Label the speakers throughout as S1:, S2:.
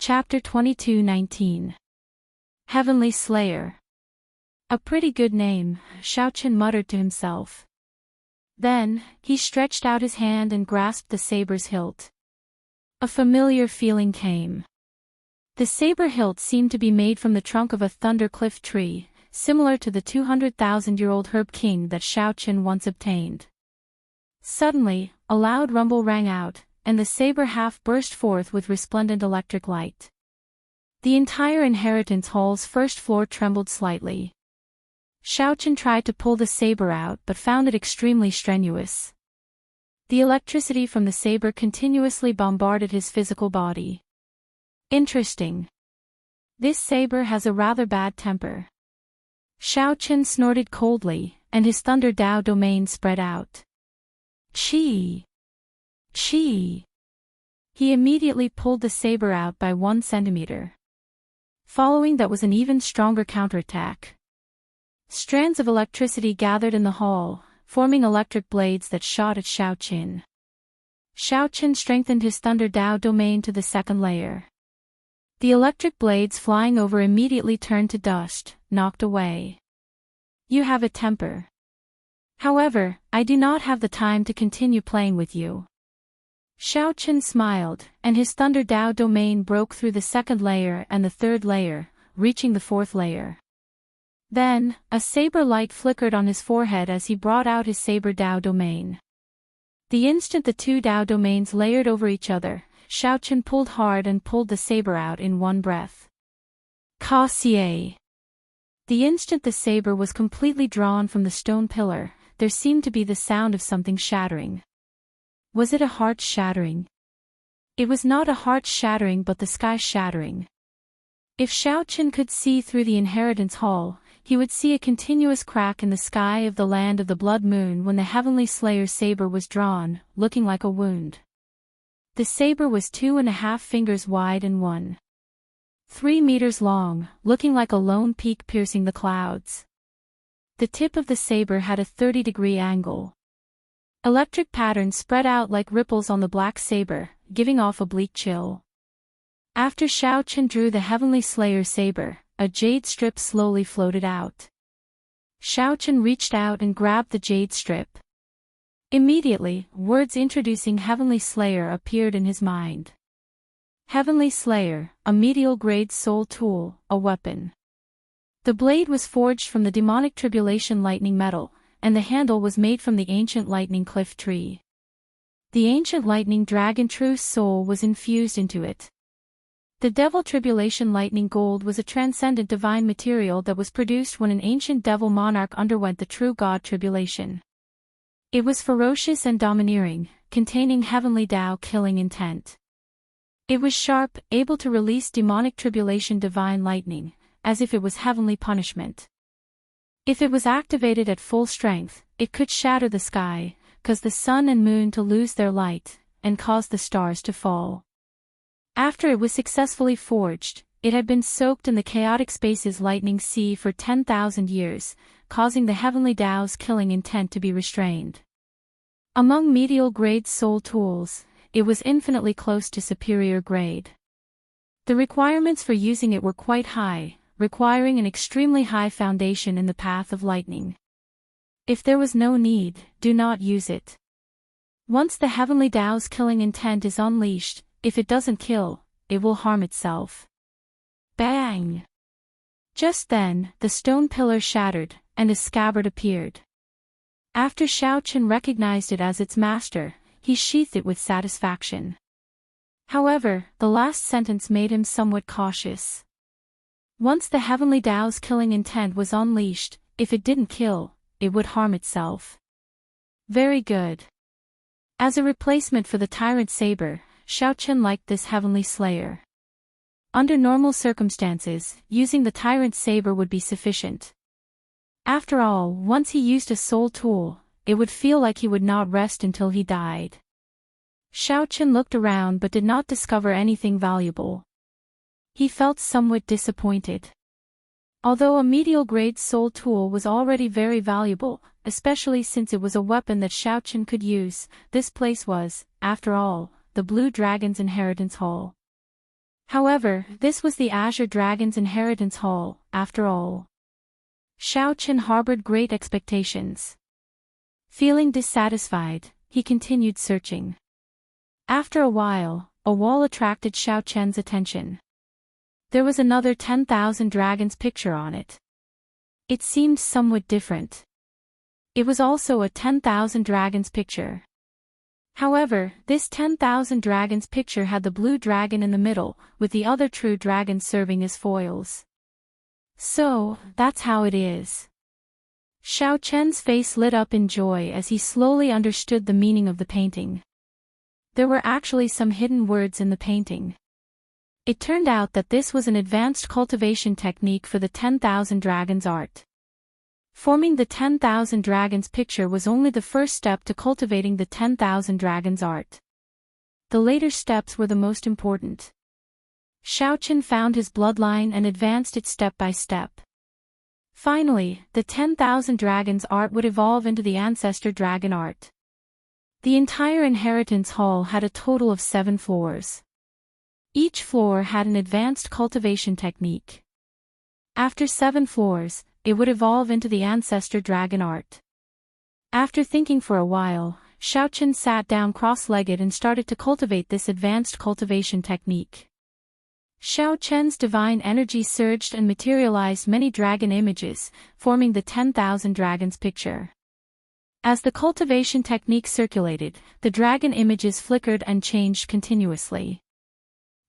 S1: Chapter 22:19. Heavenly Slayer. A pretty good name, Xiaoqian muttered to himself. Then, he stretched out his hand and grasped the saber's hilt. A familiar feeling came. The saber hilt seemed to be made from the trunk of a thundercliff tree, similar to the 200,000-year-old herb king that Xiaoqian once obtained. Suddenly, a loud rumble rang out, and the saber half burst forth with resplendent electric light. The entire inheritance hall's first floor trembled slightly. Xiaoqian tried to pull the saber out but found it extremely strenuous. The electricity from the saber continuously bombarded his physical body. Interesting. This saber has a rather bad temper. Xiaoqian snorted coldly, and his Thunder Dao domain spread out. Chi! Chi! He immediately pulled the saber out by 1 centimeter. Following that was an even stronger counterattack. Strands of electricity gathered in the hall, forming electric blades that shot at Xiaoqian. Xiaoqian strengthened his Thunder Dao domain to the second layer. The electric blades flying over immediately turned to dust, knocked away. You have a temper. However, I do not have the time to continue playing with you. Xiaoqian smiled, and his Thunder Dao domain broke through the second layer and the third layer, reaching the fourth layer. Then, a saber light flickered on his forehead as he brought out his Saber Dao domain. The instant the two Dao domains layered over each other, Xiaoqian pulled hard and pulled the saber out in one breath. Ka xie. The instant the saber was completely drawn from the stone pillar, there seemed to be the sound of something shattering. Was it a heart shattering? It was not a heart shattering but the sky shattering. If Xiaoqian could see through the inheritance hall, he would see a continuous crack in the sky of the land of the blood moon when the Heavenly Slayer's saber was drawn, looking like a wound. The saber was 2.5 fingers wide and 1.3 meters long, looking like a lone peak piercing the clouds. The tip of the saber had a 30-degree angle. Electric patterns spread out like ripples on the black saber, giving off a bleak chill. After Xiaoqian drew the Heavenly Slayer's saber, a jade strip slowly floated out. Xiaoqian reached out and grabbed the jade strip. Immediately, words introducing Heavenly Slayer appeared in his mind. Heavenly Slayer, a medial-grade soul tool, a weapon. The blade was forged from the demonic tribulation lightning metal, and the handle was made from the ancient lightning cliff tree. The ancient lightning dragon Truth's soul was infused into it. The devil tribulation lightning gold was a transcendent divine material that was produced when an ancient devil monarch underwent the true god tribulation. It was ferocious and domineering, containing heavenly Dao killing intent. It was sharp, able to release demonic tribulation divine lightning, as if it was heavenly punishment. If it was activated at full strength, it could shatter the sky, cause the sun and moon to lose their light, and cause the stars to fall. After it was successfully forged, it had been soaked in the chaotic space's lightning sea for 10,000 years, causing the heavenly Dao's killing intent to be restrained. Among medial-grade soul tools, it was infinitely close to superior grade. The requirements for using it were quite high, requiring an extremely high foundation in the path of lightning. If there was no need, do not use it. Once the heavenly Dao's killing intent is unleashed, if it doesn't kill, it will harm itself. Bang! Just then, the stone pillar shattered, and a scabbard appeared. After Xiaoqian recognized it as its master, he sheathed it with satisfaction. However, the last sentence made him somewhat cautious. Once the heavenly Dao's killing intent was unleashed, if it didn't kill, it would harm itself. Very good. As a replacement for the tyrant saber, Xiaoqian liked this heavenly slayer. Under normal circumstances, using the tyrant saber would be sufficient. After all, once he used a soul tool, it would feel like he would not rest until he died. Xiaoqian looked around but did not discover anything valuable. He felt somewhat disappointed. Although a medial-grade soul tool was already very valuable, especially since it was a weapon that Xiaoqian could use, this place was, after all, the Blue Dragon's inheritance hall. However, this was the Azure Dragon's inheritance hall, after all. Xiaochen harbored great expectations. Feeling dissatisfied, he continued searching. After a while, a wall attracted Xiaochen's attention. There was another 10,000 dragons picture on it. It seemed somewhat different. It was also a 10,000 dragons picture. However, this 10,000 dragons picture had the blue dragon in the middle, with the other true dragons serving as foils. So, that's how it is. Xiaochen's face lit up in joy as he slowly understood the meaning of the painting. There were actually some hidden words in the painting. It turned out that this was an advanced cultivation technique for the 10,000 dragons art. Forming the 10,000 dragons picture was only the first step to cultivating the 10,000 dragons art. The later steps were the most important. Xiaochen found his bloodline and advanced it step by step. Finally, the 10,000 dragons art would evolve into the ancestor dragon art. The entire inheritance hall had a total of 7 floors. Each floor had an advanced cultivation technique. After 7 floors, it would evolve into the ancestor dragon art. After thinking for a while, Xiaochen sat down cross-legged and started to cultivate this advanced cultivation technique. Xiaochen's divine energy surged and materialized many dragon images, forming the 10,000 dragons picture. As the cultivation technique circulated, the dragon images flickered and changed continuously.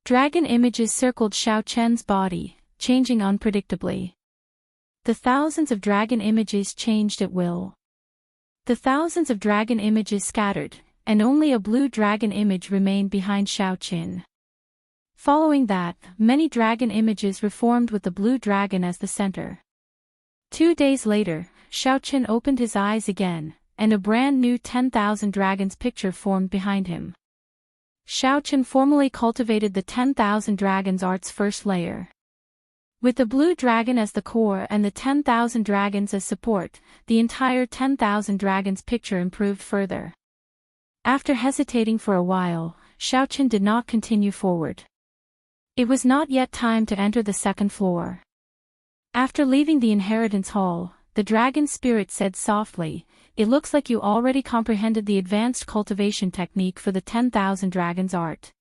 S1: Dragon images circled Xiaochen's body, changing unpredictably. The thousands of dragon images changed at will. The thousands of dragon images scattered, and only a blue dragon image remained behind Xiaochen. Following that, many dragon images reformed with the blue dragon as the center. 2 days later, Xiaochen opened his eyes again, and a brand new 10,000 dragons picture formed behind him. Xiaochen formally cultivated the 10,000 dragons art's first layer. With the blue dragon as the core and the 10,000 dragons as support, the entire 10,000 dragons picture improved further. After hesitating for a while, Xiaochen did not continue forward. It was not yet time to enter the second floor. After leaving the inheritance hall, the dragon spirit said softly, "It looks like you already comprehended the advanced cultivation technique for the 10,000 dragons art.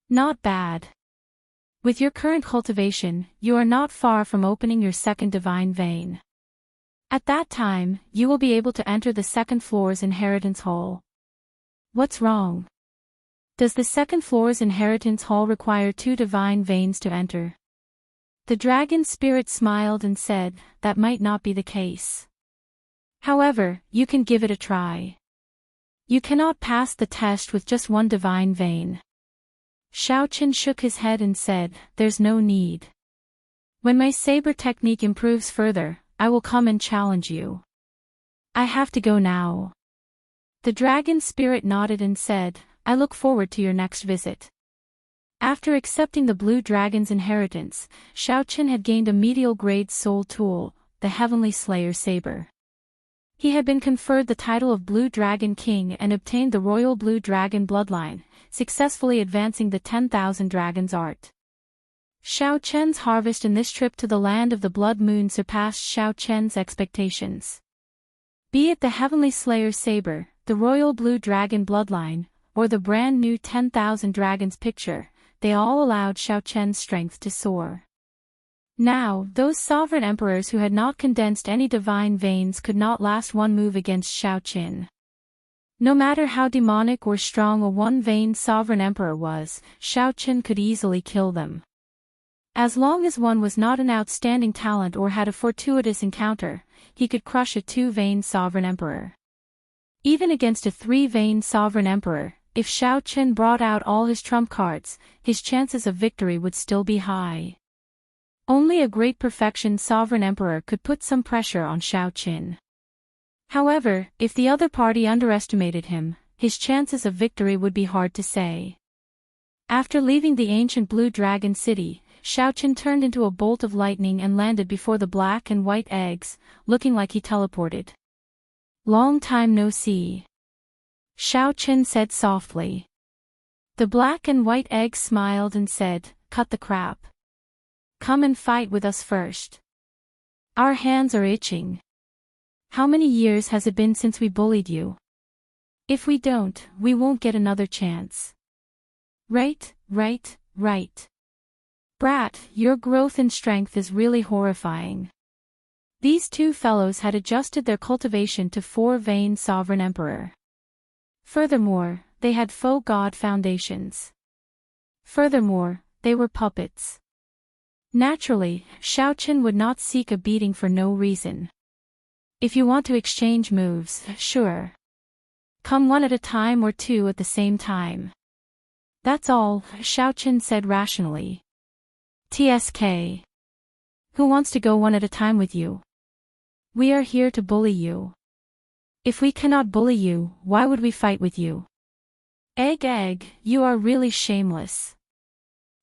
S1: Not bad. With your current cultivation, you are not far from opening your second divine vein. At that time, you will be able to enter the second floor's inheritance hall." What's wrong? Does the second floor's inheritance hall require 2 divine veins to enter? The dragon spirit smiled and said, "That might not be the case. However, you can give it a try. You cannot pass the test with just 1 divine vein." Xiaochen shook his head and said, "There's no need. When my saber technique improves further, I will come and challenge you. I have to go now." The dragon spirit nodded and said, "I look forward to your next visit." After accepting the blue dragon's inheritance, Xiaochen had gained a medial-grade soul tool, the Heavenly Slayer Saber. He had been conferred the title of Blue Dragon King and obtained the royal Blue Dragon bloodline, successfully advancing the 10,000 dragons art. Xiaochen's harvest in this trip to the land of the Blood Moon surpassed Xiaochen's expectations. Be it the Heavenly Slayer Saber, the royal Blue Dragon bloodline, or the brand new 10,000 dragons picture, they all allowed Xiaochen's strength to soar. Now, those sovereign emperors who had not condensed any divine veins could not last one move against Xiaochen. No matter how demonic or strong a one-veined sovereign emperor was, Xiaochen could easily kill them. As long as one was not an outstanding talent or had a fortuitous encounter, he could crush a 2-veined sovereign emperor. Even against a 3-veined sovereign emperor, if Xiaochen brought out all his trump cards, his chances of victory would still be high. Only a great perfection sovereign emperor could put some pressure on Xiaochen. However, if the other party underestimated him, his chances of victory would be hard to say. After leaving the ancient Blue Dragon City, Xiaochen turned into a bolt of lightning and landed before the black and white eggs, looking like he teleported. "Long time no see," Xiaochen said softly. The black and white eggs smiled and said, cut the crap. Come and fight with us first. Our hands are itching. How many years has it been since we bullied you? If we don't, we won't get another chance. Right. Brat, your growth in strength is really horrifying. These two fellows had adjusted their cultivation to 4 vain sovereign emperor. Furthermore, they had faux god foundations. Furthermore, they were puppets. Naturally, Xiaoqin would not seek a beating for no reason. If you want to exchange moves, sure. Come one at a time or two at the same time. That's all, Xiaoqin said rationally. TSK. Who wants to go one at a time with you? We are here to bully you. If we cannot bully you, why would we fight with you? Egg, you are really shameless.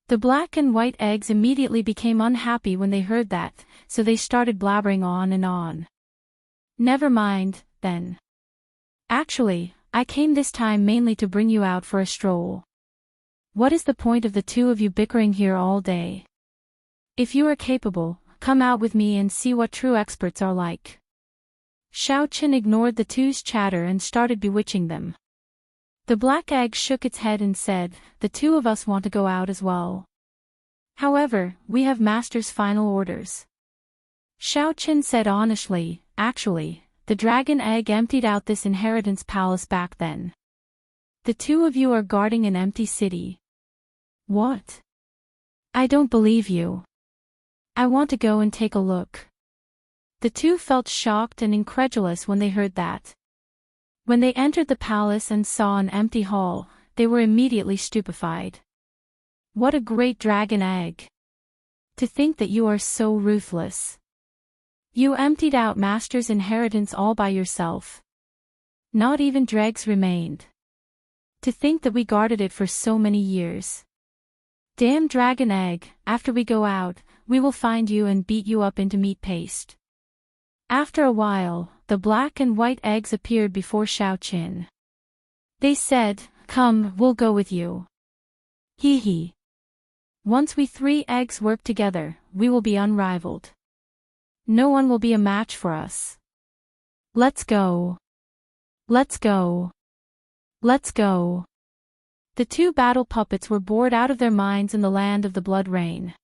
S1: The black and white eggs immediately became unhappy when they heard that, so they started blabbering on and on. Never mind, then. Actually, I came this time mainly to bring you out for a stroll. What is the point of the two of you bickering here all day? If you are capable, come out with me and see what true experts are like. Xiaoqin ignored the two's chatter and started bewitching them. The black egg shook its head and said, the two of us want to go out as well. However, we have master's final orders. Xiaoqin said honestly, actually, the dragon egg emptied out this inheritance palace back then. The two of you are guarding an empty city. What? I don't believe you. I want to go and take a look. The two felt shocked and incredulous when they heard that. When they entered the palace and saw an empty hall, they were immediately stupefied. What a great dragon egg! To think that you are so ruthless. You emptied out master's inheritance all by yourself. Not even dregs remained. To think that we guarded it for so many years. Damn dragon egg, after we go out, we will find you and beat you up into meat paste. After a while, the black and white eggs appeared before Xiaoqin. They said, come, we'll go with you. Hee hee. Once we 3 eggs work together, we will be unrivaled. No one will be a match for us. Let's go. Let's go. Let's go. The 2 battle puppets were bored out of their minds in the land of the blood rain.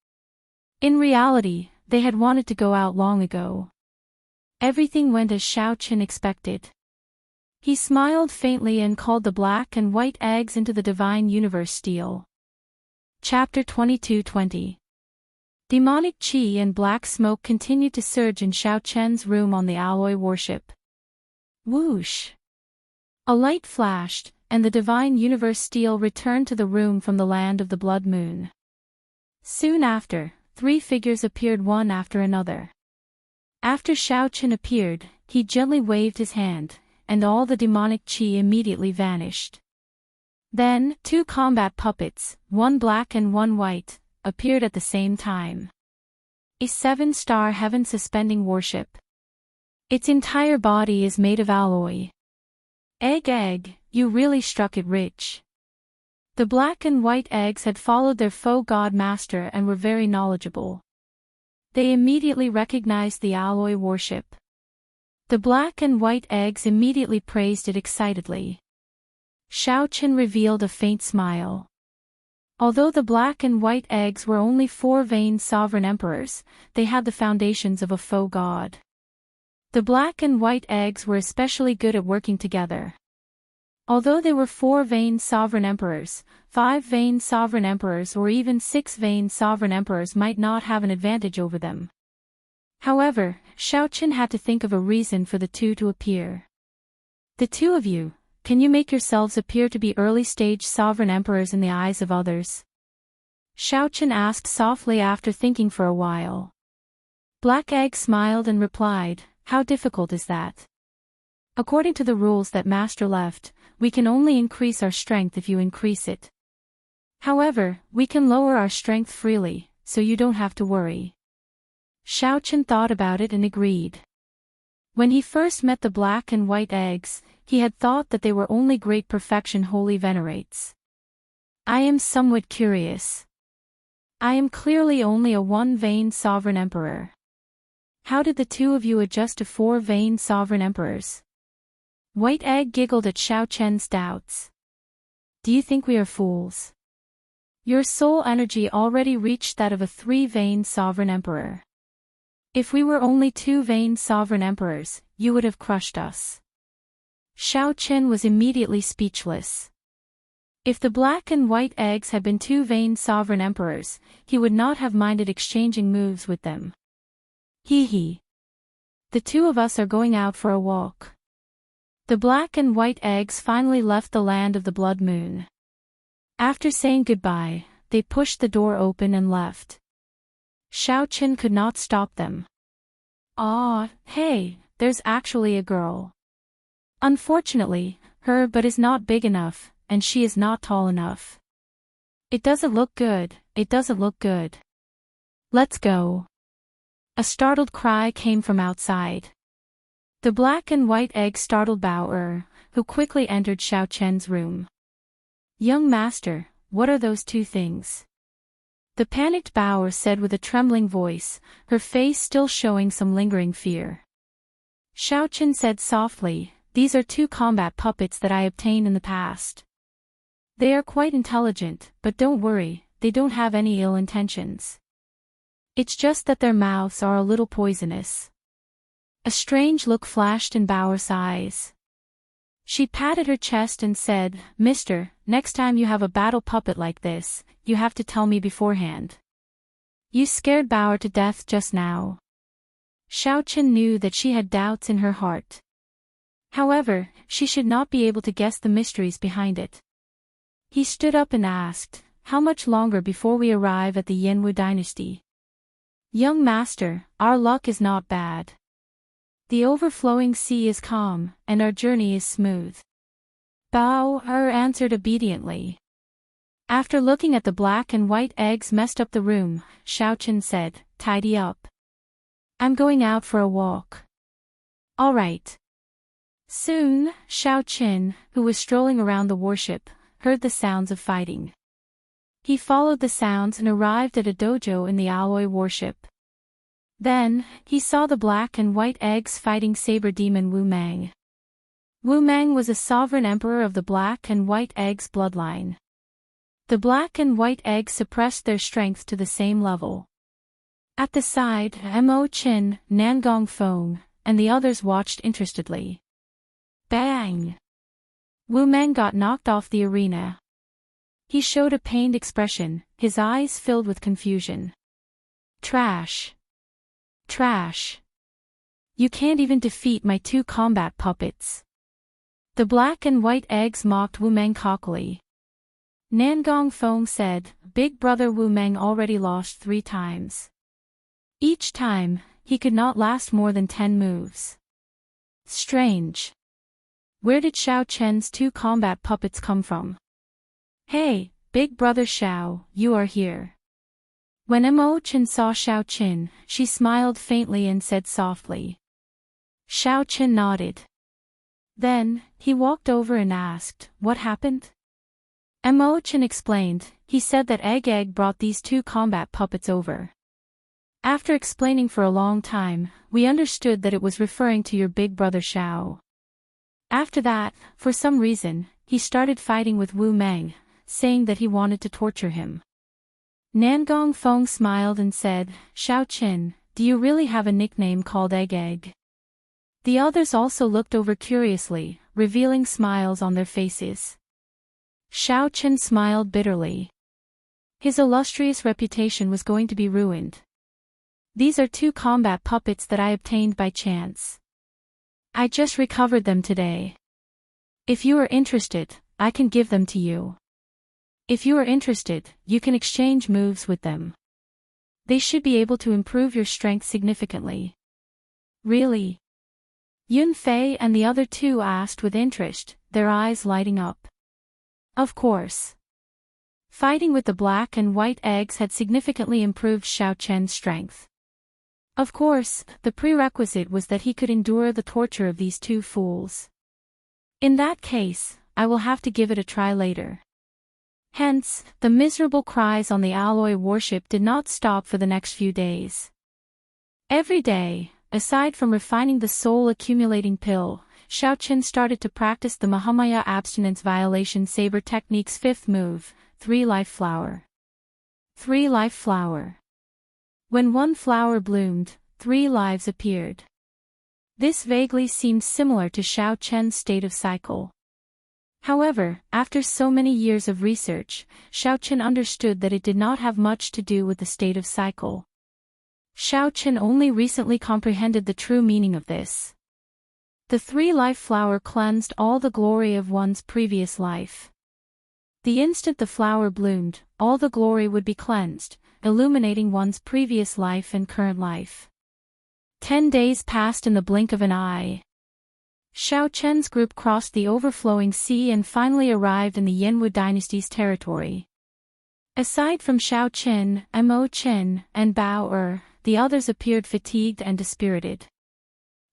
S1: In reality, they had wanted to go out long ago. Everything went as Xiaoqin expected. He smiled faintly and called the black and white eggs into the divine universe steel. Chapter 22:20. Demonic qi and black smoke continued to surge in Xiaoqian's room on the alloy warship. Whoosh! A light flashed, and the divine universe steel returned to the room from the land of the blood moon. Soon after, 3 figures appeared one after another. After Xiaoqin appeared, he gently waved his hand, and all the demonic qi immediately vanished. Then, 2 combat puppets, one black and one white, appeared at the same time. A 7-star heaven-suspending warship. Its entire body is made of alloy. Egg, you really struck it rich. The black and white eggs had followed their faux god master and were very knowledgeable. They immediately recognized the alloy warship. The black and white eggs immediately praised it excitedly. Xiaoqin revealed a faint smile. Although the black and white eggs were only 4 vain sovereign emperors, they had the foundations of a faux god. The black and white eggs were especially good at working together. Although they were 4 vain sovereign emperors, 5 vain sovereign emperors or even 6 vain sovereign emperors might not have an advantage over them. However, Xiaoqin had to think of a reason for the 2 to appear. The 2 of you, can you make yourselves appear to be early-stage sovereign emperors in the eyes of others? Xiaoqin asked softly after thinking for a while. Black Egg smiled and replied, how difficult is that? According to the rules that Master left, we can only increase our strength if you increase it. However, we can lower our strength freely, so you don't have to worry. Xiaoqin thought about it and agreed. When he first met the black and white eggs, he had thought that they were only great perfection holy venerates. I am somewhat curious. I am clearly only a one-vein sovereign emperor. How did the two of you adjust to four-vein sovereign emperors? White Egg giggled at Xiao Chen's doubts. Do you think we are fools? Your soul energy already reached that of a three-vein sovereign emperor. If we were only two-vein sovereign emperors, you would have crushed us. Xiao Chen was immediately speechless. If the black and white eggs had been two-vein sovereign emperors, he would not have minded exchanging moves with them. Hee hee. The two of us are going out for a walk. The black and white eggs finally left the land of the blood moon. After saying goodbye, they pushed the door open and left. Xiao Chen could not stop them. Ah, hey, there's actually a girl. Unfortunately, her butt is not big enough, and she is not tall enough. It doesn't look good, it doesn't look good. Let's go. A startled cry came from outside. The black and white egg startled Bao, who quickly entered Xiao Chen's room. Young master, what are those two things? The panicked Bao said with a trembling voice, her face still showing some lingering fear. Xiao Chen said softly, these are two combat puppets that I obtained in the past. They are quite intelligent, but don't worry, they don't have any ill intentions. It's just that their mouths are a little poisonous. A strange look flashed in Bao's eyes. She patted her chest and said, Mister, next time you have a battle puppet like this, you have to tell me beforehand. You scared Bao to death just now. Xiao Chen knew that she had doubts in her heart. However, she should not be able to guess the mysteries behind it. He stood up and asked, how much longer before we arrive at the Yanwu dynasty? Young master, our luck is not bad. The overflowing sea is calm, and our journey is smooth. Bao answered obediently. After looking at the black and white eggs messed up the room, Xiao Chen said, tidy up. I'm going out for a walk. All right. Soon, Xiao Chen, who was strolling around the warship, heard the sounds of fighting. He followed the sounds and arrived at a dojo in the alloy warship. Then, he saw the black and white eggs fighting saber demon Wu Mang. Wu Mang was a sovereign emperor of the black and white eggs bloodline. The black and white eggs suppressed their strength to the same level. At the side, Mo Qin, Nangong Feng, and the others watched interestedly. Bang! Wu Mang got knocked off the arena. He showed a pained expression, his eyes filled with confusion. Trash. Trash. You can't even defeat my two combat puppets. The black and white eggs mocked Wu Mang cockily. Nangong Feng said, Big brother Wu Mang already lost 3 times. Each time, he could not last more than 10 moves. Strange. Where did Xiao Chen's 2 combat puppets come from? Hey, big brother Xiao, you are here. When Mo Chen saw Xiao Chen, she smiled faintly and said softly. Xiao Chen nodded. Then, he walked over and asked, what happened? Mo Chen explained, he said that Egg brought these 2 combat puppets over. After explaining for a long time, we understood that it was referring to your big brother Xiao. After that, for some reason, he started fighting with Wu Mang, saying that he wanted to torture him. Nangong Feng smiled and said, Xiao Chen, do you really have a nickname called Egg? The others also looked over curiously, revealing smiles on their faces. Xiao Chen smiled bitterly. His illustrious reputation was going to be ruined. These are 2 combat puppets that I obtained by chance. I just recovered them today. If you are interested, I can give them to you. If you are interested, you can exchange moves with them. They should be able to improve your strength significantly. Really? Yun Fei and the other 2 asked with interest, their eyes lighting up. Of course. Fighting with the black and white eggs had significantly improved Xiao Chen's strength. Of course, the prerequisite was that he could endure the torture of these 2 fools. In that case, I will have to give it a try later. Hence, the miserable cries on the alloy warship did not stop for the next few days. Every day, aside from refining the soul-accumulating pill, Xiaoqin started to practice the Mahamaya abstinence violation saber technique's fifth move, 3-life flower. 3-life flower. When one flower bloomed, 3 lives appeared. This vaguely seemed similar to Xiaoqian's state of cycle. However, after so many years of research, Xiaoqin understood that it did not have much to do with the state of cycle. Xiaoqin only recently comprehended the true meaning of this. The 3-life flower cleansed all the glory of one's previous life. The instant the flower bloomed, all the glory would be cleansed, illuminating one's previous life and current life. 10 days passed in the blink of an eye. Xiaoqian's group crossed the overflowing sea and finally arrived in the Yanwu dynasty's territory. Aside from Xiaoqin, Mo Qin, and Bao the others appeared fatigued and dispirited.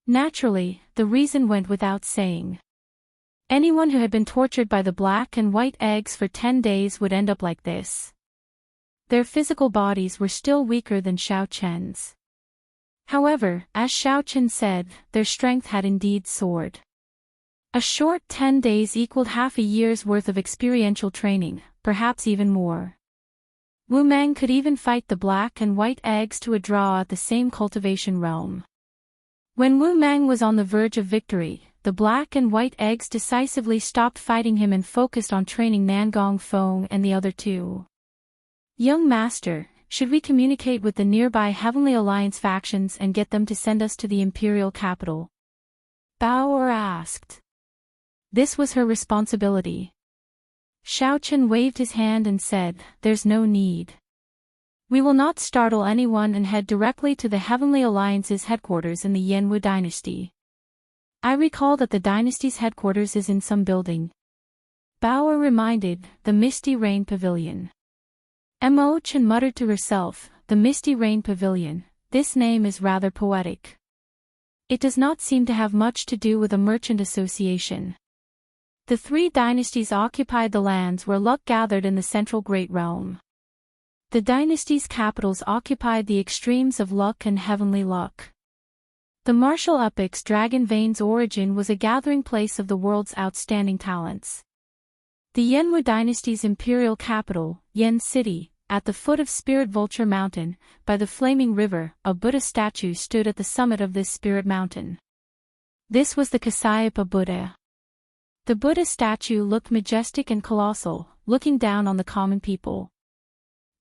S1: Naturally, the reason went without saying. Anyone who had been tortured by the black and white eggs for 10 days would end up like this. Their physical bodies were still weaker than Xiaoqian's. However, as Xiaoqin said, their strength had indeed soared. A short 10 days equaled half a year's worth of experiential training, perhaps even more. Wu Mang could even fight the black and white eggs to a draw at the same cultivation realm. When Wu Mang was on the verge of victory, the black and white eggs decisively stopped fighting him and focused on training Nangong Feng and the other two. Young master, should we communicate with the nearby Heavenly Alliance factions and get them to send us to the imperial capital? Bao asked. This was her responsibility. Xiaoqin waved his hand and said, "There's no need. We will not startle anyone and head directly to the Heavenly Alliance's headquarters in the Yanwu dynasty. I recall that the dynasty's headquarters is in some building." Bao reminded, "The Misty Rain Pavilion." Mo Qin muttered to herself, "The Misty Rain Pavilion, this name is rather poetic. It does not seem to have much to do with a merchant association." The 3 dynasties occupied the lands where luck gathered in the central Great Realm. The dynasties' capitals occupied the extremes of luck and heavenly luck. The martial epic's Dragon Vein's origin was a gathering place of the world's outstanding talents. The Yanwu dynasty's imperial capital, Yan City, at the foot of Spirit Vulture Mountain, by the flaming river, a Buddha statue stood at the summit of this spirit mountain. This was the Kasayapa Buddha. The Buddha statue looked majestic and colossal, looking down on the common people.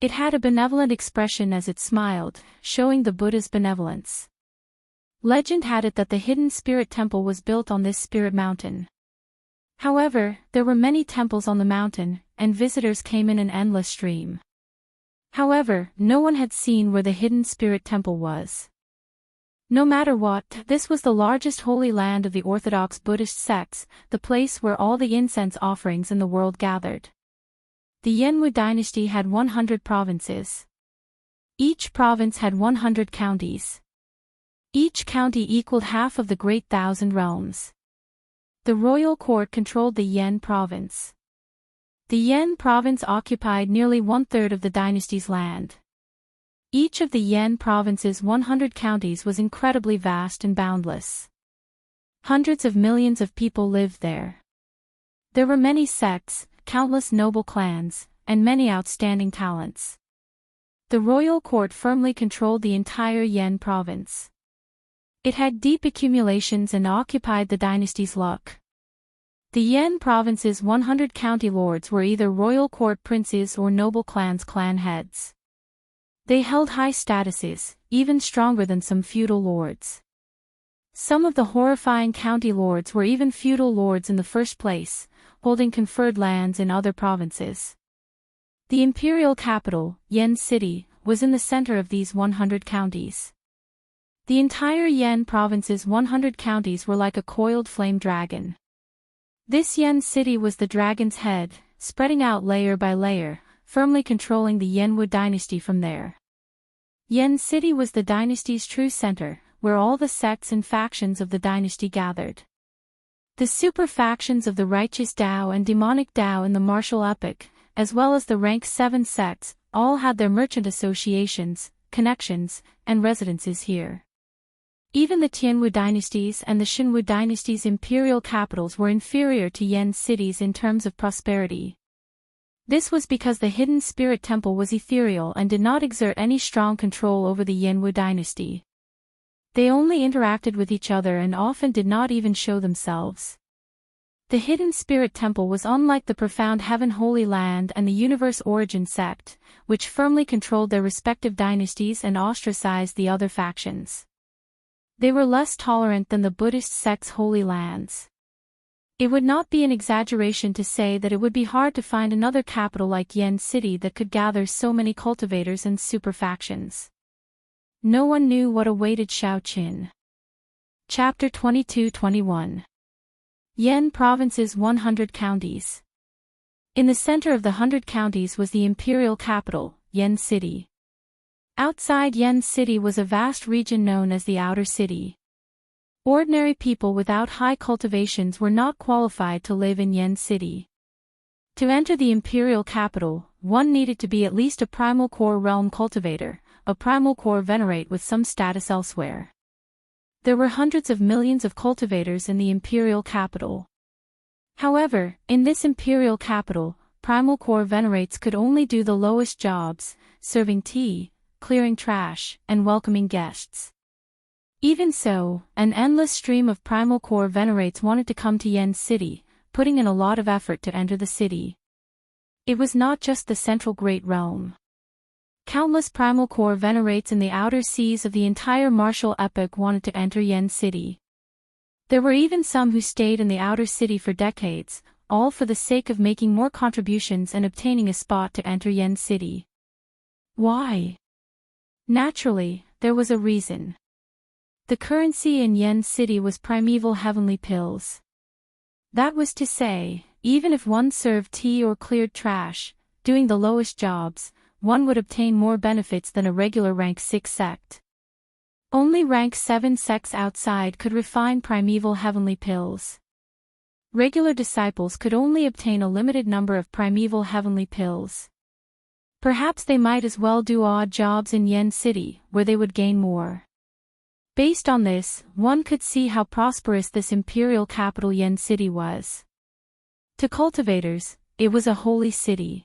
S1: It had a benevolent expression as it smiled, showing the Buddha's benevolence. Legend had it that the hidden spirit temple was built on this spirit mountain. However, there were many temples on the mountain, and visitors came in an endless stream. However, no one had seen where the hidden spirit temple was. No matter what, this was the largest holy land of the Orthodox Buddhist sects, the place where all the incense offerings in the world gathered. The Yanwu dynasty had 100 provinces. Each province had 100 counties. Each county equaled half of the Great Thousand Realms. The royal court controlled the Yan province. The Yan province occupied nearly 1/3 of the dynasty's land. Each of the Yan province's 100 counties was incredibly vast and boundless. Hundreds of millions of people lived there. There were many sects, countless noble clans, and many outstanding talents. The royal court firmly controlled the entire Yan province. It had deep accumulations and occupied the dynasty's luck. The Yan province's 100 county lords were either royal court princes or noble clans' clan heads. They held high statuses, even stronger than some feudal lords. Some of the horrifying county lords were even feudal lords in the first place, holding conferred lands in other provinces. The imperial capital, Yan City, was in the center of these 100 counties. The entire Yan province's 100 counties were like a coiled flame dragon. This Yan City was the dragon's head, spreading out layer by layer, firmly controlling the Yanwu dynasty from there. Yan City was the dynasty's true center, where all the sects and factions of the dynasty gathered. The super factions of the righteous Dao and demonic Dao in the martial epic, as well as the rank 7 sects, all had their merchant associations, connections, and residences here. Even the Tianwu dynasties and the Xinwu dynasty's imperial capitals were inferior to Yan cities in terms of prosperity. This was because the hidden spirit temple was ethereal and did not exert any strong control over the Yanwu dynasty. They only interacted with each other and often did not even show themselves. The hidden spirit temple was unlike the profound Heaven Holy Land and the Universe Origin sect, which firmly controlled their respective dynasties and ostracized the other factions. They were less tolerant than the Buddhist sect's Holy Lands. It would not be an exaggeration to say that it would be hard to find another capital like Yan City that could gather so many cultivators and super factions. No one knew what awaited Shaoqin. Chapter 22-21. Yan Province's 100 Counties. In the center of the 100 counties was the imperial capital, Yan City. Outside Yan City was a vast region known as the Outer City. Ordinary people without high cultivations were not qualified to live in Yan City. To enter the imperial capital, one needed to be at least a primal core realm cultivator, a primal core venerate with some status elsewhere. There were hundreds of millions of cultivators in the imperial capital. However, in this imperial capital, primal core venerates could only do the lowest jobs, serving tea, clearing trash, and welcoming guests. Even so, an endless stream of primal core venerates wanted to come to Yan City, putting in a lot of effort to enter the city. It was not just the central great realm. Countless primal core venerates in the outer seas of the entire martial epoch wanted to enter Yan City. There were even some who stayed in the outer city for decades, all for the sake of making more contributions and obtaining a spot to enter Yan City. Why? Naturally, there was a reason. The currency in Yan City was primeval heavenly pills. That was to say, even if one served tea or cleared trash, doing the lowest jobs, one would obtain more benefits than a regular rank 6 sect. Only rank 7 sects outside could refine primeval heavenly pills. Regular disciples could only obtain a limited number of primeval heavenly pills. Perhaps they might as well do odd jobs in Yan City, where they would gain more. Based on this, one could see how prosperous this imperial capital Yan City was. To cultivators, it was a holy city.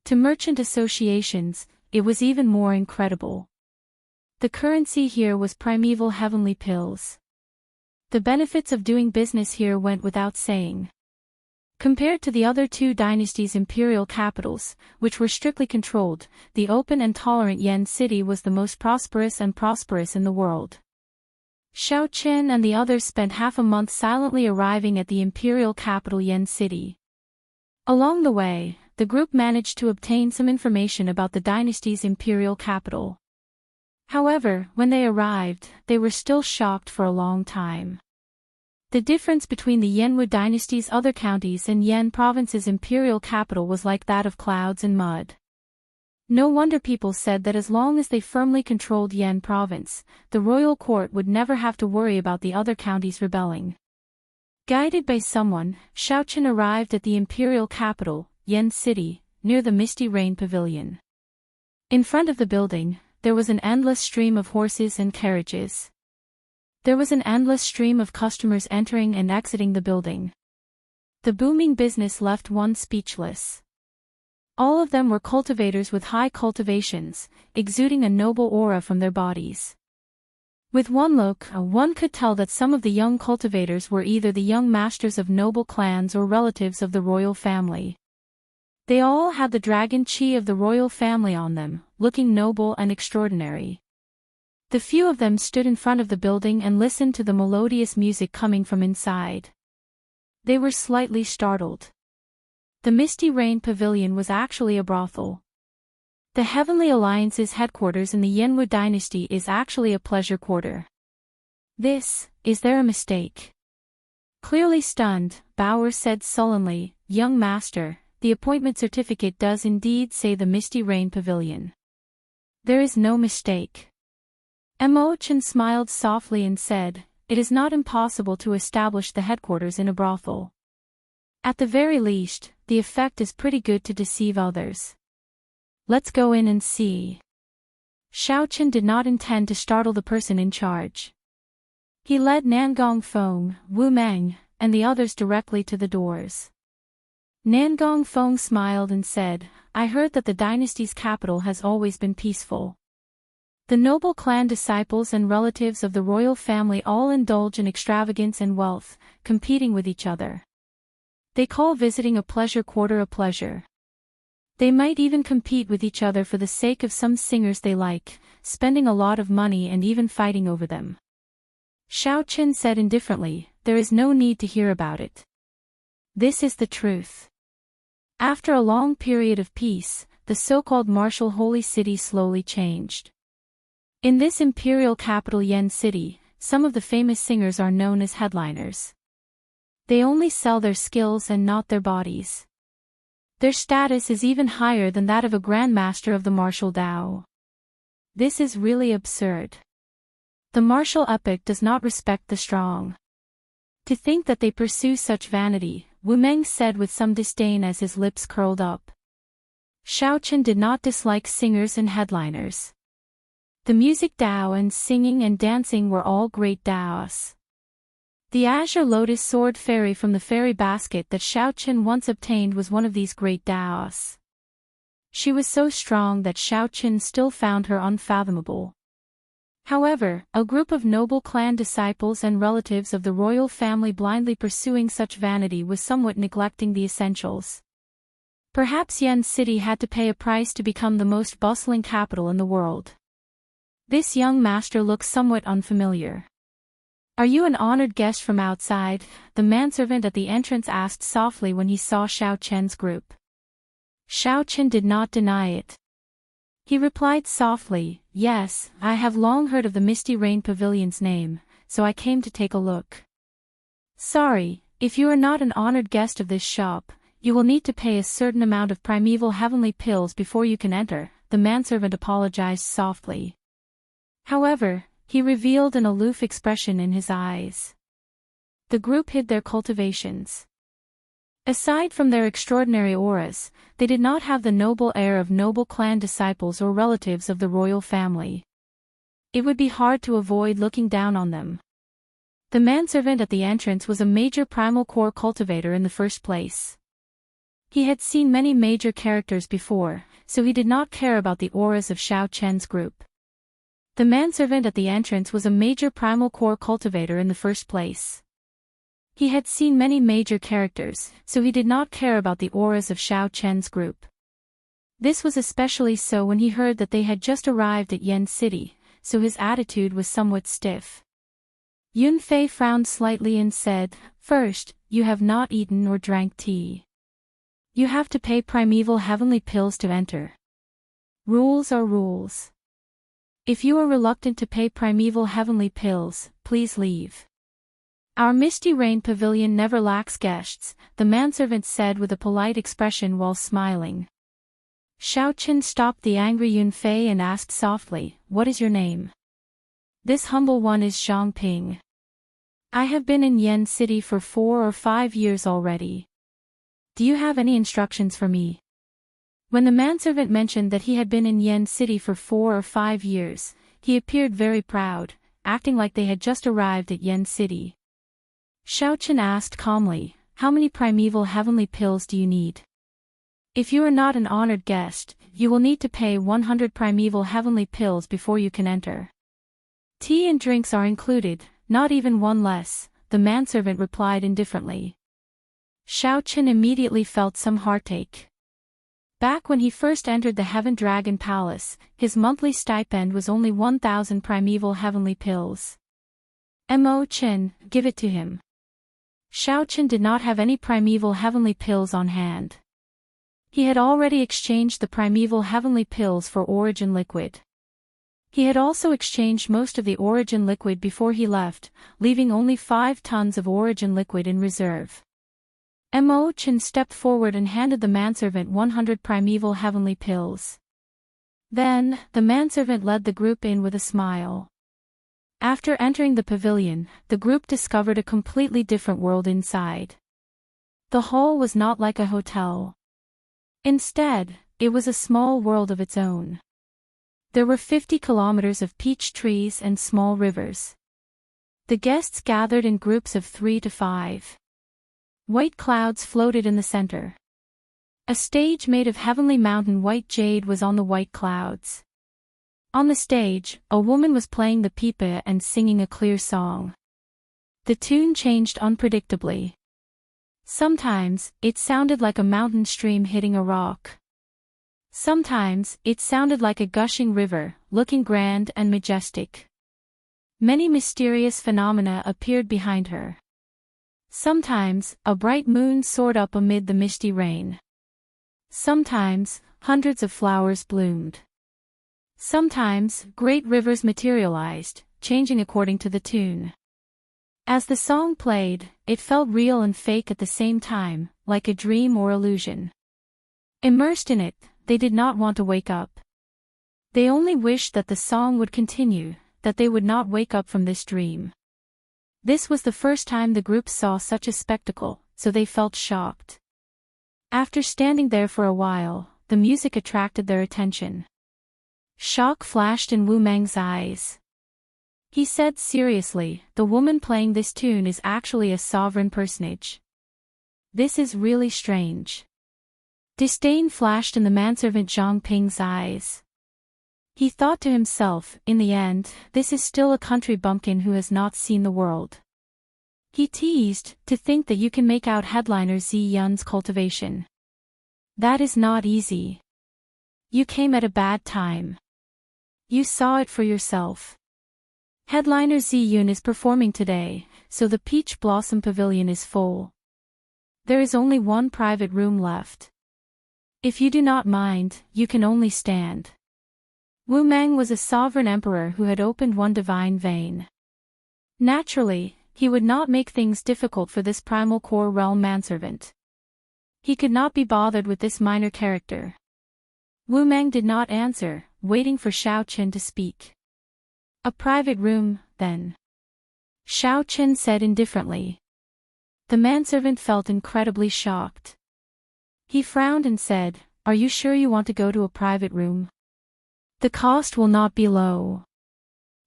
S1: To merchant associations, it was even more incredible. The currency here was primeval heavenly pills. The benefits of doing business here went without saying. Compared to the other two dynasties' imperial capitals, which were strictly controlled, the open and tolerant Yan City was the most prosperous in the world. Shaoqin and the others spent half a month silently arriving at the imperial capital Yan City. Along the way, the group managed to obtain some information about the dynasty's imperial capital. However, when they arrived, they were still shocked for a long time. The difference between the Yanwu dynasty's other counties and Yan province's imperial capital was like that of clouds and mud. No wonder people said that as long as they firmly controlled Yan province, the royal court would never have to worry about the other counties rebelling. Guided by someone, Shaoqin arrived at the imperial capital, Yan City, near the Misty Rain Pavilion. In front of the building, there was an endless stream of horses and carriages. There was an endless stream of customers entering and exiting the building. The booming business left one speechless. All of them were cultivators with high cultivations, exuding a noble aura from their bodies. With one look, one could tell that some of the young cultivators were either the young masters of noble clans or relatives of the royal family. They all had the dragon chi of the royal family on them, looking noble and extraordinary. The few of them stood in front of the building and listened to the melodious music coming from inside. They were slightly startled. The Misty Rain Pavilion was actually a brothel. The Heavenly Alliance's headquarters in the Yanwu dynasty is actually a pleasure quarter. Is there a mistake? Clearly stunned, Bauer said sullenly, "Young master, the appointment certificate does indeed say the Misty Rain Pavilion. There is no mistake." Chen smiled softly and said, "It is not impossible to establish the headquarters in a brothel. At the very least, the effect is pretty good to deceive others. Let's go in and see. Xiaochen did not intend to startle the person in charge. He led Nangong Feng, Wu Meng, and the others directly to the doors. Nangong Feng smiled and said, I heard that the dynasty's capital has always been peaceful. The noble clan disciples and relatives of the royal family all indulge in extravagance and wealth, competing with each other. They call visiting a pleasure quarter a pleasure. They might even compete with each other for the sake of some singers they like, spending a lot of money and even fighting over them. Xiaochen said indifferently, there is no need to hear about it. This is the truth. After a long period of peace, the so-called martial holy city slowly changed. In this imperial capital Yan City, some of the famous singers are known as headliners. They only sell their skills and not their bodies. Their status is even higher than that of a grandmaster of the martial Dao. This is really absurd. The martial epoch does not respect the strong. To think that they pursue such vanity, Wu Meng said with some disdain as his lips curled up. Xiaochen did not dislike singers and headliners. The music Dao and singing and dancing were all great Daoists. The azure lotus sword fairy from the fairy basket that Xiaochen once obtained was one of these great Daoists. She was so strong that Xiaochen still found her unfathomable. However, a group of noble clan disciples and relatives of the royal family blindly pursuing such vanity was somewhat neglecting the essentials. Perhaps Yan City had to pay a price to become the most bustling capital in the world. This young master looks somewhat unfamiliar. Are you an honored guest from outside? The manservant at the entrance asked softly when he saw Xiaochen's group. Xiaochen did not deny it. He replied softly, yes, I have long heard of the Misty Rain Pavilion's name, so I came to take a look. Sorry, if you are not an honored guest of this shop, you will need to pay a certain amount of primeval heavenly pills before you can enter, the manservant apologized softly. However, he revealed an aloof expression in his eyes. The group hid their cultivations. Aside from their extraordinary auras, they did not have the noble air of noble clan disciples or relatives of the royal family. It would be hard to avoid looking down on them. The manservant at the entrance was a major primal core cultivator in the first place. He had seen many major characters before, so he did not care about the auras of Xiaochen's group. The manservant at the entrance was a major primal core cultivator in the first place. He had seen many major characters, so he did not care about the auras of Xiaochen's group. This was especially so when he heard that they had just arrived at Yan City, so his attitude was somewhat stiff. Yunfei frowned slightly and said, First, you have not eaten or drank tea. You have to pay primeval heavenly pills to enter. Rules are rules. If you are reluctant to pay primeval heavenly pills, please leave. Our Misty Rain Pavilion never lacks guests, the manservant said with a polite expression while smiling. Xiaochen stopped the angry Yunfei and asked softly, What is your name? This humble one is Zhang Ping. I have been in Yan City for 4 or 5 years already. Do you have any instructions for me? When the manservant mentioned that he had been in Yan City for 4 or 5 years, he appeared very proud, acting like they had just arrived at Yan City. Xiaochen asked calmly, How many primeval heavenly pills do you need? If you are not an honored guest, you will need to pay 100 primeval heavenly pills before you can enter. Tea and drinks are included, not even one less, the manservant replied indifferently. Xiaochen immediately felt some heartache. Back when he first entered the Heaven Dragon Palace, his monthly stipend was only 1,000 primeval heavenly pills. Mo Chen, give it to him. Xiaochen did not have any primeval heavenly pills on hand. He had already exchanged the primeval heavenly pills for origin liquid. He had also exchanged most of the origin liquid before he left, leaving only 5 tons of origin liquid in reserve. Mo Chen stepped forward and handed the manservant 100 primeval heavenly pills. Then, the manservant led the group in with a smile. After entering the pavilion, the group discovered a completely different world inside. The hall was not like a hotel. Instead, it was a small world of its own. There were 50 kilometers of peach trees and small rivers. The guests gathered in groups of 3 to 5. White clouds floated in the center. A stage made of heavenly mountain white jade was on the white clouds. On the stage, a woman was playing the pipa and singing a clear song. The tune changed unpredictably. Sometimes, it sounded like a mountain stream hitting a rock. Sometimes, it sounded like a gushing river, looking grand and majestic. Many mysterious phenomena appeared behind her. Sometimes, a bright moon soared up amid the misty rain. Sometimes, hundreds of flowers bloomed. Sometimes, great rivers materialized, changing according to the tune. As the song played, it felt real and fake at the same time, like a dream or illusion. Immersed in it, they did not want to wake up. They only wished that the song would continue, that they would not wake up from this dream. This was the first time the group saw such a spectacle, so they felt shocked. After standing there for a while, the music attracted their attention. Shock flashed in Wu Meng's eyes. He said seriously, "The woman playing this tune is actually a sovereign personage. This is really strange." Disdain flashed in the manservant Zhang Ping's eyes. He thought to himself, in the end, this is still a country bumpkin who has not seen the world. He teased, "To think that you can make out headliner Zi Yun's Cultivation. That is not easy. You came at a bad time. You saw it for yourself. Headliner Zi Yun is performing today, so the Peach Blossom Pavilion is full. There is only one private room left. If you do not mind, you can only stand." Wu Meng was a sovereign emperor who had opened one divine vein. Naturally, he would not make things difficult for this primal core realm manservant. He could not be bothered with this minor character. Wu Meng did not answer, waiting for Xiao Qin to speak. "A private room, then?" Xiao Qin said indifferently. The manservant felt incredibly shocked. He frowned and said, "Are you sure you want to go to a private room? The cost will not be low.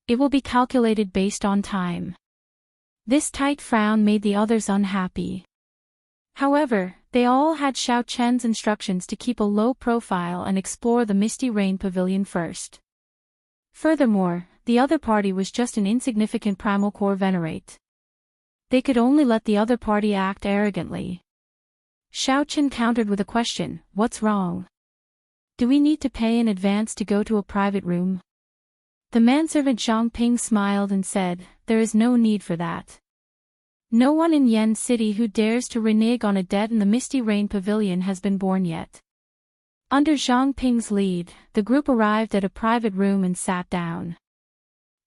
S1: It will be calculated based on time." This tight frown made the others unhappy. However, they all had Xiao Chen's instructions to keep a low profile and explore the Misty Rain Pavilion first. Furthermore, the other party was just an insignificant primal core venerate. They could only let the other party act arrogantly. Xiao Chen countered with a question, "What's wrong? Do we need to pay in advance to go to a private room?" The manservant Zhang Ping smiled and said, "There is no need for that. No one in Yen City who dares to renege on a debt in the Misty Rain Pavilion has been born yet." Under Zhang Ping's lead, the group arrived at a private room and sat down.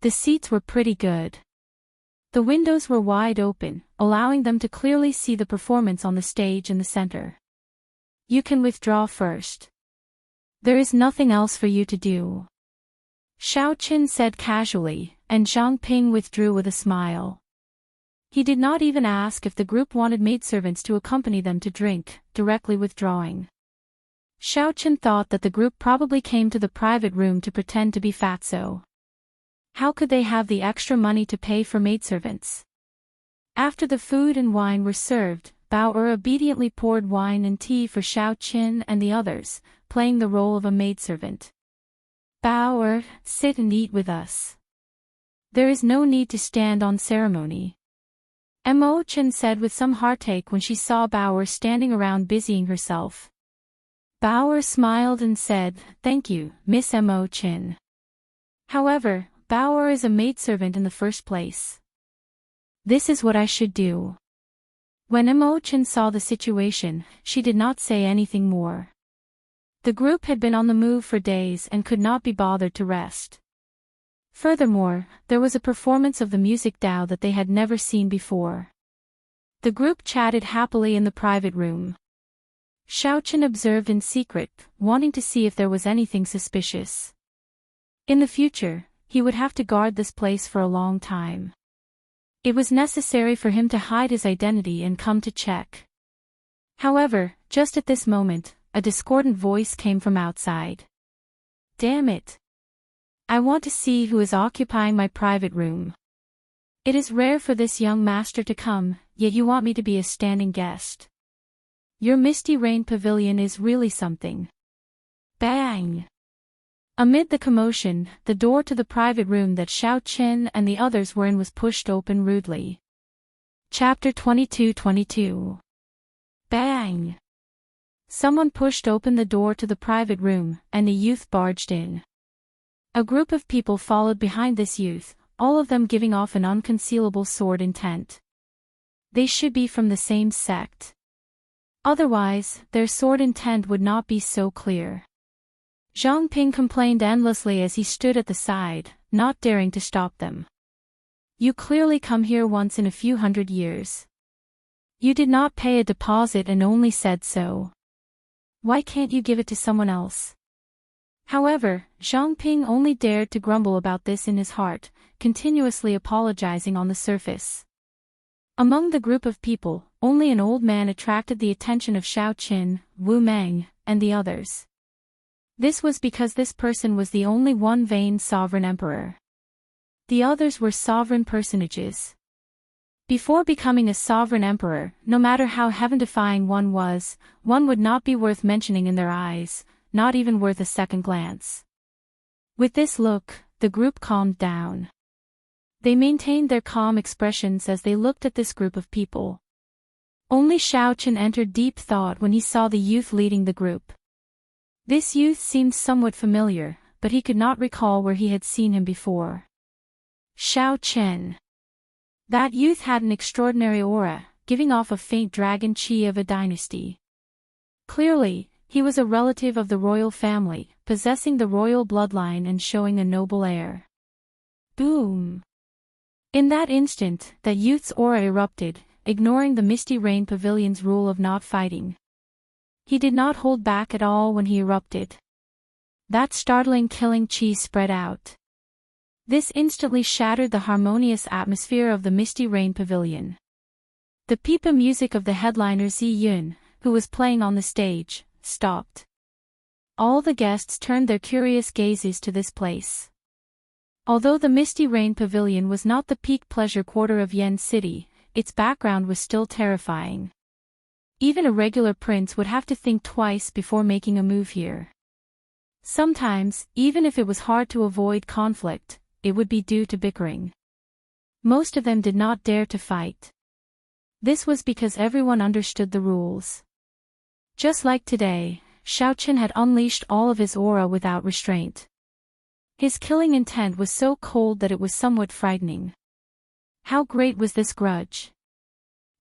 S1: The seats were pretty good. The windows were wide open, allowing them to clearly see the performance on the stage in the center. "You can withdraw first. There is nothing else for you to do," Xiao Qin said casually, and Zhang Ping withdrew with a smile. He did not even ask if the group wanted maidservants to accompany them to drink, directly withdrawing. Xiao Qin thought that the group probably came to the private room to pretend to be fatso. How could they have the extra money to pay for maidservants? After the food and wine were served, Bao obediently poured wine and tea for Xiao Qin and the others, playing the role of a maidservant. "Bao, sit and eat with us. There is no need to stand on ceremony," Mo Chen said with some heartache when she saw Bao standing around busying herself. Bao smiled and said, "Thank you, Miss Mo Chen. However, Bao is a maidservant in the first place. This is what I should do." When Mo Chen saw the situation, she did not say anything more. The group had been on the move for days and could not be bothered to rest. Furthermore, there was a performance of the music Dao that they had never seen before. The group chatted happily in the private room. Xiao Chen observed in secret, wanting to see if there was anything suspicious. In the future, he would have to guard this place for a long time. It was necessary for him to hide his identity and come to check. However, just at this moment, a discordant voice came from outside. Damn it! I want to see who is occupying my private room. It is rare for this young master to come, yet you want me to be a standing guest. Your Misty Rain Pavilion is really something. Bang! Amid the commotion, the door to the private room that Xiao Qin and the others were in was pushed open rudely. Chapter 22. Bang! Someone pushed open the door to the private room, and a youth barged in. A group of people followed behind this youth, all of them giving off an unconcealable sword intent. They should be from the same sect. Otherwise, their sword intent would not be so clear. Zhang Ping complained endlessly as he stood at the side, not daring to stop them. You clearly come here once in a few hundred years. You did not pay a deposit and only said so. Why can't you give it to someone else? However, Zhang Ping only dared to grumble about this in his heart, continuously apologizing on the surface. Among the group of people, only an old man attracted the attention of Xiao Qin, Wu Meng, and the others. This was because this person was the only one vain sovereign emperor. The others were sovereign personages. Before becoming a sovereign emperor, no matter how heaven-defying one was, one would not be worth mentioning in their eyes, not even worth a second glance. With this look, the group calmed down. They maintained their calm expressions as they looked at this group of people. Only Xiao Qin entered deep thought when he saw the youth leading the group. This youth seemed somewhat familiar, but he could not recall where he had seen him before. Xiao Qin. That youth had an extraordinary aura, giving off a faint dragon chi of a dynasty. Clearly, he was a relative of the royal family, possessing the royal bloodline and showing a noble air. Boom! In that instant, that youth's aura erupted, ignoring the Misty Rain Pavilion's rule of not fighting. He did not hold back at all when he erupted. That startling killing chi spread out. This instantly shattered the harmonious atmosphere of the Misty Rain Pavilion. The pipa music of the headliner Zi Yun, who was playing on the stage, stopped. All the guests turned their curious gazes to this place. Although the Misty Rain Pavilion was not the peak pleasure quarter of Yen City, its background was still terrifying. Even a regular prince would have to think twice before making a move here. Sometimes, even if it was hard to avoid conflict, it would be due to bickering. Most of them did not dare to fight. This was because everyone understood the rules. Just like today, Xiao Qin had unleashed all of his aura without restraint. His killing intent was so cold that it was somewhat frightening. How great was this grudge?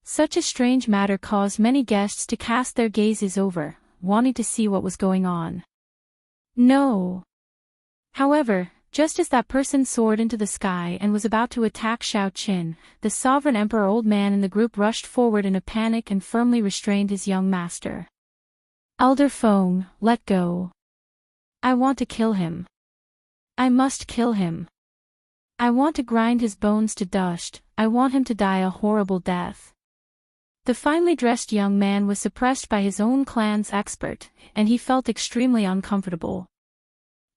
S1: Such a strange matter caused many guests to cast their gazes over, wanting to see what was going on. No. However, just as that person soared into the sky and was about to attack Xiao Qin, the sovereign emperor old man in the group rushed forward in a panic and firmly restrained his young master. Elder Feng, let go. I want to kill him. I must kill him. I want to grind his bones to dust, I want him to die a horrible death. The finely dressed young man was suppressed by his own clan's expert, and he felt extremely uncomfortable.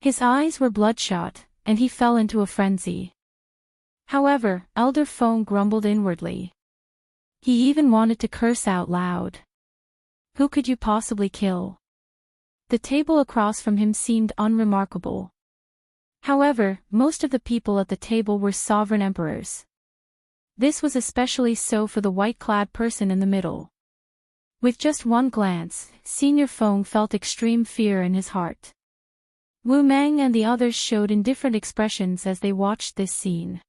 S1: His eyes were bloodshot, and he fell into a frenzy. However, Elder Feng grumbled inwardly. He even wanted to curse out loud. Who could you possibly kill? The table across from him seemed unremarkable. However, most of the people at the table were sovereign emperors. This was especially so for the white-clad person in the middle. With just one glance, Senior Feng felt extreme fear in his heart. Wu Meng and the others showed indifferent expressions as they watched this scene.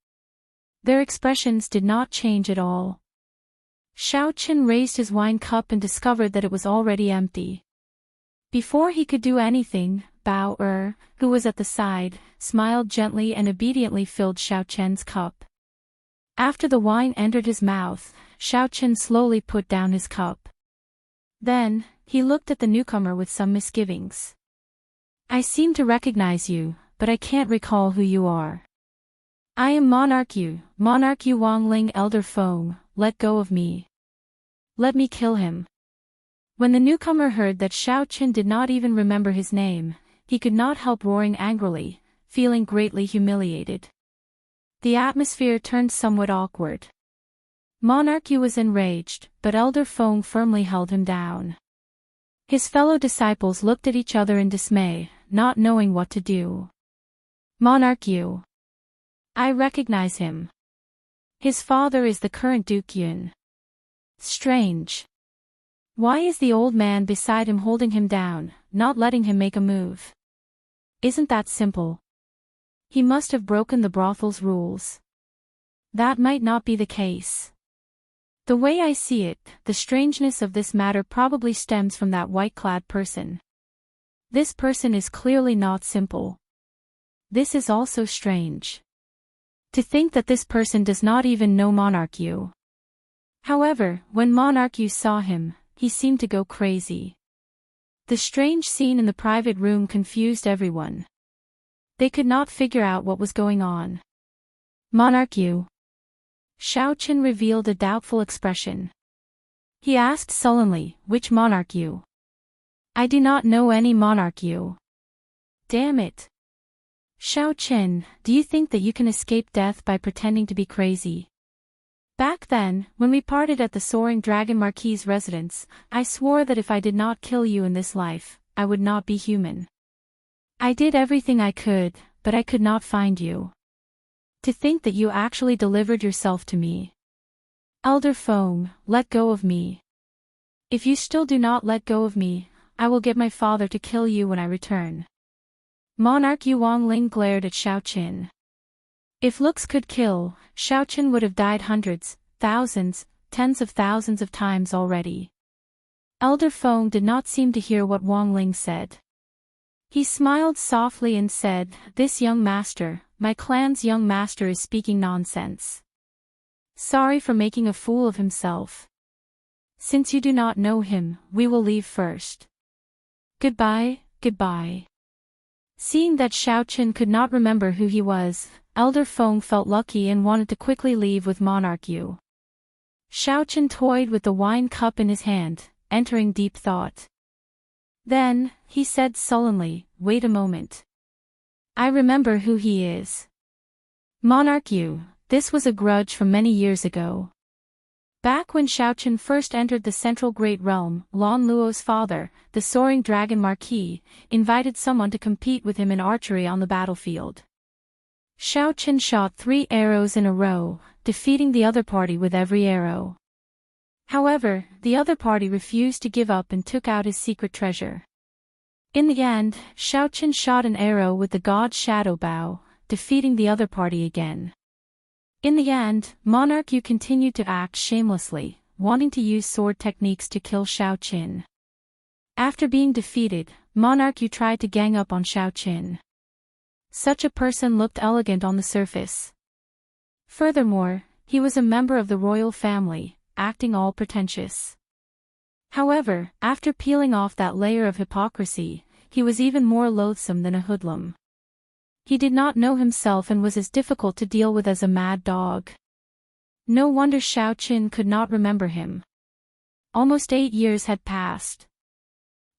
S1: Their expressions did not change at all. Xiao Qin raised his wine cup and discovered that it was already empty. Before he could do anything, Bao who was at the side, smiled gently and obediently filled Xiao Qian's cup. After the wine entered his mouth, Xiao Qin slowly put down his cup. Then, he looked at the newcomer with some misgivings. I seem to recognize you, but I can't recall who you are. I am Monarch Yu Wang Lin. Elder Feng, let go of me. Let me kill him. When the newcomer heard that Xiaoqin did not even remember his name, he could not help roaring angrily, feeling greatly humiliated. The atmosphere turned somewhat awkward. Monarch Yu was enraged, but Elder Feng firmly held him down. His fellow disciples looked at each other in dismay, not knowing what to do. Monarch Yu. I recognize him. His father is the current Duke Yun. Strange. Why is the old man beside him holding him down, not letting him make a move? Isn't that simple? He must have broken the brothel's rules. That might not be the case. The way I see it, the strangeness of this matter probably stems from that white-clad person. This person is clearly not simple. This is also strange. To think that this person does not even know Monarch Yu. However, when Monarch Yu saw him, he seemed to go crazy. The strange scene in the private room confused everyone. They could not figure out what was going on. Monarch Yu. Xiaoqin revealed a doubtful expression. He asked sullenly, which Monarch Yu? I do not know any Monarch Yu. Damn it. Xiaoqin, do you think that you can escape death by pretending to be crazy? Back then, when we parted at the Soaring Dragon Marquis's residence, I swore that if I did not kill you in this life, I would not be human. I did everything I could, but I could not find you. To think that you actually delivered yourself to me. Elder Feng, let go of me. If you still do not let go of me, I will get my father to kill you when I return. Monarch Yu Wang Lin glared at Xiaoqin. If looks could kill, Xiaoqin would have died hundreds, thousands, tens of thousands of times already. Elder Feng did not seem to hear what Wang Ling said. He smiled softly and said, "This young master, my clan's young master is speaking nonsense. Sorry for making a fool of himself. Since you do not know him, we will leave first. Goodbye, goodbye." Seeing that Xiaoqin could not remember who he was, Elder Feng felt lucky and wanted to quickly leave with Monarch Yu. Xiaoqin toyed with the wine cup in his hand, entering deep thought. Then, he said sullenly, "Wait a moment. I remember who he is. Monarch Yu, this was a grudge from many years ago. Back when Xiaoqin first entered the Central Great Realm, Lan Luo's father, the Soaring Dragon Marquis, invited someone to compete with him in archery on the battlefield. Xiaoqin shot 3 arrows in a row, defeating the other party with every arrow. However, the other party refused to give up and took out his secret treasure. In the end, Xiaoqin shot an arrow with the god's shadow bow, defeating the other party again. In the end, Monarch Yu continued to act shamelessly, wanting to use sword techniques to kill Xiaoqin. After being defeated, Monarch Yu tried to gang up on Xiaoqin. Such a person looked elegant on the surface. Furthermore, he was a member of the royal family, acting all pretentious. However, after peeling off that layer of hypocrisy, he was even more loathsome than a hoodlum. He did not know himself and was as difficult to deal with as a mad dog. No wonder Xiaoqin could not remember him. Almost 8 years had passed.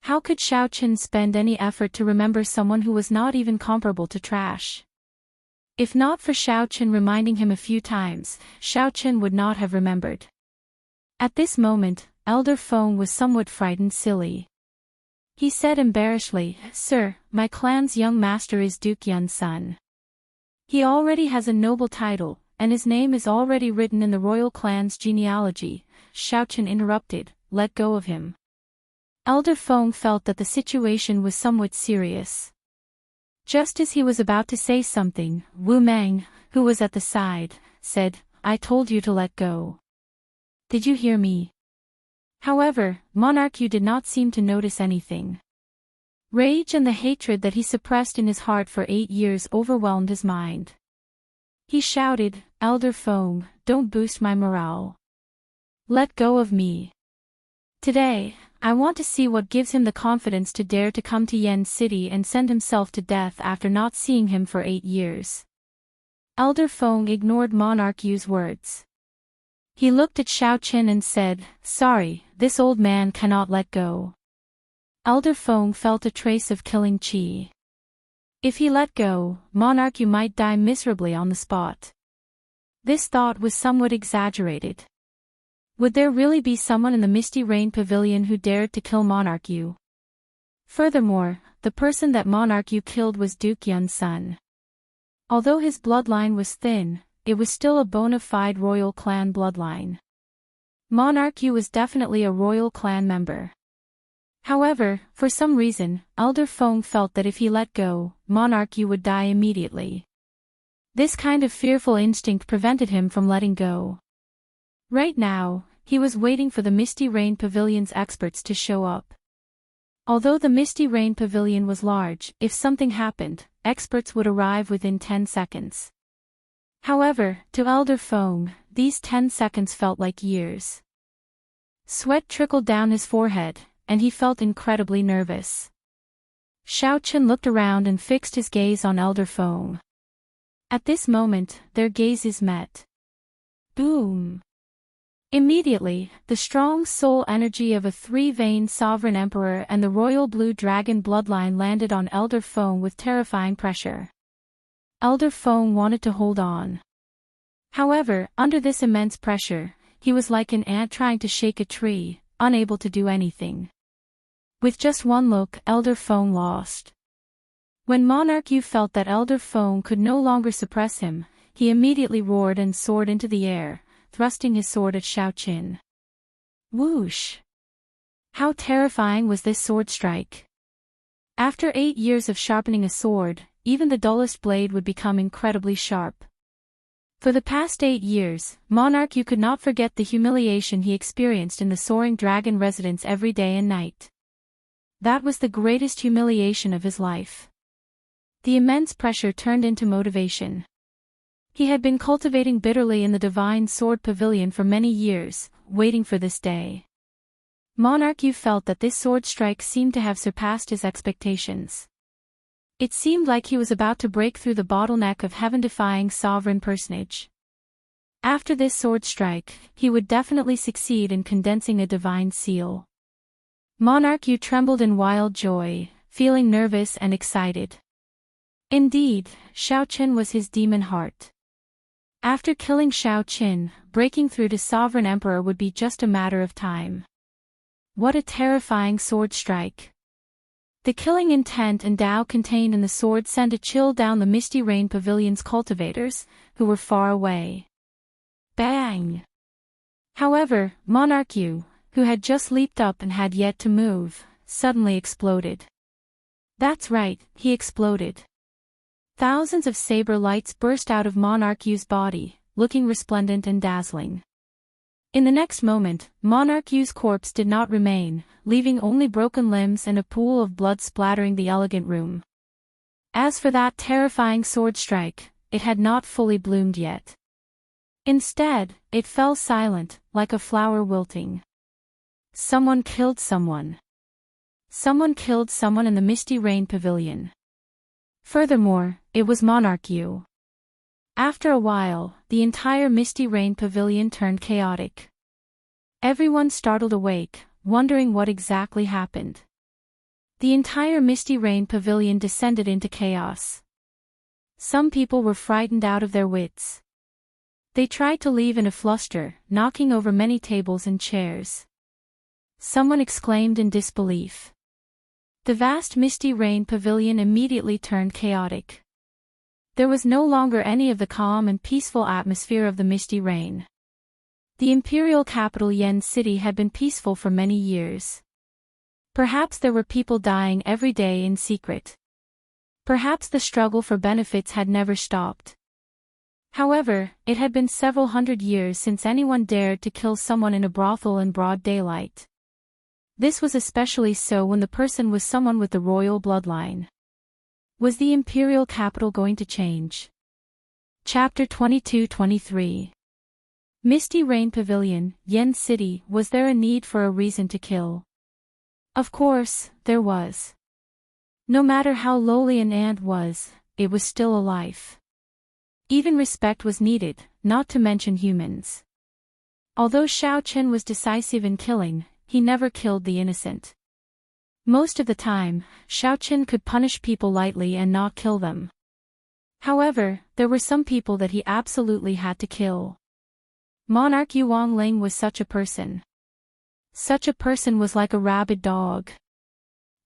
S1: How could Xiaoqin spend any effort to remember someone who was not even comparable to trash? If not for Xiaoqin reminding him a few times, Xiaoqin would not have remembered. At this moment, Elder Feng was somewhat frightened silly. He said embarrassedly, "Sir, my clan's young master is Duke Yun's son. He already has a noble title, and his name is already written in the royal clan's genealogy." Xiaoqin interrupted, "Let go of him." Elder Feng felt that the situation was somewhat serious. Just as he was about to say something, Wu Meng, who was at the side, said, "I told you to let go. Did you hear me?" However, Monarch Yu did not seem to notice anything. Rage and the hatred that he suppressed in his heart for 8 years overwhelmed his mind. He shouted, "Elder Feng, don't boost my morale. Let go of me. Today, I want to see what gives him the confidence to dare to come to Yen City and send himself to death after not seeing him for 8 years." Elder Feng ignored Monarch Yu's words. He looked at Xiaoqin and said, "Sorry, this old man cannot let go." Elder Feng felt a trace of killing qi. If he let go, Monarch Yu might die miserably on the spot. This thought was somewhat exaggerated. Would there really be someone in the Misty Rain Pavilion who dared to kill Monarch Yu? Furthermore, the person that Monarch Yu killed was Duke Yun's son. Although his bloodline was thin, it was still a bona fide royal clan bloodline. Monarch Yu was definitely a royal clan member. However, for some reason, Elder Feng felt that if he let go, Monarch Yu would die immediately. This kind of fearful instinct prevented him from letting go. Right now, he was waiting for the Misty Rain Pavilion's experts to show up. Although the Misty Rain Pavilion was large, if something happened, experts would arrive within 10 seconds. However, to Elder Feng, these 10 seconds felt like years. Sweat trickled down his forehead, and he felt incredibly nervous. Xiaoqin looked around and fixed his gaze on Elder Feng. At this moment, their gazes met. Boom! Immediately, the strong soul energy of a three-veined sovereign emperor and the royal blue dragon bloodline landed on Elder Feng with terrifying pressure. Elder Feng wanted to hold on. However, under this immense pressure, he was like an ant trying to shake a tree, unable to do anything. With just one look, Elder Feng lost. When Monarch Yu felt that Elder Feng could no longer suppress him, he immediately roared and soared into the air, thrusting his sword at Xiaoqin. Whoosh! How terrifying was this sword strike! After 8 years of sharpening a sword, even the dullest blade would become incredibly sharp. For the past 8 years, Monarch Yu could not forget the humiliation he experienced in the Soaring Dragon residence every day and night. That was the greatest humiliation of his life. The immense pressure turned into motivation. He had been cultivating bitterly in the Divine Sword Pavilion for many years, waiting for this day. Monarch Yu felt that this sword strike seemed to have surpassed his expectations. It seemed like he was about to break through the bottleneck of heaven-defying sovereign personage. After this sword strike, he would definitely succeed in condensing a divine seal. Monarch Yu trembled in wild joy, feeling nervous and excited. Indeed, Xiaoqin was his demon heart. After killing Xiaoqin, breaking through to Sovereign Emperor would be just a matter of time. What a terrifying sword strike! The killing intent and Tao contained in the sword sent a chill down the Misty Rain Pavilion's cultivators, who were far away. Bang! However, Monarch Yu, who had just leaped up and had yet to move, suddenly exploded. That's right, he exploded. Thousands of saber lights burst out of Monarch Yu's body, looking resplendent and dazzling. In the next moment, Monarch Yu's corpse did not remain, leaving only broken limbs and a pool of blood splattering the elegant room. As for that terrifying sword strike, it had not fully bloomed yet. Instead, it fell silent, like a flower wilting. Someone killed someone. Someone killed someone in the Misty Rain Pavilion. Furthermore, it was Monarch Yu. After a while, the entire Misty Rain Pavilion turned chaotic. Everyone startled awake, wondering what exactly happened. The entire Misty Rain Pavilion descended into chaos. Some people were frightened out of their wits. They tried to leave in a fluster, knocking over many tables and chairs. Someone exclaimed in disbelief. The vast Misty Rain Pavilion immediately turned chaotic. There was no longer any of the calm and peaceful atmosphere of the Misty Rain. The imperial capital Yen City had been peaceful for many years. Perhaps there were people dying every day in secret. Perhaps the struggle for benefits had never stopped. However, it had been several hundred years since anyone dared to kill someone in a brothel in broad daylight. This was especially so when the person was someone with the royal bloodline. Was the imperial capital going to change? Chapter 22-23. Misty Rain Pavilion, Yen City. Was there a need for a reason to kill? Of course, there was. No matter how lowly an ant was, it was still a life. Even respect was needed, not to mention humans. Although Xiao Chen was decisive in killing, he never killed the innocent. Most of the time, Xiao Chen could punish people lightly and not kill them. However, there were some people that he absolutely had to kill. Monarch Wang Lin was such a person. Such a person was like a rabid dog.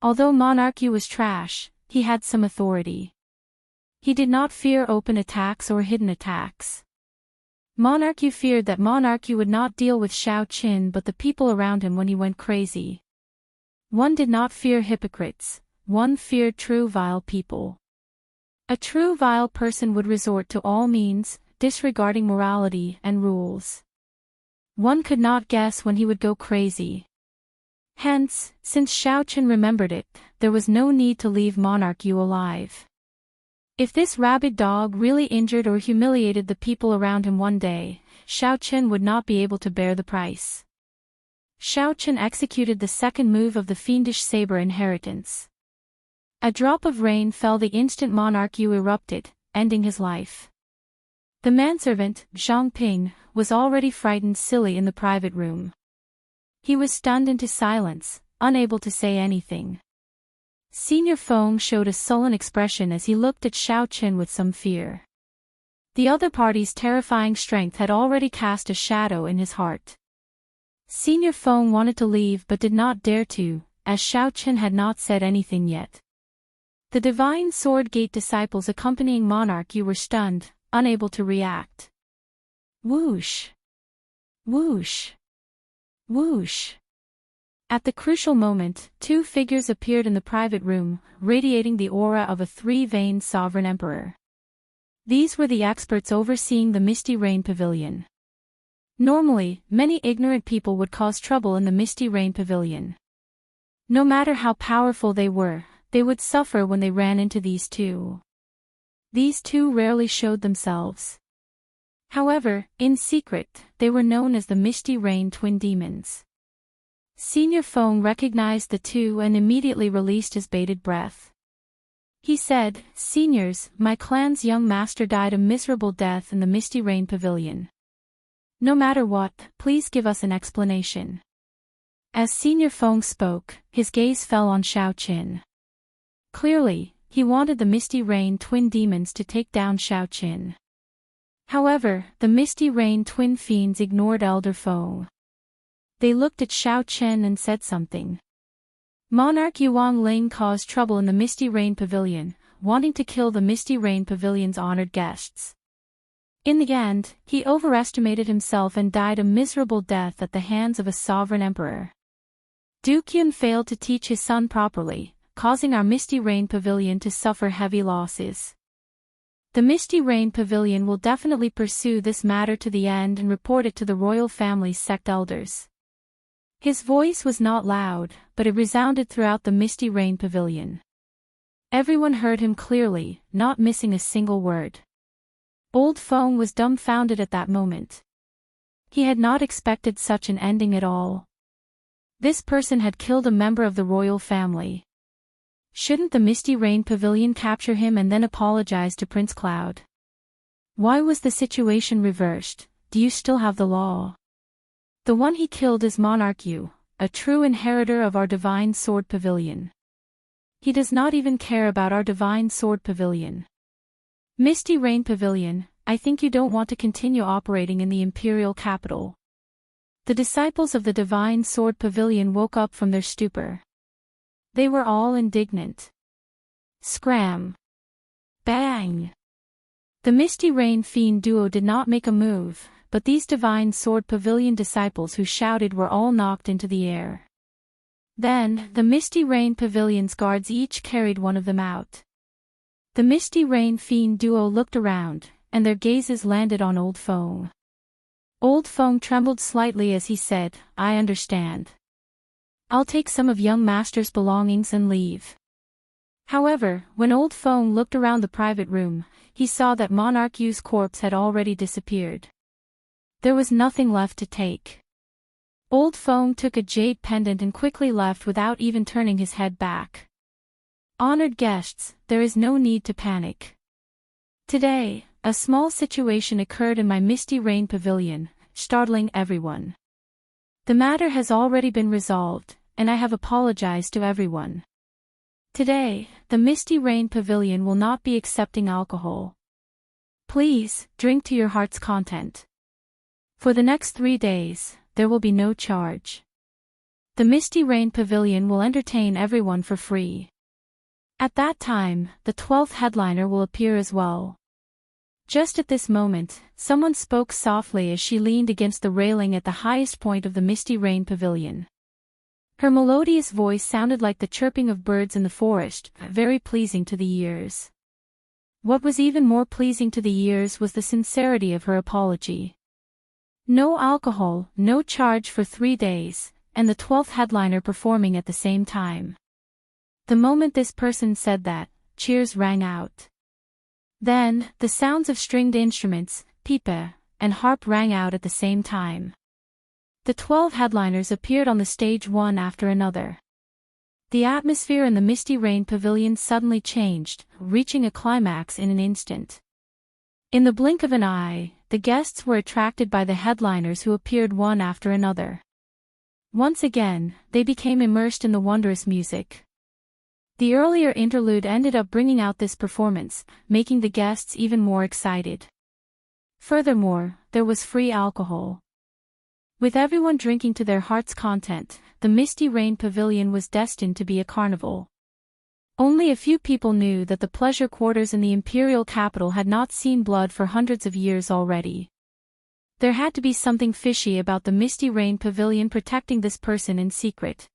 S1: Although Monarch was trash, he had some authority. He did not fear open attacks or hidden attacks. Monarch feared that Monarch would not deal with Xiao Chen but the people around him when he went crazy. One did not fear hypocrites, one feared true vile people. A true vile person would resort to all means, disregarding morality and rules. One could not guess when he would go crazy. Hence, since Xiao Chen remembered it, there was no need to leave Monarch alive. If this rabid dog really injured or humiliated the people around him one day, Xiao Chen would not be able to bear the price. Xiao Chen executed the second move of the fiendish saber inheritance. A drop of rain fell the instant Monarch erupted, ending his life. The manservant, Zhang Ping, was already frightened silly in the private room. He was stunned into silence, unable to say anything. Senior Feng showed a sullen expression as he looked at Xiao Chen with some fear. The other party's terrifying strength had already cast a shadow in his heart. Senior Feng wanted to leave but did not dare to, as Xiao Chen had not said anything yet. The Divine Sword Gate disciples accompanying Monarch were stunned, unable to react. Whoosh! Whoosh! Whoosh! At the crucial moment, two figures appeared in the private room, radiating the aura of a three-veined sovereign emperor. These were the experts overseeing the Misty Rain Pavilion. Normally, many ignorant people would cause trouble in the Misty Rain Pavilion. No matter how powerful they were, they would suffer when they ran into these two. These two rarely showed themselves. However, in secret, they were known as the Misty Rain Twin Demons. Senior Feng recognized the two and immediately released his bated breath. He said, "Seniors, my clan's young master died a miserable death in the Misty Rain Pavilion. No matter what, please give us an explanation." As Senior Feng spoke, his gaze fell on Xiao Chen. Clearly, he wanted the Misty Rain Twin Demons to take down Xiao Chen. However, the Misty Rain Twin Fiends ignored Elder Feng. They looked at Xiao Chen and said something. Monarch Wang Lin caused trouble in the Misty Rain Pavilion, wanting to kill the Misty Rain Pavilion's honored guests. In the end, he overestimated himself and died a miserable death at the hands of a sovereign emperor. Duke Yun failed to teach his son properly, causing our Misty Rain Pavilion to suffer heavy losses. The Misty Rain Pavilion will definitely pursue this matter to the end and report it to the royal family's sect elders. His voice was not loud, but it resounded throughout the Misty Rain Pavilion. Everyone heard him clearly, not missing a single word. Old Feng was dumbfounded at that moment. He had not expected such an ending at all. This person had killed a member of the royal family. Shouldn't the Misty Rain Pavilion capture him and then apologize to Prince Cloud? Why was the situation reversed? Do you still have the law? The one he killed is Monarch Yu, a true inheritor of our Divine Sword Pavilion. He does not even care about our Divine Sword Pavilion. Misty Rain Pavilion, I think you don't want to continue operating in the imperial capital. The disciples of the Divine Sword Pavilion woke up from their stupor. They were all indignant. Scram! Bang! The Misty Rain Fiend duo did not make a move, but these Divine Sword Pavilion disciples who shouted were all knocked into the air. Then, the Misty Rain Pavilion's guards each carried one of them out. The Misty Rain Fiend duo looked around, and their gazes landed on Old Feng. Old Feng trembled slightly as he said, "I understand. I'll take some of young master's belongings and leave." However, when Old Feng looked around the private room, he saw that Monarch Yu's corpse had already disappeared. There was nothing left to take. Old Feng took a jade pendant and quickly left without even turning his head back. Honored guests, there is no need to panic. Today, a small situation occurred in my Misty Rain Pavilion, startling everyone. The matter has already been resolved, and I have apologized to everyone. Today, the Misty Rain Pavilion will not be accepting alcohol. Please, drink to your heart's content. For the next 3 days, there will be no charge. The Misty Rain Pavilion will entertain everyone for free. At that time, the 12th headliner will appear as well. Just at this moment, someone spoke softly as she leaned against the railing at the highest point of the Misty Rain Pavilion. Her melodious voice sounded like the chirping of birds in the forest, very pleasing to the ears. What was even more pleasing to the ears was the sincerity of her apology. No alcohol, no charge for 3 days, and the 12th headliner performing at the same time. The moment this person said that, cheers rang out. Then, the sounds of stringed instruments, pipe, and harp rang out at the same time. The 12 headliners appeared on the stage one after another. The atmosphere in the Misty Rain Pavilion suddenly changed, reaching a climax in an instant. In the blink of an eye, the guests were attracted by the headliners who appeared one after another. Once again, they became immersed in the wondrous music. The earlier interlude ended up bringing out this performance, making the guests even more excited. Furthermore, there was free alcohol. With everyone drinking to their heart's content, the Misty Rain Pavilion was destined to be a carnival. Only a few people knew that the pleasure quarters in the imperial capital had not seen blood for hundreds of years already. There had to be something fishy about the Misty Rain Pavilion protecting this person in secret.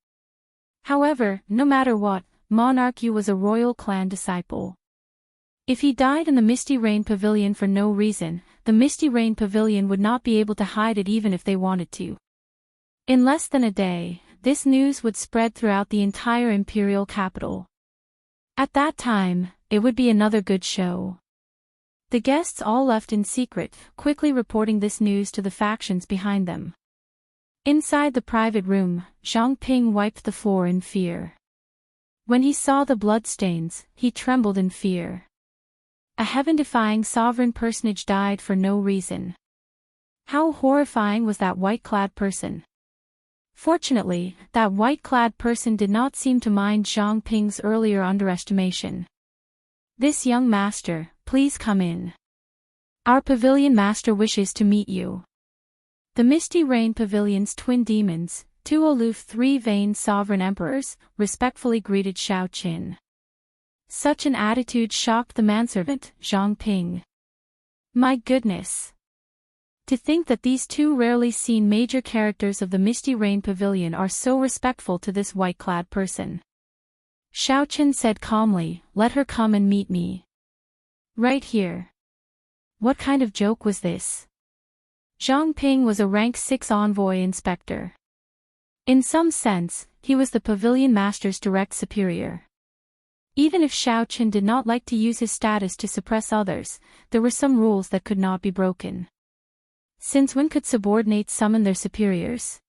S1: However, no matter what, Monarch Yu was a royal clan disciple. If he died in the Misty Rain Pavilion for no reason, the Misty Rain Pavilion would not be able to hide it even if they wanted to. In less than a day, this news would spread throughout the entire imperial capital. At that time, it would be another good show. The guests all left in secret, quickly reporting this news to the factions behind them. Inside the private room, Zhang Ping wiped the floor in fear. When he saw the bloodstains, he trembled in fear. A heaven-defying sovereign personage died for no reason. How horrifying was that white-clad person? Fortunately, that white-clad person did not seem to mind Zhang Ping's earlier underestimation. "This young master, please come in. Our pavilion master wishes to meet you." The Misty Rain Pavilion's twin demons, two aloof three-veined sovereign emperors, respectfully greeted Xiao Qin. Such an attitude shocked the manservant, Zhang Ping. My goodness! To think that these two rarely seen major characters of the Misty Rain Pavilion are so respectful to this white-clad person. Xiao Qin said calmly, "Let her come and meet me. Right here." What kind of joke was this? Zhang Ping was a rank 6 envoy inspector. In some sense, he was the pavilion master's direct superior. Even if Xiao Qin did not like to use his status to suppress others, there were some rules that could not be broken. Since when could subordinates summon their superiors?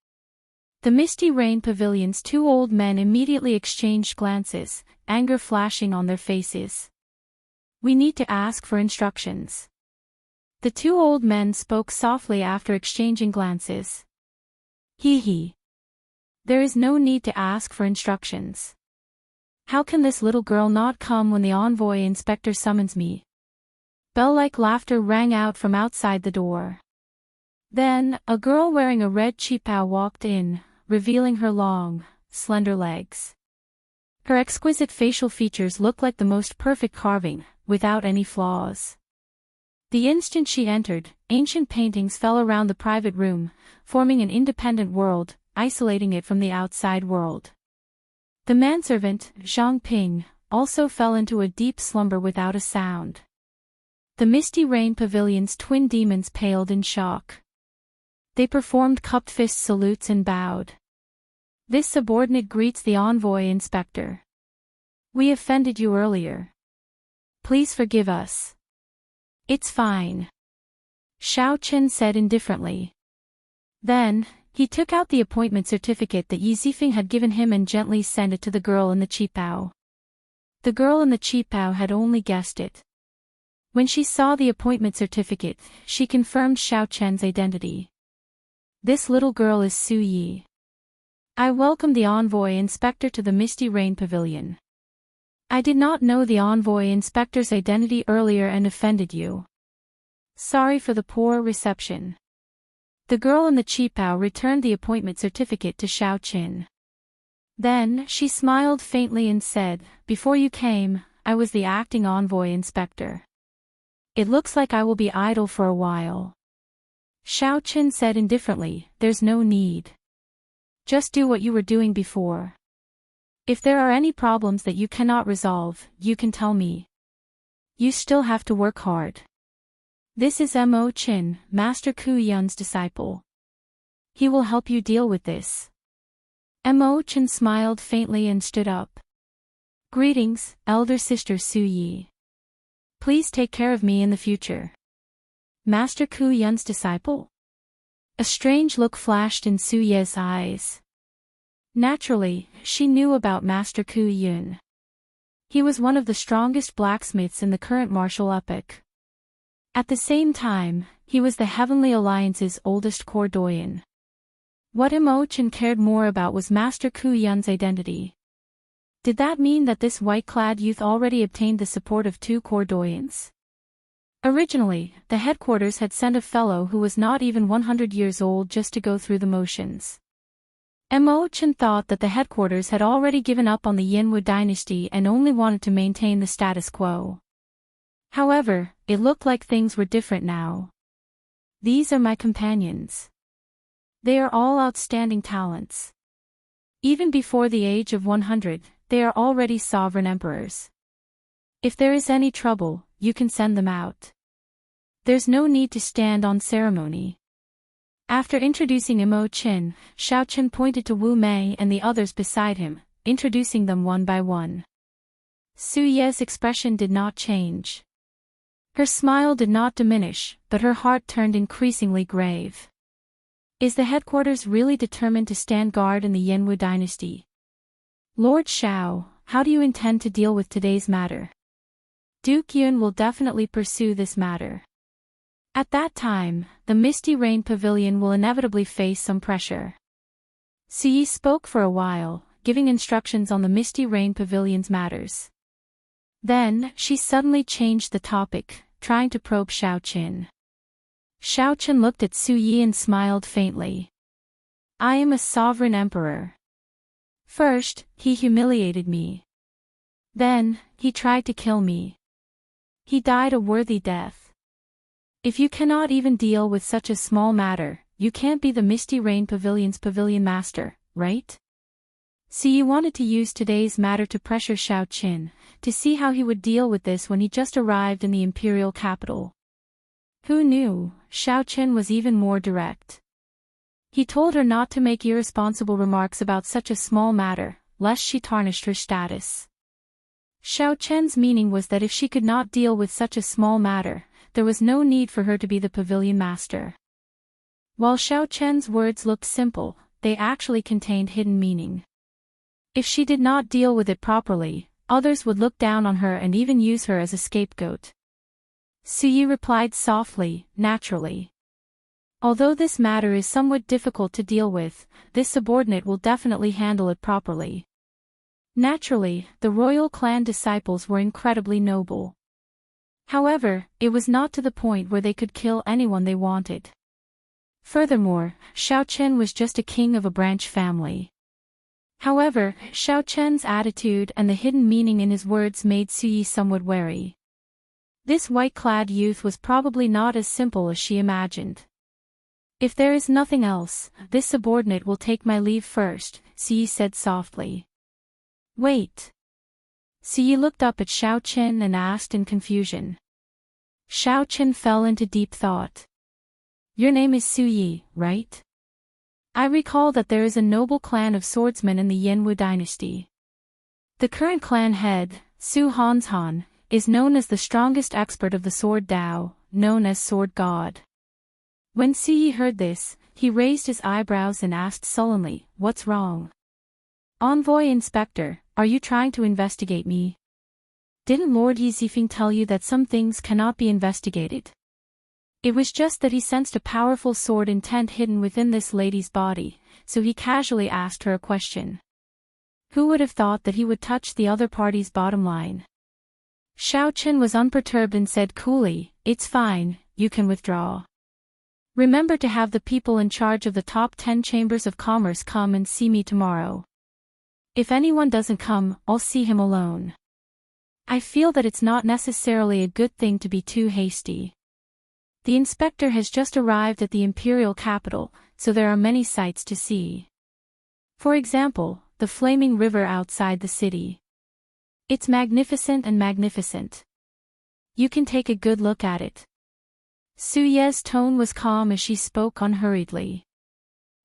S1: The Misty Rain Pavilion's two old men immediately exchanged glances, anger flashing on their faces. "We need to ask for instructions." The two old men spoke softly after exchanging glances. He. There is no need to ask for instructions. How can this little girl not come when the envoy inspector summons me? Bell-like laughter rang out from outside the door. Then, a girl wearing a red qipao walked in, revealing her long, slender legs. Her exquisite facial features looked like the most perfect carving, without any flaws. The instant she entered, ancient paintings fell around the private room, forming an independent world, isolating it from the outside world. The manservant, Zhang Ping, also fell into a deep slumber without a sound. The Misty Rain Pavilion's twin demons paled in shock. They performed cupped fist salutes and bowed. This subordinate greets the envoy inspector. "We offended you earlier. Please forgive us." "It's fine," Xiao Qin said indifferently. Then, he took out the appointment certificate that Yi Zifeng had given him and gently sent it to the girl in the qipao. The girl in the qipao had only guessed it. When she saw the appointment certificate, she confirmed Xiao Chen's identity. This little girl is Su Yi. I welcome the envoy inspector to the Misty Rain Pavilion. I did not know the envoy inspector's identity earlier and offended you. Sorry for the poor reception. The girl in the qipao returned the appointment certificate to Xiaoqin. Then, she smiled faintly and said, "Before you came, I was the acting envoy inspector. It looks like I will be idle for a while." Xiaoqin said indifferently, "There's no need. Just do what you were doing before. If there are any problems that you cannot resolve, you can tell me. You still have to work hard. This is Mo Qin, Master Ku Yun's disciple. He will help you deal with this." Mo Qin smiled faintly and stood up. "Greetings, elder sister Su Yi. Please take care of me in the future." Master Ku Yun's disciple? A strange look flashed in Su Ye's eyes. Naturally, she knew about Master Ku Yun. He was one of the strongest blacksmiths in the current martial epoch. At the same time, he was the Heavenly Alliance's oldest Cordoyan. What Mo Qin cared more about was Master Ku Yun's identity. Did that mean that this white-clad youth already obtained the support of 2 Cordoyans? Originally, the headquarters had sent a fellow who was not even 100 years old just to go through the motions. Mo Qin thought that the headquarters had already given up on the Yinwu dynasty and only wanted to maintain the status quo. However, it looked like things were different now. "These are my companions. They are all outstanding talents. Even before the age of 100, they are already sovereign emperors. If there is any trouble, you can send them out. There's no need to stand on ceremony." After introducing Mo Qin, Xiaoqin pointed to Wu Mei and the others beside him, introducing them one by one. Su Ye's expression did not change. Her smile did not diminish, but her heart turned increasingly grave. Is the headquarters really determined to stand guard in the Yinwu dynasty? "Lord Xiao, how do you intend to deal with today's matter?" "Duke Yun will definitely pursue this matter. At that time, the Misty Rain Pavilion will inevitably face some pressure." Su Yi spoke for a while, giving instructions on the Misty Rain Pavilion's matters. Then, she suddenly changed the topic, trying to probe Xiaoqin. Xiaoqin looked at Su Yi and smiled faintly. "I am a sovereign emperor. First, he humiliated me. Then, he tried to kill me. He died a worthy death. If you cannot even deal with such a small matter, you can't be the Misty Rain Pavilion's pavilion master, right?" Su Yi wanted to use today's matter to pressure Xiaoqin, to see how he would deal with this when he just arrived in the imperial capital. Who knew, Xiaoqin was even more direct. He told her not to make irresponsible remarks about such a small matter, lest she tarnished her status. Xiaoqin's meaning was that if she could not deal with such a small matter, there was no need for her to be the pavilion master. While Xiaoqin's words looked simple, they actually contained hidden meaning. If she did not deal with it properly, others would look down on her and even use her as a scapegoat. Su Yi replied softly, naturally. "Although this matter is somewhat difficult to deal with, this subordinate will definitely handle it properly." Naturally, the royal clan disciples were incredibly noble. However, it was not to the point where they could kill anyone they wanted. Furthermore, Xiaoqin was just a king of a branch family. However, Xiaoqin's attitude and the hidden meaning in his words made Su Yi somewhat wary. This white-clad youth was probably not as simple as she imagined. "If there is nothing else, this subordinate will take my leave first," Su Yi said softly. "Wait." Su Yi looked up at Xiaoqin and asked in confusion. Xiaoqin fell into deep thought. "Your name is Su Yi, right? I recall that there is a noble clan of swordsmen in the Yinwu dynasty. The current clan head, Su Hanshan, is known as the strongest expert of the sword Dao, known as Sword God." When Su Yi heard this, he raised his eyebrows and asked sullenly, "What's wrong?" "Envoy Inspector, are you trying to investigate me? Didn't Lord Yizifeng tell you that some things cannot be investigated?" It was just that he sensed a powerful sword intent hidden within this lady's body, so he casually asked her a question. Who would have thought that he would touch the other party's bottom line? Xiaochen was unperturbed and said coolly, "It's fine, you can withdraw. Remember to have the people in charge of the top 10 chambers of commerce come and see me tomorrow. If anyone doesn't come, I'll see him alone. I feel that it's not necessarily a good thing to be too hasty. The inspector has just arrived at the imperial capital, so there are many sights to see. For example, the flaming river outside the city. It's magnificent and magnificent. You can take a good look at it." Su Ye's tone was calm as she spoke unhurriedly.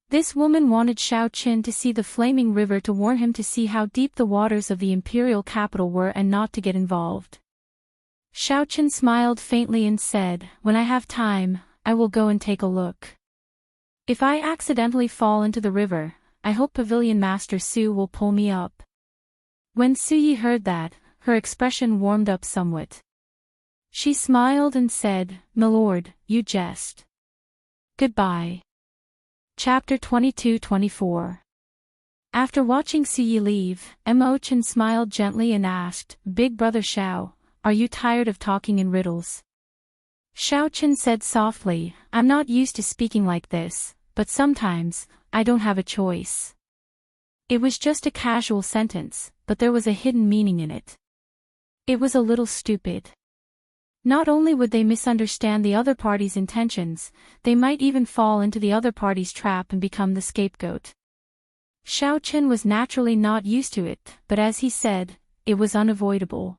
S1: This woman wanted Xiaochen to see the flaming river to warn him to see how deep the waters of the imperial capital were and not to get involved. Xiaochen smiled faintly and said, "When I have time, I will go and take a look. If I accidentally fall into the river, I hope Pavilion Master Su will pull me up." When Su Yi heard that, her expression warmed up somewhat. She smiled and said, "Milord, you jest. Goodbye." Chapter 22-24. After watching Su Yi leave, Chen smiled gently and asked, "Big brother Xiao, are you tired of talking in riddles?" Xiaochen said softly, "I'm not used to speaking like this, but sometimes, I don't have a choice." It was just a casual sentence, but there was a hidden meaning in it. It was a little stupid. Not only would they misunderstand the other party's intentions, they might even fall into the other party's trap and become the scapegoat. Xiaochen was naturally not used to it, but as he said, it was unavoidable.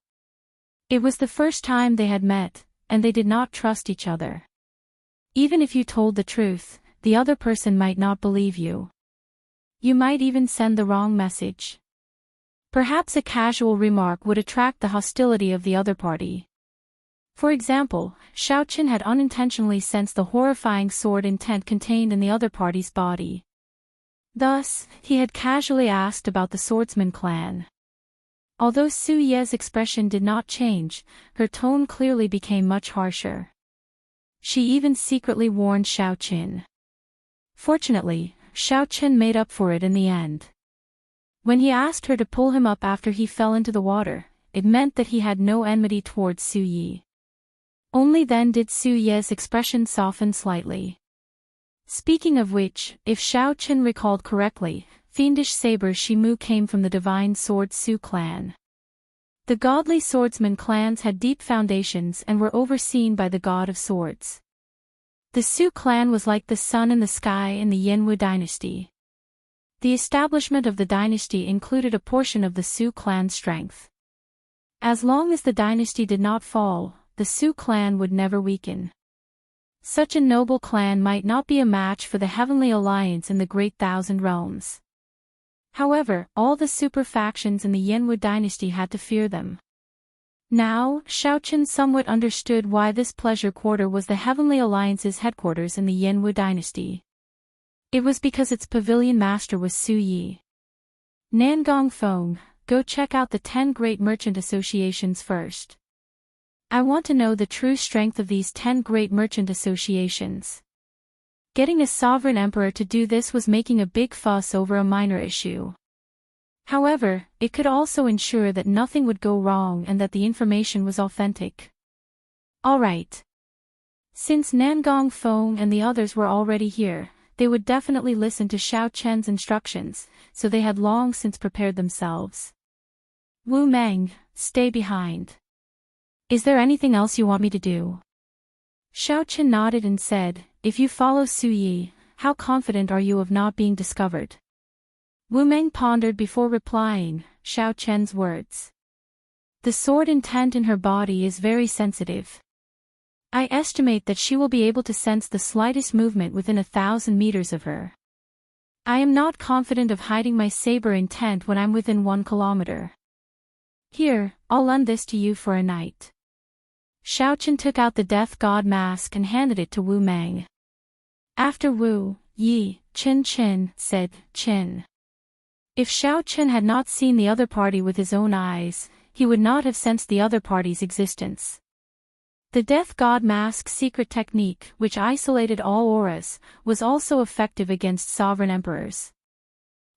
S1: It was the first time they had met, and they did not trust each other. Even if you told the truth, the other person might not believe you. You might even send the wrong message. Perhaps a casual remark would attract the hostility of the other party. For example, Xiaochen had unintentionally sensed the horrifying sword intent contained in the other party's body. Thus, he had casually asked about the swordsman clan. Although Su Ye's expression did not change, her tone clearly became much harsher. She even secretly warned Xiaochen. Fortunately, Xiaochen made up for it in the end. When he asked her to pull him up after he fell into the water, it meant that he had no enmity towards Su Yi. Only then did Su Ye's expression soften slightly. Speaking of which, if Xiaochen recalled correctly, fiendish saber Shimu came from the divine sword Su clan. The godly swordsman clans had deep foundations and were overseen by the god of swords. The Su clan was like the sun in the sky in the Yanwu dynasty. The establishment of the dynasty included a portion of the Su clan's strength. As long as the dynasty did not fall, the Su clan would never weaken. Such a noble clan might not be a match for the Heavenly Alliance in the Great Thousand Realms. However, all the super factions in the Yanwu dynasty had to fear them. Now, Xiaochen somewhat understood why this pleasure quarter was the Heavenly Alliance's headquarters in the Yanwu dynasty. It was because its pavilion master was Su Yi. Nangong Feng, go check out the 10 great merchant associations first. I want to know the true strength of these 10 great merchant associations. Getting a sovereign emperor to do this was making a big fuss over a minor issue. However, it could also ensure that nothing would go wrong and that the information was authentic. Alright. Since Nangong Feng and the others were already here, they would definitely listen to Xiaochen's instructions, so they had long since prepared themselves. Wu Meng, stay behind. Is there anything else you want me to do? Xiaochen nodded and said, if you follow Su Yi, how confident are you of not being discovered? Wu Meng pondered before replying, Xiaochen's words. The sword intent in her body is very sensitive. I estimate that she will be able to sense the slightest movement within 1,000 meters of her. I am not confident of hiding my saber intent when I'm within 1 kilometer. Here, I'll lend this to you for a night. Xiaochen took out the death god mask and handed it to Wu Meng. After Wu, Yi, Qin said, Qin. If Xiaochen had not seen the other party with his own eyes, he would not have sensed the other party's existence. The Death God Mask's secret technique, which isolated all auras, was also effective against sovereign emperors.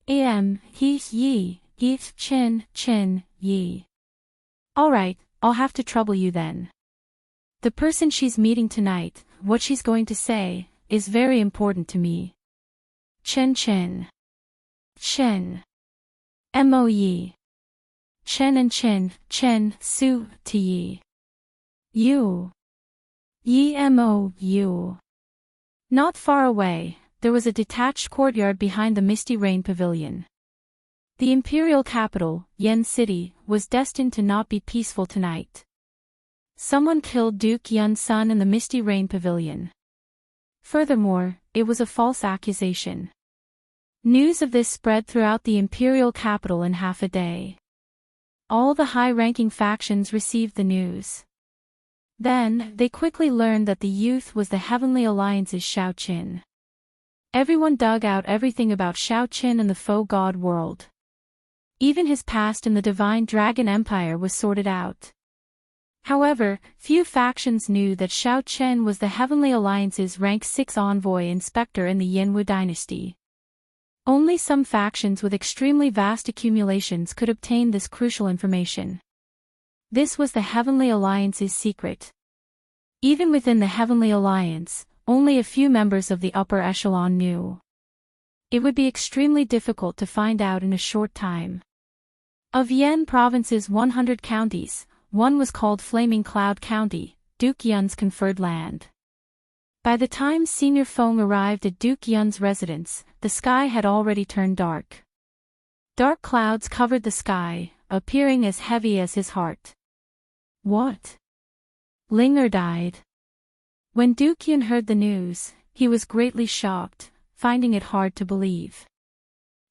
S1: He, Chin, Yi. Alright, I'll have to trouble you then. The person she's meeting tonight, what she's going to say, is very important to me. Chen. Mo Yi. Chen and Chen, Su, to Yi. You. Yi Mo, you. Not far away, there was a detached courtyard behind the Misty Rain Pavilion. The imperial capital, Yen City, was destined to not be peaceful tonight. Someone killed Duke Yun's son in the Misty Rain Pavilion. Furthermore, it was a false accusation. News of this spread throughout the imperial capital in half a day. All the high-ranking factions received the news. Then, they quickly learned that the youth was the Heavenly Alliance's Xiao Qin. Everyone dug out everything about Xiao Qin and the faux god world. Even his past in the Divine Dragon Empire was sorted out. However, few factions knew that Xiao Qin was the Heavenly Alliance's rank 6 envoy inspector in the Yanwu dynasty. Only some factions with extremely vast accumulations could obtain this crucial information. This was the Heavenly Alliance's secret. Even within the Heavenly Alliance, only a few members of the upper echelon knew. It would be extremely difficult to find out in a short time. Of Yan Province's 100 counties, one was called Flaming Cloud County, Duke Yun's conferred land. By the time Senior Feng arrived at Duke Yun's residence, the sky had already turned dark. Dark clouds covered the sky, appearing as heavy as his heart. What? Linger died. When Duke Yun heard the news, he was greatly shocked, finding it hard to believe.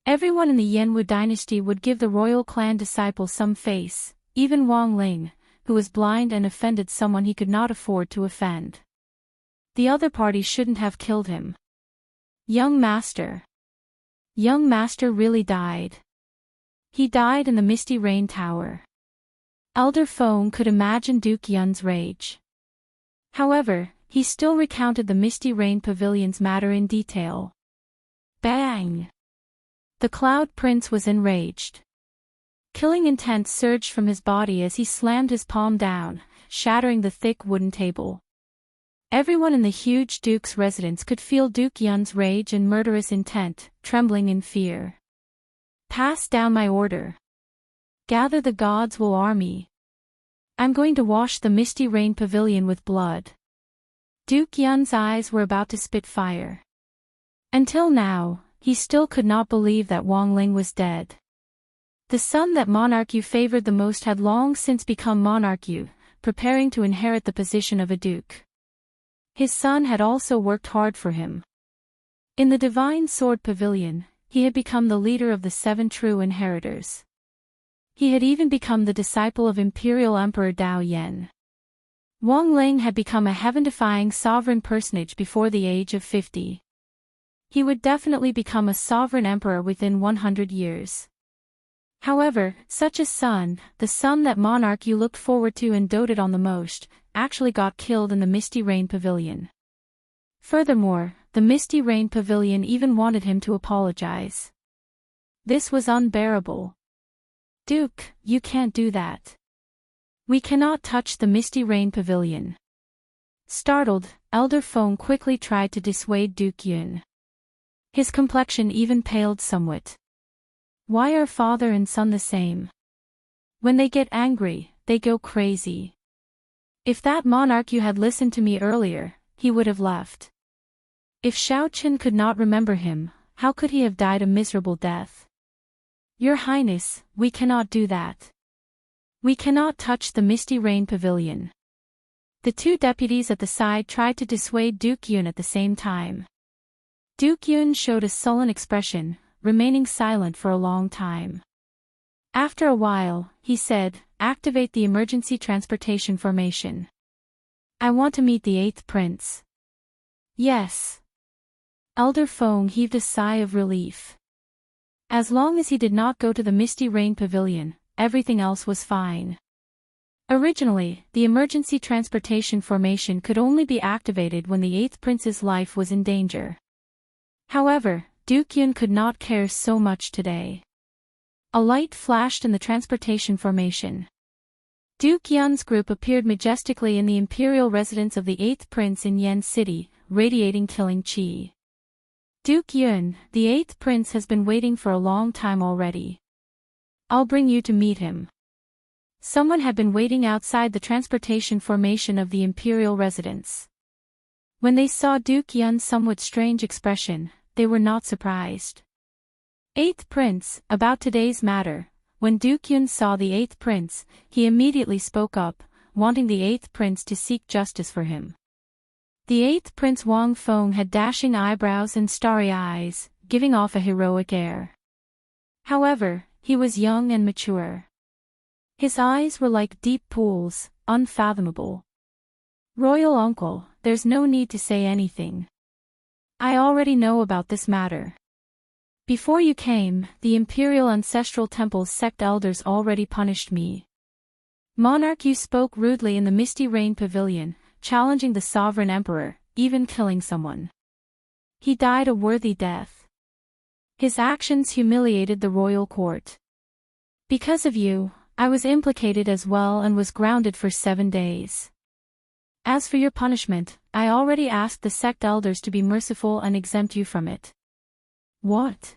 S1: Everyone in the Yanwu dynasty would give the royal clan disciple some face, even Wang Lin, who was blind and offended someone he could not afford to offend. The other party shouldn't have killed him. Young Master. Young Master really died. He died in the Misty Rain Tower. Elder Feng could imagine Duke Yun's rage. However, he still recounted the Misty Rain Pavilion's matter in detail. Bang! The Cloud Prince was enraged. Killing intent surged from his body as he slammed his palm down, shattering the thick wooden table. Everyone in the huge Duke's residence could feel Duke Yun's rage and murderous intent, trembling in fear. Pass down my order. Gather the gods' will army. I'm going to wash the Misty Rain Pavilion with blood. Duke Yun's eyes were about to spit fire. Until now, he still could not believe that Wang Lin was dead. The son that monarch favored the most had long since become monarch, preparing to inherit the position of a duke. His son had also worked hard for him. In the Divine Sword Pavilion, he had become the leader of the 7 true inheritors. He had even become the disciple of Imperial Emperor Dao Yan. Wang Lin had become a heaven-defying sovereign personage before the age of 50. He would definitely become a sovereign emperor within 100 years. However, such a son, the son that monarch looked forward to and doted on the most, actually got killed in the Misty Rain Pavilion. Furthermore, the Misty Rain Pavilion even wanted him to apologize. This was unbearable. Duke, you can't do that. We cannot touch the Misty Rain Pavilion. Startled, Elder Feng quickly tried to dissuade Duke Yun. His complexion even paled somewhat. Why are father and son the same? When they get angry, they go crazy. If that monarch had listened to me earlier, he would have left. If Xiao Qin could not remember him, how could he have died a miserable death? Your Highness, we cannot do that. We cannot touch the Misty Rain Pavilion. The 2 deputies at the side tried to dissuade Duke Yun at the same time. Duke Yun showed a sullen expression, remaining silent for a long time. After a while, he said, "Activate the emergency transportation formation. I want to meet the 8th prince." Yes. Elder Feng heaved a sigh of relief. As long as he did not go to the Misty Rain Pavilion, everything else was fine. Originally, the emergency transportation formation could only be activated when the 8th prince's life was in danger. However, Duke Yun could not care so much today. A light flashed in the transportation formation. Duke Yun's group appeared majestically in the imperial residence of the 8th prince in Yen City, radiating killing chi. Duke Yun, the 8th prince has been waiting for a long time already. I'll bring you to meet him. Someone had been waiting outside the transportation formation of the imperial residence. When they saw Duke Yun's somewhat strange expression, they were not surprised. 8th prince, about today's matter. When Duke Yun saw the 8th prince, he immediately spoke up, wanting the 8th prince to seek justice for him. The 8th prince Wang Feng had dashing eyebrows and starry eyes, giving off a heroic air. However, he was young and mature. His eyes were like deep pools, unfathomable. Royal uncle, there's no need to say anything. I already know about this matter. Before you came, the Imperial Ancestral Temple's sect elders already punished me. Monarch, you spoke rudely in the Misty Rain Pavilion, challenging the sovereign emperor, even killing someone. He died a worthy death. His actions humiliated the royal court. Because of you, I was implicated as well and was grounded for 7 days. As for your punishment, I already asked the sect elders to be merciful and exempt you from it. What?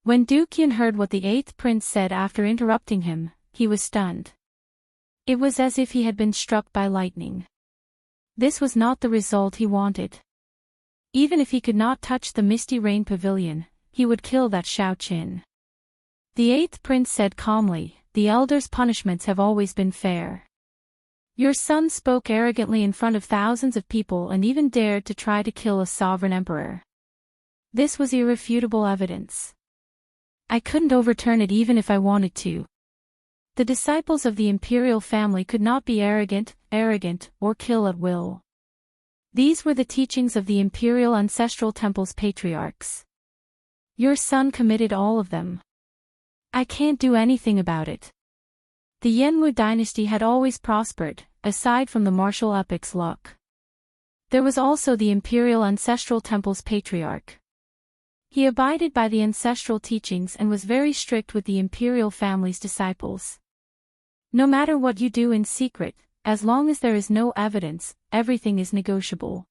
S1: When Duke Yun heard what the 8th prince said after interrupting him, he was stunned. It was as if he had been struck by lightning. This was not the result he wanted. Even if he could not touch the Misty Rain Pavilion, he would kill that Xiaoqin. The 8th prince said calmly, the elders' punishments have always been fair. Your son spoke arrogantly in front of thousands of people and even dared to try to kill a sovereign emperor. This was irrefutable evidence. I couldn't overturn it even if I wanted to. The disciples of the imperial family could not be arrogant, or kill at will. These were the teachings of the imperial ancestral temple's patriarchs. Your son committed all of them. I can't do anything about it. The Yanwu dynasty had always prospered, aside from the martial epic's luck. There was also the imperial ancestral temple's patriarch. He abided by the ancestral teachings and was very strict with the imperial family's disciples. No matter what you do in secret, as long as there is no evidence, everything is negotiable.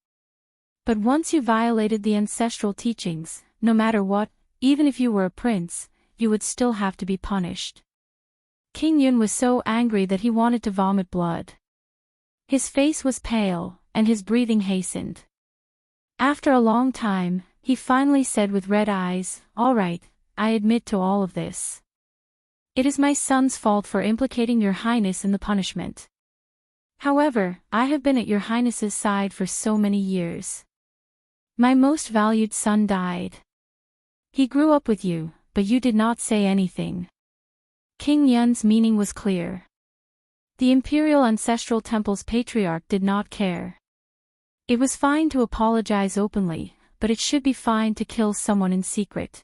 S1: But once you violated the ancestral teachings, no matter what, even if you were a prince, you would still have to be punished. King Yun was so angry that he wanted to vomit blood. His face was pale, and his breathing hastened. After a long time, he finally said with red eyes, "All right, I admit to all of this. It is my son's fault for implicating your highness in the punishment. However, I have been at your highness's side for so many years. My most valued son died. He grew up with you, but you did not say anything." King Yun's meaning was clear. The imperial ancestral temple's patriarch did not care. It was fine to apologize openly, but it should be fine to kill someone in secret.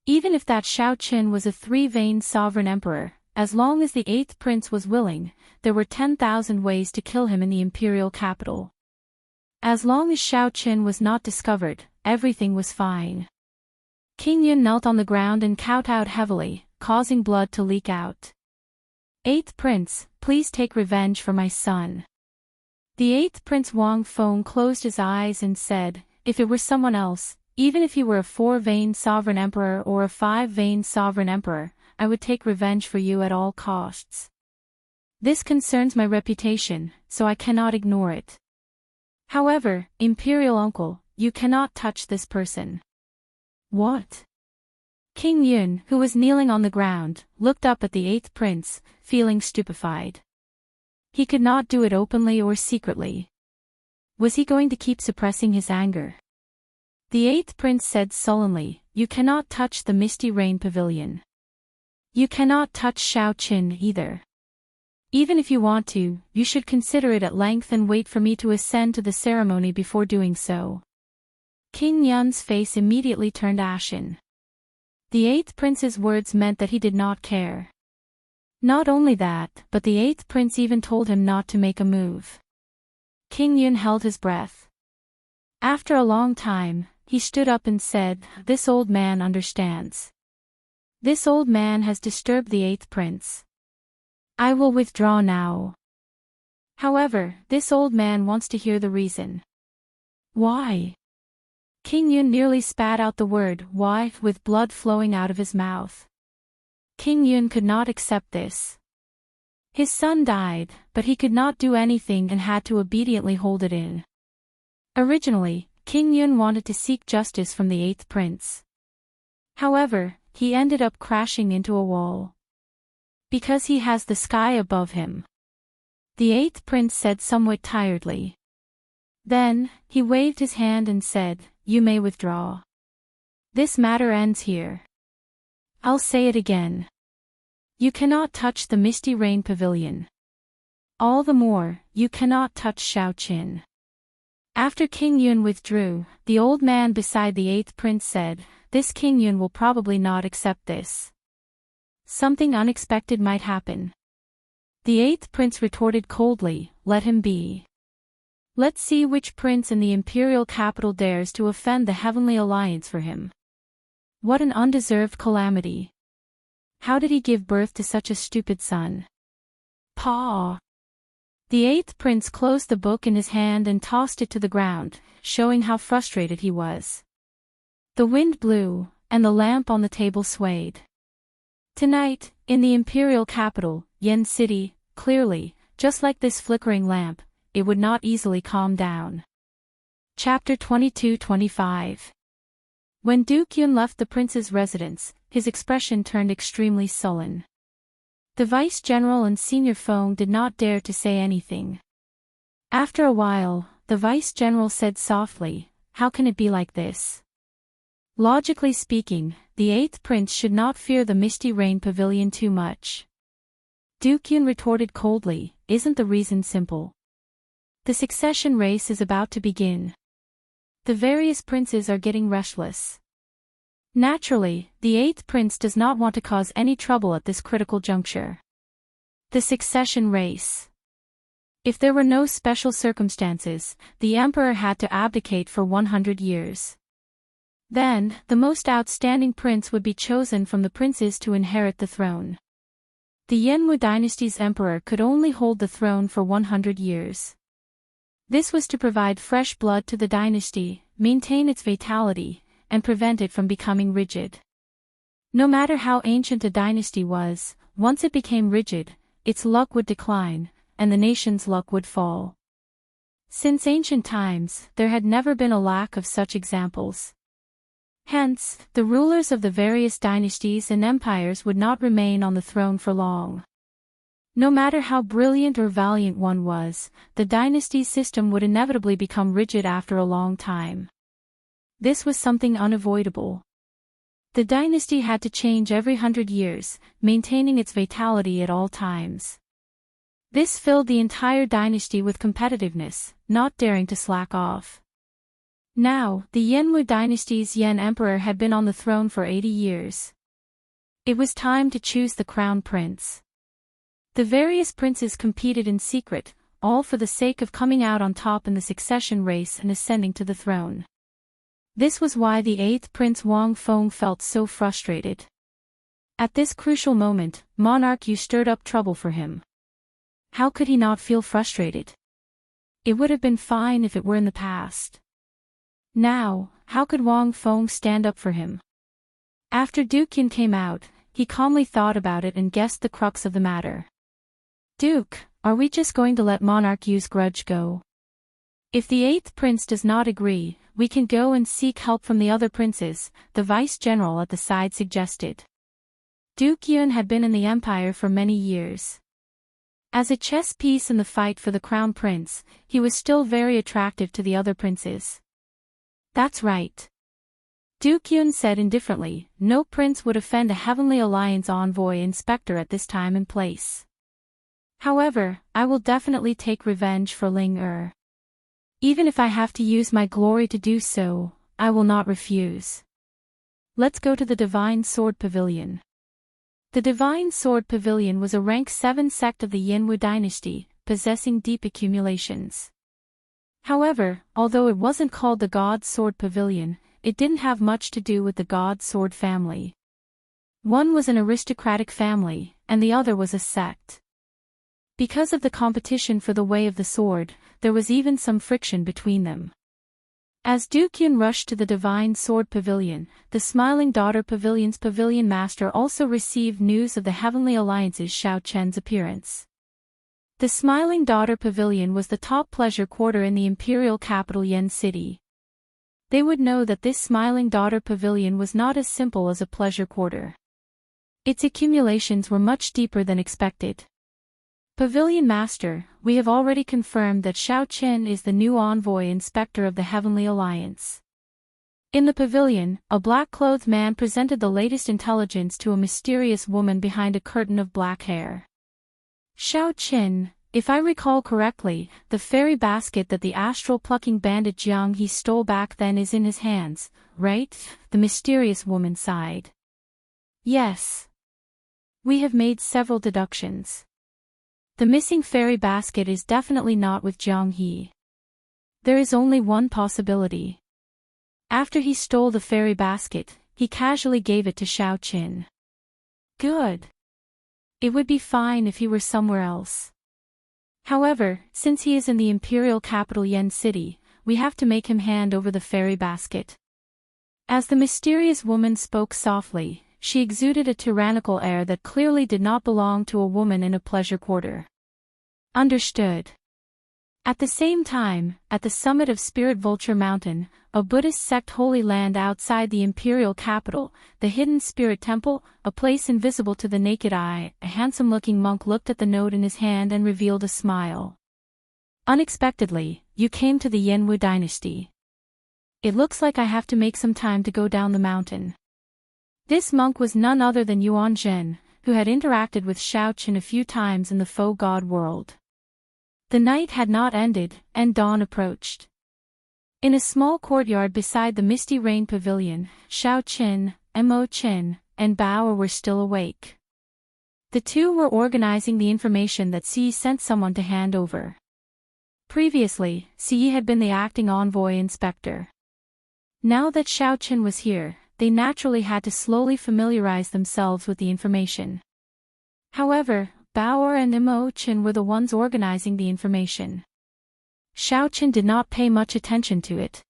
S1: Even if that Xiaoqin was a 3-veined sovereign emperor, as long as the 8th prince was willing, there were 10,000 ways to kill him in the imperial capital. As long as Xiaoqin was not discovered, everything was fine. King Yun knelt on the ground and kowtowed heavily, causing blood to leak out. 8th prince, please take revenge for my son. The 8th prince Wang Feng closed his eyes and said, if it were someone else, even if he were a 4-veined sovereign emperor or a 5-veined sovereign emperor, I would take revenge for you at all costs. This concerns my reputation, so I cannot ignore it. However, imperial uncle, you cannot touch this person. What? King Yun, who was kneeling on the ground, looked up at the 8th prince, feeling stupefied. He could not do it openly or secretly. Was he going to keep suppressing his anger? The 8th prince said sullenly, you cannot touch the Misty Rain Pavilion. You cannot touch Xiaoqin either. Even if you want to, you should consider it at length and wait for me to ascend to the ceremony before doing so. King Yun's face immediately turned ashen. The 8th prince's words meant that he did not care. Not only that, but the eighth prince even told him not to make a move. King Yun held his breath. After a long time, he stood up and said, "This old man understands. This old man has disturbed the eighth prince. I will withdraw now." However, this old man wants to hear the reason. Why? King Yun nearly spat out the word "why" with blood flowing out of his mouth. King Yun could not accept this. His son died, but he could not do anything and had to obediently hold it in. Originally, King Yun wanted to seek justice from the eighth prince. However, he ended up crashing into a wall. Because he has the sky above him. The eighth prince said somewhat tiredly. Then, he waved his hand and said, "You may withdraw. This matter ends here. I'll say it again. You cannot touch the Misty Rain Pavilion. All the more, you cannot touch Xiaoqin." After King Yun withdrew, the old man beside the eighth prince said, "This King Yun will probably not accept this. Something unexpected might happen." The eighth prince retorted coldly, "Let him be. Let's see which prince in the imperial capital dares to offend the Heavenly Alliance for him. What an undeserved calamity. How did he give birth to such a stupid son?" Paw. The eighth prince closed the book in his hand and tossed it to the ground, showing how frustrated he was. The wind blew, and the lamp on the table swayed. Tonight, in the imperial capital, Yen City, clearly, just like this flickering lamp, it would not easily calm down. Chapter 22-25. When Duke Yun left the prince's residence, his expression turned extremely sullen. The vice-general and senior Feng did not dare to say anything. After a while, the vice-general said softly, "How can it be like this? Logically speaking, the eighth prince should not fear the Misty Rain Pavilion too much." Duke Yun retorted coldly, "Isn't the reason simple? The succession race is about to begin. The various princes are getting restless. Naturally, the eighth prince does not want to cause any trouble at this critical juncture. The succession race. If there were no special circumstances, the emperor had to abdicate for 100 years. Then, the most outstanding prince would be chosen from the princes to inherit the throne. The Yanwu dynasty's emperor could only hold the throne for 100 years. This was to provide fresh blood to the dynasty, maintain its vitality, and prevent it from becoming rigid. No matter how ancient a dynasty was, once it became rigid, its luck would decline, and the nation's luck would fall. Since ancient times, there had never been a lack of such examples. Hence, the rulers of the various dynasties and empires would not remain on the throne for long. No matter how brilliant or valiant one was, the dynasty system would inevitably become rigid after a long time. This was something unavoidable. The dynasty had to change every 100 years, maintaining its vitality at all times. This filled the entire dynasty with competitiveness, not daring to slack off. Now, the Yanwu dynasty's Yan emperor had been on the throne for 80 years. It was time to choose the crown prince. The various princes competed in secret, all for the sake of coming out on top in the succession race and ascending to the throne. This was why the eighth prince Wang Feng felt so frustrated. At this crucial moment, Monarch Yu stirred up trouble for him. How could he not feel frustrated? It would have been fine if it were in the past. Now, how could Wang Feng stand up for him? After Duke Yun came out, he calmly thought about it and guessed the crux of the matter. "Duke, are we just going to let Monarch Yu's grudge go? If the eighth prince does not agree, we can go and seek help from the other princes," the vice-general at the side suggested. Duke Yun had been in the empire for many years. As a chess piece in the fight for the crown prince, he was still very attractive to the other princes. "That's right," Duke Yun said indifferently. "No prince would offend a Heavenly Alliance envoy inspector at this time and place. However, I will definitely take revenge for Ling Er. Even if I have to use my glory to do so, I will not refuse. Let's go to the Divine Sword Pavilion." The Divine Sword Pavilion was a rank 7 sect of the Yanwu dynasty, possessing deep accumulations. However, although it wasn't called the God Sword Pavilion, it didn't have much to do with the God Sword family. One was an aristocratic family, and the other was a sect. Because of the competition for the way of the sword, there was even some friction between them. As Duke Yun rushed to the Divine Sword Pavilion, the Smiling Daughter Pavilion's pavilion master also received news of the Heavenly Alliance's Xiao Chen's appearance. The Smiling Daughter Pavilion was the top pleasure quarter in the imperial capital Yen City. They would know that this Smiling Daughter Pavilion was not as simple as a pleasure quarter. Its accumulations were much deeper than expected. Pavilion Master, we have already confirmed that Xiao Chen is the new envoy inspector of the Heavenly Alliance. In the pavilion, a black-clothed man presented the latest intelligence to a mysterious woman behind a curtain of black hair. Xiao Chen, if I recall correctly, the fairy basket that the astral-plucking bandit Jiang He stole back then is in his hands, right? The mysterious woman sighed. Yes. We have made several deductions. The missing fairy basket is definitely not with Jiang He. There is only one possibility. After he stole the fairy basket, he casually gave it to Xiao Chen. Good. It would be fine if he were somewhere else. However, since he is in the imperial capital Yen City, we have to make him hand over the fairy basket. As the mysterious woman spoke softly, she exuded a tyrannical air that clearly did not belong to a woman in a pleasure quarter. Understood. At the same time, at the summit of Spirit Vulture Mountain, a Buddhist sect holy land outside the imperial capital, the hidden spirit temple, a place invisible to the naked eye, a handsome-looking monk looked at the note in his hand and revealed a smile. Unexpectedly, you came to the Yanwu dynasty. It looks like I have to make some time to go down the mountain. This monk was none other than Yuan Zhen, who had interacted with Xiao Chen a few times in the faux god world. The night had not ended, and dawn approached. In a small courtyard beside the Misty Rain Pavilion, Xiao Chen, Mo Chen, and Bao were still awake. The two were organizing the information that Xi sent someone to hand over. Previously, Xi had been the acting envoy inspector. Now that Xiao Chen was here, they naturally had to slowly familiarize themselves with the information. However, Bao and Mo Chen were the ones organizing the information. Xiao Chen did not pay much attention to it.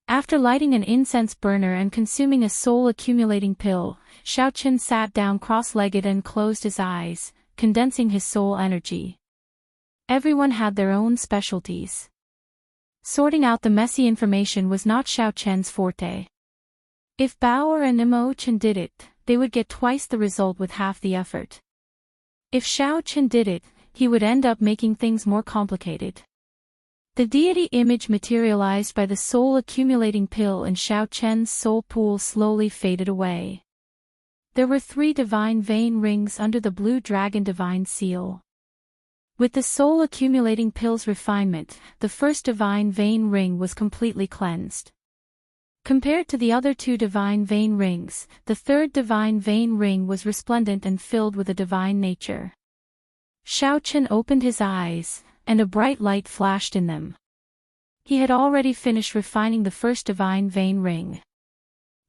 S1: After lighting an incense burner and consuming a soul-accumulating pill, Xiao Chen sat down cross-legged and closed his eyes, condensing his soul energy. Everyone had their own specialties. Sorting out the messy information was not Xiao Chen's forte. If Bao and Mo Chen did it, they would get twice the result with half the effort. If Xiao Chen did it, he would end up making things more complicated. The deity image materialized by the soul-accumulating pill in Xiao Chen's soul pool slowly faded away. There were 3 divine vein rings under the blue dragon divine seal. With the soul-accumulating pill's refinement, the first divine vein ring was completely cleansed. Compared to the other 2 divine vein rings, the third divine vein ring was resplendent and filled with a divine nature. Xiao Chen opened his eyes, and a bright light flashed in them. He had already finished refining the first divine vein ring.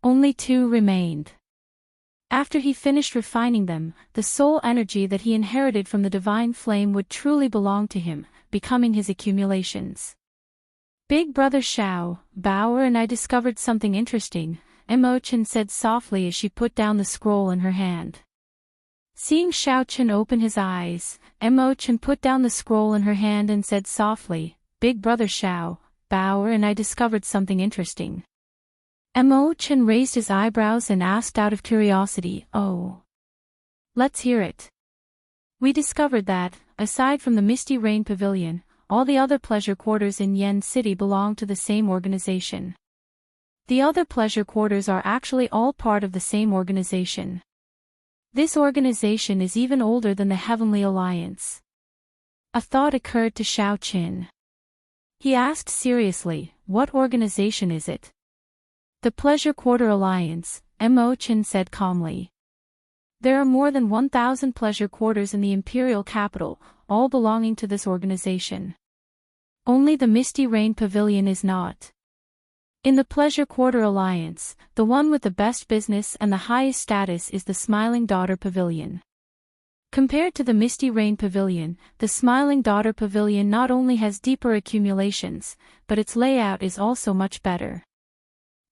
S1: Only 2 remained. After he finished refining them, the soul energy that he inherited from the divine flame would truly belong to him, becoming his accumulations. Big brother Xiao, Bao and I discovered something interesting, Mo Chen said softly as she put down the scroll in her hand. Seeing Xiao Chen open his eyes, Mo Chen put down the scroll in her hand and said softly, Big brother Xiao, Bao and I discovered something interesting. Mo Chen raised his eyebrows and asked out of curiosity, Oh. Let's hear it. We discovered that, aside from the Misty Rain Pavilion, all the other pleasure quarters in Yen City belong to the same organization. The other pleasure quarters are actually all part of the same organization. This organization is even older than the Heavenly Alliance. A thought occurred to Xiao Chen. He asked seriously, What organization is it? The Pleasure Quarter Alliance, Mo Chen said calmly. There are more than 1,000 pleasure quarters in the imperial capital, all belonging to this organization. Only the Misty Rain Pavilion is not. In the Pleasure Quarter Alliance, the one with the best business and the highest status is the Smiling Daughter Pavilion. Compared to the Misty Rain Pavilion, the Smiling Daughter Pavilion not only has deeper accumulations, but its layout is also much better.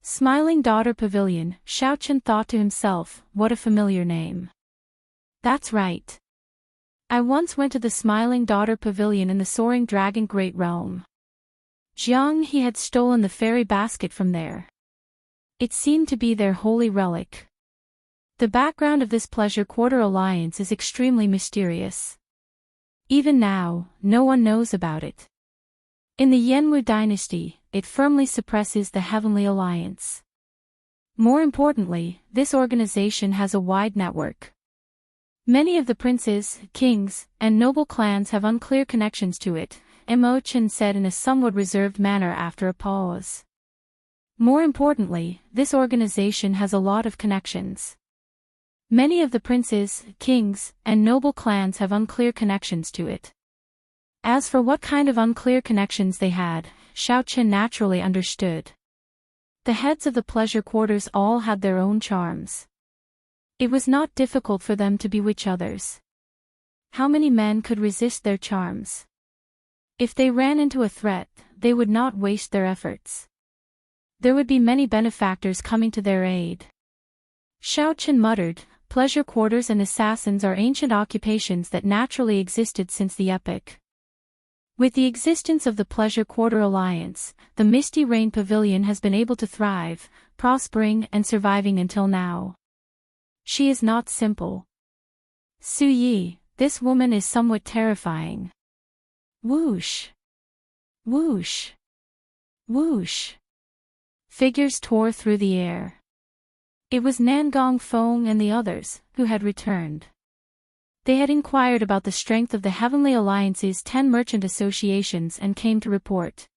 S1: Smiling Daughter Pavilion, Xiaochen thought to himself, what a familiar name. That's right. I once went to the Smiling Daughter Pavilion in the Soaring Dragon Great Realm. Jiang He had stolen the fairy basket from there. It seemed to be their holy relic. The background of this Pleasure Quarter Alliance is extremely mysterious. Even now, no one knows about it. In the Yanwu dynasty, it firmly suppresses the Heavenly Alliance. More importantly, this organization has a wide network. Many of the princes, kings, and noble clans have unclear connections to it, Mo Chen said in a somewhat reserved manner after a pause. More importantly, this organization has a lot of connections. Many of the princes, kings, and noble clans have unclear connections to it. As for what kind of unclear connections they had, Xiaochen naturally understood. The heads of the pleasure quarters all had their own charms. It was not difficult for them to bewitch others. How many men could resist their charms? If they ran into a threat, they would not waste their efforts. There would be many benefactors coming to their aid. Xiaochen muttered, pleasure quarters and assassins are ancient occupations that naturally existed since the epoch. With the existence of the Pleasure Quarter Alliance, the Misty Rain Pavilion has been able to thrive, prospering and surviving until now. She is not simple. Su Yi, this woman is somewhat terrifying. Whoosh! Whoosh! Whoosh! Figures tore through the air. It was Nangong Feng and the others, who had returned. They had inquired about the strength of the Heavenly Alliance's 10 merchant associations and came to report.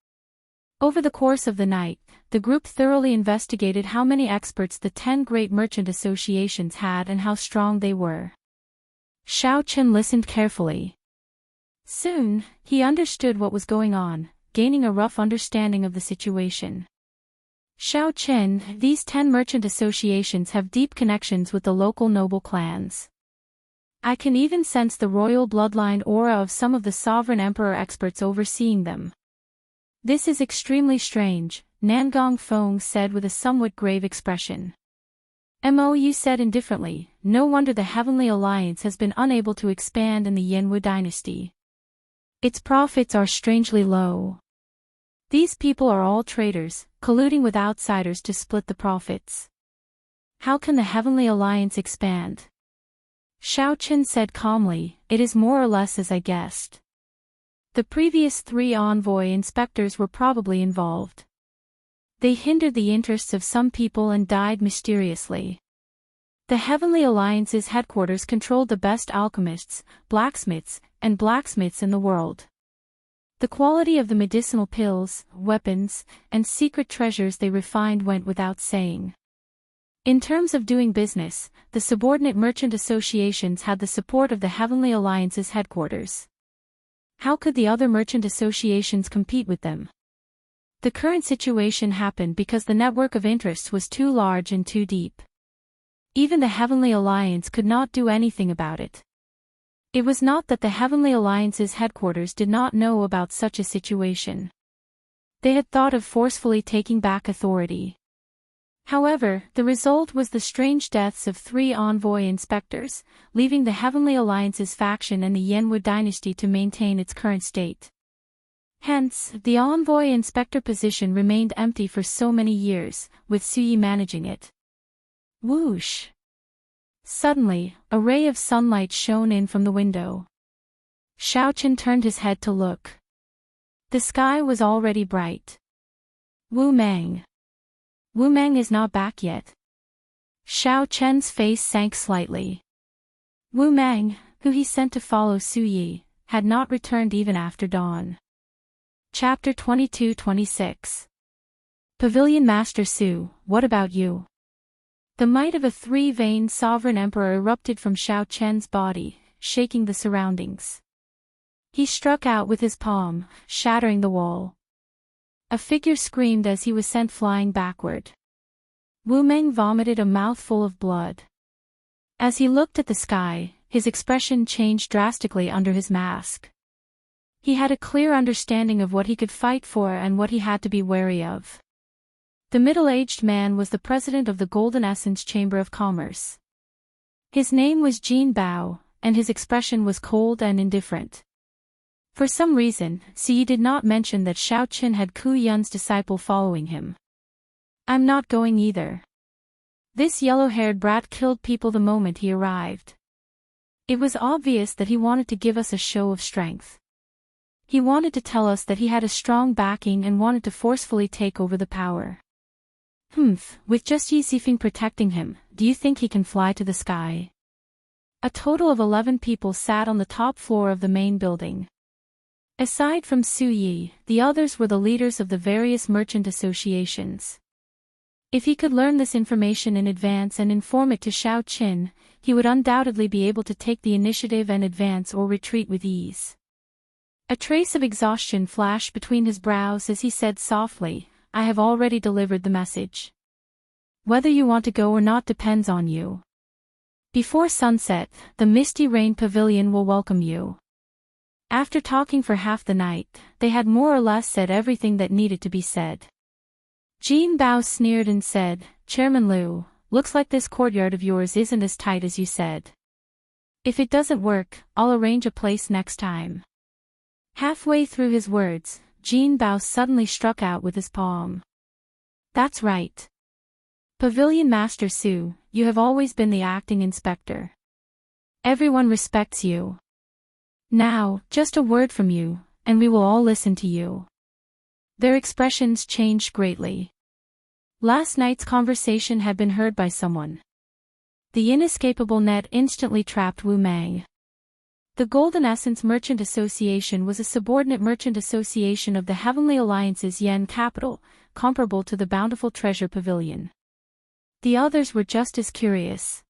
S1: Over the course of the night, the group thoroughly investigated how many experts the 10 great merchant associations had and how strong they were. Xiaochen listened carefully. Soon, he understood what was going on, gaining a rough understanding of the situation. Xiaochen, these 10 merchant associations have deep connections with the local noble clans. I can even sense the royal bloodline aura of some of the sovereign emperor experts overseeing them. This is extremely strange, Nangong Feng said with a somewhat grave expression. Mou said indifferently, no wonder the Heavenly Alliance has been unable to expand in the Yanwu dynasty. Its profits are strangely low. These people are all traitors, colluding with outsiders to split the profits. How can the Heavenly Alliance expand? Xiaochen said calmly, it is more or less as I guessed. The previous 3 envoy inspectors were probably involved. They hindered the interests of some people and died mysteriously. The Heavenly Alliance's headquarters controlled the best alchemists, blacksmiths, and blacksmiths in the world. The quality of the medicinal pills, weapons, and secret treasures they refined went without saying. In terms of doing business, the subordinate merchant associations had the support of the Heavenly Alliance's headquarters. How could the other merchant associations compete with them? The current situation happened because the network of interests was too large and too deep. Even the Heavenly Alliance could not do anything about it. It was not that the Heavenly Alliance's headquarters did not know about such a situation. They had thought of forcefully taking back authority. However, the result was the strange deaths of 3 envoy inspectors, leaving the Heavenly Alliance's faction and the Yanwu dynasty to maintain its current state. Hence, the envoy inspector position remained empty for so many years, with Suyi managing it. Whoosh! Suddenly, a ray of sunlight shone in from the window. Xiaochen turned his head to look. The sky was already bright. Wu Meng. Wu Meng is not back yet. Xiaochen's face sank slightly. Wu Meng, who he sent to follow Su Yi, had not returned even after dawn. Chapter 22-26. Pavilion Master Su, what about you? The might of a three-veined sovereign emperor erupted from Xiao Chen's body, shaking the surroundings. He struck out with his palm, shattering the wall. A figure screamed as he was sent flying backward. Wu Meng vomited a mouthful of blood. As he looked at the sky, his expression changed drastically under his mask. He had a clear understanding of what he could fight for and what he had to be wary of. The middle-aged man was the president of the Golden Essence Chamber of Commerce. His name was Jin Bao, and his expression was cold and indifferent. For some reason, Siyi did not mention that Xiao Qin had Ku Yun's disciple following him. "I'm not going either. This yellow-haired brat killed people the moment he arrived. It was obvious that he wanted to give us a show of strength. He wanted to tell us that he had a strong backing and wanted to forcefully take over the power. With just Yi Zifeng protecting him, do you think he can fly to the sky?" A total of 11 people sat on the top floor of the main building. Aside from Su Yi, the others were the leaders of the various merchant associations. If he could learn this information in advance and inform it to Xiao Qin, he would undoubtedly be able to take the initiative and advance or retreat with ease. A trace of exhaustion flashed between his brows as he said softly, "I have already delivered the message. Whether you want to go or not depends on you. Before sunset, the Misty Rain Pavilion will welcome you." After talking for half the night, they had more or less said everything that needed to be said. Jin Bao sneered and said, "Chairman Liu, looks like this courtyard of yours isn't as tight as you said. If it doesn't work, I'll arrange a place next time." Halfway through his words, Jin Bao suddenly struck out with his palm. "That's right. Pavilion Master Su, you have always been the acting inspector. Everyone respects you. Now, just a word from you, and we will all listen to you." Their expressions changed greatly. Last night's conversation had been heard by someone. The inescapable net instantly trapped Wu Meng. The Golden Essence Merchant Association was a subordinate merchant association of the Heavenly Alliance's Yen capital, comparable to the Bountiful Treasure Pavilion. The others were just as curious.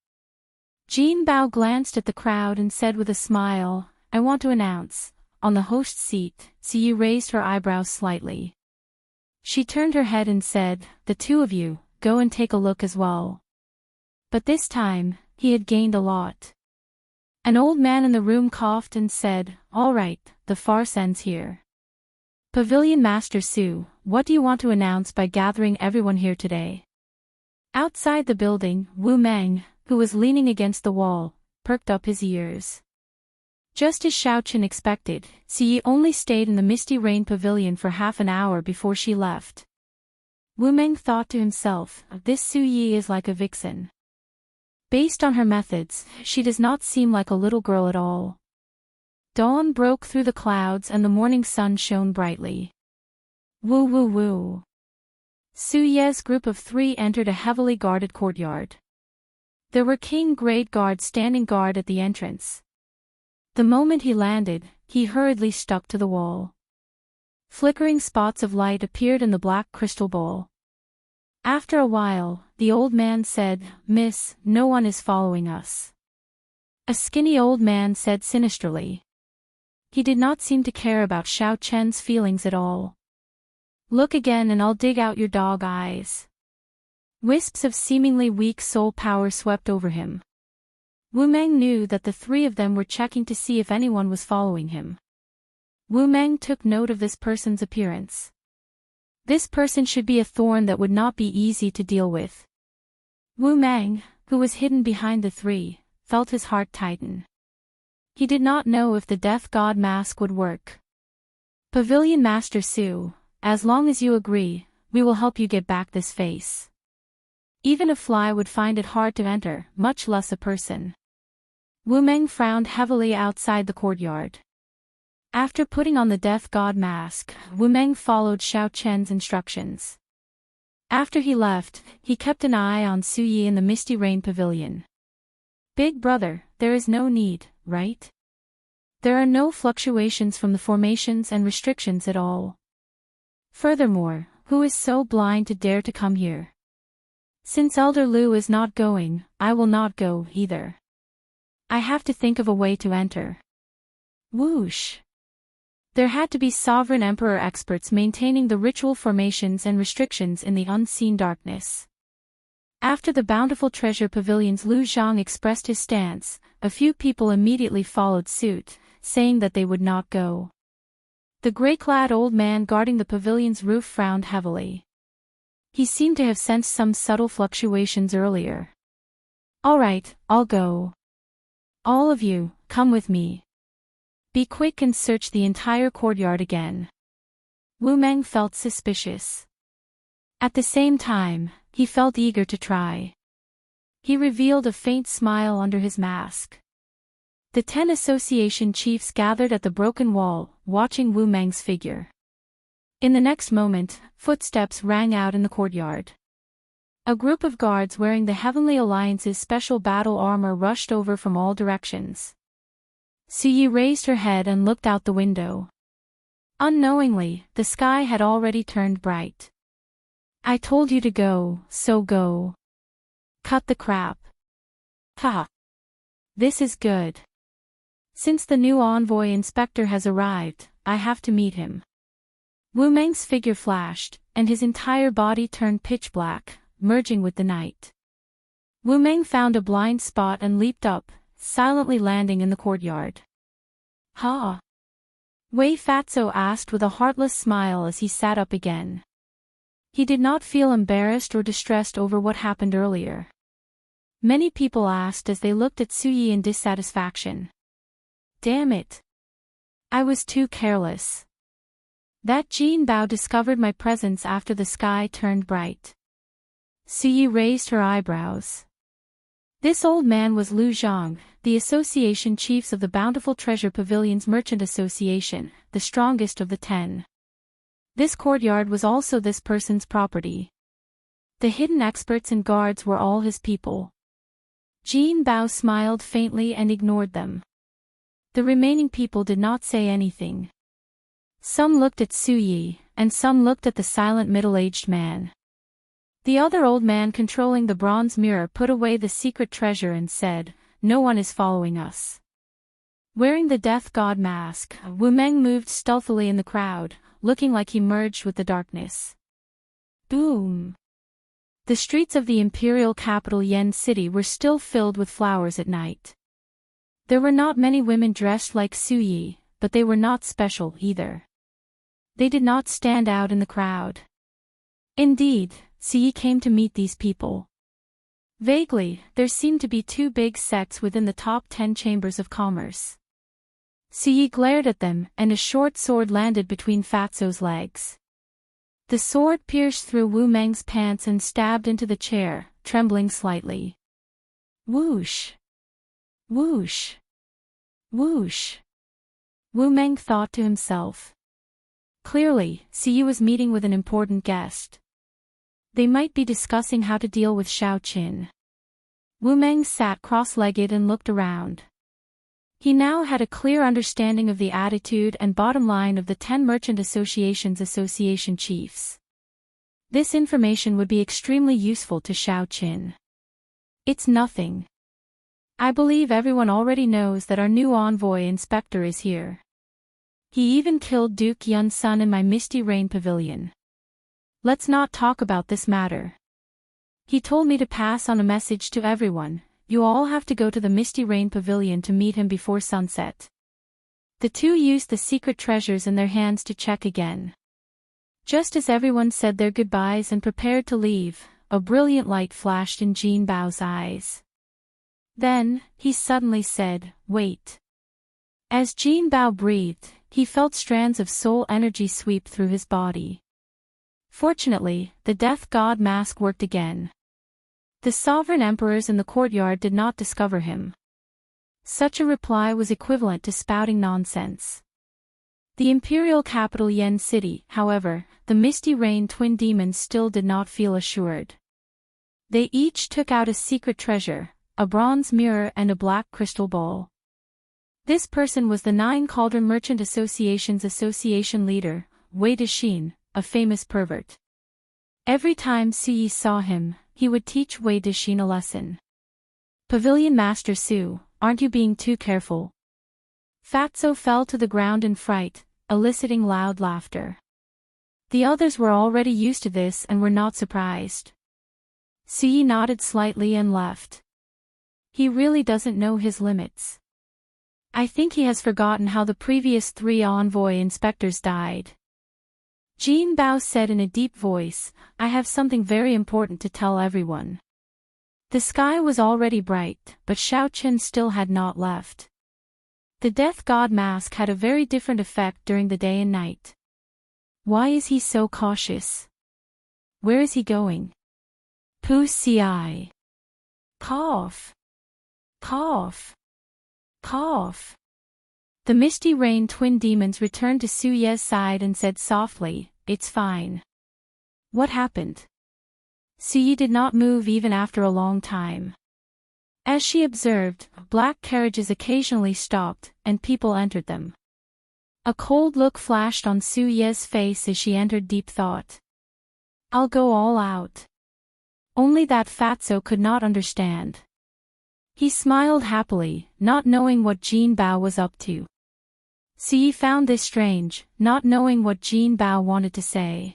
S1: Jin Bao glanced at the crowd and said with a smile, "I want to announce." On the host's seat, Siyi raised her eyebrows slightly. She turned her head and said, "The two of you, go and take a look as well." But this time, he had gained a lot. An old man in the room coughed and said, "All right, the farce ends here. Pavilion Master Su, what do you want to announce by gathering everyone here today?" Outside the building, Wu Meng, who was leaning against the wall, perked up his ears. Just as Xiao Qin expected, Siyi only stayed in the Misty Rain Pavilion for half an hour before she left. Wu Meng thought to himself, "This Su Yi is like a vixen. Based on her methods, she does not seem like a little girl at all." Dawn broke through the clouds and the morning sun shone brightly. Woo woo woo. Su Ye's group of 3 entered a heavily guarded courtyard. There were king-grade guards standing guard at the entrance. The moment he landed, he hurriedly stuck to the wall. Flickering spots of light appeared in the black crystal bowl. After a while, the old man said, "Miss, no one is following us." A skinny old man said sinisterly. He did not seem to care about Xiao Chen's feelings at all. "Look again and I'll dig out your dog eyes." Wisps of seemingly weak soul power swept over him. Wu Meng knew that the 3 of them were checking to see if anyone was following him. Wu Meng took note of this person's appearance. This person should be a thorn that would not be easy to deal with. Wu Meng, who was hidden behind the 3, felt his heart tighten. He did not know if the Death God mask would work. "Pavilion Master Su, as long as you agree, we will help you get back this face. Even a fly would find it hard to enter, much less a person." Wu Meng frowned heavily outside the courtyard. After putting on the Death God mask, Wu Meng followed Xiao Chen's instructions. After he left, he kept an eye on Su Yi in the Misty Rain Pavilion. "Big brother, there is no need, right? There are no fluctuations from the formations and restrictions at all. Furthermore, who is so blind to dare to come here?" Since Elder Lu is not going, I will not go either. I have to think of a way to enter. Whoosh. There had to be sovereign emperor experts maintaining the ritual formations and restrictions in the unseen darkness. After the bountiful treasure pavilions, Lu Zhang expressed his stance. A few people immediately followed suit, saying that they would not go. The gray-clad old man guarding the pavilion's roof frowned heavily. He seemed to have sensed some subtle fluctuations earlier. All right, I'll go. All of you, come with me. Be quick and search the entire courtyard again. Wu Meng felt suspicious. At the same time, he felt eager to try. He revealed a faint smile under his mask. The 10 association chiefs gathered at the broken wall, watching Wu Meng's figure. In the next moment, footsteps rang out in the courtyard. A group of guards wearing the Heavenly Alliance's special battle armor rushed over from all directions. Suyi raised her head and looked out the window. Unknowingly, the sky had already turned bright. I told you to go, so go. Cut the crap. Ha! This is good. Since the new envoy inspector has arrived, I have to meet him. Wu Meng's figure flashed, and his entire body turned pitch black, merging with the night. Wu Meng found a blind spot and leaped up, silently landing in the courtyard. Ha! Wei Fatso asked with a heartless smile as he sat up again. He did not feel embarrassed or distressed over what happened earlier. Many people asked as they looked at Suyi in dissatisfaction. Damn it! I was too careless. That Jin Bao discovered my presence after the sky turned bright. Suyi raised her eyebrows. This old man was Lu Zhang, the association chiefs of the Bountiful Treasure Pavilion's Merchant Association, the strongest of the 10. This courtyard was also this person's property. The hidden experts and guards were all his people. Jin Bao smiled faintly and ignored them. The remaining people did not say anything. Some looked at Suyi, and some looked at the silent middle-aged man. The other old man controlling the bronze mirror put away the secret treasure and said, "No one is following us." Wearing the death god mask, Wu Meng moved stealthily in the crowd, looking like he merged with the darkness. Boom! The streets of the imperial capital Yen City were still filled with flowers at night. There were not many women dressed like Suyi, but they were not special either. They did not stand out in the crowd. Indeed, Suyi came to meet these people. Vaguely, there seemed to be 2 big sects within the top 10 chambers of commerce. Suyi glared at them, and a short sword landed between Fatso's legs. The sword pierced through Wu Meng's pants and stabbed into the chair, trembling slightly. Whoosh! Whoosh! Whoosh! Wu Meng thought to himself. Clearly, Suyi was meeting with an important guest. They might be discussing how to deal with Xiao Qin. Wu Meng sat cross-legged and looked around. He now had a clear understanding of the attitude and bottom line of the 10 merchant association's association chiefs. This information would be extremely useful to Xiao Qin. It's nothing. I believe everyone already knows that our new envoy inspector is here. He even killed Duke Yun's son in my Misty Rain Pavilion. Let's not talk about this matter. He told me to pass on a message to everyone. You all have to go to the Misty Rain Pavilion to meet him before sunset. The 2 used the secret treasures in their hands to check again. Just as everyone said their goodbyes and prepared to leave, a brilliant light flashed in Jin Bao's eyes. Then, he suddenly said, "Wait." As Jin Bao breathed, he felt strands of soul energy sweep through his body. Fortunately, the death god mask worked again. The sovereign emperors in the courtyard did not discover him. Such a reply was equivalent to spouting nonsense. The imperial capital Yen City, however, the Misty Rain twin demons still did not feel assured. They each took out a secret treasure, a bronze mirror and a black crystal bowl. This person was the 9 Cauldron Merchant Association's association leader, Wei Dexin, a famous pervert. Every time Su saw him, he would teach Wei Dixin a lesson. Pavilion Master Su, aren't you being too careful? Fatso fell to the ground in fright, eliciting loud laughter. The others were already used to this and were not surprised. Su nodded slightly and left. He really doesn't know his limits. I think he has forgotten how the previous 3 envoy inspectors died. Jin Bao said in a deep voice, I have something very important to tell everyone. The sky was already bright, but Xiaochen still had not left. The Death God mask had a very different effect during the day and night. Why is he so cautious? Where is he going? Pu Ci. Cough. Cough. Cough. The Misty Rain twin demons returned to Su Ye's side and said softly, It's fine. What happened? Su Ye did not move even after a long time. As she observed, black carriages occasionally stopped, and people entered them. A cold look flashed on Su Ye's face as she entered deep thought. I'll go all out. Only that Fatso could not understand. He smiled happily, not knowing what Jin Bao was up to. Su Ye found this strange, not knowing what Jin Bao wanted to say.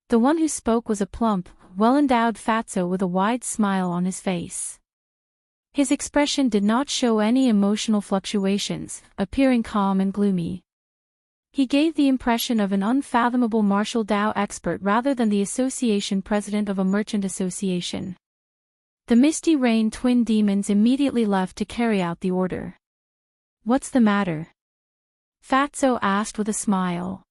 S1: The one who spoke was a plump, well-endowed Fatso with a wide smile on his face. His expression did not show any emotional fluctuations, appearing calm and gloomy. He gave the impression of an unfathomable martial Dao expert rather than the association president of a merchant association. The Misty Rain twin demons immediately left to carry out the order. What's the matter? Fatso asked with a smile.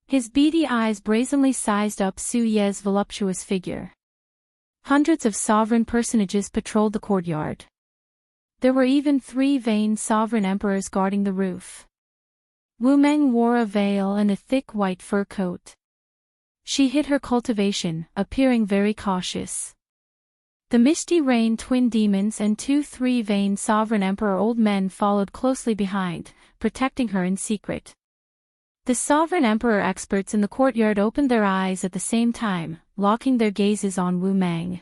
S1: His beady eyes brazenly sized up Su Ye's voluptuous figure. Hundreds of sovereign personages patrolled the courtyard. There were even 3 vain sovereign emperors guarding the roof. Wu Meng wore a veil and a thick white fur coat. She hid her cultivation, appearing very cautious. The Misty Rain twin demons and 2-3 vain sovereign emperor old men followed closely behind, protecting her in secret. The sovereign emperor experts in the courtyard opened their eyes at the same time, locking their gazes on Wu Meng.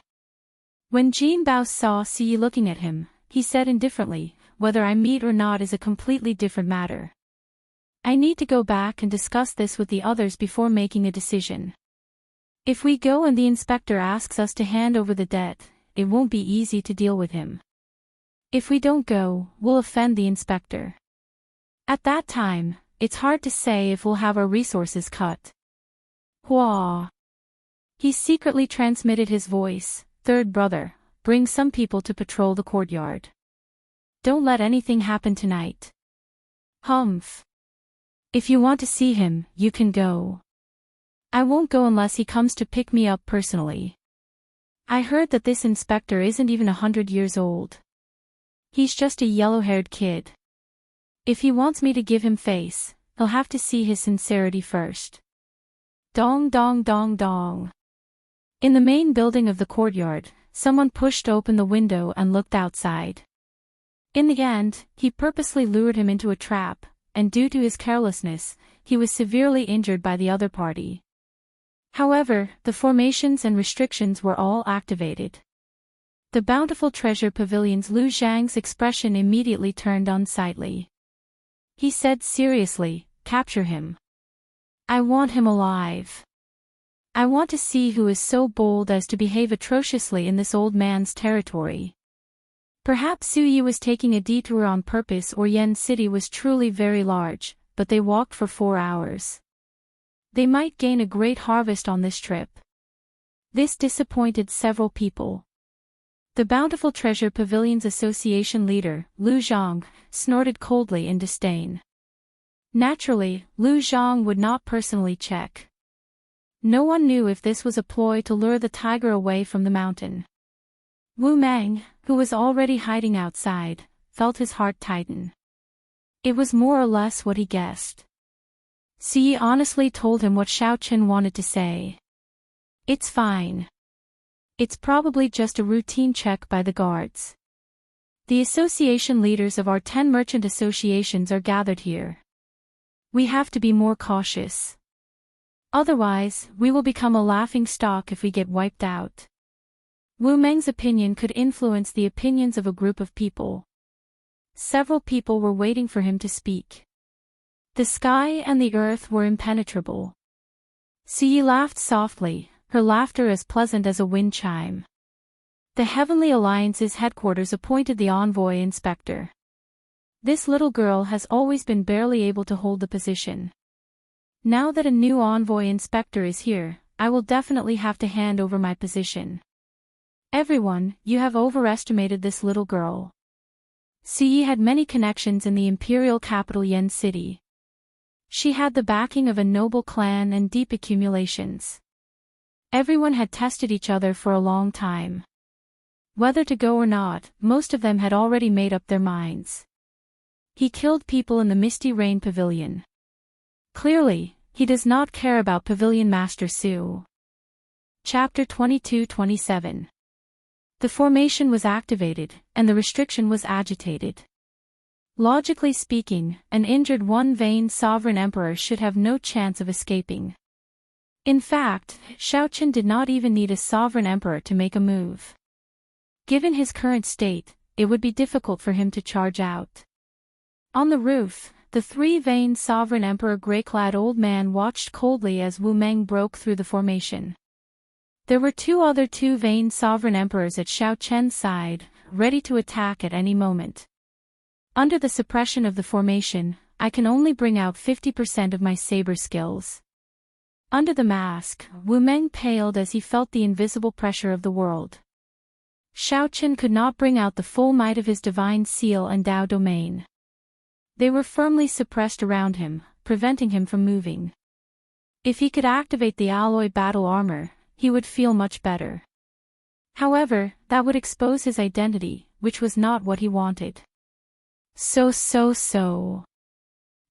S1: When Jin Bao saw Su Ye looking at him, he said indifferently, whether I meet or not is a completely different matter. I need to go back and discuss this with the others before making a decision. If we go and the inspector asks us to hand over the debt, it won't be easy to deal with him. If we don't go, we'll offend the inspector. At that time, it's hard to say if we'll have our resources cut. Hua. He secretly transmitted his voice, third brother, bring some people to patrol the courtyard. Don't let anything happen tonight. Humph. If you want to see him, you can go. I won't go unless he comes to pick me up personally. I heard that this inspector isn't even 100 years old. He's just a yellow-haired kid. If he wants me to give him face, he'll have to see his sincerity first. Dong dong dong dong. In the main building of the courtyard, someone pushed open the window and looked outside. In the end, he purposely lured him into a trap, and due to his carelessness, he was severely injured by the other party. However, the formations and restrictions were all activated. The bountiful treasure pavilion's Lu Zhang's expression immediately turned unsightly. He said seriously, capture him. I want him alive. I want to see who is so bold as to behave atrociously in this old man's territory. Perhaps Su Ye was taking a detour on purpose, or Yen City was truly very large, but they walked for 4 hours. They might gain a great harvest on this trip. This disappointed several people. The Bountiful Treasure Pavilion's association leader, Lu Zhang, snorted coldly in disdain. Naturally, Lu Zhang would not personally check. No one knew if this was a ploy to lure the tiger away from the mountain. Wu Meng, who was already hiding outside, felt his heart tighten. It was more or less what he guessed. Su Ye honestly told him what Xiaochen wanted to say. It's fine. It's probably just a routine check by the guards. The association leaders of our 10 merchant associations are gathered here. We have to be more cautious. Otherwise, we will become a laughing stock if we get wiped out. Wu Meng's opinion could influence the opinions of a group of people. Several people were waiting for him to speak. The sky and the earth were impenetrable. Siyi laughed softly, her laughter as pleasant as a wind chime. The Heavenly Alliance's headquarters appointed the envoy inspector. This little girl has always been barely able to hold the position. Now that a new envoy inspector is here, I will definitely have to hand over my position. Everyone, you have overestimated this little girl. Siyi had many connections in the imperial capital Yen City. She had the backing of a noble clan and deep accumulations. Everyone had tested each other for a long time. Whether to go or not, most of them had already made up their minds. He killed people in the Misty Rain Pavilion. Clearly, he does not care about Pavilion Master Su. Chapter 22-27. The formation was activated, and the restriction was agitated. Logically speaking, an injured one-veined sovereign emperor should have no chance of escaping. In fact, Xiaochen did not even need a sovereign emperor to make a move. Given his current state, it would be difficult for him to charge out. On the roof, the three-veined sovereign emperor grey-clad old man watched coldly as Wu Meng broke through the formation. There were two other two-veined sovereign emperors at Xiaochen's side, ready to attack at any moment. Under the suppression of the formation, I can only bring out 50% of my saber skills. Under the mask, Wu Meng paled as he felt the invisible pressure of the world. Xiaochen could not bring out the full might of his divine seal and Dao domain. They were firmly suppressed around him, preventing him from moving. If he could activate the alloy battle armor, he would feel much better. However, that would expose his identity, which was not what he wanted. So.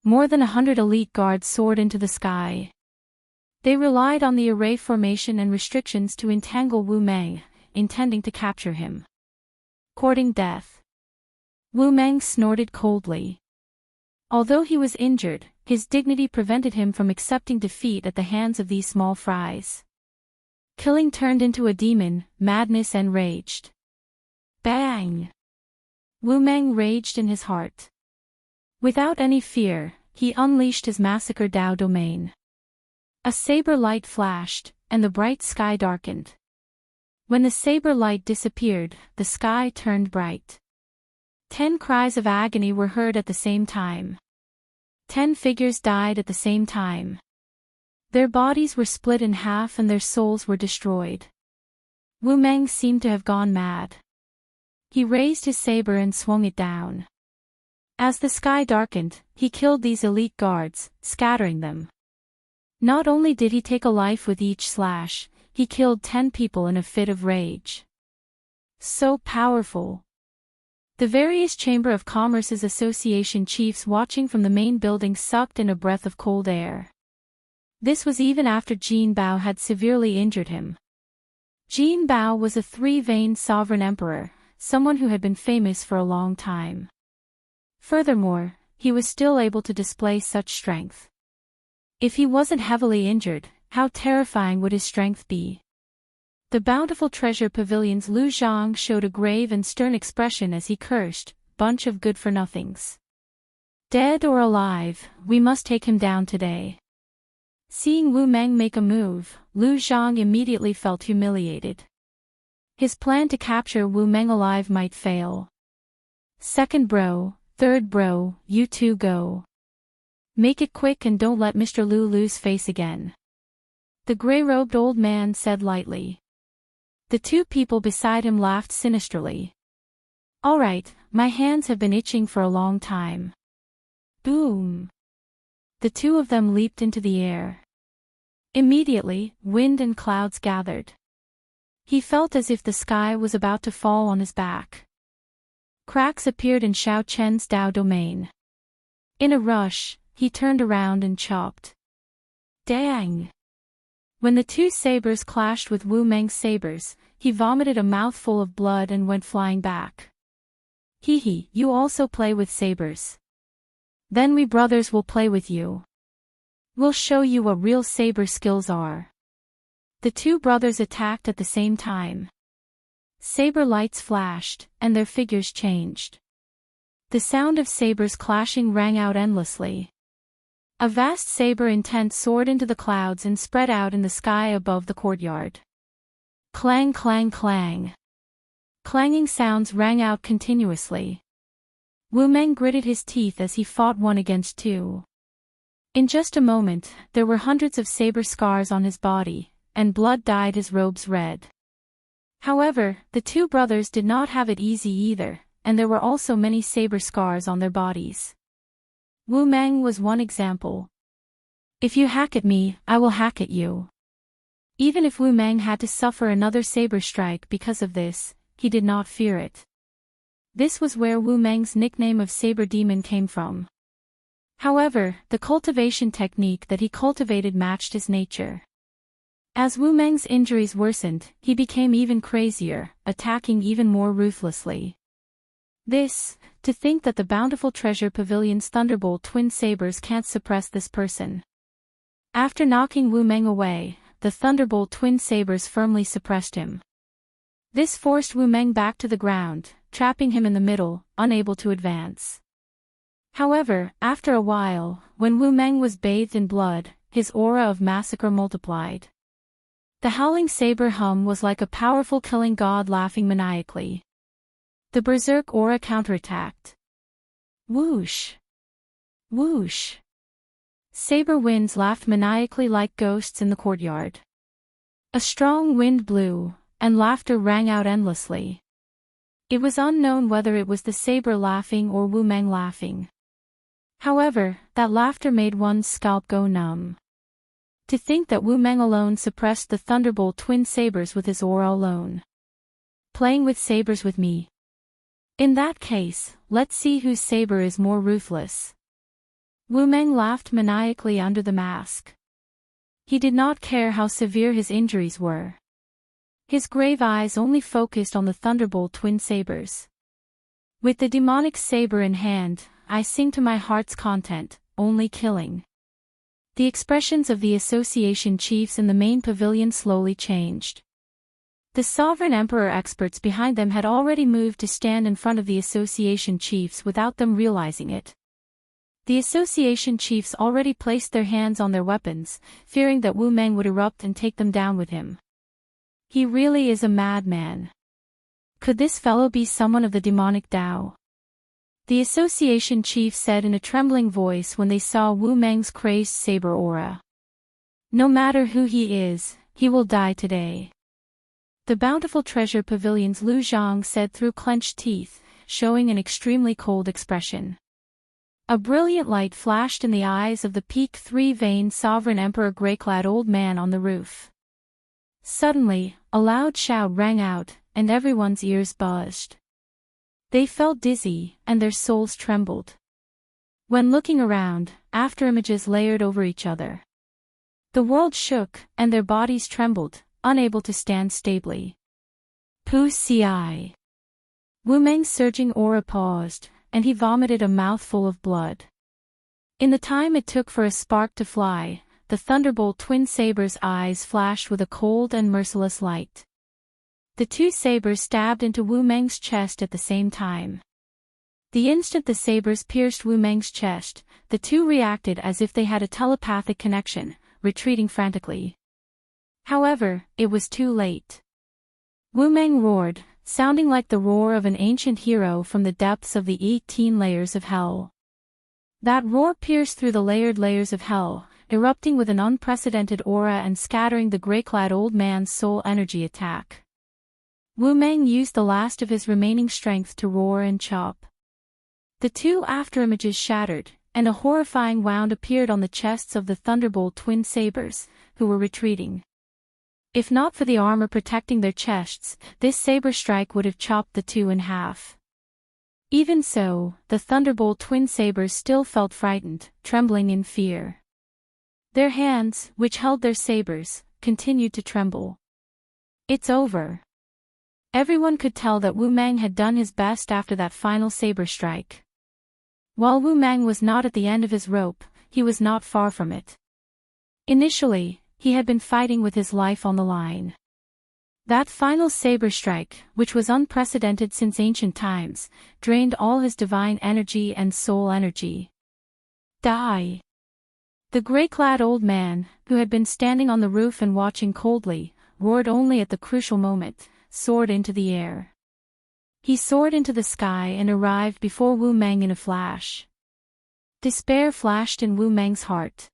S1: More than 100 elite guards soared into the sky. They relied on the array formation and restrictions to entangle Wu Meng, intending to capture him. Courting death. Wu Meng snorted coldly. Although he was injured, his dignity prevented him from accepting defeat at the hands of these small fries. Killing turned into a demon, madness enraged. Bang! Wu Meng raged in his heart. Without any fear, he unleashed his massacre Dao domain. A saber light flashed, and the bright sky darkened. When the saber light disappeared, the sky turned bright. 10 cries of agony were heard at the same time. 10 figures died at the same time. Their bodies were split in half and their souls were destroyed. Wu Meng seemed to have gone mad. He raised his saber and swung it down. As the sky darkened, he killed these elite guards, scattering them. Not only did he take a life with each slash, he killed 10 people in a fit of rage. So powerful. The various Chamber of Commerce's association chiefs watching from the main building sucked in a breath of cold air. This was even after Jin Bao had severely injured him. Jin Bao was a three-veined sovereign emperor, someone who had been famous for a long time. Furthermore, he was still able to display such strength. If he wasn't heavily injured, how terrifying would his strength be? The bountiful treasure pavilion's Lu Zhang showed a grave and stern expression as he cursed, "Bunch of good-for-nothings. Dead or alive, we must take him down today." Seeing Wu Meng make a move, Lu Zhang immediately felt humiliated. His plan to capture Wu Meng alive might fail. "Second bro, third bro, you two go. Make it quick and don't let Mr. Lu lose face again," the gray-robed old man said lightly. The two people beside him laughed sinisterly. "All right, my hands have been itching for a long time." Boom! The two of them leaped into the air. Immediately, wind and clouds gathered. He felt as if the sky was about to fall on his back. Cracks appeared in Xiaochen's Dao domain. In a rush, he turned around and chopped. Dang! When the two sabers clashed with Wu Meng's sabers, he vomited a mouthful of blood and went flying back. "Hee, you also play with sabers. Then we brothers will play with you." We'll show you what real saber skills are. The two brothers attacked at the same time. Saber lights flashed, and their figures changed. The sound of sabers clashing rang out endlessly. A vast saber intent soared into the clouds and spread out in the sky above the courtyard. Clang, clang, clang. Clanging sounds rang out continuously. Wu Meng gritted his teeth as he fought one against two. In just a moment, there were hundreds of saber scars on his body, and blood dyed his robes red. However, the two brothers did not have it easy either, and there were also many saber scars on their bodies. Wu Meng was one example. If you hack at me, I will hack at you. Even if Wu Meng had to suffer another saber strike because of this, he did not fear it. This was where Wu Meng's nickname of Saber Demon came from. However, the cultivation technique that he cultivated matched his nature. As Wu Meng's injuries worsened, he became even crazier, attacking even more ruthlessly. To think that the bountiful treasure pavilion's thunderbolt twin sabers can't suppress this person. After knocking Wu Meng away, the thunderbolt twin sabers firmly suppressed him. This forced Wu Meng back to the ground, trapping him in the middle, unable to advance. However, after a while, when Wu Meng was bathed in blood, his aura of massacre multiplied. The howling saber hum was like a powerful killing god laughing maniacally. The berserk aura counterattacked. Whoosh! Whoosh! Saber winds laughed maniacally like ghosts in the courtyard. A strong wind blew, and laughter rang out endlessly. It was unknown whether it was the saber laughing or Wu Meng laughing. However, that laughter made one's scalp go numb. To think that Wu Meng alone suppressed the thunderbolt twin sabers with his aura alone. Playing with sabers with me. In that case, let's see whose saber is more ruthless. Wu Meng laughed maniacally under the mask. He did not care how severe his injuries were. His grave eyes only focused on the thunderbolt twin sabers. With the demonic saber in hand, I sing to my heart's content, only killing. The expressions of the association chiefs in the main pavilion slowly changed. The sovereign emperor experts behind them had already moved to stand in front of the association chiefs without them realizing it. The association chiefs already placed their hands on their weapons, fearing that Wu Meng would erupt and take them down with him. He really is a madman. Could this fellow be someone of the demonic Dao? The association chief said in a trembling voice when they saw Wu Meng's crazed saber aura. No matter who he is, he will die today. The bountiful treasure pavilion's Lu Zhang said through clenched teeth, showing an extremely cold expression. A brilliant light flashed in the eyes of the peak three-veined sovereign emperor grey-clad old man on the roof. Suddenly, a loud shout rang out, and everyone's ears buzzed. They felt dizzy, and their souls trembled. When looking around, afterimages layered over each other. The world shook, and their bodies trembled, unable to stand stably. Pu Ci. Wu Meng's surging aura paused, and he vomited a mouthful of blood. In the time it took for a spark to fly, the thunderbolt twin sabers' eyes flashed with a cold and merciless light. The two sabers stabbed into Wu Meng's chest at the same time. The instant the sabers pierced Wu Meng's chest, the two reacted as if they had a telepathic connection, retreating frantically. However, it was too late. Wu Meng roared, sounding like the roar of an ancient hero from the depths of the 18 layers of hell. That roar pierced through the layered layers of hell, erupting with an unprecedented aura and scattering the grey-clad old man's soul energy attack. Wu Meng used the last of his remaining strength to roar and chop. The two afterimages shattered, and a horrifying wound appeared on the chests of the thunderbolt twin sabers, who were retreating. If not for the armor protecting their chests, this saber strike would have chopped the two in half. Even so, the thunderbolt twin sabers still felt frightened, trembling in fear. Their hands, which held their sabers, continued to tremble. It's over. Everyone could tell that Wu Meng had done his best after that final saber strike. While Wu Meng was not at the end of his rope, he was not far from it. Initially, he had been fighting with his life on the line. That final saber strike, which was unprecedented since ancient times, drained all his divine energy and soul energy. Die! The gray-clad old man, who had been standing on the roof and watching coldly, roared only at the crucial moment, soared into the air. He soared into the sky and arrived before Wu Meng in a flash. Despair flashed in Wu Meng's heart.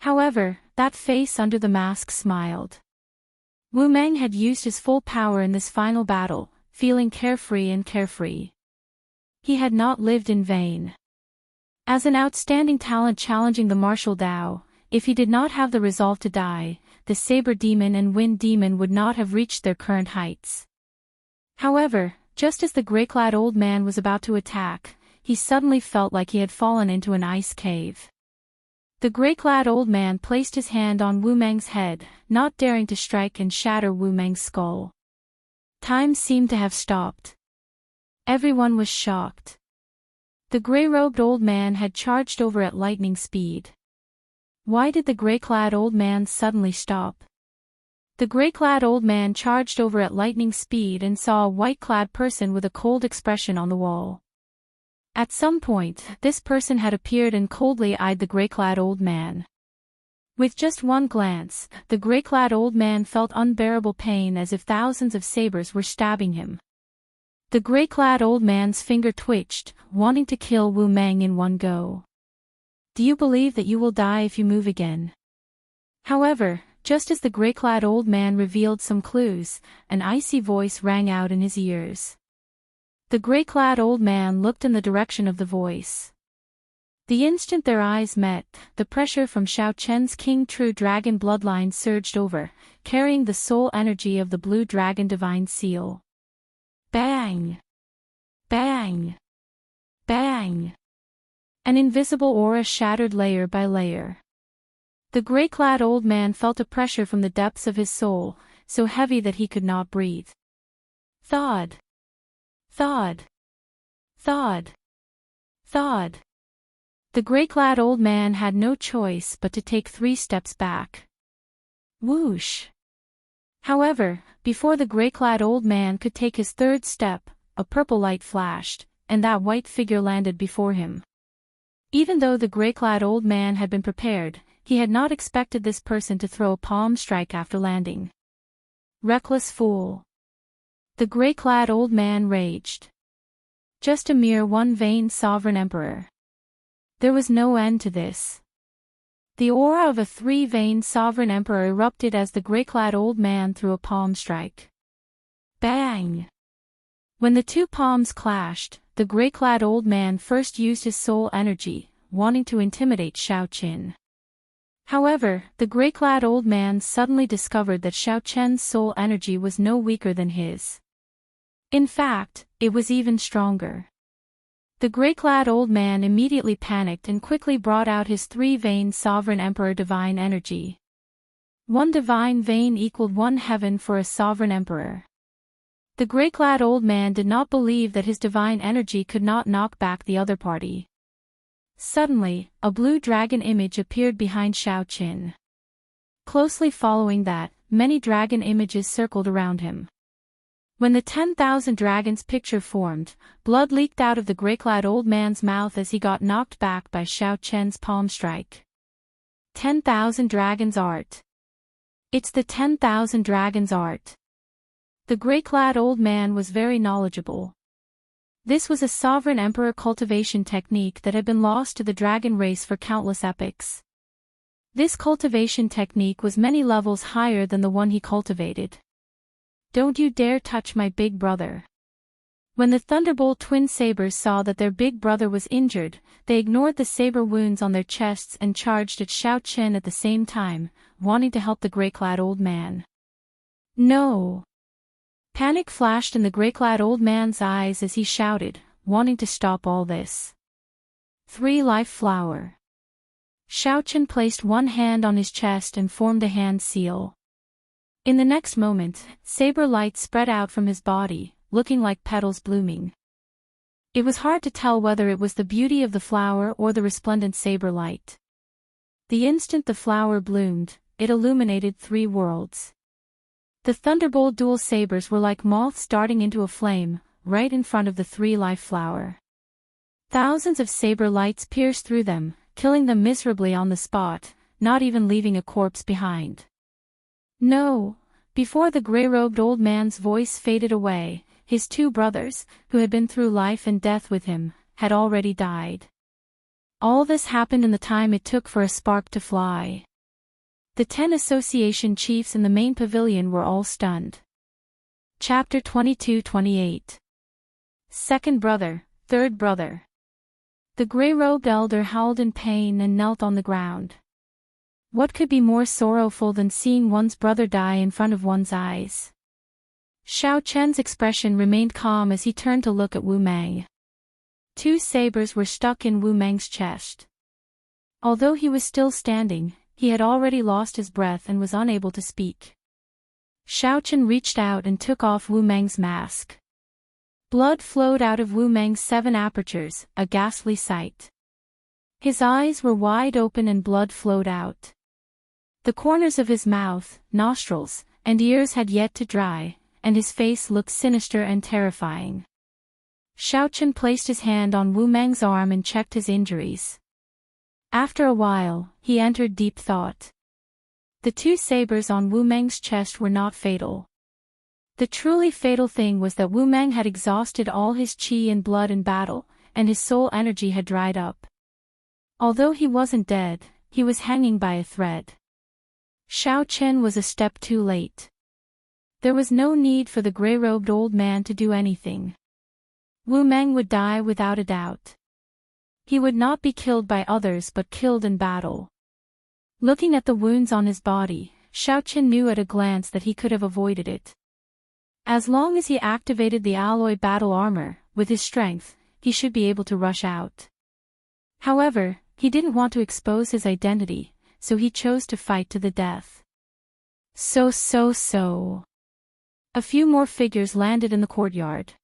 S1: However, that face under the mask smiled. Wu Meng had used his full power in this final battle, feeling carefree. He had not lived in vain. As an outstanding talent challenging the martial Dao, if he did not have the resolve to die, the Saber Demon and Wind Demon would not have reached their current heights. However, just as the gray-clad old man was about to attack, he suddenly felt like he had fallen into an ice cave. The gray-clad old man placed his hand on Wu Meng's head, not daring to strike and shatter Wu Meng's skull. Time seemed to have stopped. Everyone was shocked. The gray-robed old man had charged over at lightning speed. Why did the gray-clad old man suddenly stop? The gray-clad old man charged over at lightning speed and saw a white-clad person with a cold expression on the wall. At some point, this person had appeared and coldly eyed the gray-clad old man. With just one glance, the gray-clad old man felt unbearable pain as if thousands of sabers were stabbing him. The gray-clad old man's finger twitched, wanting to kill Wu Meng in one go. Do you believe that you will die if you move again? However, just as the gray-clad old man revealed some clues, an icy voice rang out in his ears. The gray-clad old man looked in the direction of the voice. The instant their eyes met, the pressure from Xiao Chen's King True Dragon bloodline surged over, carrying the soul energy of the Blue Dragon Divine Seal. Bang! Bang! Bang! An invisible aura shattered layer by layer. The gray-clad old man felt a pressure from the depths of his soul, so heavy that he could not breathe. Thud! Thud! Thud! Thud! The gray-clad old man had no choice but to take 3 steps back. Whoosh! However, before the gray-clad old man could take his 3rd step, a purple light flashed, and that white figure landed before him. Even though the gray-clad old man had been prepared, he had not expected this person to throw a palm strike after landing. Reckless fool! The gray-clad old man raged. Just a mere one vain sovereign emperor. There was no end to this. The aura of a 3-vein sovereign emperor erupted as the gray-clad old man threw a palm strike. Bang! When the 2 palms clashed, the gray-clad old man first used his soul energy, wanting to intimidate Xiao Qin. However, the gray-clad old man suddenly discovered that Xiao Chen's soul energy was no weaker than his. In fact, it was even stronger. The gray-clad old man immediately panicked and quickly brought out his 3-vein sovereign emperor divine energy. 1 divine vein equaled 1 heaven for a sovereign emperor. The gray-clad old man did not believe that his divine energy could not knock back the other party. Suddenly, a blue dragon image appeared behind Xiao Qin. Closely following that, many dragon images circled around him. When the 10,000 dragons picture formed, blood leaked out of the gray-clad old man's mouth as he got knocked back by Xiao Chen's palm strike. 10,000 dragons art. It's the 10,000 dragons art. The gray-clad old man was very knowledgeable. This was a sovereign emperor cultivation technique that had been lost to the dragon race for countless epochs. This cultivation technique was many levels higher than the one he cultivated. Don't you dare touch my big brother. When the Thunderbolt twin sabers saw that their big brother was injured, they ignored the saber wounds on their chests and charged at Xiao Qin at the same time, wanting to help the gray-clad old man. No! Panic flashed in the gray-clad old man's eyes as he shouted, wanting to stop all this. 3 life flower. Xiao Qin placed one hand on his chest and formed a hand seal. In the next moment, saber light spread out from his body, looking like petals blooming. It was hard to tell whether it was the beauty of the flower or the resplendent saber light. The instant the flower bloomed, it illuminated 3 worlds. The thunderbolt dual sabers were like moths darting into a flame, right in front of the 3-life flower. Thousands of saber lights pierced through them, killing them miserably on the spot, not even leaving a corpse behind. No! Before the gray-robed old man's voice faded away, his 2 brothers, who had been through life and death with him, had already died. All this happened in the time it took for a spark to fly. The 10 association chiefs in the main pavilion were all stunned. Chapter 22-28. Second brother, third brother. The gray-robed elder howled in pain and knelt on the ground. What could be more sorrowful than seeing one's brother die in front of one's eyes? Xiao Chen's expression remained calm as he turned to look at Wu Mang. 2 sabers were stuck in Wu Mang's chest. Although he was still standing, he had already lost his breath and was unable to speak. Xiao Chen reached out and took off Wu Mang's mask. Blood flowed out of Wu Mang's 7 apertures, a ghastly sight. His eyes were wide open and blood flowed out. The corners of his mouth, nostrils, and ears had yet to dry, and his face looked sinister and terrifying. Xiao Chen placed his hand on Wu Mang's arm and checked his injuries. After a while, he entered deep thought. The 2 sabers on Wu Mang's chest were not fatal. The truly fatal thing was that Wu Mang had exhausted all his qi and blood in battle, and his soul energy had dried up. Although he wasn't dead, he was hanging by a thread. Xiao Chen was a step too late. There was no need for the gray-robed old man to do anything. Wu Mang would die without a doubt. He would not be killed by others but killed in battle. Looking at the wounds on his body, Xiao Chen knew at a glance that he could have avoided it. As long as he activated the alloy battle armor, with his strength, he should be able to rush out. However, he didn't want to expose his identity, so he chose to fight to the death. So. A few more figures landed in the courtyard.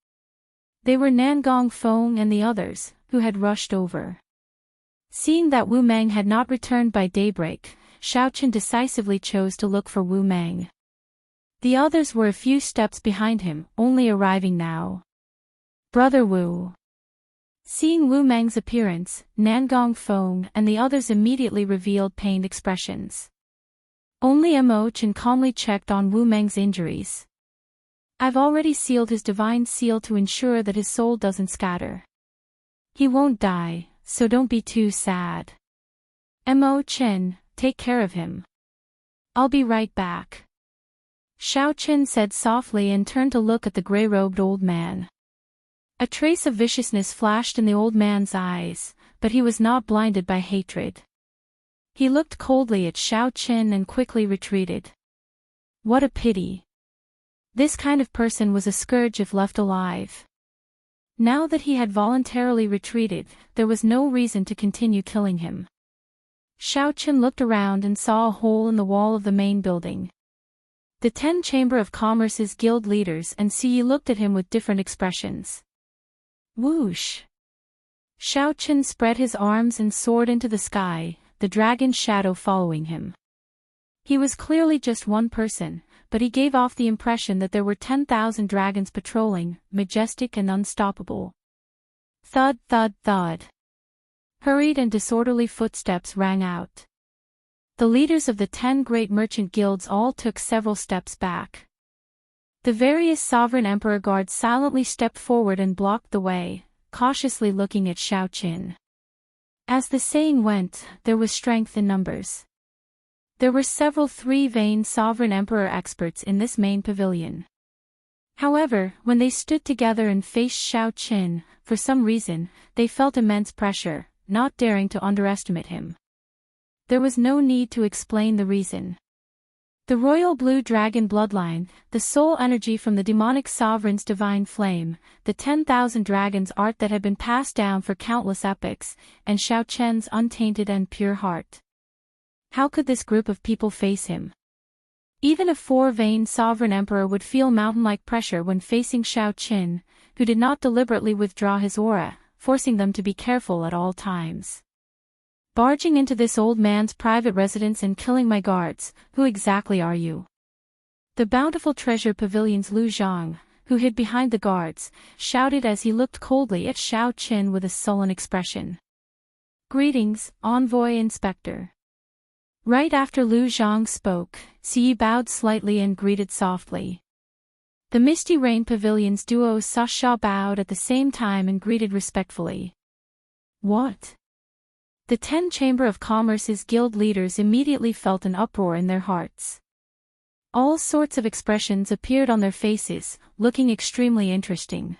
S1: They were Nangong Feng and the others, who had rushed over. Seeing that Wu Mang had not returned by daybreak, Xiao Chen decisively chose to look for Wu Mang. The others were a few steps behind him, only arriving now. Brother Wu. Seeing Wu Mang's appearance, Nangong Feng and the others immediately revealed pained expressions. Only Mo Chen calmly checked on Wu Mang's injuries. I've already sealed his divine seal to ensure that his soul doesn't scatter. He won't die, so don't be too sad. Mo Chen, take care of him. I'll be right back. Xiao Chen said softly and turned to look at the gray-robed old man. A trace of viciousness flashed in the old man's eyes, but he was not blinded by hatred. He looked coldly at Xiao Chen and quickly retreated. What a pity. This kind of person was a scourge if left alive. Now that he had voluntarily retreated, there was no reason to continue killing him. Xiao Chen looked around and saw a hole in the wall of the main building. The 10 Chamber of Commerce's guild leaders and Siyi looked at him with different expressions. Whoosh! Xiao Chen spread his arms and soared into the sky, the dragon's shadow following him. He was clearly just one person, but he gave off the impression that there were 10,000 dragons patrolling, majestic and unstoppable. Thud, thud, thud. Hurried and disorderly footsteps rang out. The leaders of the 10 great merchant guilds all took several steps back. The various sovereign emperor guards silently stepped forward and blocked the way, cautiously looking at Xiao Chen. As the saying went, there was strength in numbers. There were several 3-vein sovereign emperor experts in this main pavilion. However, when they stood together and faced Xiao Chen, for some reason, they felt immense pressure, not daring to underestimate him. There was no need to explain the reason. The royal blue dragon bloodline, the soul energy from the demonic sovereign's divine flame, the 10,000 dragons art that had been passed down for countless epochs, and Xiao Chen's untainted and pure heart. How could this group of people face him? Even a 4-vein sovereign emperor would feel mountain-like pressure when facing Xiao Chen, who did not deliberately withdraw his aura, forcing them to be careful at all times. Barging into this old man's private residence and killing my guards, who exactly are you? The bountiful treasure pavilion's Lu Zhang, who hid behind the guards, shouted as he looked coldly at Xiao Qin with a sullen expression. Greetings, Envoy Inspector. Right after Lu Zhang spoke, Xi bowed slightly and greeted softly. The Misty Rain Pavilion's duo Sasha bowed at the same time and greeted respectfully. What? The 10 Chamber of Commerce's guild leaders immediately felt an uproar in their hearts. All sorts of expressions appeared on their faces, looking extremely interesting.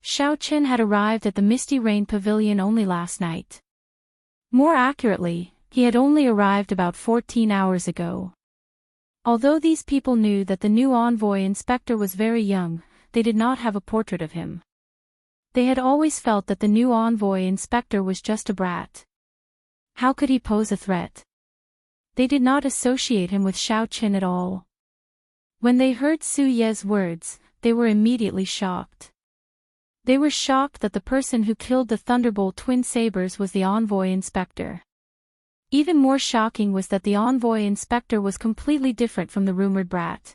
S1: Xiao Qin had arrived at the Misty Rain Pavilion only last night. More accurately, he had only arrived about 14 hours ago. Although these people knew that the new envoy inspector was very young, they did not have a portrait of him. They had always felt that the new envoy inspector was just a brat. How could he pose a threat? They did not associate him with Xiao Qin at all. When they heard Su Ye's words, they were immediately shocked. They were shocked that the person who killed the Thunderbolt twin sabers was the envoy inspector. Even more shocking was that the envoy inspector was completely different from the rumored brat.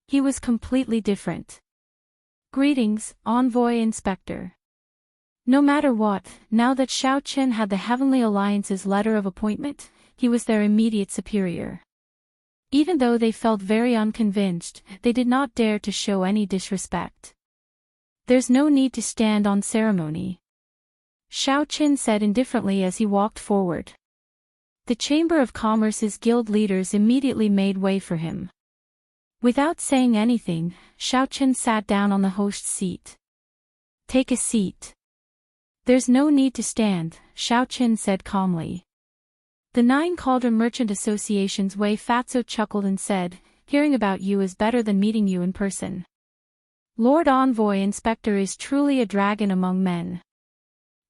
S1: He was completely different. Greetings, envoy inspector. No matter what, now that Xiao Qin had the Heavenly Alliance's letter of appointment, he was their immediate superior. Even though they felt very unconvinced, they did not dare to show any disrespect. There's no need to stand on ceremony, Xiao Qin said indifferently as he walked forward. The Chamber of Commerce's guild leaders immediately made way for him. Without saying anything, Xiao Qin sat down on the host's seat. Take a seat. There's no need to stand, Xiao Qin said calmly. The 9 Cauldron Merchant Association's Wei Fatso chuckled and said, hearing about you is better than meeting you in person. Lord Envoy Inspector is truly a dragon among men.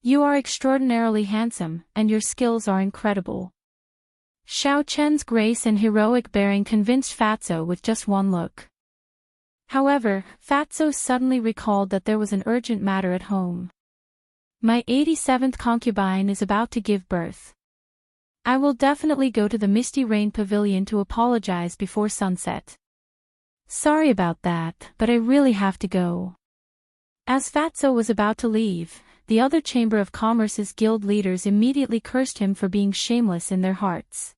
S1: You are extraordinarily handsome, and your skills are incredible. Xiao Qin's grace and heroic bearing convinced Fatso with just one look. However, Fatso suddenly recalled that there was an urgent matter at home. My 87th concubine is about to give birth. I will definitely go to the Misty Rain Pavilion to apologize before sunset. Sorry about that, but I really have to go. As Fatso was about to leave, the other Chamber of Commerce's guild leaders immediately cursed him for being shameless in their hearts.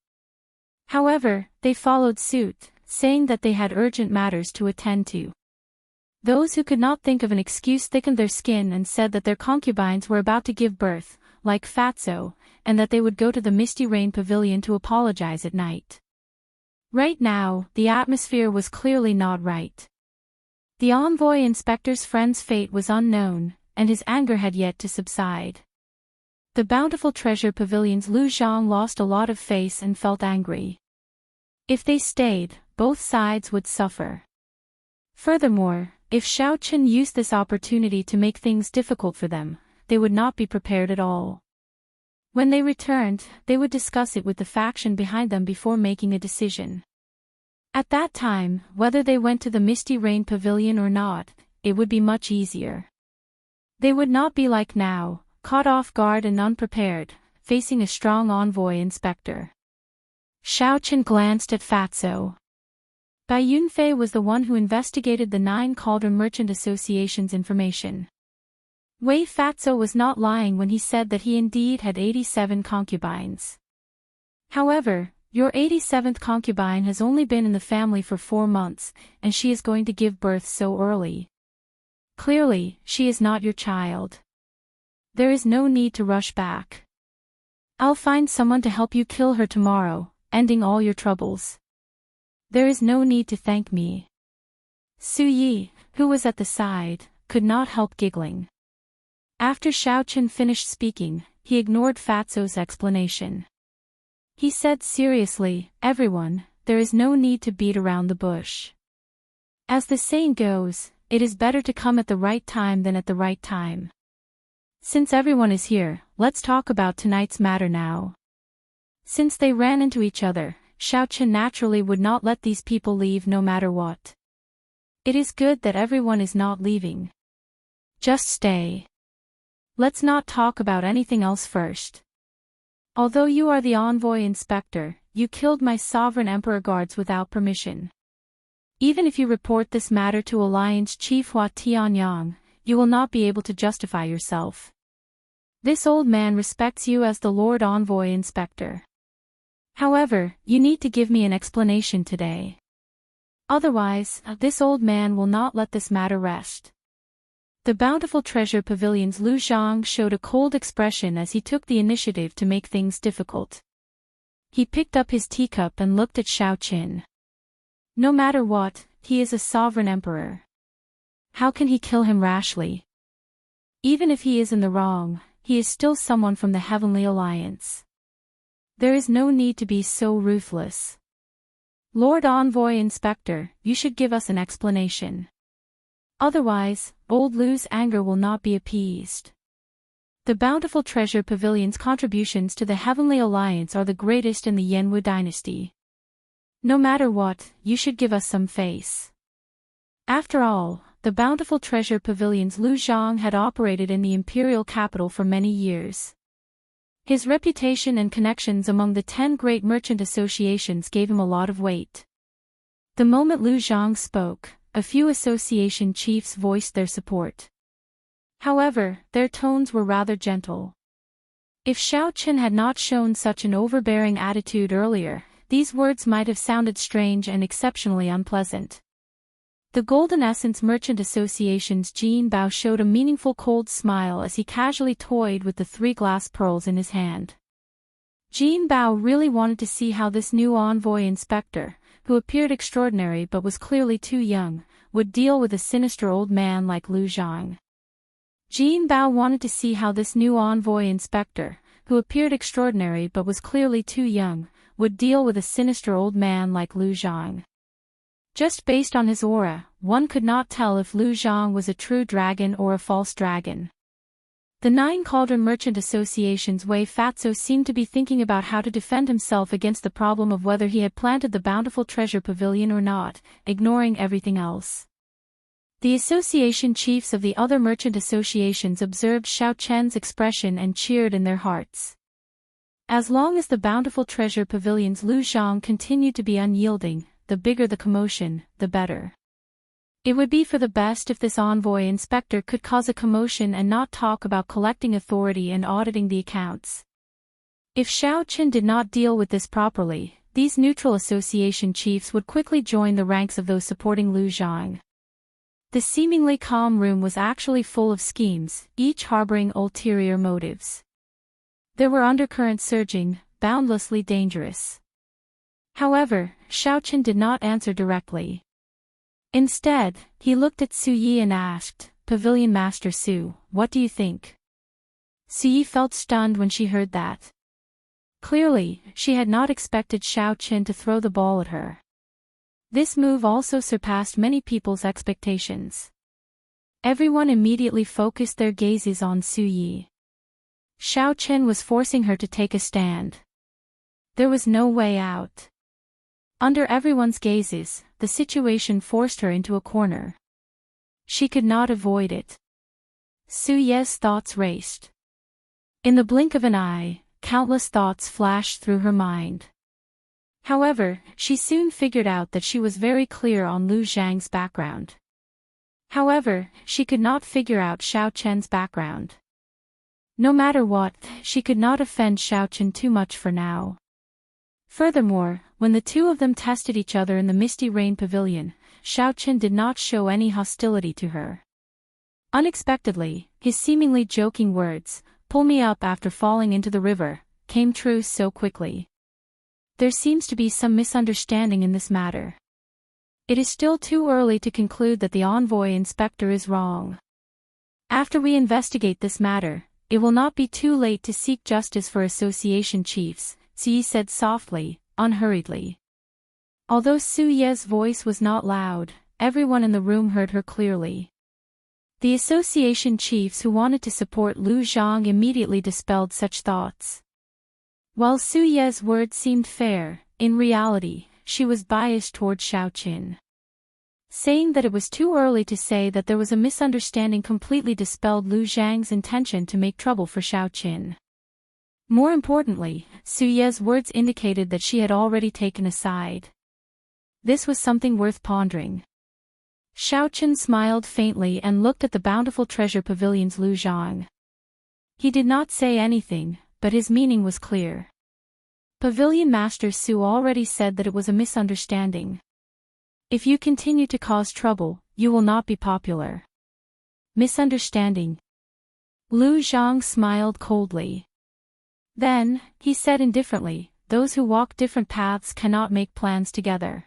S1: However, they followed suit, saying that they had urgent matters to attend to. Those who could not think of an excuse thickened their skin and said that their concubines were about to give birth, like Fatso, and that they would go to the Misty Rain Pavilion to apologize at night. Right now, the atmosphere was clearly not right. The envoy inspector's friend's fate was unknown, and his anger had yet to subside. The bountiful treasure pavilion's Lu Zhang lost a lot of face and felt angry. If they stayed, both sides would suffer. Furthermore, if Xiao Qin used this opportunity to make things difficult for them, they would not be prepared at all. When they returned, they would discuss it with the faction behind them before making a decision. At that time, whether they went to the Misty Rain Pavilion or not, it would be much easier. They would not be like now, caught off guard and unprepared, facing a strong envoy inspector. Xiao Qin glanced at Fatso. Bai Yunfei was the one who investigated the 9 Cauldron Merchant Association's information. Wei Fatso was not lying when he said that he indeed had 87 concubines. However, your 87th concubine has only been in the family for 4 months, and she is going to give birth so early. Clearly, she is not your child. There is no need to rush back. I'll find someone to help you kill her tomorrow, ending all your troubles. There is no need to thank me. Su Yi, who was at the side, could not help giggling. After Xiao Qin finished speaking, he ignored Fatso's explanation. He said seriously, everyone, there is no need to beat around the bush. As the saying goes, it is better to come at the right time than at the right time. Since everyone is here, let's talk about tonight's matter now. Since they ran into each other, Xiao Qin naturally would not let these people leave no matter what. It is good that everyone is not leaving. Just stay. Let's not talk about anything else first. Although you are the envoy inspector, you killed my sovereign emperor guards without permission. Even if you report this matter to Alliance Chief Hua Tianyang, you will not be able to justify yourself. This old man respects you as the Lord Envoy Inspector. However, you need to give me an explanation today. Otherwise, this old man will not let this matter rest. The Bountiful Treasure Pavilion's Lu Zhang showed a cold expression as he took the initiative to make things difficult. He picked up his teacup and looked at Xiao Qin. No matter what, he is a sovereign emperor. How can he kill him rashly? Even if he is in the wrong, he is still someone from the Heavenly Alliance. There is no need to be so ruthless. Lord Envoy Inspector, you should give us an explanation. Otherwise, old Lu's anger will not be appeased. The Bountiful Treasure Pavilion's contributions to the Heavenly Alliance are the greatest in the Yanwu dynasty. No matter what, you should give us some face. After all, the Bountiful Treasure Pavilion's Lu Zhang had operated in the imperial capital for many years. His reputation and connections among the 10 great merchant associations gave him a lot of weight. The moment Lu Zhang spoke, a few association chiefs voiced their support. However, their tones were rather gentle. If Xiao Qin had not shown such an overbearing attitude earlier, these words might have sounded strange and exceptionally unpleasant. The Golden Essence Merchant Association's Jin Bao showed a meaningful cold smile as he casually toyed with the 3 glass pearls in his hand. Jin Bao really wanted to see how this new envoy inspector, who appeared extraordinary but was clearly too young, would deal with a sinister old man like Lu Zhang. Jin Bao wanted to see how this new envoy inspector, who appeared extraordinary but was clearly too young, would deal with a sinister old man like Lu Zhang. Just based on his aura, one could not tell if Lu Zhang was a true dragon or a false dragon. The 9 Cauldron Merchant Association's Wei Fatso seemed to be thinking about how to defend himself against the problem of whether he had planted the Bountiful Treasure Pavilion or not, ignoring everything else. The association chiefs of the other merchant associations observed Xiao Chen's expression and cheered in their hearts. As long as the Bountiful Treasure Pavilion's Lu Zhang continued to be unyielding, the bigger the commotion, the better. It would be for the best if this envoy inspector could cause a commotion and not talk about collecting authority and auditing the accounts. If Xiao Qin did not deal with this properly, these neutral association chiefs would quickly join the ranks of those supporting Lu Zhang. The seemingly calm room was actually full of schemes, each harboring ulterior motives. There were undercurrents surging, boundlessly dangerous. However, Xiao Qin did not answer directly. Instead, he looked at Su Yi and asked, "Pavilion Master Su, what do you think?" Su Yi felt stunned when she heard that. Clearly, she had not expected Xiao Qin to throw the ball at her. This move also surpassed many people's expectations. Everyone immediately focused their gazes on Su Yi. Xiao Qin was forcing her to take a stand. There was no way out. Under everyone's gazes, the situation forced her into a corner. She could not avoid it. Su Ye's thoughts raced. In the blink of an eye, countless thoughts flashed through her mind. However, she soon figured out that she was very clear on Lu Zhang's background. However, she could not figure out Xiao Chen's background. No matter what, she could not offend Xiao Chen too much for now. Furthermore, when the two of them tested each other in the Misty Rain Pavilion, Xiao Chen did not show any hostility to her. Unexpectedly, his seemingly joking words, "Pull me up after falling into the river," came true so quickly. There seems to be some misunderstanding in this matter. It is still too early to conclude that the envoy inspector is wrong. After we investigate this matter, it will not be too late to seek justice for association chiefs, Su Yi said softly, unhurriedly. Although Su Ye's voice was not loud, everyone in the room heard her clearly. The association chiefs who wanted to support Lu Zhang immediately dispelled such thoughts. While Su Ye's words seemed fair, in reality, she was biased toward Xiao Qin. Saying that it was too early to say that there was a misunderstanding completely dispelled Lu Zhang's intention to make trouble for Xiao Qin. More importantly, Suye's words indicated that she had already taken a side. This was something worth pondering. Xiaochen smiled faintly and looked at the bountiful treasure pavilion's Lu Zhang. He did not say anything, but his meaning was clear. Pavilion Master Su already said that it was a misunderstanding. If you continue to cause trouble, you will not be popular. Misunderstanding. Lu Zhang smiled coldly. Then, he said indifferently, those who walk different paths cannot make plans together.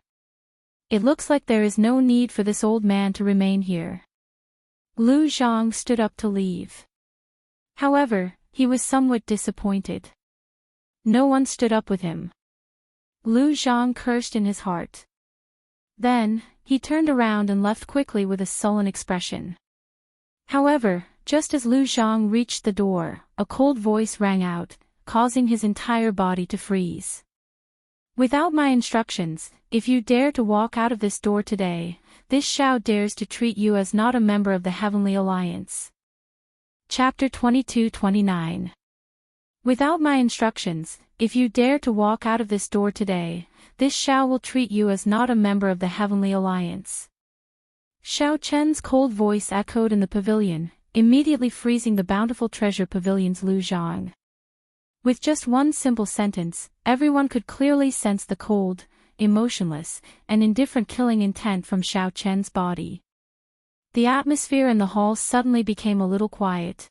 S1: It looks like there is no need for this old man to remain here. Lu Zhang stood up to leave. However, he was somewhat disappointed. No one stood up with him. Lu Zhang cursed in his heart. Then, he turned around and left quickly with a sullen expression. However, just as Lu Zhang reached the door, a cold voice rang out, causing his entire body to freeze. Without my instructions, if you dare to walk out of this door today, this Xiao dares to treat you as not a member of the Heavenly Alliance. Chapter 22-29. Without my instructions, if you dare to walk out of this door today, this Xiao will treat you as not a member of the Heavenly Alliance. Xiao Chen's cold voice echoed in the pavilion, immediately freezing the bountiful treasure pavilion's Lu Zhang. With just one simple sentence, everyone could clearly sense the cold, emotionless, and indifferent killing intent from Xiao Chen's body. The atmosphere in the hall suddenly became a little quiet.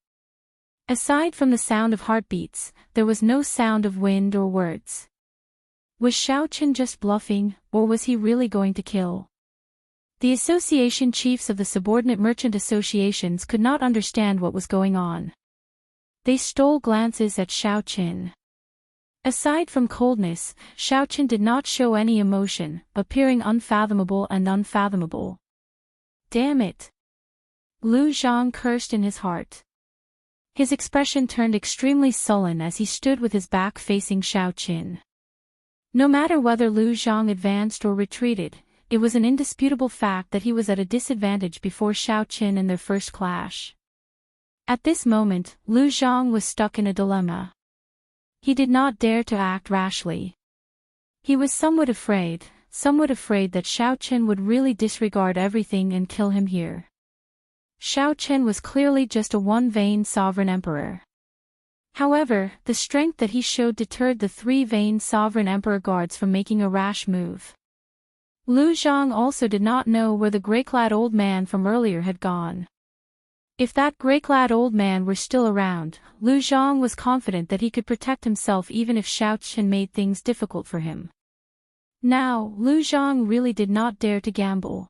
S1: Aside from the sound of heartbeats, there was no sound of wind or words. Was Xiao Chen just bluffing, or was he really going to kill? The association chiefs of the subordinate merchant associations could not understand what was going on. They stole glances at Xiao Chen. Aside from coldness, Xiao Chen did not show any emotion, appearing unfathomable and unfathomable. Damn it! Lu Zhang cursed in his heart. His expression turned extremely sullen as he stood with his back facing Xiao Chen. No matter whether Lu Zhang advanced or retreated, it was an indisputable fact that he was at a disadvantage before Xiao Chen in their first clash. At this moment, Lu Zhang was stuck in a dilemma. He did not dare to act rashly. He was somewhat afraid that Xiao Chen would really disregard everything and kill him here. Xiao Chen was clearly just a one-vain sovereign emperor. However, the strength that he showed deterred the three vain sovereign emperor guards from making a rash move. Lu Zhang also did not know where the grey-clad old man from earlier had gone. If that grey-clad old man were still around, Lu Zhang was confident that he could protect himself even if Xiao Chen made things difficult for him. Now, Lu Zhang really did not dare to gamble.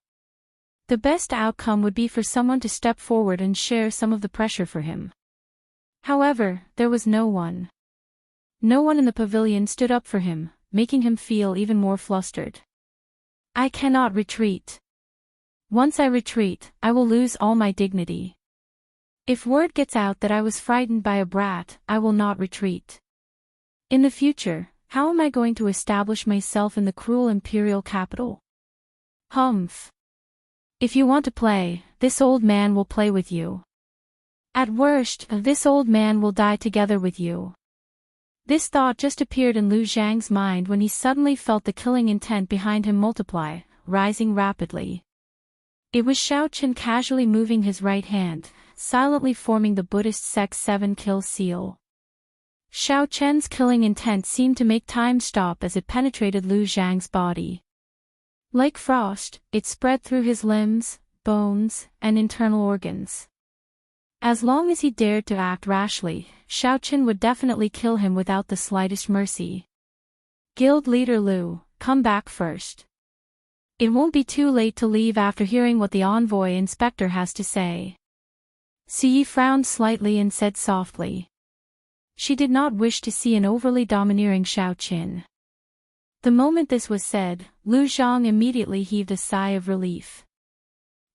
S1: The best outcome would be for someone to step forward and share some of the pressure for him. However, there was no one. No one in the pavilion stood up for him, making him feel even more flustered. I cannot retreat. Once I retreat, I will lose all my dignity. If word gets out that I was frightened by a brat, I will not retreat. In the future, how am I going to establish myself in the cruel imperial capital? Humph. If you want to play, this old man will play with you. At worst, this old man will die together with you. This thought just appeared in Lu Zhang's mind when he suddenly felt the killing intent behind him multiply, rising rapidly. It was Xiao Chen casually moving his right hand, silently forming the Buddhist sect's 7-kill seal. Xiao Chen's killing intent seemed to make time stop as it penetrated Lu Zhang's body. Like frost, it spread through his limbs, bones, and internal organs. As long as he dared to act rashly, Xiao Chen would definitely kill him without the slightest mercy. Guild leader Lu, come back first. It won't be too late to leave after hearing what the envoy inspector has to say. Siyi frowned slightly and said softly. She did not wish to see an overly domineering Xiao Chen. The moment this was said, Lu Zhang immediately heaved a sigh of relief.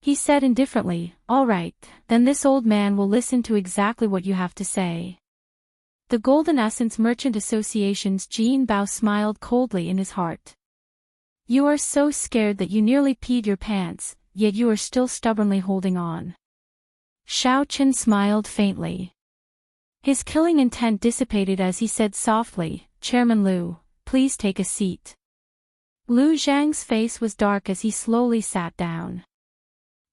S1: He said indifferently, all right, then this old man will listen to exactly what you have to say. The Golden Essence Merchant Association's Jin Bao smiled coldly in his heart. You are so scared that you nearly peed your pants, yet you are still stubbornly holding on. Xiao Chen smiled faintly. His killing intent dissipated as he said softly, "Chairman Liu, please take a seat." Liu Zhang's face was dark as he slowly sat down.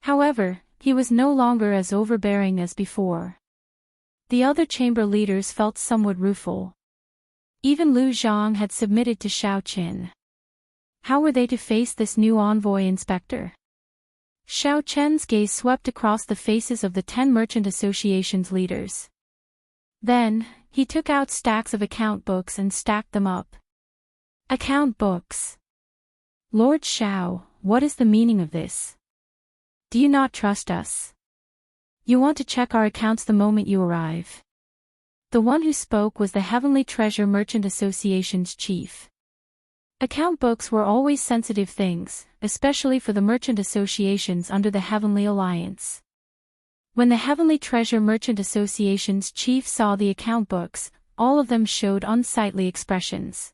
S1: However, he was no longer as overbearing as before. The other chamber leaders felt somewhat rueful. Even Liu Zhang had submitted to Xiaoqin. How were they to face this new envoy inspector? Xiaoqin's gaze swept across the faces of the 10 merchant associations leaders. Then, he took out stacks of account books and stacked them up. Account books. Lord Xiao, what is the meaning of this? Do you not trust us? You want to check our accounts the moment you arrive. The one who spoke was the Heavenly Treasure Merchant Association's chief. Account books were always sensitive things, especially for the merchant associations under the Heavenly Alliance. When the Heavenly Treasure Merchant Association's chief saw the account books, all of them showed unsightly expressions.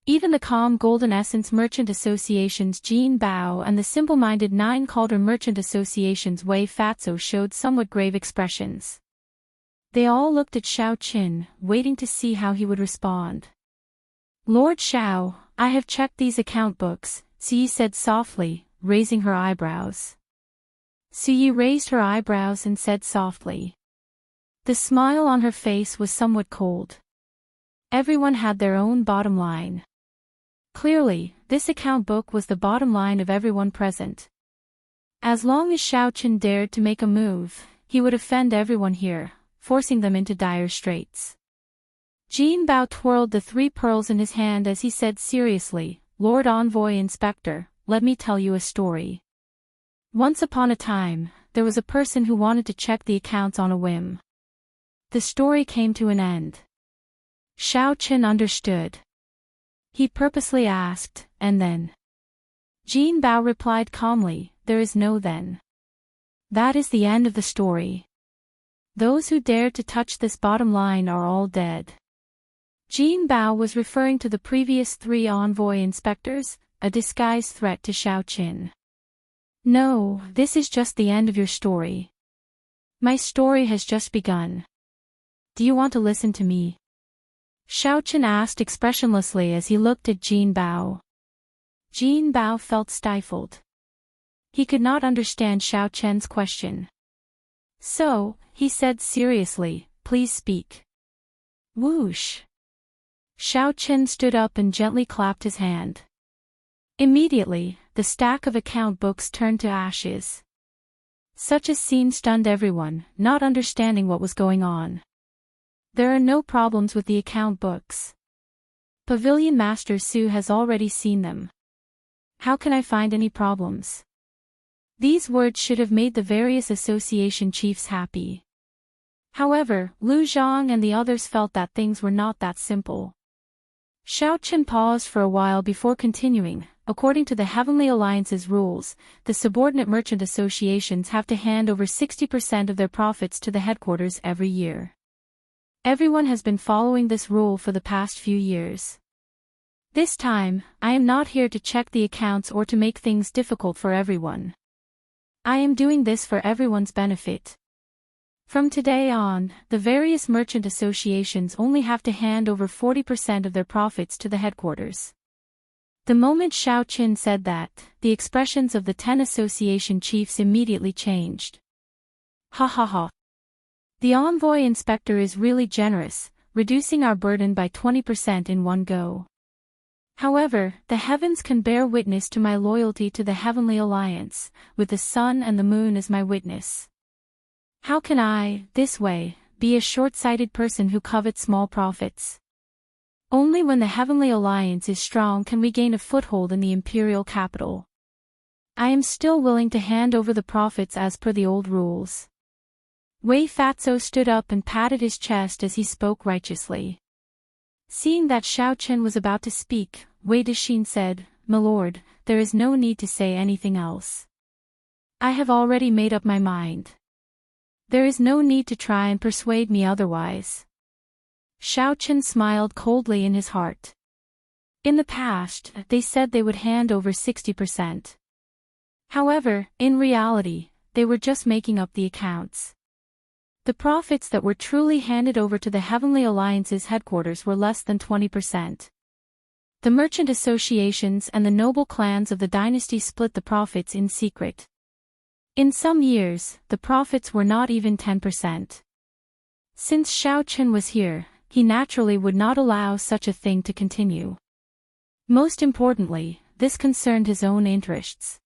S1: Even the calm Golden Essence Merchant Association's Jin Bao and the simple-minded Nine Cauldron Merchant Association's Wei Fatso showed somewhat grave expressions. They all looked at Xiaoqin, waiting to see how he would respond. "Lord Xiao, I have checked these account books," Siyi said softly, raising her eyebrows. Siyi raised her eyebrows and said softly. The smile on her face was somewhat cold. Everyone had their own bottom line. Clearly, this account book was the bottom line of everyone present. As long as Xiaoqin dared to make a move, he would offend everyone here, forcing them into dire straits. Jin Bao twirled the 3 pearls in his hand as he said seriously, "Lord Envoy Inspector, let me tell you a story. Once upon a time, there was a person who wanted to check the accounts on a whim. The story came to an end." Xiaoqin understood. He purposely asked, "And then?" Jin Bao replied calmly, "There is no then. That is the end of the story. Those who dared to touch this bottom line are all dead." Jin Bao was referring to the previous 3 envoy inspectors, a disguised threat to Xiaoqin. "No, this is just the end of your story. My story has just begun. Do you want to listen to me?" Xiaoqin asked expressionlessly as he looked at Jin Bao. Jin Bao felt stifled. He could not understand Xiaoqin's question. So, he said seriously, "Please speak." Whoosh! Xiaoqin stood up and gently clapped his hand. Immediately, the stack of account books turned to ashes. Such a scene stunned everyone, not understanding what was going on. There are no problems with the account books. Pavilion Master Su has already seen them. How can I find any problems? These words should have made the various association chiefs happy. However, Liu Zhang and the others felt that things were not that simple. Xiaoqin paused for a while before continuing. According to the Heavenly Alliance's rules, the subordinate merchant associations have to hand over 60% of their profits to the headquarters every year. Everyone has been following this rule for the past few years. This time, I am not here to check the accounts or to make things difficult for everyone. I am doing this for everyone's benefit. From today on, the various merchant associations only have to hand over 40% of their profits to the headquarters. The moment Xiaoqin said that, the expressions of the 10 association chiefs immediately changed. Ha ha ha. The envoy inspector is really generous, reducing our burden by 20% in one go. However, the heavens can bear witness to my loyalty to the Heavenly Alliance, with the sun and the moon as my witness. How can I, this way, be a short-sighted person who covets small profits? Only when the Heavenly Alliance is strong can we gain a foothold in the imperial capital. I am still willing to hand over the profits as per the old rules. Wei Fatso stood up and patted his chest as he spoke righteously. Seeing that Xiaoqin was about to speak, Wei Dexin said, "My lord, there is no need to say anything else. I have already made up my mind. There is no need to try and persuade me otherwise." Xiaoqin smiled coldly in his heart. In the past, they said they would hand over 60%. However, in reality, they were just making up the accounts. The profits that were truly handed over to the Heavenly Alliance's headquarters were less than 20%. The merchant associations and the noble clans of the dynasty split the profits in secret. In some years, the profits were not even 10%. Since Xiao Chen was here, he naturally would not allow such a thing to continue. Most importantly, this concerned his own interests.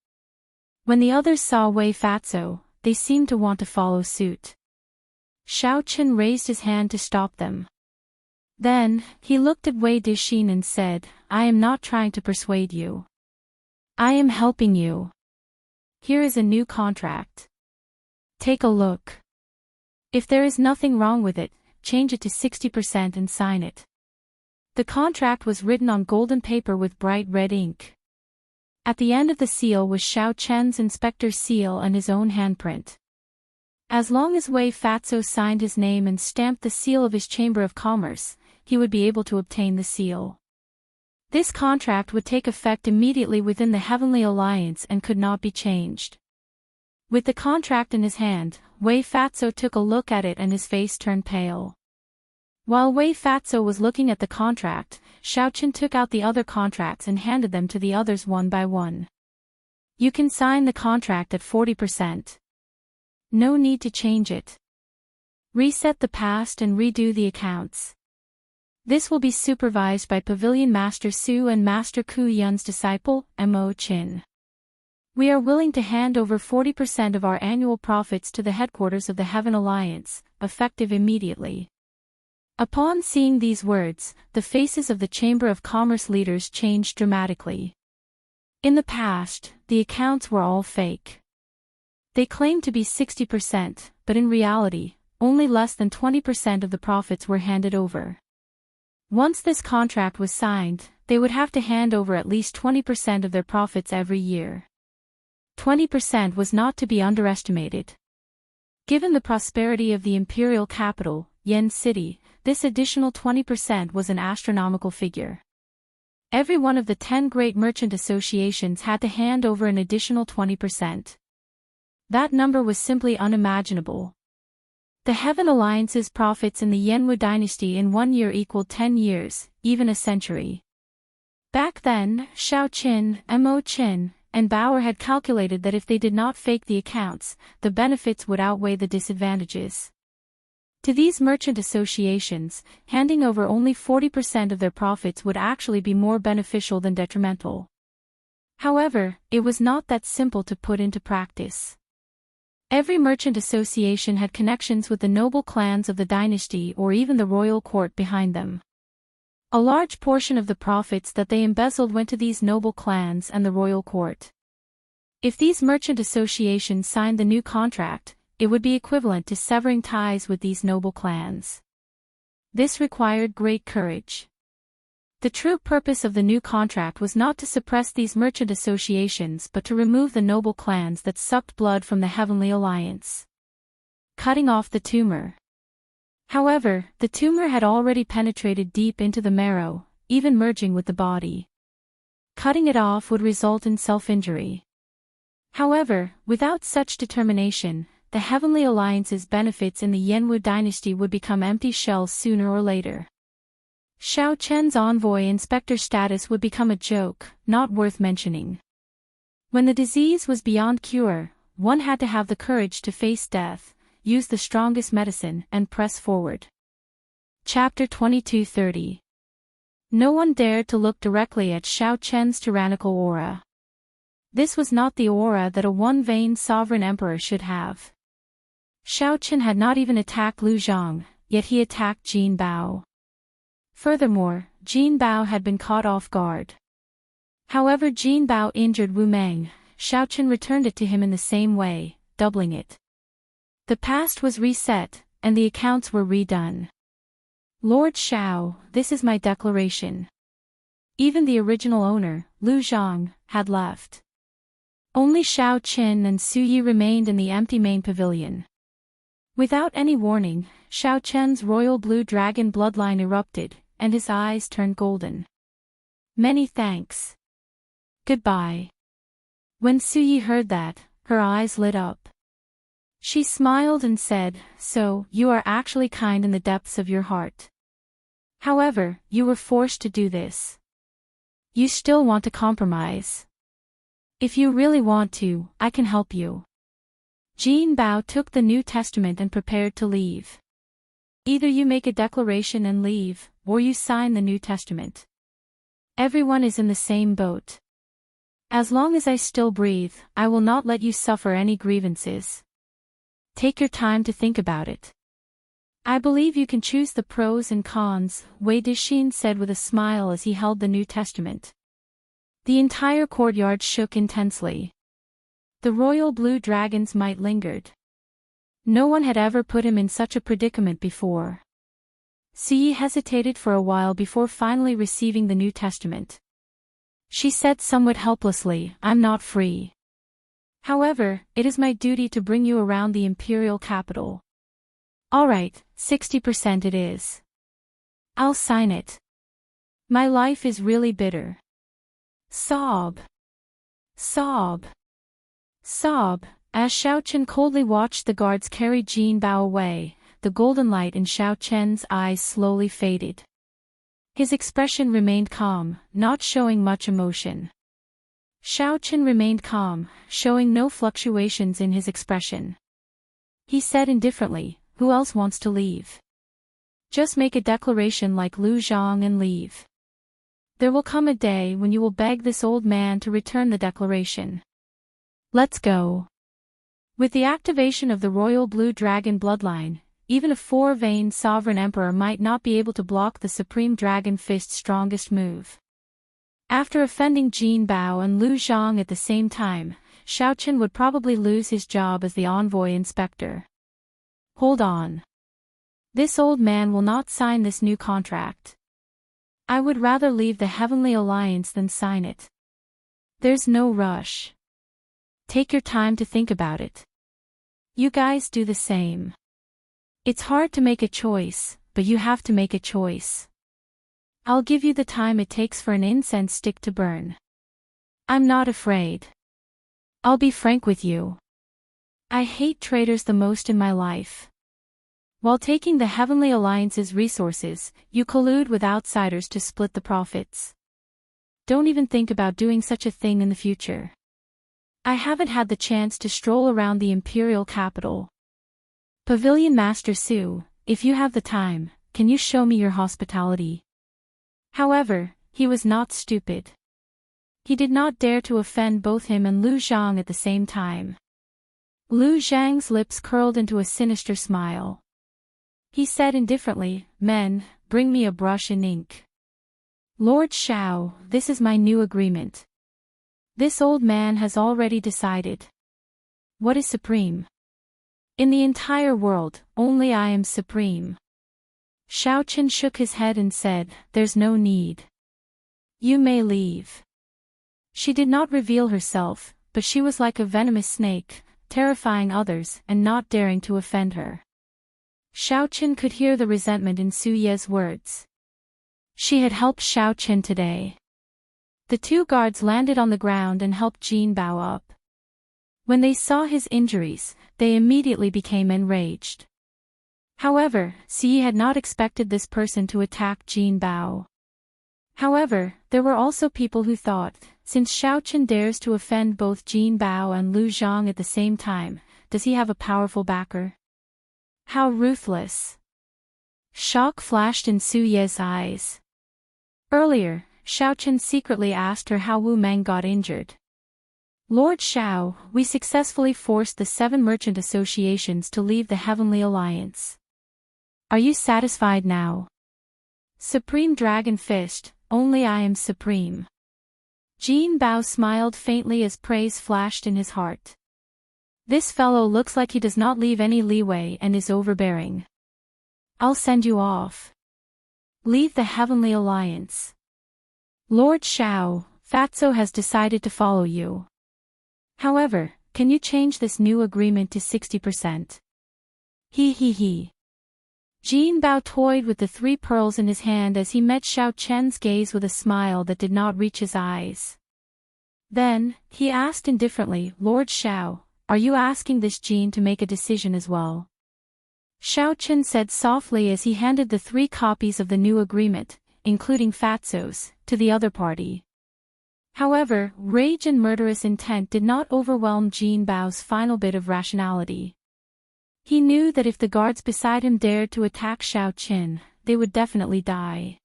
S1: When the others saw Wei Fatso, they seemed to want to follow suit. Xiao Chen raised his hand to stop them. Then, he looked at Wei Dixin and said, "I am not trying to persuade you. I am helping you. Here is a new contract. Take a look. If there is nothing wrong with it, change it to 60% and sign it." The contract was written on golden paper with bright red ink. At the end of the seal was Xiao Chen's inspector's seal and his own handprint. As long as Wei Fatso signed his name and stamped the seal of his Chamber of Commerce, he would be able to obtain the seal. This contract would take effect immediately within the Heavenly Alliance and could not be changed. With the contract in his hand, Wei Fatso took a look at it and his face turned pale. While Wei Fatso was looking at the contract, Xiao Chen took out the other contracts and handed them to the others one by one. "You can sign the contract at 40%. No need to change it. Reset the past and redo the accounts. This will be supervised by Pavilion Master Su and Master Ku Yun's disciple, Mo Qin. We are willing to hand over 40% of our annual profits to the headquarters of the Heaven Alliance, effective immediately." Upon seeing these words, the faces of the Chamber of Commerce leaders changed dramatically. In the past, the accounts were all fake. They claimed to be 60%, but in reality, only less than 20% of the profits were handed over. Once this contract was signed, they would have to hand over at least 20% of their profits every year. 20% was not to be underestimated. Given the prosperity of the imperial capital, Yen City, this additional 20% was an astronomical figure. Every one of the 10 great merchant associations had to hand over an additional 20%. That number was simply unimaginable. The Heaven Alliance's profits in the Yanwu dynasty in 1 year equaled 10 years, even a century. Back then, Xiao Qin, Mo Qin, and Bauer had calculated that if they did not fake the accounts, the benefits would outweigh the disadvantages. To these merchant associations, handing over only 40% of their profits would actually be more beneficial than detrimental. However, it was not that simple to put into practice. Every merchant association had connections with the noble clans of the dynasty or even the royal court behind them. A large portion of the profits that they embezzled went to these noble clans and the royal court. If these merchant associations signed the new contract, it would be equivalent to severing ties with these noble clans. This required great courage. The true purpose of the new contract was not to suppress these merchant associations but to remove the noble clans that sucked blood from the Heavenly Alliance. Cutting off the tumor. However, the tumor had already penetrated deep into the marrow, even merging with the body. Cutting it off would result in self-injury. However, without such determination, the Heavenly Alliance's benefits in the Yanwu dynasty would become empty shells sooner or later. Xiao Chen's envoy inspector status would become a joke, not worth mentioning. When the disease was beyond cure, one had to have the courage to face death, use the strongest medicine and press forward. Chapter 2230. No one dared to look directly at Xiao Chen's tyrannical aura. This was not the aura that a one-vain sovereign emperor should have. Xiao Chen had not even attacked Lu Zhang, yet he attacked Jin Bao. Furthermore, Jin Bao had been caught off guard. However, Jin Bao injured Wu Meng, Xiao Chen returned it to him in the same way, doubling it. The past was reset, and the accounts were redone. Lord Xiao, this is my declaration. Even the original owner, Lu Zhang, had left. Only Xiao Qin and Su Yi remained in the empty main pavilion. Without any warning, Xiao Chen's royal blue dragon bloodline erupted, and his eyes turned golden. Many thanks. Goodbye. When Su Yi heard that, her eyes lit up. She smiled and said, "So, you are actually kind in the depths of your heart. However, you were forced to do this. You still want to compromise. If you really want to, I can help you." Jin Bao took the New Testament and prepared to leave. "Either you make a declaration and leave, or you sign the New Testament. Everyone is in the same boat. As long as I still breathe, I will not let you suffer any grievances. Take your time to think about it. I believe you can choose the pros and cons," Wei Dixin said with a smile as he held the New Testament. The entire courtyard shook intensely. The royal blue dragon's might lingered. No one had ever put him in such a predicament before. Siyi hesitated for a while before finally receiving the New Testament. She said somewhat helplessly, "I'm not free. However, it is my duty to bring you around the imperial capital." "All right, 60% it is. I'll sign it. My life is really bitter." Sob. Sob. Sob. As Xiaochen coldly watched the guards carry Jin Bao away, the golden light in Xiaochen's eyes slowly faded. His expression remained calm, not showing much emotion. Xiaochen remained calm, showing no fluctuations in his expression. He said indifferently, "Who else wants to leave? Just make a declaration like Lu Zhang and leave. There will come a day when you will beg this old man to return the declaration. Let's go." With the activation of the royal blue dragon bloodline, even a four-veined sovereign emperor might not be able to block the supreme dragon fist's strongest move. After offending Jin Bao and Lu Zhang at the same time, Xiaochen would probably lose his job as the envoy inspector. Hold on. This old man will not sign this new contract. I would rather leave the Heavenly Alliance than sign it. There's no rush. Take your time to think about it. You guys do the same. It's hard to make a choice, but you have to make a choice. I'll give you the time it takes for an incense stick to burn. I'm not afraid. I'll be frank with you. I hate traitors the most in my life. While taking the Heavenly Alliance's resources, you collude with outsiders to split the profits. Don't even think about doing such a thing in the future. I haven't had the chance to stroll around the imperial capital. Pavilion Master Su, if you have the time, can you show me your hospitality? However, he was not stupid. He did not dare to offend both him and Lu Zhang at the same time. Lu Zhang's lips curled into a sinister smile. He said indifferently, "Men, bring me a brush and ink. Lord Xiao, this is my new agreement. This old man has already decided. What is supreme? In the entire world, only I am supreme." Xiaochen shook his head and said, "There's no need. You may leave." She did not reveal herself, but she was like a venomous snake, terrifying others and not daring to offend her. Xiaochen could hear the resentment in Su Ye's words. She had helped Xiaochen today. The two guards landed on the ground and helped Jin Bao up. When they saw his injuries, they immediately became enraged. However, Siyi had not expected this person to attack Jin Bao. However, there were also people who thought, since Xiaochen dares to offend both Jin Bao and Lu Zhang at the same time, does he have a powerful backer? How ruthless! Shock flashed in Su Ye's eyes. Earlier, Xiaochen secretly asked her how Wu Meng got injured. "Lord Xiao, we successfully forced the 7 merchant associations to leave the Heavenly Alliance. Are you satisfied now?" "Supreme Dragon Fist, only I am supreme." Jin Bao smiled faintly as praise flashed in his heart. This fellow looks like he does not leave any leeway and is overbearing. I'll send you off. Leave the Heavenly Alliance. Lord Xiao, Fatso has decided to follow you. However, can you change this new agreement to 60%? He. Jin Bao toyed with the 3 pearls in his hand as he met Xiao Chen's gaze with a smile that did not reach his eyes. Then, he asked indifferently, "Lord Xiao, are you asking this Jean to make a decision as well? Xiaochen said softly as he handed the 3 copies of the new agreement, including Fatso's, to the other party. However, rage and murderous intent did not overwhelm Jin Bao's final bit of rationality. He knew that if the guards beside him dared to attack Xiaochen, they would definitely die.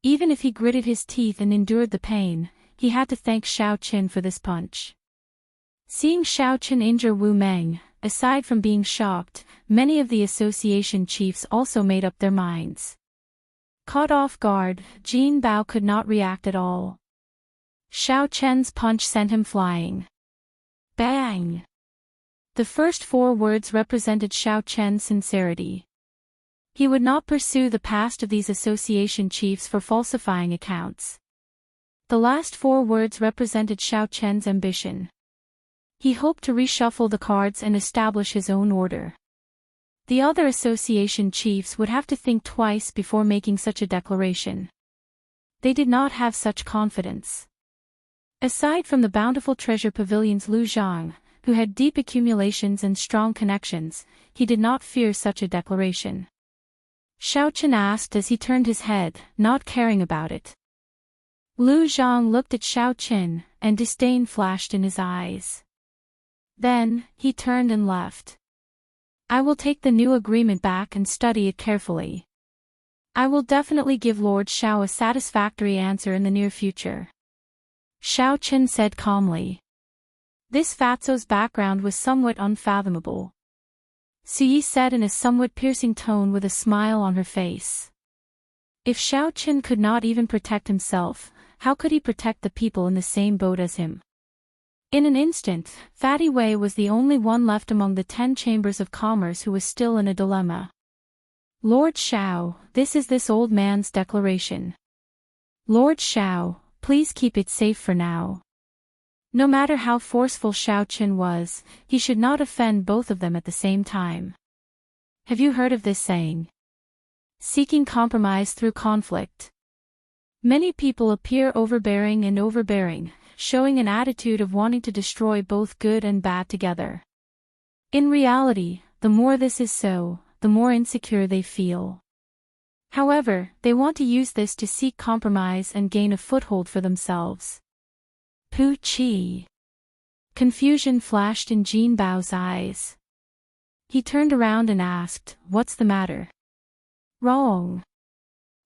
S1: Even if he gritted his teeth and endured the pain, he had to thank Xiaochen for this punch. Seeing Xiaochen injure Wu Meng, aside from being shocked, many of the association chiefs also made up their minds. Caught off guard, Jin Bao could not react at all. Xiaochen's punch sent him flying. Bang! The first 4 words represented Xiaochen's sincerity. He would not pursue the past of these association chiefs for falsifying accounts. The last 4 words represented Xiaochen's ambition. He hoped to reshuffle the cards and establish his own order. The other association chiefs would have to think twice before making such a declaration. They did not have such confidence. Aside from the bountiful treasure pavilion's Lu Zhang, who had deep accumulations and strong connections, he did not fear such a declaration. Xiaochen asked as he turned his head, not caring about it. Lu Zhang looked at Xiaochen, and disdain flashed in his eyes. Then, he turned and left. I will take the new agreement back and study it carefully. I will definitely give Lord Xiao a satisfactory answer in the near future. Xiaochen said calmly. This Fatso's background was somewhat unfathomable. Suyi said in a somewhat piercing tone with a smile on her face. If Xiaochen could not even protect himself, how could he protect the people in the same boat as him? In an instant, Fatty Wei was the only one left among the 10 chambers of commerce who was still in a dilemma. Lord Xiao, this is this old man's declaration. Lord Xiao, please keep it safe for now. No matter how forceful Xiaochen was, he should not offend both of them at the same time. Have you heard of this saying? Seeking compromise through conflict. Many people appear overbearing, showing an attitude of wanting to destroy both good and bad together. In reality, the more this is so, the more insecure they feel. However, they want to use this to seek compromise and gain a foothold for themselves. Pu Qi. Confusion flashed in Jin Bao's eyes. He turned around and asked, "What's the matter?" Wrong.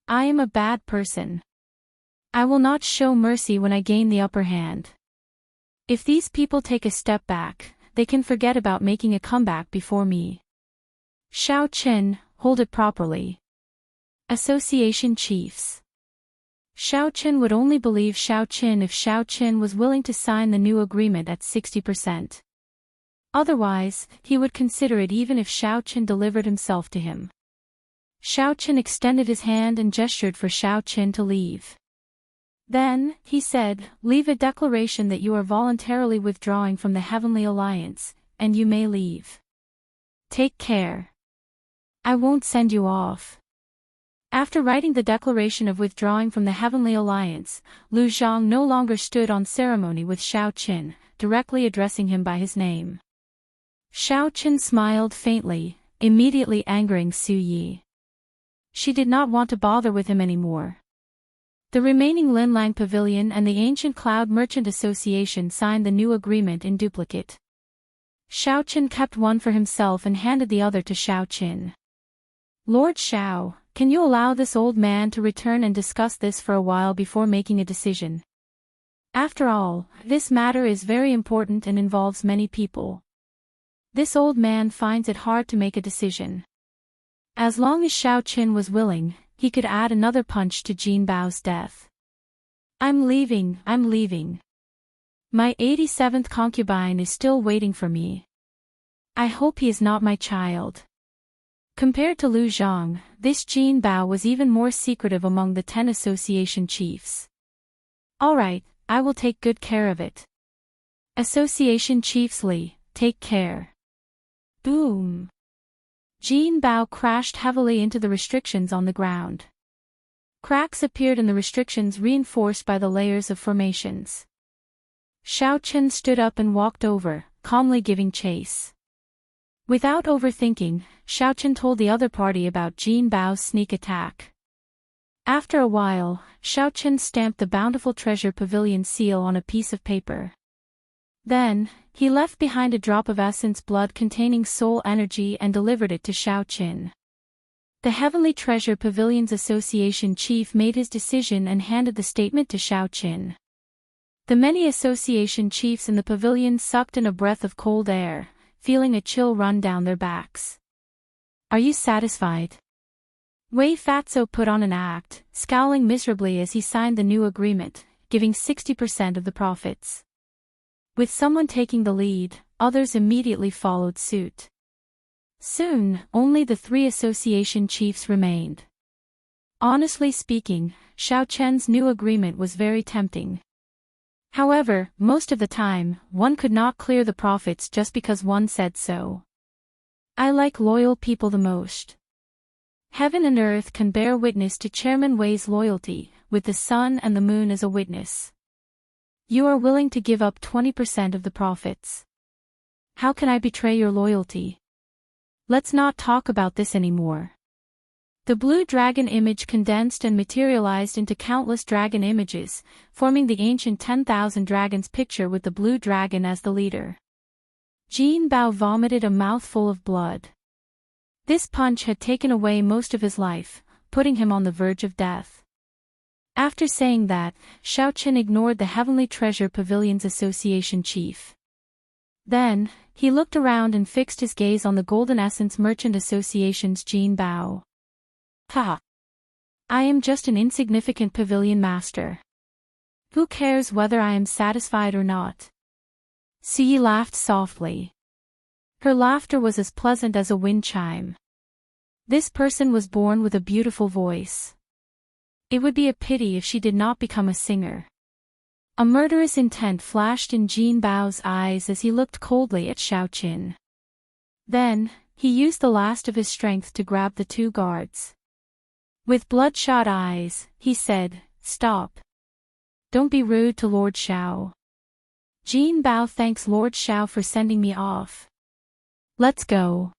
S1: I am a bad person. I will not show mercy when I gain the upper hand. If these people take a step back, they can forget about making a comeback before me. Xiaochen, hold it properly. Association Chiefs. Xiaochen would only believe Xiaochen if Xiaochen was willing to sign the new agreement at 60%. Otherwise, he would consider it even if Xiaochen delivered himself to him. Xiaochen extended his hand and gestured for Xiaochen to leave. Then, he said, leave a declaration that you are voluntarily withdrawing from the Heavenly Alliance, and you may leave. Take care. I won't send you off. After writing the declaration of withdrawing from the Heavenly Alliance, Lu Zhang no longer stood on ceremony with Xiaochen, directly addressing him by his name. Xiaochen smiled faintly, immediately angering Su Yi. She did not want to bother with him anymore. The remaining Linlang Pavilion and the Ancient Cloud Merchant Association signed the new agreement in duplicate. Xiaochen kept one for himself and handed the other to Xiaochen. Lord Xiao, can you allow this old man to return and discuss this for a while before making a decision? After all, this matter is very important and involves many people. This old man finds it hard to make a decision. As long as Xiaochen was willing, he could add another punch to Jin Bao's death. I'm leaving. My 87th concubine is still waiting for me. I hope he is not my child. Compared to Lu Zhang, this Jin Bao was even more secretive among the 10 association chiefs. Alright, I will take good care of it. Association Chiefs Li, take care. Boom. Jin Bao crashed heavily into the restrictions on the ground. Cracks appeared in the restrictions reinforced by the layers of formations. Xiaochen stood up and walked over, calmly giving chase. Without overthinking, Xiaochen told the other party about Jin Bao's sneak attack. After a while, Xiaochen stamped the Bountiful Treasure Pavilion seal on a piece of paper. Then, he left behind a drop of essence blood containing soul energy and delivered it to Xiaochen. The Heavenly Treasure Pavilions Association chief made his decision and handed the statement to Xiaochen. The many association chiefs in the pavilion sucked in a breath of cold air, feeling a chill run down their backs. "Are you satisfied?" Wei Fatso put on an act, scowling miserably as he signed the new agreement, giving 60% of the profits. With someone taking the lead, others immediately followed suit. Soon, only the 3 association chiefs remained. Honestly speaking, Xiaochen's new agreement was very tempting. However, most of the time, one could not clear the profits just because one said so. I like loyal people the most. Heaven and earth can bear witness to Chairman Wei's loyalty, with the sun and the moon as a witness. You are willing to give up 20% of the profits. How can I betray your loyalty? Let's not talk about this anymore. The blue dragon image condensed and materialized into countless dragon images, forming the ancient 10,000 dragons picture with the blue dragon as the leader. Jin Bao vomited a mouthful of blood. This punch had taken away most of his life, putting him on the verge of death. After saying that, Xiaochen ignored the Heavenly Treasure Pavilions Association chief. Then, he looked around and fixed his gaze on the Golden Essence Merchant Association's Jin Bao. Ha! I am just an insignificant pavilion master. Who cares whether I am satisfied or not? Siyi laughed softly. Her laughter was as pleasant as a wind chime. This person was born with a beautiful voice. It would be a pity if she did not become a singer. A murderous intent flashed in Jin Bao's eyes as he looked coldly at Xiaochen. Then, he used the last of his strength to grab the 2 guards. With bloodshot eyes, he said, "Stop. Don't be rude to Lord Xiao. Jin Bao thanks Lord Xiao for sending me off. Let's go."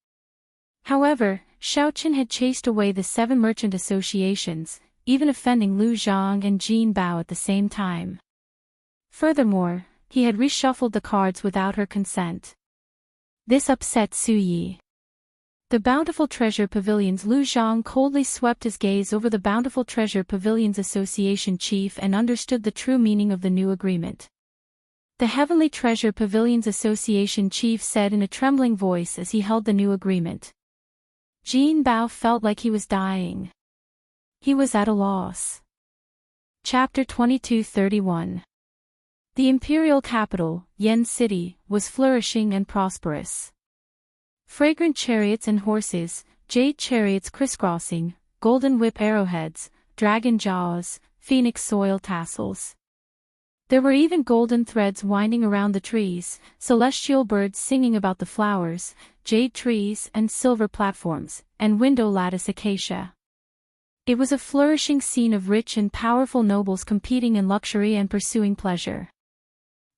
S1: However, Xiaochen had chased away the 7 merchant associations, even offending Lu Zhang and Jin Bao at the same time. Furthermore, he had reshuffled the cards without her consent. This upset Su Yi. The Bountiful Treasure Pavilions Lu Zhang coldly swept his gaze over the Bountiful Treasure Pavilions Association chief and understood the true meaning of the new agreement. The Heavenly Treasure Pavilions Association chief said in a trembling voice as he held the new agreement. Jin Bao felt like he was dying. He was at a loss. Chapter 22:31. The imperial capital, Yen City, was flourishing and prosperous. Fragrant chariots and horses, jade chariots crisscrossing, golden whip arrowheads, dragon jaws, phoenix soil tassels. There were even golden threads winding around the trees, celestial birds singing about the flowers, jade trees and silver platforms, and window lattice acacia. It was a flourishing scene of rich and powerful nobles competing in luxury and pursuing pleasure.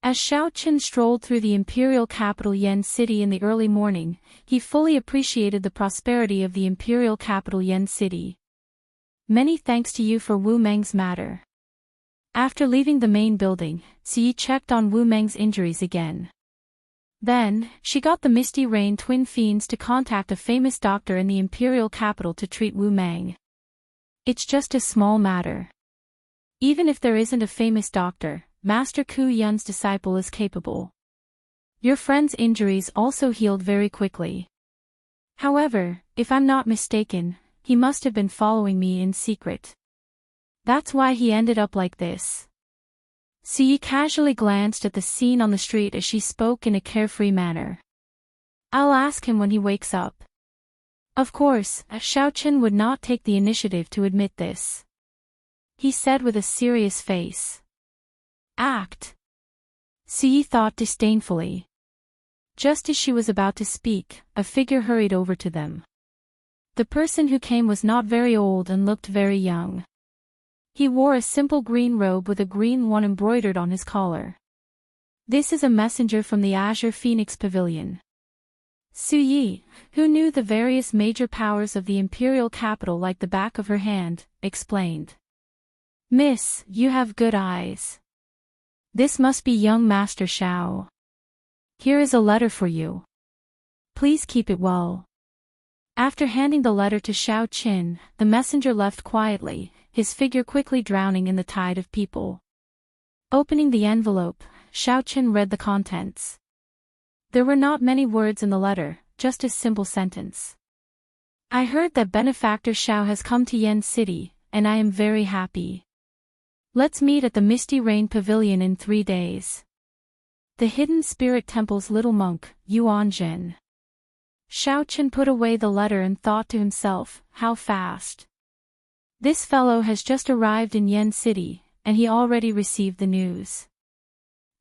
S1: As Xiaochen strolled through the imperial capital Yen City in the early morning, he fully appreciated the prosperity of the imperial capital Yen City. Many thanks to you for Wu Meng's matter. After leaving the main building, Siyi checked on Wu Meng's injuries again. Then, she got the Misty Rain twin fiends to contact a famous doctor in the imperial capital to treat Wu Meng. It's just a small matter. Even if there isn't a famous doctor, Master Ku Yun's disciple is capable. Your friend's injuries also healed very quickly. However, if I'm not mistaken, he must have been following me in secret. That's why he ended up like this. Siyi casually glanced at the scene on the street as she spoke in a carefree manner. I'll ask him when he wakes up. Of course, Xiaochen would not take the initiative to admit this. He said with a serious face. Act. Siyi thought disdainfully. Just as she was about to speak, a figure hurried over to them. The person who came was not very old and looked very young. He wore a simple green robe with a green one embroidered on his collar. This is a messenger from the Azure Phoenix Pavilion. Su Yi, who knew the various major powers of the imperial capital like the back of her hand, explained. Miss, you have good eyes. This must be young Master Xiao. Here is a letter for you. Please keep it well. After handing the letter to Xiao Qin, the messenger left quietly, his figure quickly drowning in the tide of people. Opening the envelope, Xiao Qin read the contents. There were not many words in the letter, just a simple sentence. I heard that Benefactor Xiao has come to Yen City, and I am very happy. Let's meet at the Misty Rain Pavilion in 3 days. The Hidden Spirit Temple's little monk, Yuan Zhen. Xiao Qin put away the letter and thought to himself, how fast. This fellow has just arrived in Yen City, and he already received the news.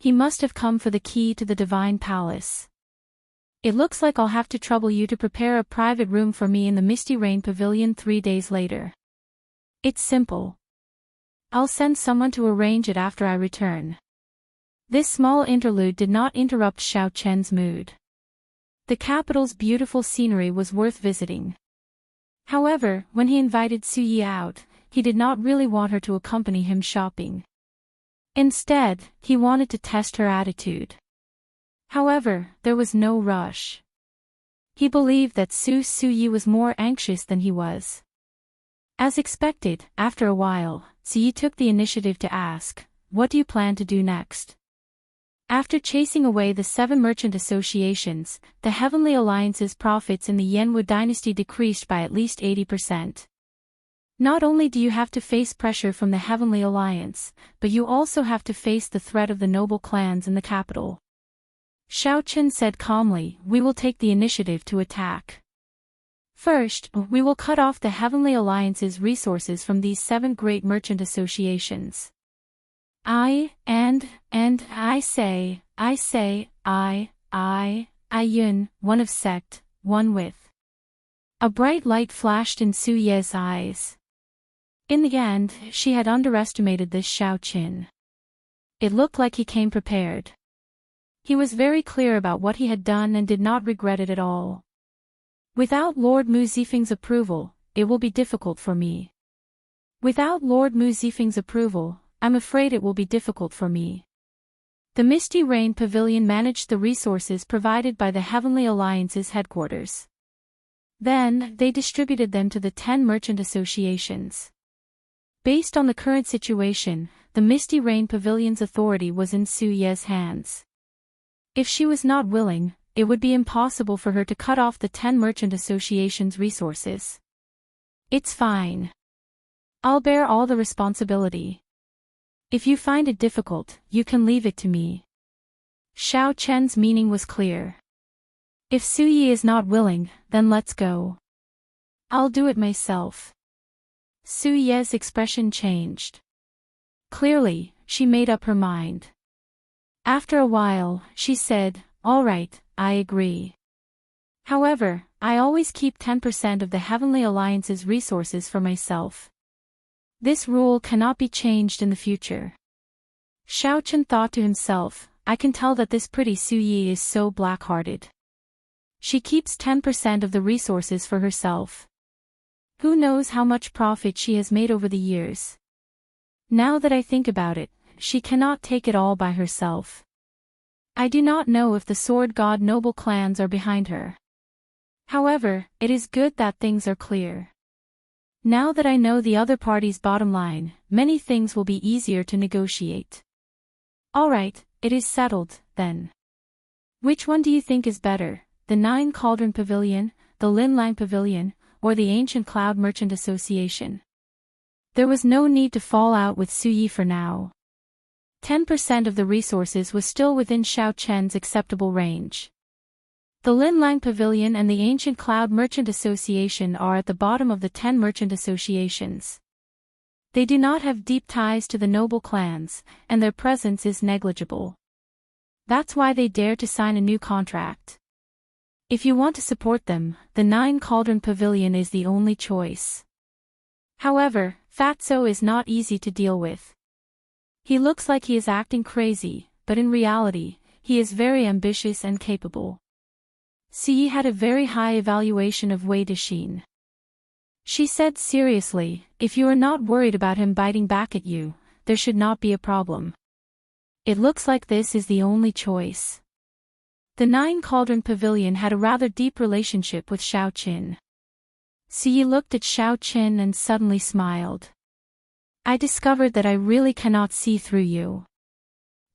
S1: He must have come for the key to the Divine Palace. It looks like I'll have to trouble you to prepare a private room for me in the Misty Rain Pavilion 3 days later. It's simple. I'll send someone to arrange it after I return. This small interlude did not interrupt Xiao Chen's mood. The capital's beautiful scenery was worth visiting. However, when he invited Su Yi out, he did not really want her to accompany him shopping. Instead, he wanted to test her attitude. However, there was no rush. He believed that Su Yi was more anxious than he was. As expected, after a while, Su Yi took the initiative to ask, what do you plan to do next? After chasing away the 7 merchant associations, the Heavenly Alliance's profits in the Yanwu dynasty decreased by at least 80%. Not only do you have to face pressure from the Heavenly Alliance, but you also have to face the threat of the noble clans in the capital. Xiao Qin said calmly, we will take the initiative to attack. First, we will cut off the Heavenly Alliance's resources from these 7 great merchant associations. I Yun, one of sect, one with. A bright light flashed in Su Ye's eyes. In the end, she had underestimated this Xiao Qin. It looked like he came prepared. He was very clear about what he had done and did not regret it at all. Without Lord Mu Zifeng's approval, it will be difficult for me. Without Lord Mu Zifeng's approval, I'm afraid it will be difficult for me. The Misty Rain Pavilion managed the resources provided by the Heavenly Alliance's headquarters. Then, they distributed them to the 10 merchant associations. Based on the current situation, the Misty Rain Pavilion's authority was in Su Ye's hands. If she was not willing, it would be impossible for her to cut off the 10 merchant associations' resources. It's fine. I'll bear all the responsibility. If you find it difficult, you can leave it to me. Xiao Chen's meaning was clear. If Su Yi is not willing, then let's go. I'll do it myself. Su Ye's expression changed. Clearly, she made up her mind. After a while, she said, all right, I agree. However, I always keep 10% of the Heavenly Alliance's resources for myself. This rule cannot be changed in the future. Xiao Chen thought to himself, I can tell that this pretty Su Yi is so black-hearted. She keeps 10% of the resources for herself. Who knows how much profit she has made over the years? Now that I think about it, she cannot take it all by herself. I do not know if the Sword God noble clans are behind her. However, it is good that things are clear. Now that I know the other party's bottom line, many things will be easier to negotiate. Alright, it is settled, then. Which one do you think is better, the 9 Cauldron Pavilion, the Linlang Pavilion, or the Ancient Cloud Merchant Association? There was no need to fall out with Su Yi for now. 10% of the resources was still within Xiao Chen's acceptable range. The Linlang Pavilion and the Ancient Cloud Merchant Association are at the bottom of the 10 merchant associations. They do not have deep ties to the noble clans, and their presence is negligible. That's why they dare to sign a new contract. If you want to support them, the 9 Cauldron Pavilion is the only choice. However, Fatso is not easy to deal with. He looks like he is acting crazy, but in reality, he is very ambitious and capable. Siyi had a very high evaluation of Wei Dexin. She said seriously, if you are not worried about him biting back at you, there should not be a problem. It looks like this is the only choice. The Nine Cauldron Pavilion had a rather deep relationship with Xiao Qin. Siyi looked at Xiao Qin and suddenly smiled. I discovered that I really cannot see through you.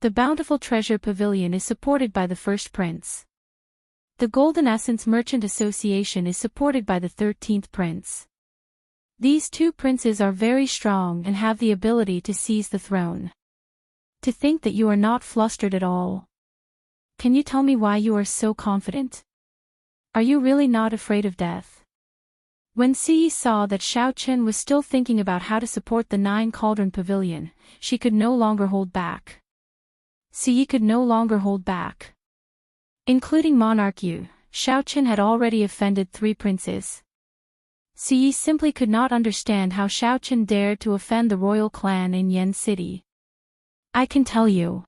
S1: The Bountiful Treasure Pavilion is supported by the First Prince. The Golden Essence Merchant Association is supported by the 13th Prince. These two princes are very strong and have the ability to seize the throne. To think that you are not flustered at all. Can you tell me why you are so confident? Are you really not afraid of death? When Siyi saw that Xiao Qin was still thinking about how to support the Nine Cauldron Pavilion, she could no longer hold back. Siyi could no longer hold back. Including Monarch Yu, Xiao Qin had already offended 3 princes. Siyi simply could not understand how Xiao Qin dared to offend the royal clan in Yan City. I can tell you.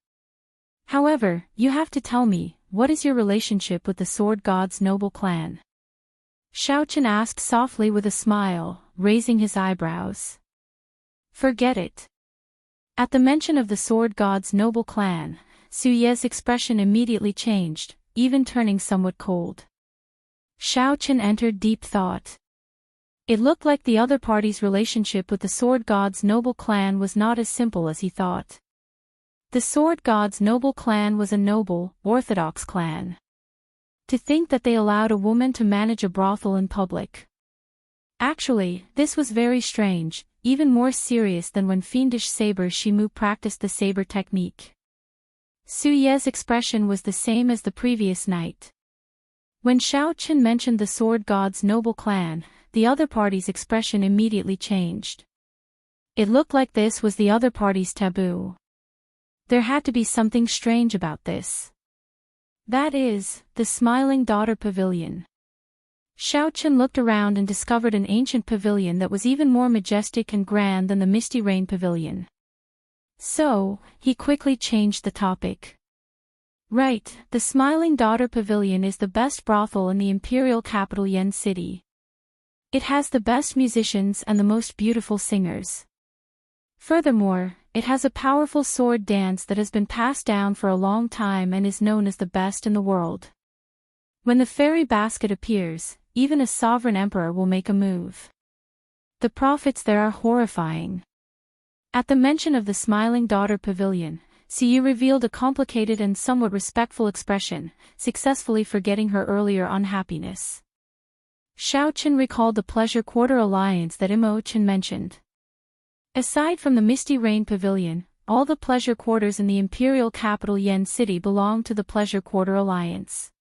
S1: However, you have to tell me, what is your relationship with the Sword God's noble clan? Xiao Qin asked softly with a smile, raising his eyebrows. Forget it. At the mention of the Sword God's noble clan, Su Ye's expression immediately changed, even turning somewhat cold. Xiao Qin entered deep thought. It looked like the other party's relationship with the Sword God's noble clan was not as simple as he thought. The Sword God's noble clan was a noble, orthodox clan. To think that they allowed a woman to manage a brothel in public. Actually, this was very strange, even more serious than when fiendish saber Shimu practiced the saber technique. Su Ye's expression was the same as the previous night. When Xiao Qin mentioned the Sword God's noble clan, the other party's expression immediately changed. It looked like this was the other party's taboo. There had to be something strange about this. That is, the Smiling Daughter Pavilion. Xiao Qin looked around and discovered an ancient pavilion that was even more majestic and grand than the Misty Rain Pavilion. So, he quickly changed the topic. Right, the Smiling Daughter Pavilion is the best brothel in the imperial capital Yan City. It has the best musicians and the most beautiful singers. Furthermore, it has a powerful sword dance that has been passed down for a long time and is known as the best in the world. When the fairy basket appears, even a sovereign emperor will make a move. The profits there are horrifying. At the mention of the Smiling Daughter Pavilion, Siyi revealed a complicated and somewhat respectful expression, successfully forgetting her earlier unhappiness. Xiao Qin recalled the Pleasure Quarter alliance that Imo Qin mentioned. Aside from the Misty Rain Pavilion, all the pleasure quarters in the imperial capital Yan City belong to the Pleasure Quarter alliance.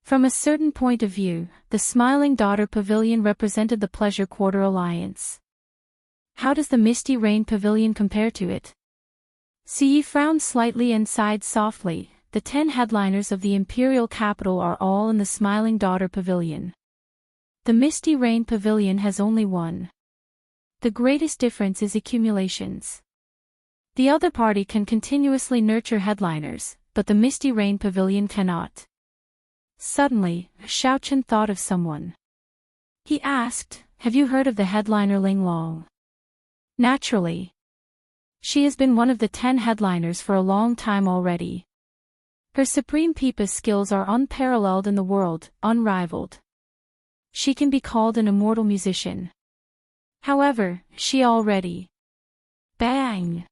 S1: From a certain point of view, the Smiling Daughter Pavilion represented the Pleasure Quarter alliance. How does the Misty Rain Pavilion compare to it? Siyi frowned slightly and sighed softly. The 10 headliners of the imperial capital are all in the Smiling Daughter Pavilion. The Misty Rain Pavilion has only one. The greatest difference is accumulations. The other party can continuously nurture headliners, but the Misty Rain Pavilion cannot. Suddenly, Xiao Qin thought of someone. He asked, have you heard of the headliner Ling Long? Naturally. She has been one of the 10 headliners for a long time already. Her Supreme Pipa skills are unparalleled in the world, unrivaled. She can be called an immortal musician. However, she already... Bang!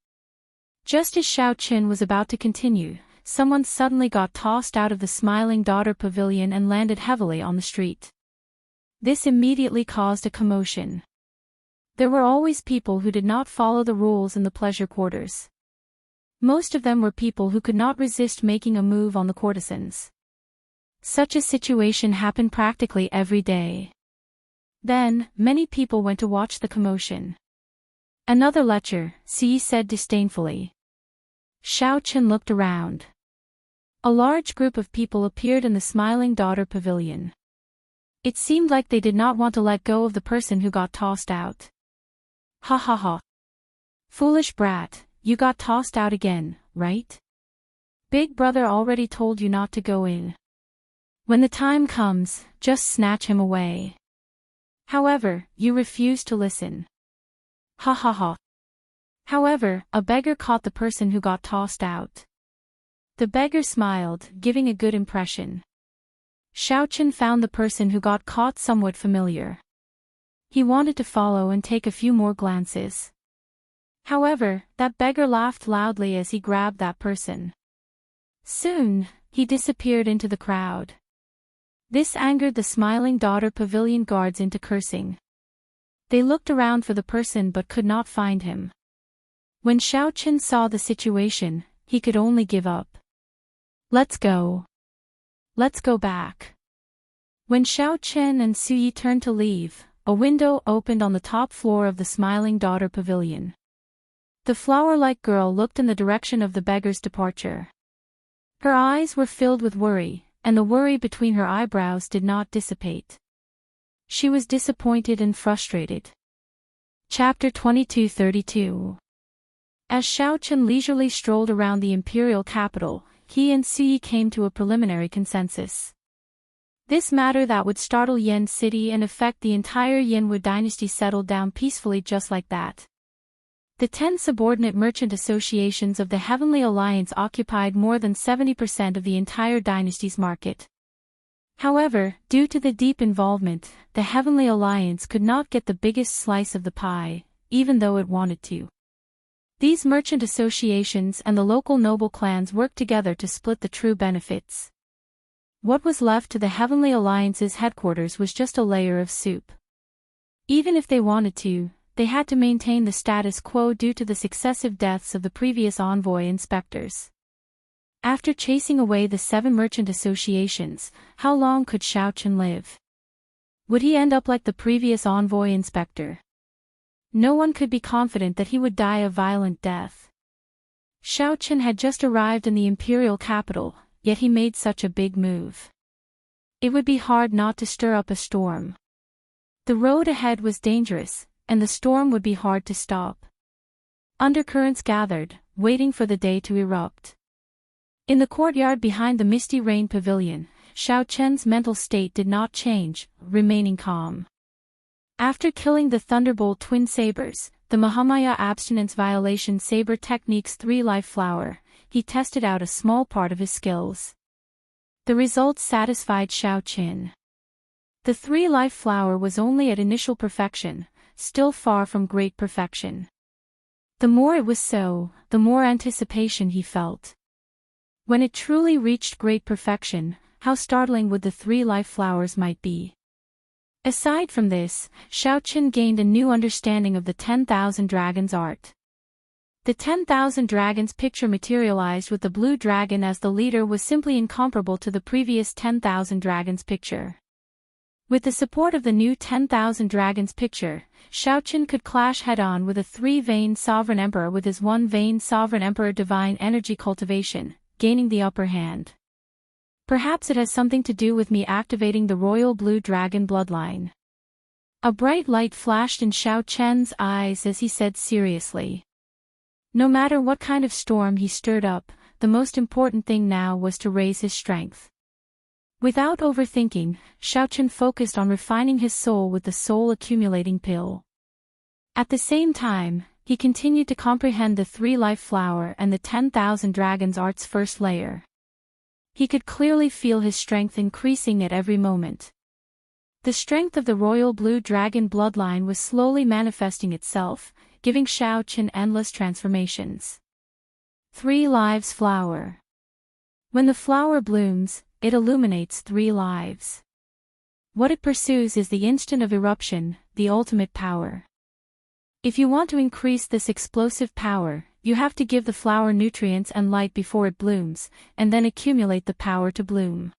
S1: Just as Xiao Qin was about to continue, someone suddenly got tossed out of the Smiling Daughter Pavilion and landed heavily on the street. This immediately caused a commotion. There were always people who did not follow the rules in the pleasure quarters. Most of them were people who could not resist making a move on the courtesans. Such a situation happened practically every day. Then, many people went to watch the commotion. Another lecher, Siyi said disdainfully. Xiao Qin looked around. A large group of people appeared in the Smiling Daughter Pavilion. It seemed like they did not want to let go of the person who got tossed out. Ha ha ha. Foolish brat, you got tossed out again, right? Big brother already told you not to go in. When the time comes, just snatch him away. However, you refuse to listen. Ha ha ha. However, a beggar caught the person who got tossed out. The beggar smiled, giving a good impression. Xiaochen found the person who got caught somewhat familiar. He wanted to follow and take a few more glances. However, that beggar laughed loudly as he grabbed that person. Soon, he disappeared into the crowd. This angered the smiling daughter pavilion guards into cursing. They looked around for the person but could not find him. When Xiaochen saw the situation, he could only give up. Let's go. Let's go back. When Xiaochen and Suyi turned to leave, a window opened on the top floor of the smiling daughter pavilion. The flower-like girl looked in the direction of the beggar's departure. Her eyes were filled with worry, and the worry between her eyebrows did not dissipate. She was disappointed and frustrated. Chapter 2232. As Xiaochen leisurely strolled around the imperial capital, he and Suyi came to a preliminary consensus. This matter that would startle Yan City and affect the entire Yanwu dynasty settled down peacefully just like that. The 10 subordinate merchant associations of the Heavenly Alliance occupied more than 70% of the entire dynasty's market. However, due to the deep involvement, the Heavenly Alliance could not get the biggest slice of the pie, even though it wanted to. These merchant associations and the local noble clans worked together to split the true benefits. What was left to the Heavenly Alliance's headquarters was just a layer of soup. Even if they wanted to, they had to maintain the status quo due to the successive deaths of the previous envoy inspectors. After chasing away the 7 merchant associations, how long could Xiaochen live? Would he end up like the previous envoy inspector? No one could be confident that he would die a violent death. Xiaochen had just arrived in the imperial capital, yet he made such a big move. It would be hard not to stir up a storm. The road ahead was dangerous, and the storm would be hard to stop. Undercurrents gathered, waiting for the day to erupt. In the courtyard behind the Misty Rain Pavilion, Xiaochen's mental state did not change, remaining calm. After killing the Thunderbolt twin sabers, the Mahamaya abstinence violation saber technique's 3-life flower, he tested out a small part of his skills. The results satisfied Xiaochen. The 3-life flower was only at initial perfection, still far from great perfection. The more it was so, the more anticipation he felt. When it truly reached great perfection, how startling would the 3-life flowers might be. Aside from this, Xiaochen gained a new understanding of the 10,000 Dragons art. The 10,000 Dragons picture materialized with the blue dragon as the leader was simply incomparable to the previous 10,000 Dragons picture. With the support of the new 10,000 Dragons picture, Xiaochen could clash head-on with a 3-vein Sovereign Emperor with his 1-vein Sovereign Emperor Divine Energy Cultivation, gaining the upper hand. Perhaps it has something to do with me activating the Royal Blue Dragon bloodline. A bright light flashed in Xiaochen's eyes as he said seriously. No matter what kind of storm he stirred up, the most important thing now was to raise his strength. Without overthinking, Xiaochen focused on refining his soul with the soul accumulating pill. At the same time, he continued to comprehend the 3-life flower and the 10,000 Dragons art's first layer. He could clearly feel his strength increasing at every moment. The strength of the Royal Blue Dragon bloodline was slowly manifesting itself, giving Xiaochen endless transformations. 3 lives flower. When the flower blooms, it illuminates 3 lives. What it pursues is the instant of eruption, the ultimate power. If you want to increase this explosive power, you have to give the flower nutrients and light before it blooms, and then accumulate the power to bloom.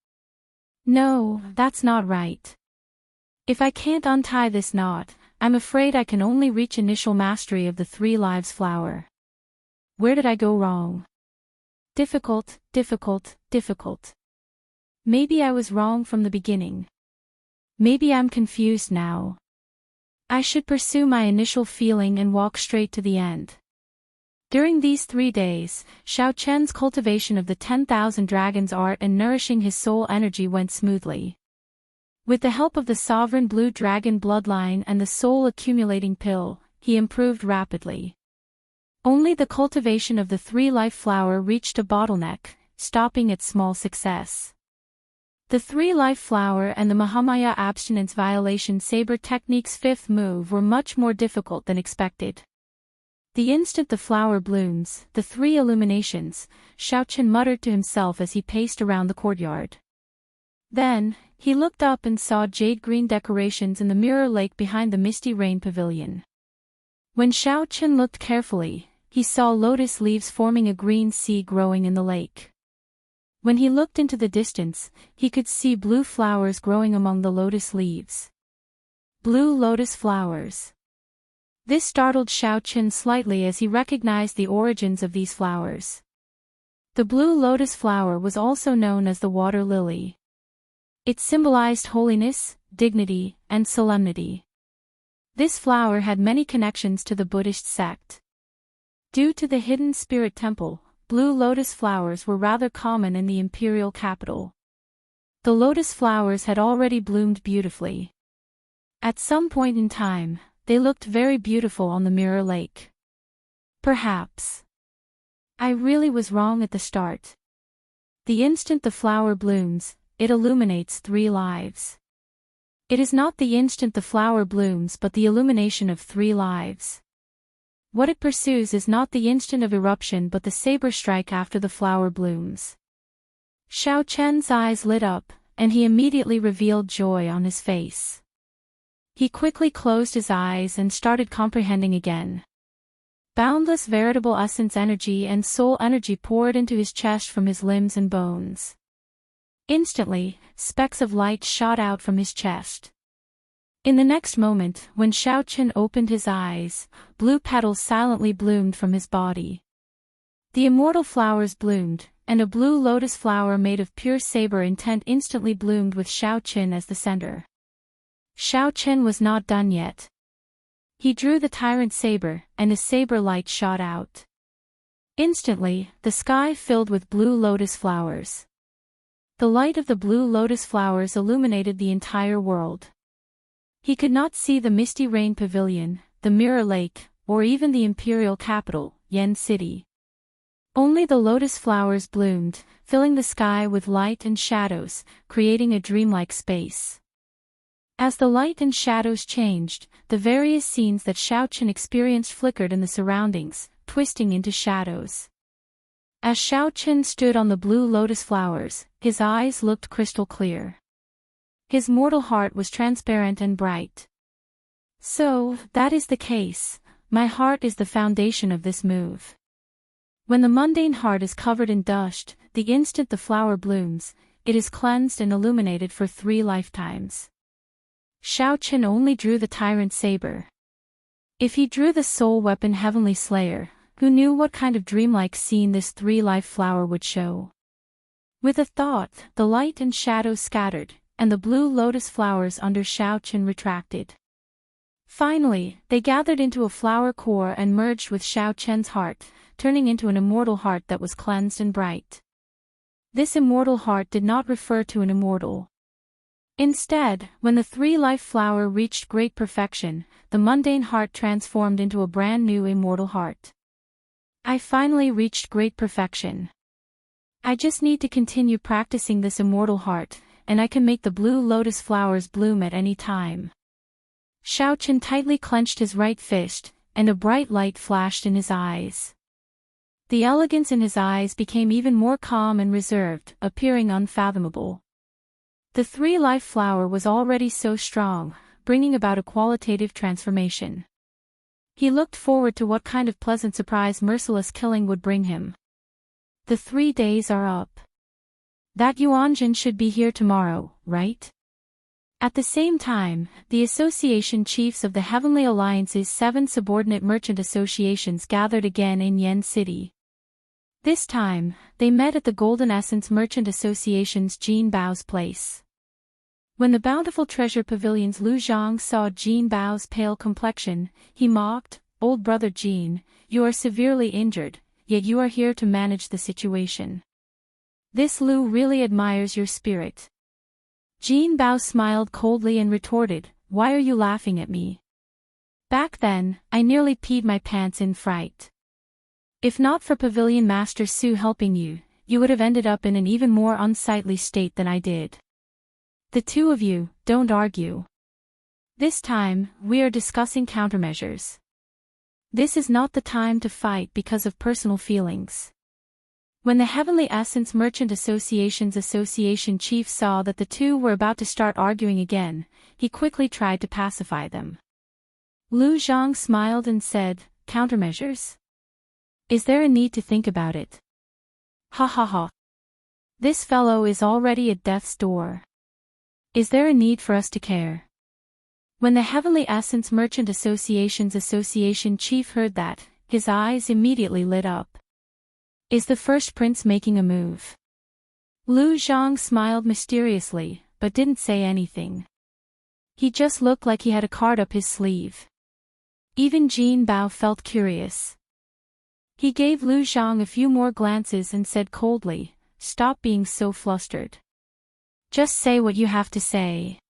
S1: No, that's not right. If I can't untie this knot, I'm afraid I can only reach initial mastery of the 3 lives flower. Where did I go wrong? Difficult, difficult, difficult. Maybe I was wrong from the beginning. Maybe I'm confused now. I should pursue my initial feeling and walk straight to the end. During these 3 days, Xiao Chen's cultivation of the 10,000 dragons art and nourishing his soul energy went smoothly. With the help of the sovereign blue dragon bloodline and the soul accumulating pill, he improved rapidly. Only the cultivation of the 3-life flower reached a bottleneck, stopping at small success. The 3-life flower and the Mahamaya abstinence violation saber technique's 5th move were much more difficult than expected. The instant the flower blooms, the 3 illuminations, Xiao Chen muttered to himself as he paced around the courtyard. Then, he looked up and saw jade-green decorations in the mirror lake behind the misty rain pavilion. When Xiao Chen looked carefully, he saw lotus leaves forming a green sea growing in the lake. When he looked into the distance, he could see blue flowers growing among the lotus leaves. Blue lotus flowers. This startled Xiao Chen slightly as he recognized the origins of these flowers. The blue lotus flower was also known as the water lily. It symbolized holiness, dignity, and solemnity. This flower had many connections to the Buddhist sect. Due to the hidden spirit temple, blue lotus flowers were rather common in the imperial capital. The lotus flowers had already bloomed beautifully. At some point in time, they looked very beautiful on the mirror lake. Perhaps I really was wrong at the start. The instant the flower blooms, it illuminates 3 lives. It is not the instant the flower blooms but the illumination of 3 lives. What it pursues is not the instant of eruption but the saber strike after the flower blooms. Xiao Chen's eyes lit up, and he immediately revealed joy on his face. He quickly closed his eyes and started comprehending again. Boundless veritable essence energy and soul energy poured into his chest from his limbs and bones. Instantly, specks of light shot out from his chest. In the next moment, when Xiao Chen opened his eyes, blue petals silently bloomed from his body. The immortal flowers bloomed, and a blue lotus flower made of pure saber intent instantly bloomed with Xiao Chen as the center. Xiao Chen was not done yet. He drew the tyrant saber, and a saber light shot out. Instantly, the sky filled with blue lotus flowers. The light of the blue lotus flowers illuminated the entire world. He could not see the misty rain pavilion, the mirror lake, or even the imperial capital, Yan City. Only the lotus flowers bloomed, filling the sky with light and shadows, creating a dreamlike space. As the light and shadows changed, the various scenes that Xiao Chen experienced flickered in the surroundings, twisting into shadows. As Xiao Chen stood on the blue lotus flowers, his eyes looked crystal clear. His mortal heart was transparent and bright. So, that is the case. My heart is the foundation of this move. When the mundane heart is covered in dust, the instant the flower blooms, it is cleansed and illuminated for 3 lifetimes. Xiao Chen only drew the tyrant saber. If he drew the soul weapon Heavenly Slayer, who knew what kind of dreamlike scene this 3-life flower would show? With a thought, the light and shadows scattered, and the blue lotus flowers under Xiao Chen retracted. Finally, they gathered into a flower core and merged with Xiao Chen's heart, turning into an immortal heart that was cleansed and bright. This immortal heart did not refer to an immortal. Instead, when the 3-life flower reached great perfection, the mundane heart transformed into a brand new immortal heart. I finally reached great perfection. I just need to continue practicing this immortal heart, and I can make the blue lotus flowers bloom at any time. Xiao Chen tightly clenched his right fist, and a bright light flashed in his eyes. The elegance in his eyes became even more calm and reserved, appearing unfathomable. The 3-life flower was already so strong, bringing about a qualitative transformation. He looked forward to what kind of pleasant surprise merciless killing would bring him. The 3 days are up. That Yuanjin should be here tomorrow, right? At the same time, the association chiefs of the Heavenly Alliance's 7 subordinate merchant associations gathered again in Yan City. This time, they met at the Golden Essence Merchant Association's Jin Bao's place. When the Bountiful Treasure Pavilion's Lu Zhang saw Jin Bao's pale complexion, he mocked, "Old brother Jean, you are severely injured, yet you are here to manage the situation. This Lu really admires your spirit." Jean Bao smiled coldly and retorted, "Why are you laughing at me? Back then, I nearly peed my pants in fright. If not for Pavilion Master Su helping you, you would have ended up in an even more unsightly state than I did. The two of you, don't argue. This time, we are discussing countermeasures. This is not the time to fight because of personal feelings." When the Heavenly Essence Merchant Association's association chief saw that the two were about to start arguing again, he quickly tried to pacify them. Lu Zhang smiled and said, "Countermeasures? Is there a need to think about it? Ha ha ha. This fellow is already at death's door. Is there a need for us to care?" When the Heavenly Essence Merchant Association's association chief heard that, his eyes immediately lit up. "Is the first prince making a move?" Lu Zhang smiled mysteriously, but didn't say anything. He just looked like he had a card up his sleeve. Even Jean Bao felt curious. He gave Lu Zhang a few more glances and said coldly, "Stop being so flustered. Just say what you have to say."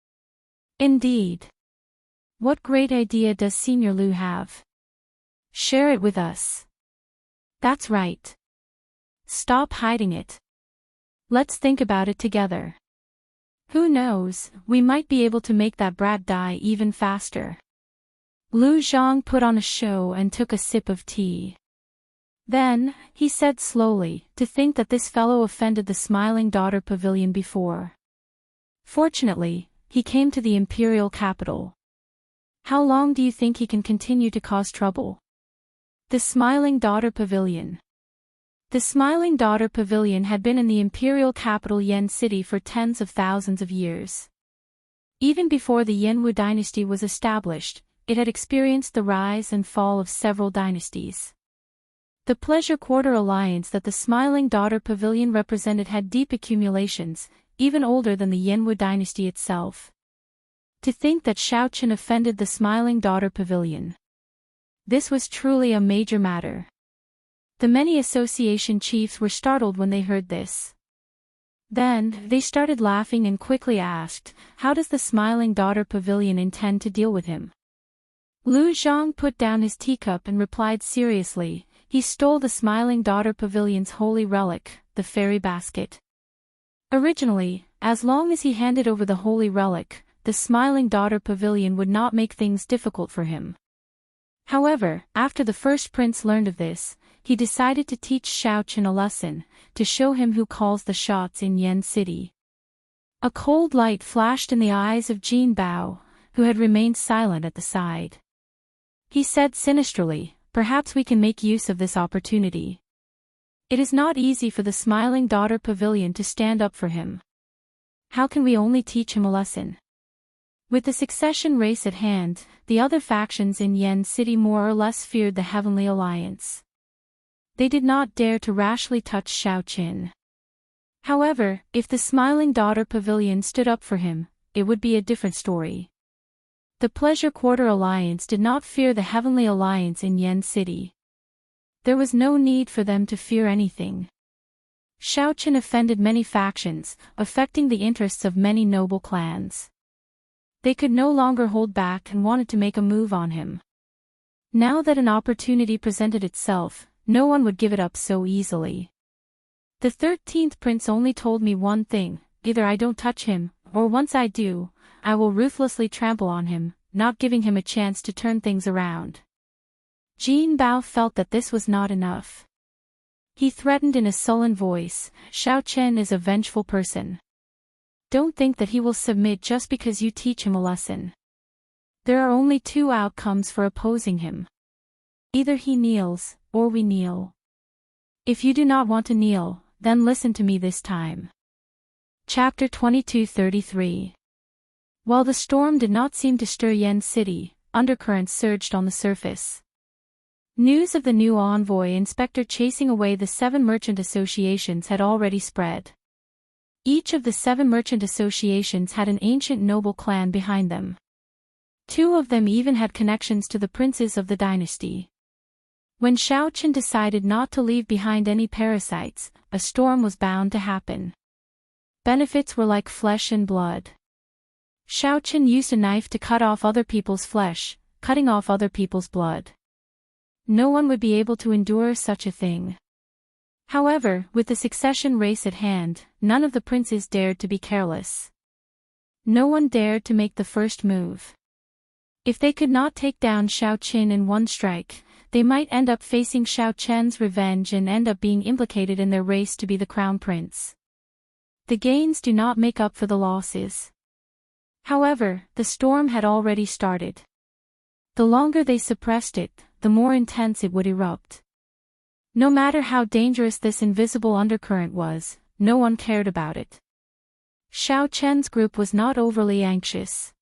S1: "Indeed. What great idea does Senior Lu have? Share it with us." "That's right. Stop hiding it. Let's think about it together. Who knows, we might be able to make that brat die even faster." Lu Zhang put on a show and took a sip of tea. Then, he said slowly, "To think that this fellow offended the Smiling Daughter Pavilion before. Fortunately, he came to the imperial capital. How long do you think he can continue to cause trouble?" The Smiling Daughter Pavilion. The Smiling Daughter Pavilion had been in the imperial capital Yan City for tens of thousands of years. Even before the Yanwu dynasty was established, it had experienced the rise and fall of several dynasties. The Pleasure Quarter alliance that the Smiling Daughter Pavilion represented had deep accumulations, even older than the Yanwu dynasty itself. To think that Xiaoqin offended the Smiling Daughter Pavilion. This was truly a major matter. The many association chiefs were startled when they heard this. Then, they started laughing and quickly asked, "How does the Smiling Daughter Pavilion intend to deal with him?" Lu Zhang put down his teacup and replied seriously, "He stole the Smiling Daughter Pavilion's holy relic, the fairy basket. Originally, as long as he handed over the holy relic, the Smiling Daughter Pavilion would not make things difficult for him. However, after the first prince learned of this, he decided to teach Xiaoqin a lesson, to show him who calls the shots in Yan City." A cold light flashed in the eyes of Jean Bao, who had remained silent at the side. He said sinisterly, "Perhaps we can make use of this opportunity. It is not easy for the Smiling Daughter Pavilion to stand up for him. How can we only teach him a lesson?" With the succession race at hand, the other factions in Yan City more or less feared the Heavenly Alliance. They did not dare to rashly touch Xiaoqin. However, if the Smiling Daughter Pavilion stood up for him, it would be a different story. The Pleasure Quarter Alliance did not fear the Heavenly Alliance in Yan City. There was no need for them to fear anything. Xiaoqin offended many factions, affecting the interests of many noble clans. They could no longer hold back and wanted to make a move on him. Now that an opportunity presented itself, no one would give it up so easily. The 13th prince only told me one thing, either I don't touch him, or once I do, I will ruthlessly trample on him, not giving him a chance to turn things around. Jean Bao felt that this was not enough. He threatened in a sullen voice, "Xiaoqin is a vengeful person. Don't think that he will submit just because you teach him a lesson. There are only two outcomes for opposing him. Either he kneels, or we kneel. If you do not want to kneel, then listen to me this time." Chapter 2233. While the storm did not seem to stir Yan City, undercurrents surged on the surface. News of the new envoy inspector chasing away the 7 merchant associations had already spread. Each of the 7 merchant associations had an ancient noble clan behind them. Two of them even had connections to the princes of the dynasty. When Xiaochen decided not to leave behind any parasites, a storm was bound to happen. Benefits were like flesh and blood. Xiaochen used a knife to cut off other people's flesh, cutting off other people's blood. No one would be able to endure such a thing. However, with the succession race at hand, none of the princes dared to be careless. No one dared to make the first move. If they could not take down Xiaochen in one strike, they might end up facing Xiaochen's revenge and end up being implicated in their race to be the crown prince. The gains do not make up for the losses. However, the storm had already started. The longer they suppressed it, the more intense it would erupt. No matter how dangerous this invisible undercurrent was, no one cared about it. Xiaochen's group was not overly anxious.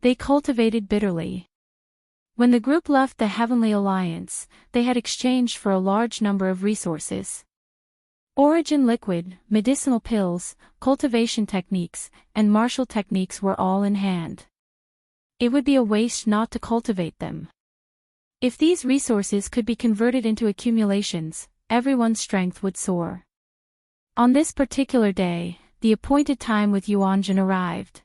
S1: They cultivated bitterly. When the group left the Heavenly Alliance, they had exchanged for a large number of resources. Origin liquid, medicinal pills, cultivation techniques, and martial techniques were all in hand. It would be a waste not to cultivate them. If these resources could be converted into accumulations, everyone's strength would soar. On this particular day, the appointed time with Yuanjun arrived.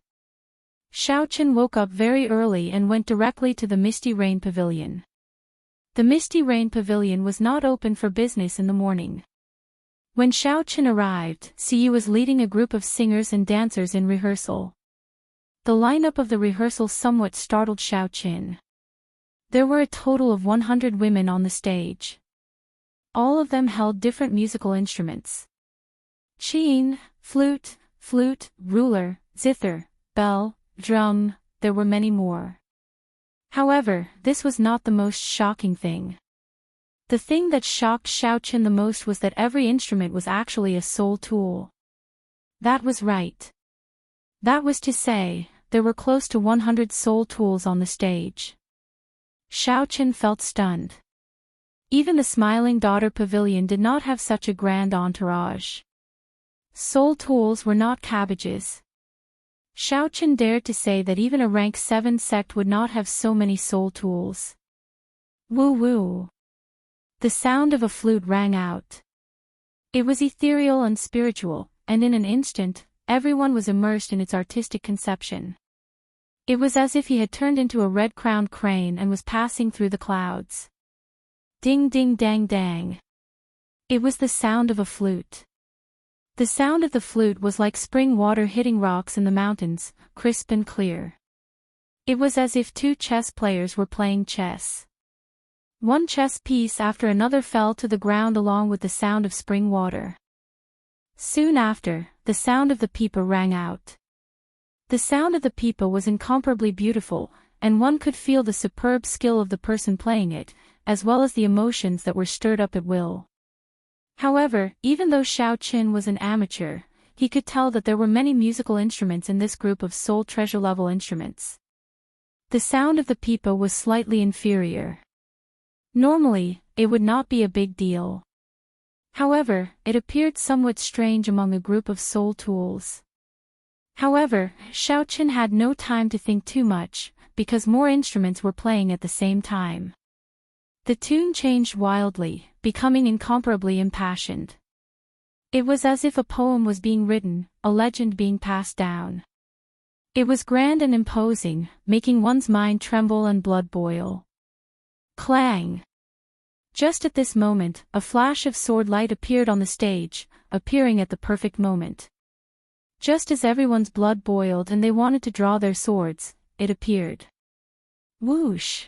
S1: Xiaochen woke up very early and went directly to the Misty Rain Pavilion. The Misty Rain Pavilion was not open for business in the morning. When Xiaochen arrived, Siyu was leading a group of singers and dancers in rehearsal. The lineup of the rehearsal somewhat startled Xiaochen. There were a total of 100 women on the stage. All of them held different musical instruments. Qin, flute, ruler, zither, bell, drum, there were many more. However, this was not the most shocking thing. The thing that shocked Xiaochen the most was that every instrument was actually a soul tool. That was right. That was to say, there were close to 100 soul tools on the stage. Xiaochen felt stunned. Even the Smiling Daughter Pavilion did not have such a grand entourage. Soul tools were not cabbages. Xiaochen dared to say that even a rank 7 sect would not have so many soul tools. Woo woo. The sound of a flute rang out. It was ethereal and spiritual, and in an instant, everyone was immersed in its artistic conception. It was as if he had turned into a red-crowned crane and was passing through the clouds. Ding ding dang dang. It was the sound of a flute. The sound of the flute was like spring water hitting rocks in the mountains, crisp and clear. It was as if two chess players were playing chess. One chess piece after another fell to the ground along with the sound of spring water. Soon after, the sound of the pipa rang out. The sound of the pipa was incomparably beautiful, and one could feel the superb skill of the person playing it, as well as the emotions that were stirred up at will. However, even though Xiaochen was an amateur, he could tell that there were many musical instruments in this group of soul treasure-level instruments. The sound of the pipa was slightly inferior. Normally, it would not be a big deal. However, it appeared somewhat strange among a group of soul tools. However, Xiaochen had no time to think too much, because more instruments were playing at the same time. The tune changed wildly, becoming incomparably impassioned. It was as if a poem was being written, a legend being passed down. It was grand and imposing, making one's mind tremble and blood boil. Clang! Just at this moment, a flash of sword light appeared on the stage, appearing at the perfect moment. Just as everyone's blood boiled and they wanted to draw their swords, it appeared. Whoosh!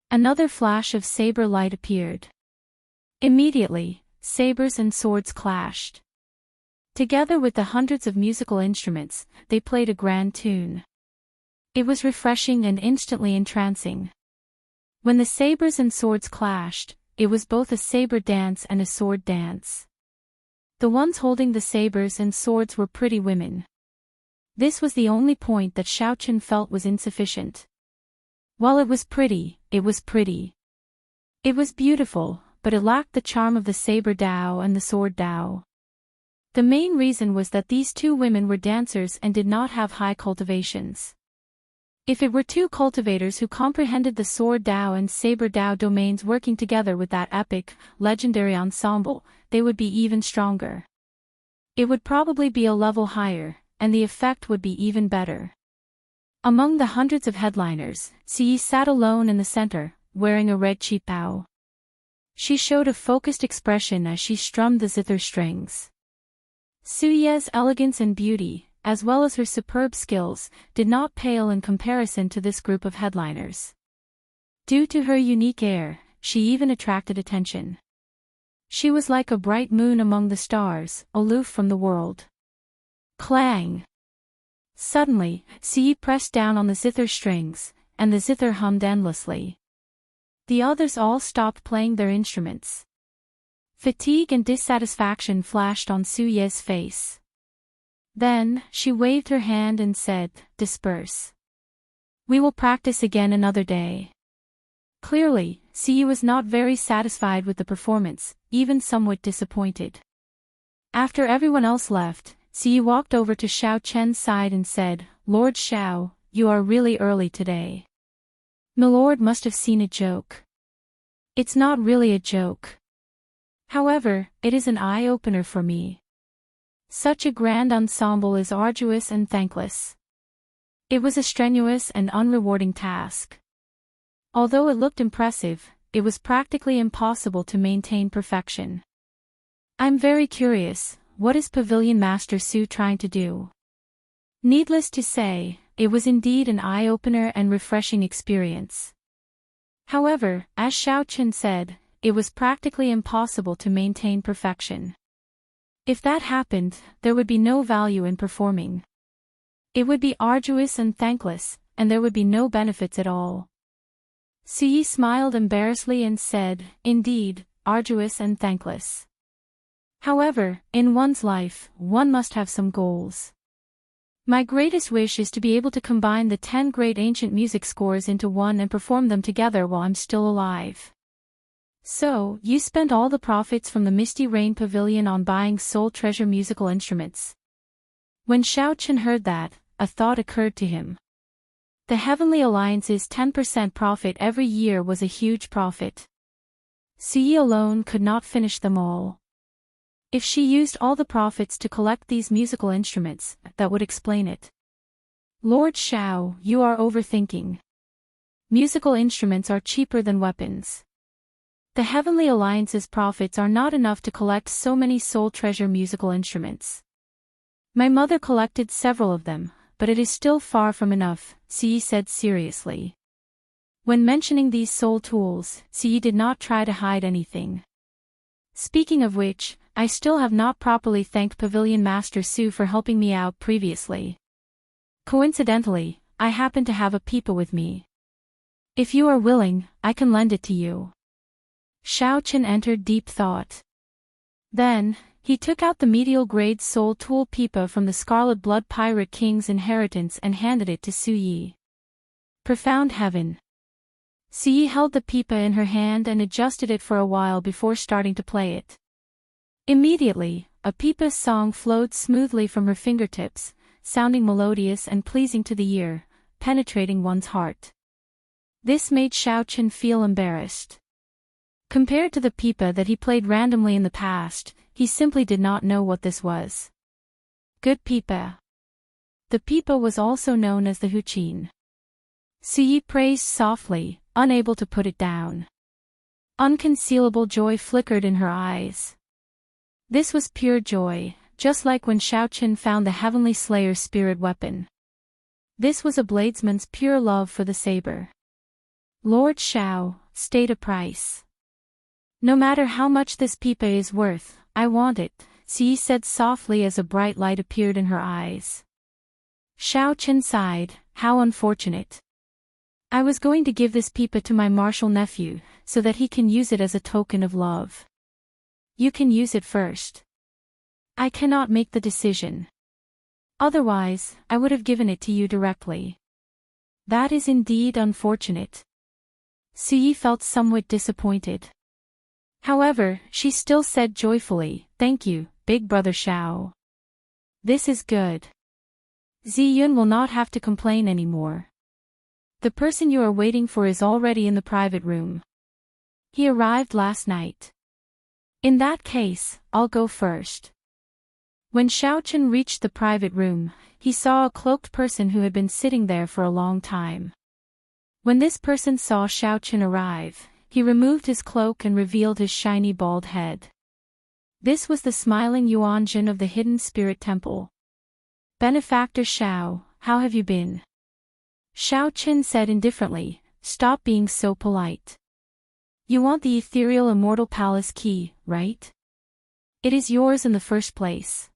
S1: Another flash of saber light appeared. Immediately, sabers and swords clashed. Together with the hundreds of musical instruments, they played a grand tune. It was refreshing and instantly entrancing. When the sabers and swords clashed, it was both a saber dance and a sword dance. The ones holding the sabers and swords were pretty women. This was the only point that Xiaochen felt was insufficient. While it was pretty, it was pretty. It was beautiful, but it lacked the charm of the saber Dao and the sword Dao. The main reason was that these two women were dancers and did not have high cultivations. If it were two cultivators who comprehended the sword Dao and saber Dao domains working together with that epic, legendary ensemble, they would be even stronger. It would probably be a level higher, and the effect would be even better. Among the hundreds of headliners, Ciyi sat alone in the center, wearing a red qipao. She showed a focused expression as she strummed the zither strings. Suye's elegance and beauty, as well as her superb skills, did not pale in comparison to this group of headliners. Due to her unique air, she even attracted attention. She was like a bright moon among the stars, aloof from the world. Clang! Suddenly, Ciyi pressed down on the zither strings, and the zither hummed endlessly. The others all stopped playing their instruments. Fatigue and dissatisfaction flashed on Suye's face. Then, she waved her hand and said, "Disperse. We will practice again another day." Clearly, Ciyi was not very satisfied with the performance, even somewhat disappointed. After everyone else left, Ciyi walked over to Xiao Chen's side and said, "Lord Xiao, you are really early today. Milord must have seen a joke." "It's not really a joke. However, it is an eye-opener for me. Such a grand ensemble is arduous and thankless. It was a strenuous and unrewarding task. Although it looked impressive, it was practically impossible to maintain perfection. I'm very curious, what is Pavilion Master Su trying to do?" Needless to say, it was indeed an eye-opener and refreshing experience. However, as Xiao Chen said, it was practically impossible to maintain perfection. If that happened, there would be no value in performing. It would be arduous and thankless, and there would be no benefits at all. Ciyi smiled embarrassedly and said, "Indeed, arduous and thankless. However, in one's life, one must have some goals. My greatest wish is to be able to combine the 10 great ancient music scores into one and perform them together while I'm still alive." "So, you spent all the profits from the Misty Rain Pavilion on buying Soul Treasure musical instruments?" When Xiao Chen heard that, a thought occurred to him. The Heavenly Alliance's 10% profit every year was a huge profit. Ciyi alone could not finish them all. If she used all the profits to collect these musical instruments, that would explain it. "Lord Xiao, you are overthinking. Musical instruments are cheaper than weapons. The Heavenly Alliance's profits are not enough to collect so many Soul Treasure musical instruments. My mother collected several of them, but it is still far from enough," Ciyi said seriously. When mentioning these soul tools, Ciyi did not try to hide anything. "Speaking of which, I still have not properly thanked Pavilion Master Su for helping me out previously. Coincidentally, I happen to have a pipa with me. If you are willing, I can lend it to you." Xiao Chen entered deep thought. Then, he took out the medial grade soul tool pipa from the Scarlet Blood Pirate King's inheritance and handed it to Ciyi. Profound heaven. Ciyi held the pipa in her hand and adjusted it for a while before starting to play it. Immediately, a pipa song flowed smoothly from her fingertips, sounding melodious and pleasing to the ear, penetrating one's heart. This made Xiao Chen feel embarrassed. Compared to the pipa that he played randomly in the past, he simply did not know what this was. Good pipa. The pipa was also known as the huqin. Ciyi praised softly, unable to put it down. Unconcealable joy flickered in her eyes. This was pure joy, just like when Xiao Chen found the Heavenly Slayer's spirit weapon. This was a bladesman's pure love for the saber. "Lord Xiao, state a price." "No matter how much this pipa is worth, I want it," Ciyi said softly as a bright light appeared in her eyes. Xiao Chen sighed, "How unfortunate. I was going to give this pipa to my martial nephew, so that he can use it as a token of love." "You can use it first. I cannot make the decision. Otherwise, I would have given it to you directly." "That is indeed unfortunate." Ciyi felt somewhat disappointed. However, she still said joyfully, "Thank you, Big Brother Xiao. This is good. Ziyun will not have to complain anymore." The person you are waiting for is already in the private room. He arrived last night. In that case, I'll go first. When Xiaochen reached the private room, he saw a cloaked person who had been sitting there for a long time. When this person saw Xiaochen arrive, he removed his cloak and revealed his shiny bald head. This was the smiling Yuanjin of the Hidden Spirit Temple. Benefactor Xiao, how have you been? Xiaochen said indifferently, stop being so polite. You want the ethereal immortal palace key, right? It is yours in the first place.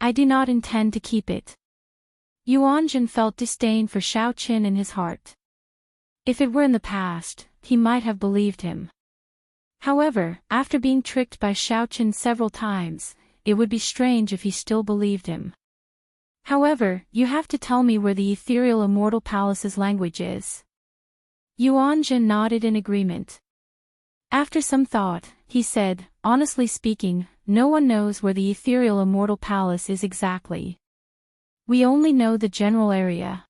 S1: I do not intend to keep it. Yuanjin felt disdain for Xiaochen in his heart. If it were in the past, he might have believed him. However, after being tricked by Xiaochen several times, it would be strange if he still believed him. However, you have to tell me where the ethereal immortal palace's language is. Yuanjin nodded in agreement. After some thought, he said, honestly speaking, no one knows where the ethereal immortal palace is exactly. We only know the general area.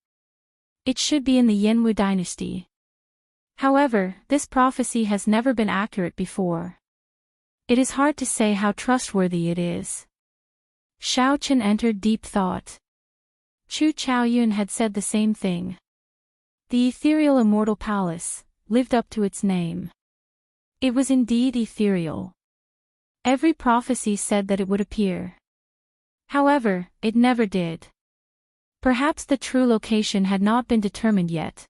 S1: It should be in the Yanwu dynasty. However, this prophecy has never been accurate before. It is hard to say how trustworthy it is. Xiaochen entered deep thought. Chu Chaoyun had said the same thing. The ethereal immortal palace lived up to its name. It was indeed ethereal. Every prophecy said that it would appear. However, it never did. Perhaps the true location had not been determined yet.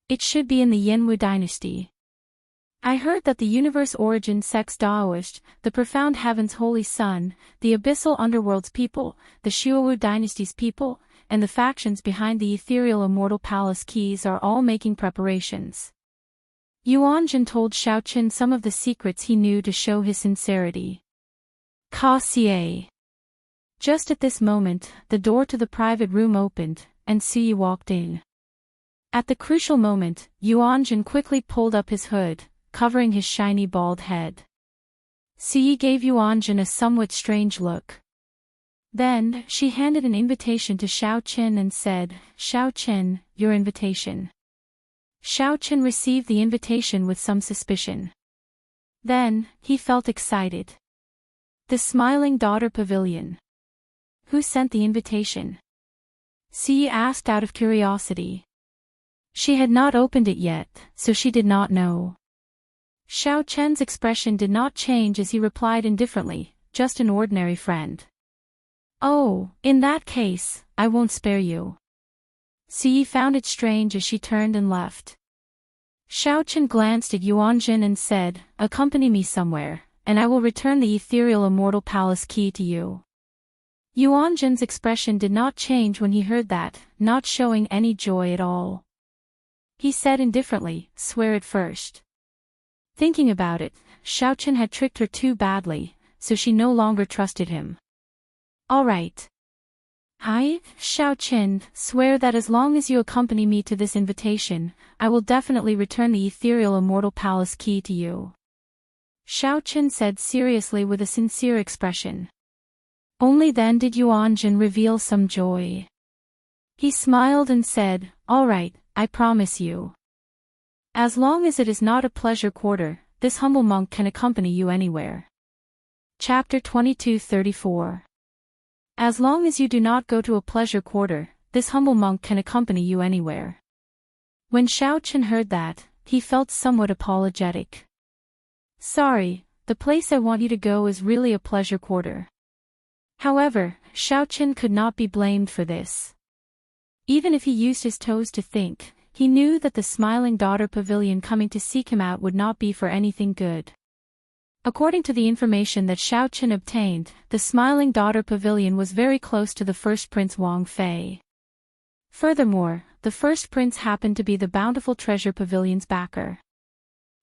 S1: It should be in the Yanwu dynasty. I heard that the universe origin sects Daoist, the profound heaven's holy sun, the abyssal underworld's people, the Shuowu dynasty's people, and the factions behind the ethereal immortal palace keys are all making preparations. Yuanjin told Xiaochen some of the secrets he knew to show his sincerity. Ka Xie. Just at this moment, the door to the private room opened, and Xie walked in. At the crucial moment, Yuanjin quickly pulled up his hood, covering his shiny bald head. Xie gave Yuanjin a somewhat strange look. Then, she handed an invitation to Xiaochen and said, Xiaochen, your invitation. Xiaochen received the invitation with some suspicion. Then, he felt excited. The Smiling Daughter Pavilion. Who sent the invitation? Xie asked out of curiosity. She had not opened it yet, so she did not know. Xiaochen's expression did not change as he replied indifferently, just an ordinary friend. Oh, in that case, I won't spare you. Xie found it strange as she turned and left. Xiaochen glanced at Yuanjin and said, accompany me somewhere, and I will return the ethereal immortal palace key to you. Yuanjin's expression did not change when he heard that, not showing any joy at all. He said indifferently, swear it first. Thinking about it, Xiaochen had tricked her too badly, so she no longer trusted him. All right. I, Xiaochen, swear that as long as you accompany me to this invitation, I will definitely return the ethereal immortal palace key to you. Xiaochen said seriously with a sincere expression. Only then did Yuanjin reveal some joy. He smiled and said, all right, I promise you. As long as it is not a pleasure quarter, this humble monk can accompany you anywhere. Chapter 22:34. As long as you do not go to a pleasure quarter, this humble monk can accompany you anywhere. When Xiaochen heard that, he felt somewhat apologetic. Sorry, the place I want you to go is really a pleasure quarter. However, Xiaochen could not be blamed for this. Even if he used his toes to think, he knew that the Smiling Daughter Pavilion coming to seek him out would not be for anything good. According to the information that Xiaochen obtained, the Smiling Daughter Pavilion was very close to the first prince Wang Fei. Furthermore, the first prince happened to be the Bountiful Treasure Pavilion's backer.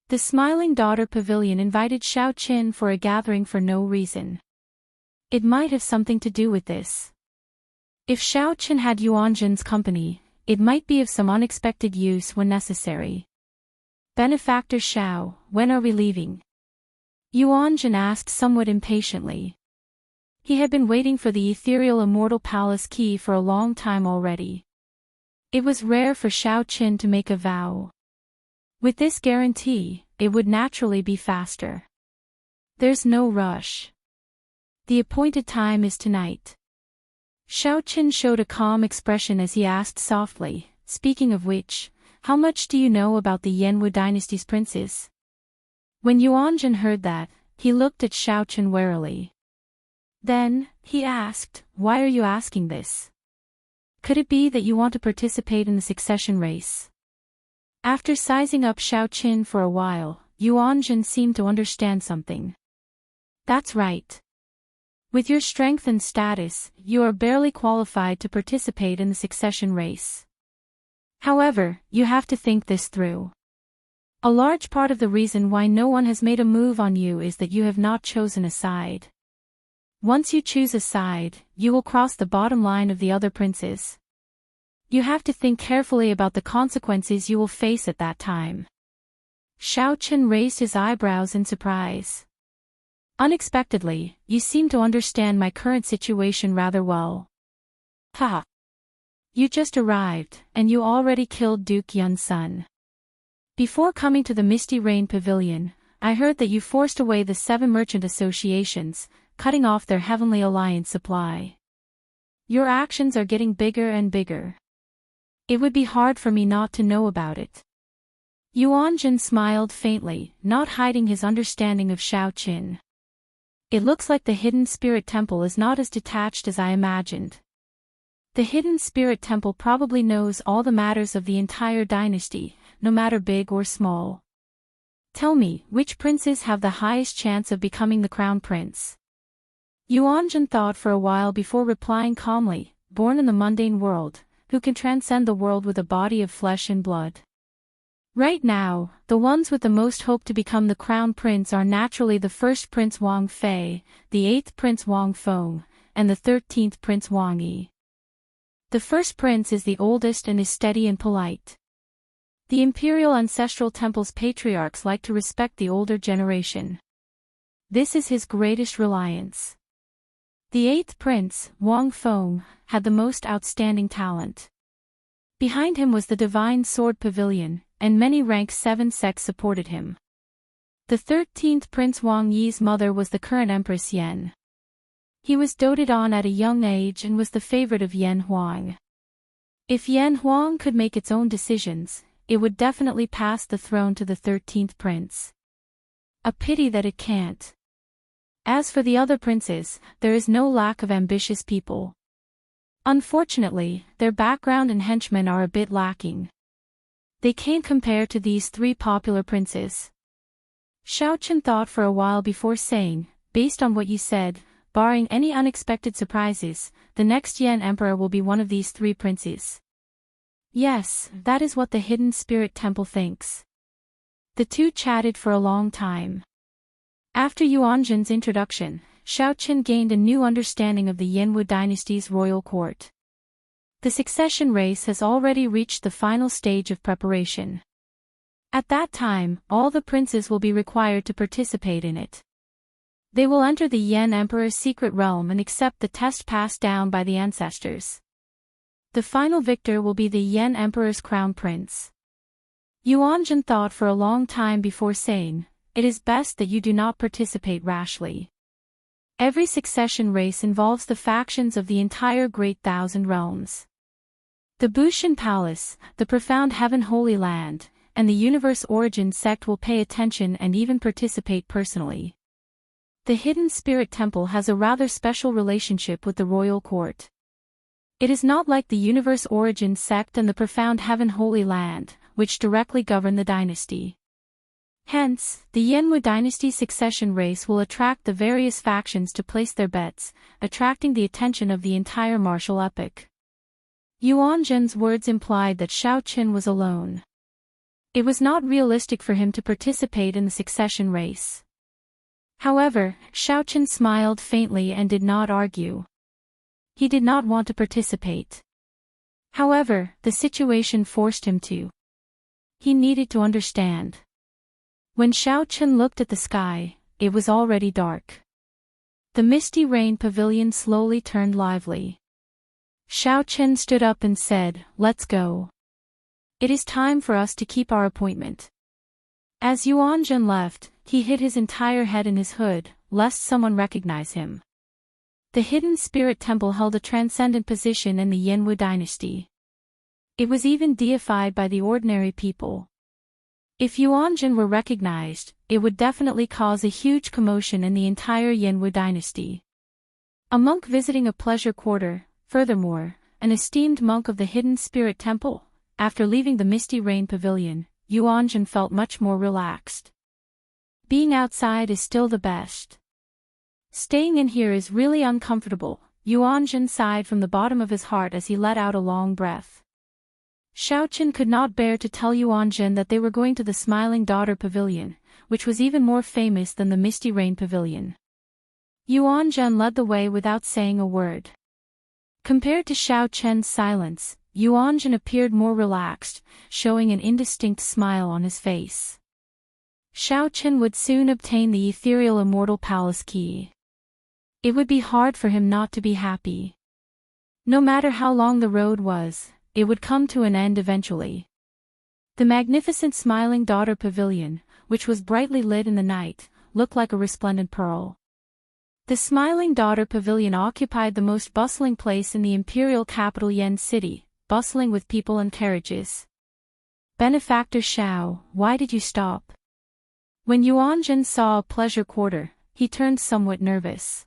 S1: The Smiling Daughter Pavilion invited Xiaochen for a gathering for no reason. It might have something to do with this. If Xiaochen had Yuanjin's company, it might be of some unexpected use when necessary. Benefactor Xiao, when are we leaving? Yuanjin asked somewhat impatiently. He had been waiting for the ethereal immortal palace key for a long time already. It was rare for Xiao Qin to make a vow. With this guarantee, it would naturally be faster. There's no rush. The appointed time is tonight. Xiao Qin showed a calm expression as he asked softly, speaking of which, how much do you know about the Yanwu dynasty's princes? When Yuanjun heard that, he looked at Xiao Qin warily. Then, he asked, why are you asking this? Could it be that you want to participate in the succession race? After sizing up Xiao Qin for a while, Yuanjun seemed to understand something. That's right. With your strength and status, you are barely qualified to participate in the succession race. However, you have to think this through. A large part of the reason why no one has made a move on you is that you have not chosen a side. Once you choose a side, you will cross the bottom line of the other princes. You have to think carefully about the consequences you will face at that time. Xiao Qin raised his eyebrows in surprise. Unexpectedly, you seem to understand my current situation rather well. Haha. You just arrived, and you already killed Duke Yun's son. Before coming to the Misty Rain Pavilion, I heard that you forced away the 7 merchant associations, cutting off their Heavenly Alliance supply. Your actions are getting bigger and bigger. It would be hard for me not to know about it. Yuanjun smiled faintly, not hiding his understanding of Xiao Qin. It looks like the Hidden Spirit Temple is not as detached as I imagined. The Hidden Spirit Temple probably knows all the matters of the entire dynasty, no matter big or small. Tell me, which princes have the highest chance of becoming the crown prince? Yuanjun thought for a while before replying calmly, born in the mundane world, who can transcend the world with a body of flesh and blood. Right now, the ones with the most hope to become the crown prince are naturally the first Prince Wang Fei, the 8th Prince Wang Feng, and the 13th Prince Wang Yi. The first prince is the oldest and is steady and polite. The imperial ancestral temple's patriarchs like to respect the older generation. This is his greatest reliance. The 8th prince, Wang Feng, had the most outstanding talent. Behind him was the Divine Sword Pavilion, and many rank 7 sects supported him. The 13th Prince Wang Yi's mother was the current Empress Yan. He was doted on at a young age and was the favorite of Yan Huang. If Yan Huang could make its own decisions, it would definitely pass the throne to the 13th prince. A pity that it can't. As for the other princes, there is no lack of ambitious people. Unfortunately, their background and henchmen are a bit lacking. They can't compare to these 3 popular princes. Xiao Qin thought for a while before saying, based on what you said, barring any unexpected surprises, the next Yan Emperor will be one of these 3 princes. Yes, that is what the Hidden Spirit Temple thinks. The two chatted for a long time. After Yuanjun's introduction, Xiao Qin gained a new understanding of the Yanwu dynasty's royal court. The succession race has already reached the final stage of preparation. At that time, all the princes will be required to participate in it. They will enter the Yan Emperor's secret realm and accept the test passed down by the ancestors. The final victor will be the Yan Emperor's crown prince. Yuanjun thought for a long time before saying, it is best that you do not participate rashly. Every succession race involves the factions of the entire Great Thousand Realms. The Bushan Palace, the Profound Heaven Holy Land, and the Universe Origin sect will pay attention and even participate personally. The Hidden Spirit Temple has a rather special relationship with the royal court. It is not like the Universe Origin sect and the Profound Heaven Holy Land, which directly govern the dynasty. Hence, the Yanwu dynasty succession race will attract the various factions to place their bets, attracting the attention of the entire martial epoch. Yuanjun's words implied that Xiao Qin was alone. It was not realistic for him to participate in the succession race. However, Xiao Qin smiled faintly and did not argue. He did not want to participate. However, the situation forced him to. He needed to understand. When Xiao Qin looked at the sky, it was already dark. The Misty Rain Pavilion slowly turned lively. Xiaochen stood up and said, "Let's go. It is time for us to keep our appointment." As Yuanzhen left, he hid his entire head in his hood, lest someone recognize him. The hidden spirit temple held a transcendent position in the Yanwu dynasty. It was even deified by the ordinary people. If Yuanzhen were recognized, it would definitely cause a huge commotion in the entire Yanwu dynasty. A monk visiting a pleasure quarter, furthermore, an esteemed monk of the hidden spirit temple, after leaving the Misty Rain Pavilion, Yuanzhen felt much more relaxed. Being outside is still the best. Staying in here is really uncomfortable, Yuanzhen sighed from the bottom of his heart as he let out a long breath. Xiaochen could not bear to tell Yuanzhen that they were going to the Smiling Daughter Pavilion, which was even more famous than the Misty Rain Pavilion. Yuanzhen led the way without saying a word. Compared to Xiaochen's silence, Yuanzhen appeared more relaxed, showing an indistinct smile on his face. Xiaochen would soon obtain the ethereal Immortal Palace key. It would be hard for him not to be happy. No matter how long the road was, it would come to an end eventually. The magnificent Smiling Daughter Pavilion, which was brightly lit in the night, looked like a resplendent pearl. The Smiling Daughter Pavilion occupied the most bustling place in the imperial capital Yan City, bustling with people and carriages. "Benefactor Xiao, why did you stop?" When Yuanzhen saw a pleasure quarter, he turned somewhat nervous.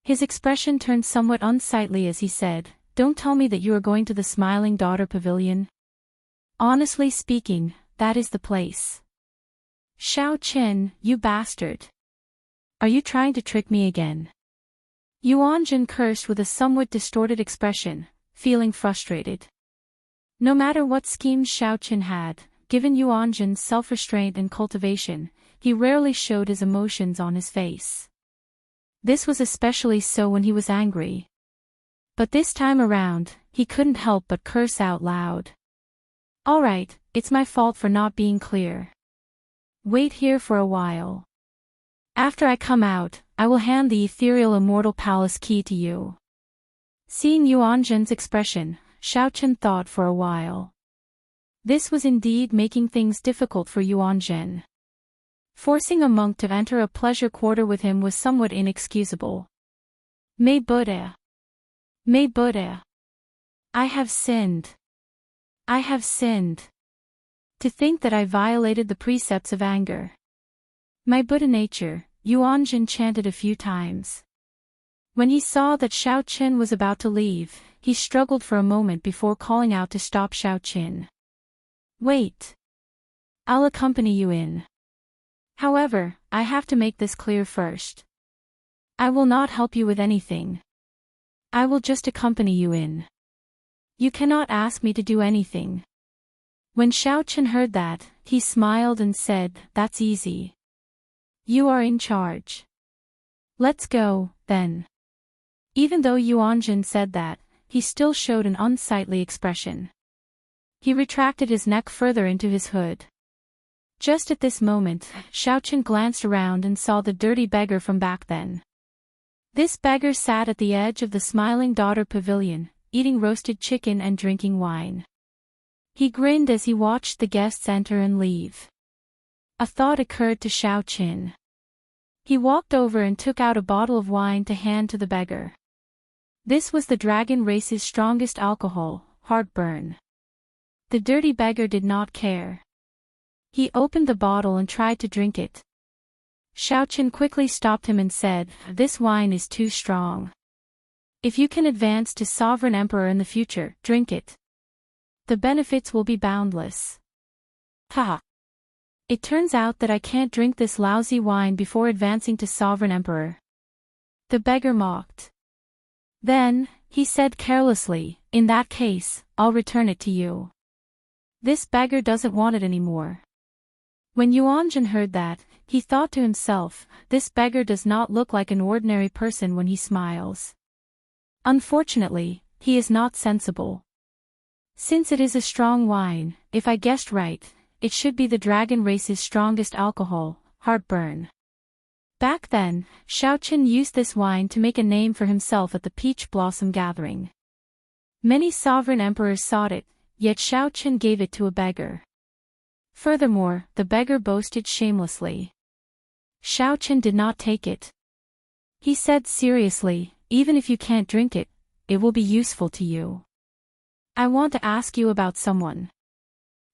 S1: His expression turned somewhat unsightly as he said, "Don't tell me that you are going to the Smiling Daughter Pavilion." "Honestly speaking, that is the place." "Xiaochen, you bastard. Are you trying to trick me again?" Yuanzhen cursed with a somewhat distorted expression, feeling frustrated. No matter what schemes Xiaochen had, given Yuanzhen's self-restraint and cultivation, he rarely showed his emotions on his face. This was especially so when he was angry. But this time around, he couldn't help but curse out loud. "Alright, it's my fault for not being clear. Wait here for a while. After I come out, I will hand the ethereal Immortal Palace key to you." Seeing Yuanzhen's expression, Xiaochen thought for a while. This was indeed making things difficult for Yuanzhen. Forcing a monk to enter a pleasure quarter with him was somewhat inexcusable. May Buddha. May Buddha. I have sinned. I have sinned. To think that I violated the precepts of anger. My Buddha nature, Yuanzhen chanted a few times. When he saw that Xiaochen was about to leave, he struggled for a moment before calling out to stop Xiaochen. "Wait. I'll accompany you in. However, I have to make this clear first. I will not help you with anything. I will just accompany you in. You cannot ask me to do anything." When Xiaochen heard that, he smiled and said, "That's easy. You are in charge. Let's go, then." Even though Yuanzhen said that, he still showed an unsightly expression. He retracted his neck further into his hood. Just at this moment, Xiaochen glanced around and saw the dirty beggar from back then. This beggar sat at the edge of the Smiling Daughter Pavilion, eating roasted chicken and drinking wine. He grinned as he watched the guests enter and leave. A thought occurred to Xiaochen. He walked over and took out a bottle of wine to hand to the beggar. This was the dragon race's strongest alcohol, heartburn. The dirty beggar did not care. He opened the bottle and tried to drink it. Xiaochen quickly stopped him and said, "This wine is too strong. If you can advance to Sovereign Emperor in the future, drink it. The benefits will be boundless." "Haha. It turns out that I can't drink this lousy wine before advancing to Sovereign Emperor." The beggar mocked. Then, he said carelessly, "In that case, I'll return it to you." This beggar doesn't want it anymore. When Yuanzhen heard that, he thought to himself, "This beggar does not look like an ordinary person when he smiles. Unfortunately, he is not sensible. Since it is a strong wine, if I guessed right, it should be the dragon race's strongest alcohol, heartburn." Back then, Xiaochen used this wine to make a name for himself at the Peach Blossom Gathering. Many sovereign emperors sought it, yet Xiao Chen gave it to a beggar. Furthermore, the beggar boasted shamelessly. Xiao Chen did not take it. He said seriously, even if you can't drink it, it will be useful to you. I want to ask you about someone.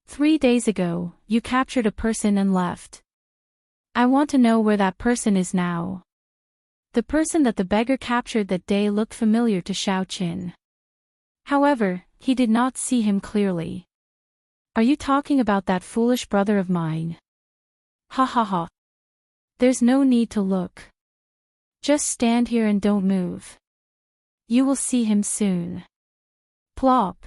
S1: 3 days ago, you captured a person and left. I want to know where that person is now. The person that the beggar captured that day looked familiar to Xiao Chen. However, he did not see him clearly. Are you talking about that foolish brother of mine? Ha ha ha. There's no need to look. Just stand here and don't move. You will see him soon. Plop.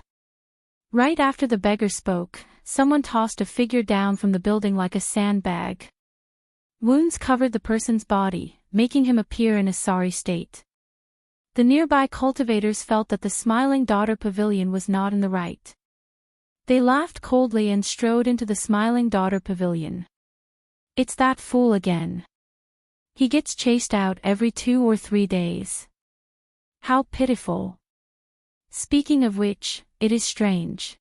S1: Right after the beggar spoke, someone tossed a figure down from the building like a sandbag. Wounds covered the person's body, making him appear in a sorry state. The nearby cultivators felt that the Smiling Daughter Pavilion was not in the right. They laughed coldly and strode into the Smiling Daughter Pavilion. It's that fool again. He gets chased out every 2 or 3 days. How pitiful. Speaking of which, it is strange.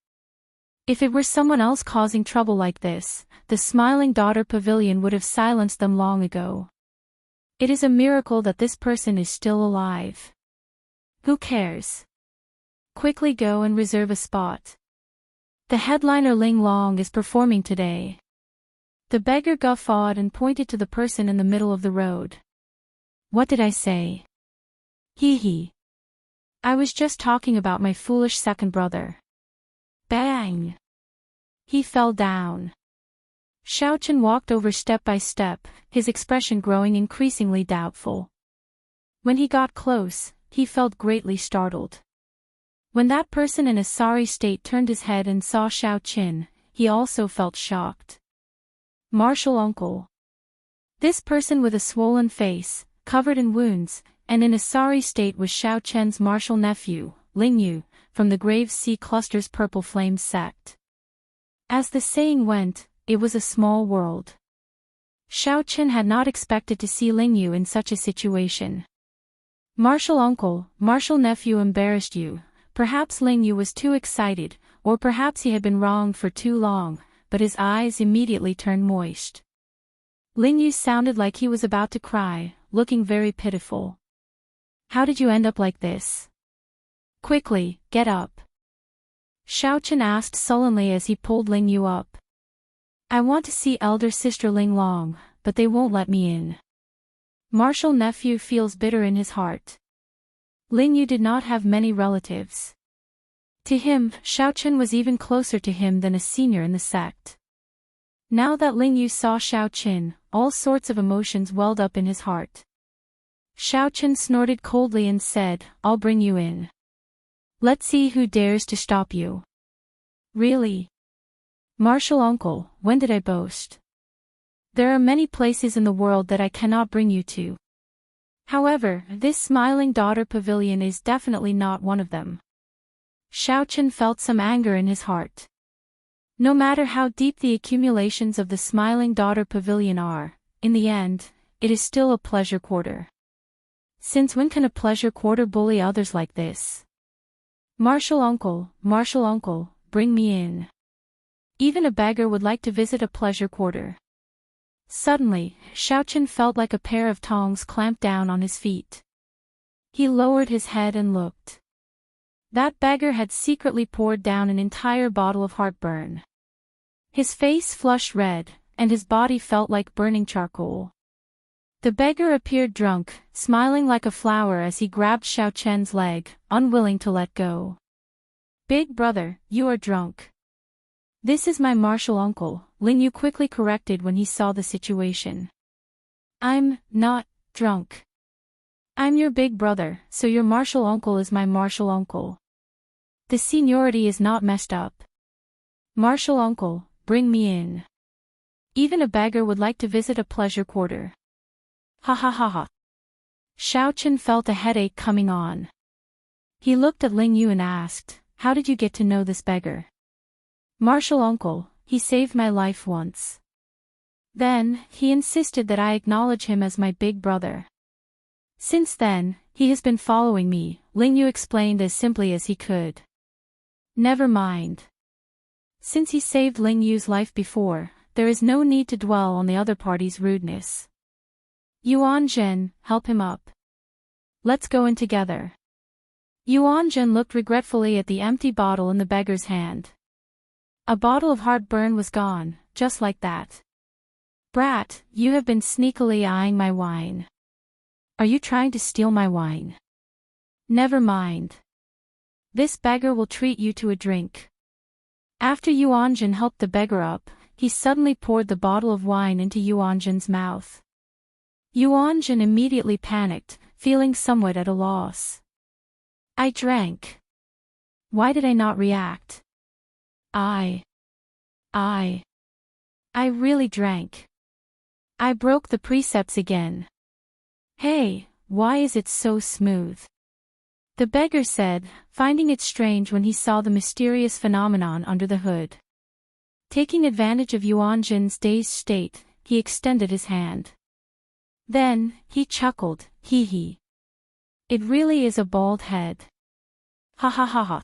S1: If it were someone else causing trouble like this, the Smiling Daughter Pavilion would have silenced them long ago. It is a miracle that this person is still alive. Who cares? Quickly go and reserve a spot. The headliner Ling Long is performing today. The beggar guffawed and pointed to the person in the middle of the road. What did I say? Hee hee. I was just talking about my foolish second brother. Bang! He fell down. Xiao Chen walked over step by step, his expression growing increasingly doubtful. When he got close, he felt greatly startled. When that person in a sorry state turned his head and saw Xiao Chen, he also felt shocked. Martial uncle. This person with a swollen face, covered in wounds, and in a sorry state was Xiao Chen's martial nephew, Ling Yu, from the Grave Sea Cluster's Purple Flames sect. As the saying went, it was a small world. Xiao Chen had not expected to see Ling Yu in such a situation. Martial uncle, martial nephew embarrassed you. Perhaps Ling Yu was too excited, or perhaps he had been wronged for too long, but his eyes immediately turned moist. Ling Yu sounded like he was about to cry, looking very pitiful. How did you end up like this? Quickly, get up. Xiao Chen asked sullenly as he pulled Ling Yu up. I want to see elder sister Ling Long, but they won't let me in. Martial nephew feels bitter in his heart. Ling Yu did not have many relatives. To him, Xiao Chen was even closer to him than a senior in the sect. Now that Ling Yu saw Xiao Chen, all sorts of emotions welled up in his heart. Xiao Chen snorted coldly and said, I'll bring you in. Let's see who dares to stop you. Really? Martial uncle, when did I boast? There are many places in the world that I cannot bring you to. However, this Smiling Daughter Pavilion is definitely not one of them. Xiao Chen felt some anger in his heart. No matter how deep the accumulations of the Smiling Daughter Pavilion are, in the end, it is still a pleasure quarter. Since when can a pleasure quarter bully others like this? Martial uncle, bring me in. Even a beggar would like to visit a pleasure quarter. Suddenly, Xiao Chen felt like a pair of tongs clamped down on his feet. He lowered his head and looked. That beggar had secretly poured down an entire bottle of heartburn. His face flushed red, and his body felt like burning charcoal. The beggar appeared drunk, smiling like a flower as he grabbed Xiao Chen's leg, unwilling to let go. Big brother, you are drunk. This is my martial uncle, Ling Yu quickly corrected when he saw the situation. I'm not drunk. I'm your big brother, so your martial uncle is my martial uncle. The seniority is not messed up. Martial uncle, bring me in. Even a beggar would like to visit a pleasure quarter. Ha ha ha ha. Xiao Chen felt a headache coming on. He looked at Ling Yu and asked, how did you get to know this beggar? Martial uncle, he saved my life once. Then, he insisted that I acknowledge him as my big brother. Since then, he has been following me, Ling Yu explained as simply as he could. Never mind. Since he saved Ling Yu's life before, there is no need to dwell on the other party's rudeness. Yuanzhen, help him up. Let's go in together. Yuanzhen looked regretfully at the empty bottle in the beggar's hand. A bottle of heartburn was gone, just like that. Brat, you have been sneakily eyeing my wine. Are you trying to steal my wine? Never mind. This beggar will treat you to a drink. After Yuanzhen helped the beggar up, he suddenly poured the bottle of wine into Yuanzhen's mouth. Yuanzhen immediately panicked, feeling somewhat at a loss. I drank. Why did I not react? I really drank. I broke the precepts again. Hey, why is it so smooth? The beggar said, finding it strange when he saw the mysterious phenomenon under the hood. Taking advantage of Yuanzhen's dazed state, he extended his hand. Then, he chuckled, hee hee. It really is a bald head. Ha ha ha ha.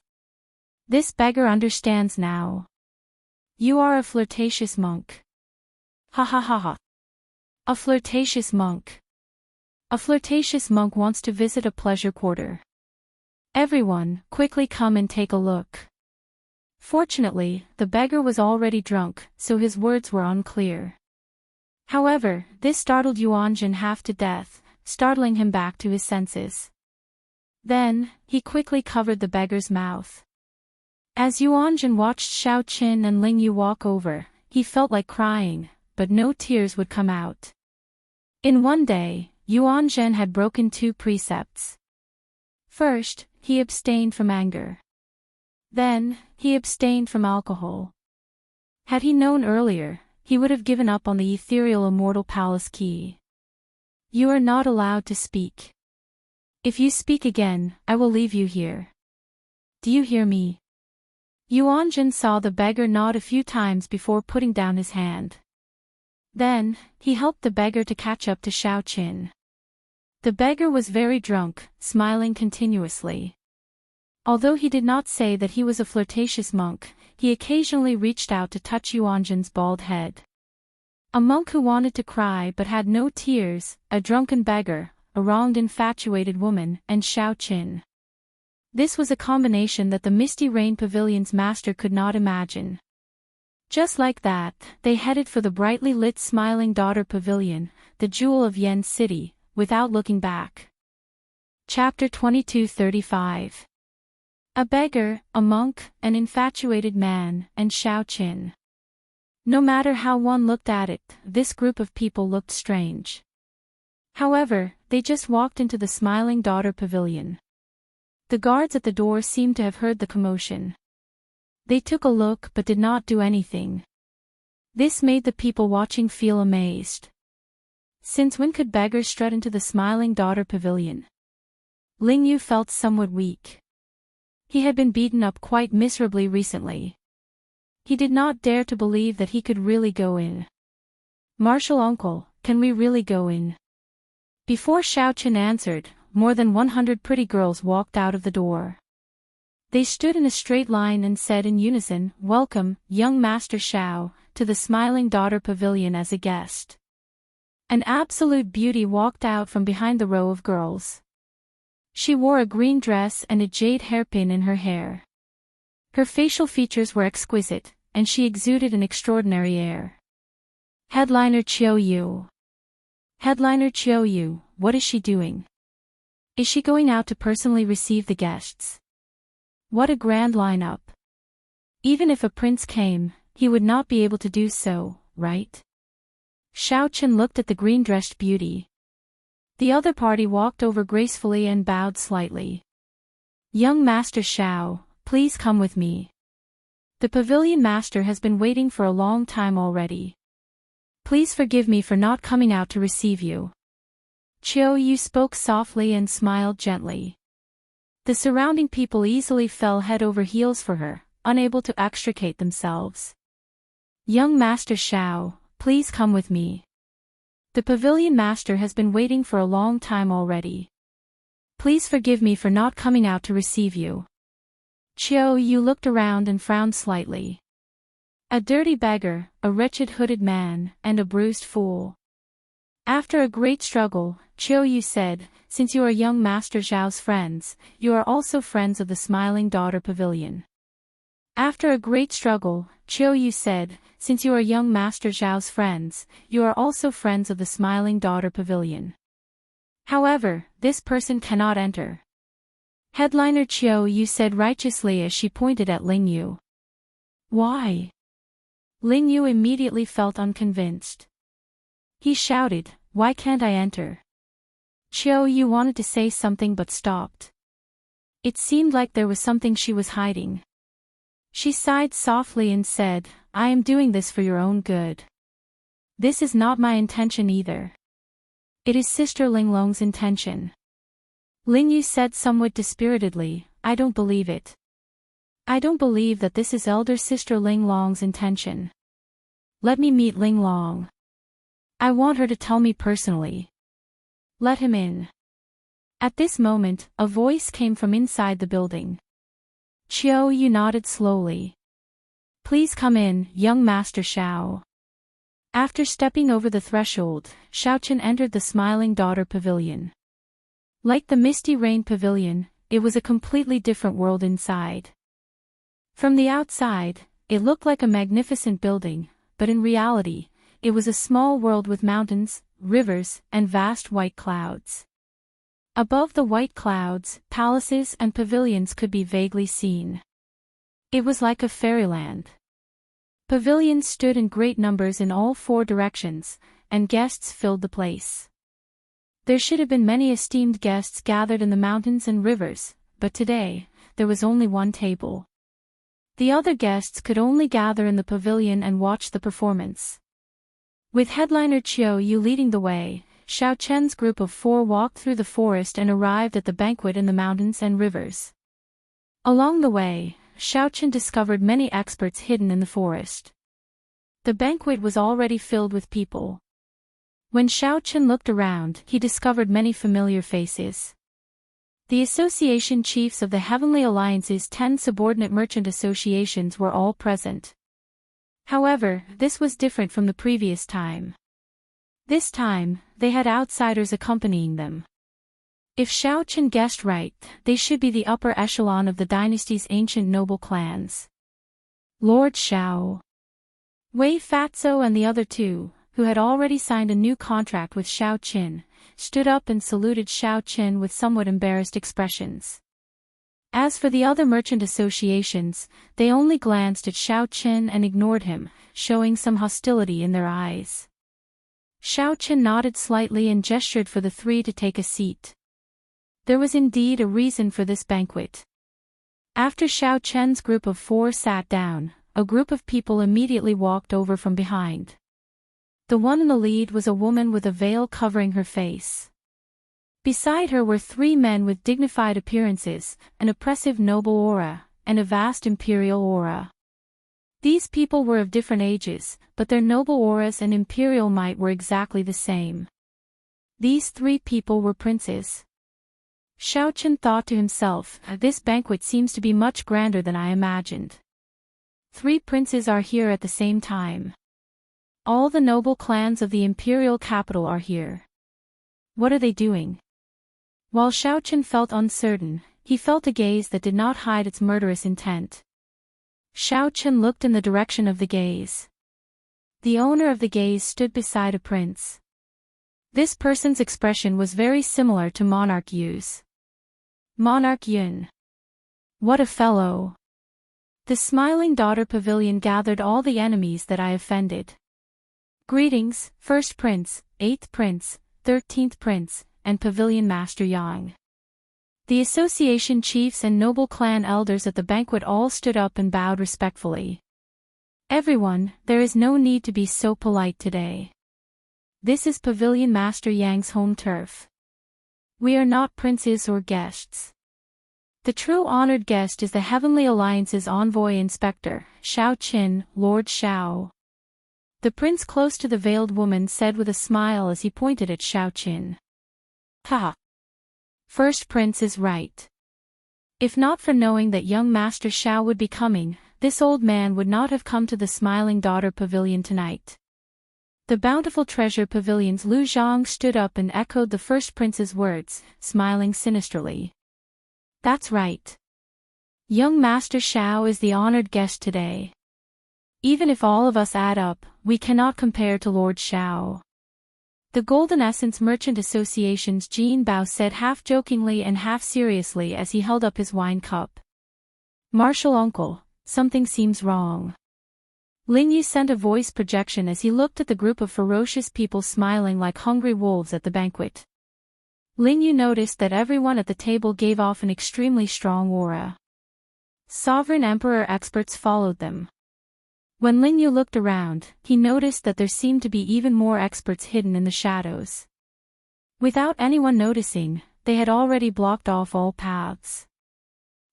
S1: This beggar understands now. You are a flirtatious monk. Ha ha ha ha. A flirtatious monk. A flirtatious monk wants to visit a pleasure quarter. Everyone, quickly come and take a look. Fortunately, the beggar was already drunk, so his words were unclear. However, this startled Yuanzhen half to death, startling him back to his senses. Then, he quickly covered the beggar's mouth. As Yuanzhen watched Xiaoqin and Ling Yu walk over, he felt like crying, but no tears would come out. In one day, Yuanzhen had broken 2 precepts. First, he abstained from anger. Then, he abstained from alcohol. Had he known earlier, he would have given up on the ethereal immortal palace key. You are not allowed to speak. If you speak again, I will leave you here. Do you hear me? Yuanzhen saw the beggar nod a few times before putting down his hand. Then, he helped the beggar to catch up to Xiaoqin. The beggar was very drunk, smiling continuously. Although he did not say that he was a flirtatious monk, he occasionally reached out to touch Yuanzhen's bald head. A monk who wanted to cry but had no tears, a drunken beggar, a wronged infatuated woman, and Xiaoqin. This was a combination that the Misty Rain Pavilion's master could not imagine. Just like that, they headed for the brightly lit Smiling Daughter Pavilion, the jewel of Yen City, without looking back. Chapter 22:35. A beggar, a monk, an infatuated man, and Xiaoqin. No matter how one looked at it, this group of people looked strange. However, they just walked into the Smiling Daughter Pavilion. The guards at the door seemed to have heard the commotion. They took a look but did not do anything. This made the people watching feel amazed. Since when could beggars strut into the Smiling Daughter Pavilion? Ling Yu felt somewhat weak. He had been beaten up quite miserably recently. He did not dare to believe that he could really go in. Martial uncle, can we really go in? Before Xiaoqin answered, more than 100 pretty girls walked out of the door. They stood in a straight line and said in unison, "Welcome, young Master Xiao, to the Smiling Daughter Pavilion as a guest." An absolute beauty walked out from behind the row of girls. She wore a green dress and a jade hairpin in her hair. Her facial features were exquisite, and she exuded an extraordinary air. Headliner Qiu Yu. Headliner Qiu Yu, what is she doing? Is she going out to personally receive the guests? What a grand lineup. Even if a prince came, he would not be able to do so, right? Xiaoqin looked at the green-dressed beauty. The other party walked over gracefully and bowed slightly. Young Master Xiao, please come with me. The pavilion master has been waiting for a long time already. Please forgive me for not coming out to receive you. Qiu Yu spoke softly and smiled gently. The surrounding people easily fell head over heels for her, unable to extricate themselves. Young Master Xiao, please come with me. The pavilion master has been waiting for a long time already. Please forgive me for not coming out to receive you. Qiu Yu looked around and frowned slightly. A dirty beggar, a wretched hooded man, and a bruised fool. After a great struggle, Qiu Yu said, "Since you are young Master Zhao's friends, you are also friends of the Smiling Daughter Pavilion." After a great struggle, Qiu Yu said, "Since you are young Master Zhao's friends, you are also friends of the Smiling Daughter Pavilion. However, this person cannot enter." Headliner Qiu Yu said righteously as she pointed at Ling Yu. "Why?" Ling Yu immediately felt unconvinced. He shouted, "Why can't I enter?" Qiu Yu wanted to say something but stopped. It seemed like there was something she was hiding. She sighed softly and said, "I am doing this for your own good. This is not my intention either. It is Sister Linglong's intention." Ling Yu said somewhat dispiritedly, "I don't believe it. I don't believe that this is elder sister Linglong's intention. Let me meet Linglong. I want her to tell me personally. Let him in." At this moment, a voice came from inside the building. Qiu Yu nodded slowly. "Please come in, young Master Xiao." After stepping over the threshold, Xiaochen entered the Smiling Daughter Pavilion. Like the Misty Rain Pavilion, it was a completely different world inside. From the outside, it looked like a magnificent building, but in reality, it was a small world with mountains, rivers, and vast white clouds. Above the white clouds, palaces and pavilions could be vaguely seen. It was like a fairyland. Pavilions stood in great numbers in all four directions, and guests filled the place. There should have been many esteemed guests gathered in the mountains and rivers, but today, there was only one table. The other guests could only gather in the pavilion and watch the performance. With headliner Qiu Yu leading the way, Xiao Chen's group of 4 walked through the forest and arrived at the banquet in the mountains and rivers. Along the way, Xiao Chen discovered many experts hidden in the forest. The banquet was already filled with people. When Xiao Chen looked around, he discovered many familiar faces. The association chiefs of the Heavenly Alliance's 10 subordinate merchant associations were all present. However, this was different from the previous time. This time, they had outsiders accompanying them. If Xiao Chen guessed right, they should be the upper echelon of the dynasty's ancient noble clans. Lord Xiao, Wei Fatso and the other two, who had already signed a new contract with Xiao Qin, stood up and saluted Xiao Qin with somewhat embarrassed expressions. As for the other merchant associations, they only glanced at Xiao Qin and ignored him, showing some hostility in their eyes. Xiao Qin nodded slightly and gestured for the 3 to take a seat. There was indeed a reason for this banquet. After Xiao Chen's group of 4 sat down, a group of people immediately walked over from behind. The one in the lead was a woman with a veil covering her face. Beside her were 3 men with dignified appearances, an oppressive noble aura, and a vast imperial aura. These people were of different ages, but their noble auras and imperial might were exactly the same. These 3 people were princes. Xiao Chen thought to himself, "This banquet seems to be much grander than I imagined. 3 princes are here at the same time. All the noble clans of the imperial capital are here. What are they doing?" While Xiao Chen felt uncertain, he felt a gaze that did not hide its murderous intent. Xiao Chen looked in the direction of the gaze. The owner of the gaze stood beside a prince. This person's expression was very similar to Monarch Yu's. Monarch Yun. What a fellow! The Smiling Daughter Pavilion gathered all the enemies that I offended. Greetings, 1st Prince, 8th Prince, 13th Prince, and Pavilion Master Yang. The association chiefs and noble clan elders at the banquet all stood up and bowed respectfully. "Everyone, there is no need to be so polite today. This is Pavilion Master Yang's home turf. We are not princes or guests. The true honored guest is the Heavenly Alliance's envoy inspector, Xiao Qin, Lord Xiao." The prince close to the veiled woman said with a smile as he pointed at Xiao Qin. "Ha! 1st Prince is right. If not for knowing that young Master Xiao would be coming, this old man would not have come to the Smiling Daughter Pavilion tonight. The Bountiful Treasure Pavilion's Lu Zhang stood up and echoed the first prince's words, smiling sinisterly. That's right. Young Master Xiao is the honored guest today. Even if all of us add up, we cannot compare to Lord Xiao. The Golden Essence Merchant Association's Jean Bao said half-jokingly and half-seriously as he held up his wine cup. Martial uncle, something seems wrong. Ling Yu sent a voice projection as he looked at the group of ferocious people smiling like hungry wolves at the banquet. Ling Yu noticed that everyone at the table gave off an extremely strong aura. Sovereign Emperor experts followed them. When Ling Yu looked around, he noticed that there seemed to be even more experts hidden in the shadows. Without anyone noticing, they had already blocked off all paths.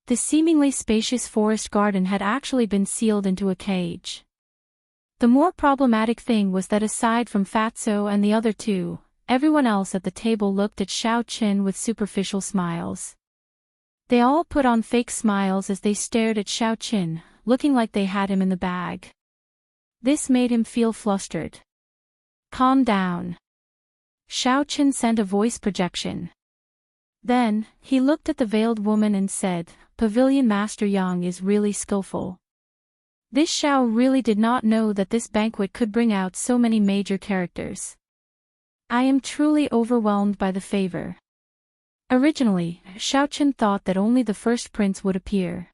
S1: The seemingly spacious forest garden had actually been sealed into a cage. The more problematic thing was that aside from Fatso and the other two, everyone else at the table looked at Xiao Qin with superficial smiles. They all put on fake smiles as they stared at Xiao Qin, looking like they had him in the bag. This made him feel flustered. Calm down. Xiao Qin sent a voice projection. Then, he looked at the veiled woman and said, Pavilion Master Yang is really skillful. This Xiao really did not know that this banquet could bring out so many major characters. I am truly overwhelmed by the favor. Originally, Xiao Qin thought that only the first prince would appear.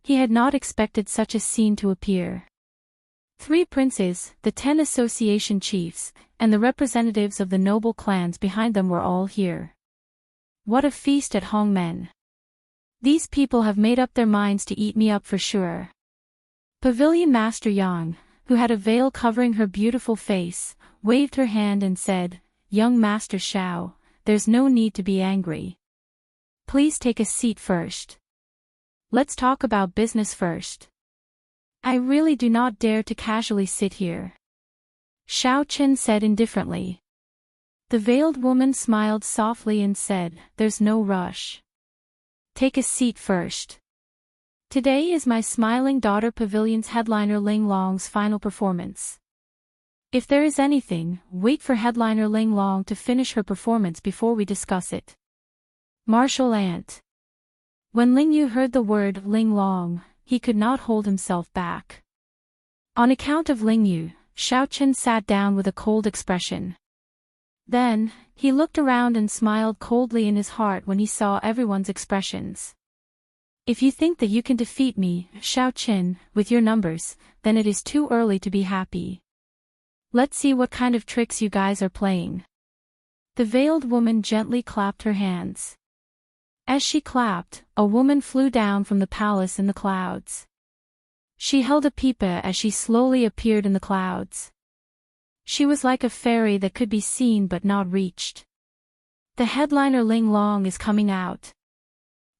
S1: He had not expected such a scene to appear. 3 princes, the 10 association chiefs, and the representatives of the noble clans behind them were all here. What a feast at Hongmen. These people have made up their minds to eat me up for sure. Pavilion Master Yang, who had a veil covering her beautiful face, waved her hand and said, Young Master Xiao, there's no need to be angry. Please take a seat first. Let's talk about business first. I really do not dare to casually sit here. Xiao Qin said indifferently. The veiled woman smiled softly and said, There's no rush. Take a seat first. Today is my Smiling Daughter Pavilion's headliner Ling Long's final performance. If there is anything, wait for headliner Ling Long to finish her performance before we discuss it. Martial Ant. When Ling Yu heard the word Ling Long, he could not hold himself back. On account of Ling Yu, Xiao Qin sat down with a cold expression. Then, he looked around and smiled coldly in his heart when he saw everyone's expressions. If you think that you can defeat me, Xiao Qin, with your numbers, then it is too early to be happy. Let's see what kind of tricks you guys are playing. The veiled woman gently clapped her hands. As she clapped, a woman flew down from the palace in the clouds. She held a pipa as she slowly appeared in the clouds. She was like a fairy that could be seen but not reached. The headliner Ling Long is coming out.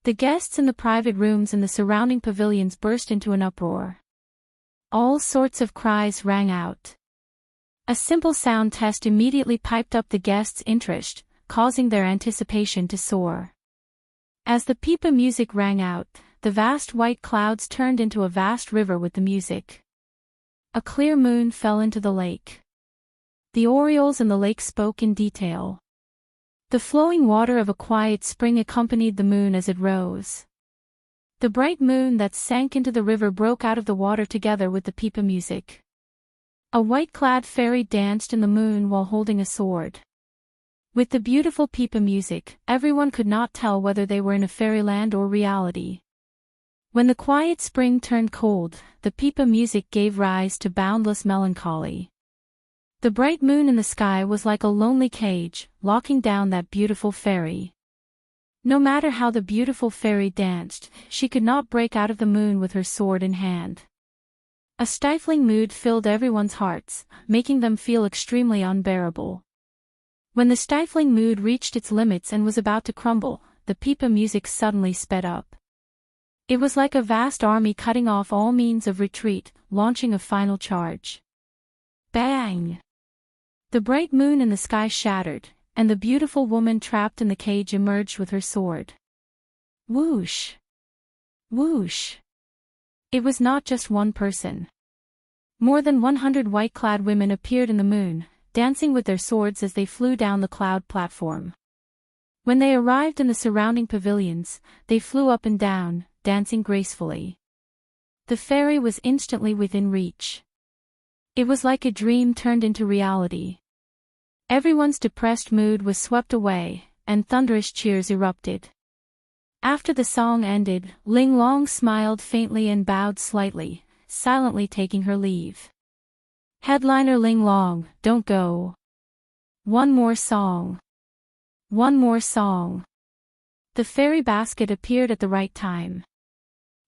S1: The guests in the private rooms in the surrounding pavilions burst into an uproar. All sorts of cries rang out. A simple sound test immediately piped up the guests' interest, causing their anticipation to soar. As the pipa music rang out, the vast white clouds turned into a vast river with the music. A clear moon fell into the lake. The orioles in the lake spoke in detail. The flowing water of a quiet spring accompanied the moon as it rose. The bright moon that sank into the river broke out of the water together with the pipa music. A white-clad fairy danced in the moon while holding a sword. With the beautiful pipa music, everyone could not tell whether they were in a fairyland or reality. When the quiet spring turned cold, the pipa music gave rise to boundless melancholy. The bright moon in the sky was like a lonely cage, locking down that beautiful fairy. No matter how the beautiful fairy danced, she could not break out of the moon with her sword in hand. A stifling mood filled everyone's hearts, making them feel extremely unbearable. When the stifling mood reached its limits and was about to crumble, the pipa music suddenly sped up. It was like a vast army cutting off all means of retreat, launching a final charge. Bang! The bright moon in the sky shattered, and the beautiful woman trapped in the cage emerged with her sword. Whoosh! Whoosh! It was not just one person. More than 100 white-clad women appeared in the moon, dancing with their swords as they flew down the cloud platform. When they arrived in the surrounding pavilions, they flew up and down, dancing gracefully. The fairy was instantly within reach. It was like a dream turned into reality. Everyone's depressed mood was swept away, and thunderous cheers erupted. After the song ended, Ling Long smiled faintly and bowed slightly, silently taking her leave. Headliner Ling Long, don't go. One more song. One more song. The fairy basket appeared at the right time.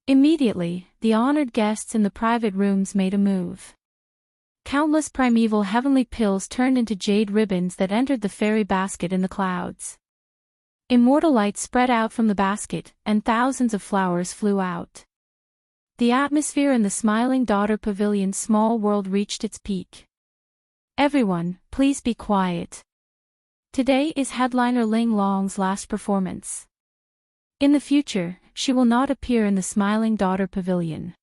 S1: Immediately, the honored guests in the private rooms made a move. Countless primeval heavenly pills turned into jade ribbons that entered the fairy basket in the clouds. Immortal light spread out from the basket, and thousands of flowers flew out. The atmosphere in the Smiling Daughter Pavilion's small world reached its peak. Everyone, please be quiet. Today is headliner Ling Long's last performance. In the future, she will not appear in the Smiling Daughter Pavilion.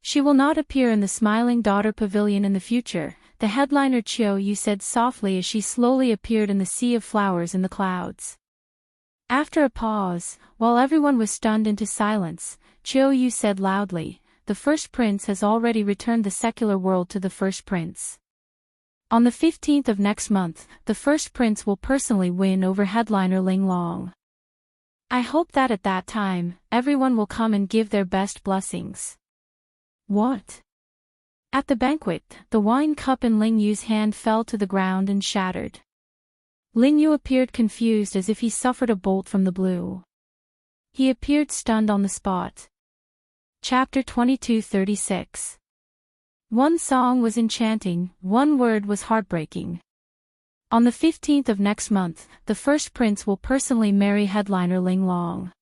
S1: She will not appear in the Smiling Daughter Pavilion in the future, the headliner Chiu Yu said softly as she slowly appeared in the sea of flowers in the clouds. After a pause, while everyone was stunned into silence, Chiu Yu said loudly, "The first prince has already returned the secular world to the first prince. On the 15th of next month, the first prince will personally win over headliner Ling Long. I hope that at that time, everyone will come and give their best blessings." What? At the banquet, the wine cup in Ling Yu's hand fell to the ground and shattered. Ling Yu appeared confused as if he suffered a bolt from the blue. He appeared stunned on the spot. Chapter 22:36. One song was enchanting, one word was heartbreaking. On the 15th of next month, the first prince will personally marry headliner Ling Long.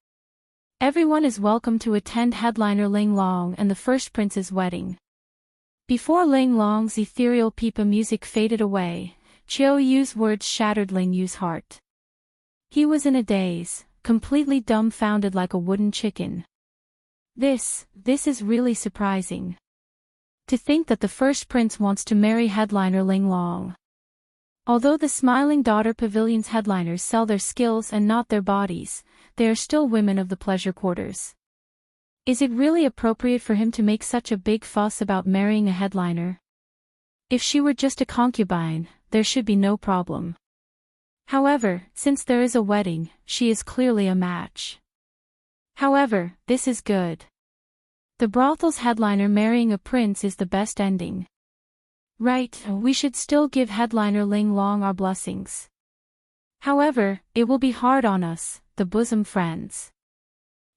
S1: Everyone is welcome to attend headliner Ling Long and the first prince's wedding. Before Ling Long's ethereal pipa music faded away, Chiu Yu's words shattered Ling Yu's heart. He was in a daze, completely dumbfounded like a wooden chicken. This is really surprising. To think that the first prince wants to marry headliner Ling Long. Although the Smiling Daughter Pavilion's headliners sell their skills and not their bodies, they are still women of the pleasure quarters. Is it really appropriate for him to make such a big fuss about marrying a headliner? If she were just a concubine, there should be no problem. However, since there is a wedding, she is clearly a match. However, this is good. The brothel's headliner marrying a prince is the best ending. Right, we should still give headliner Ling Long our blessings. However, it will be hard on us, the bosom friends.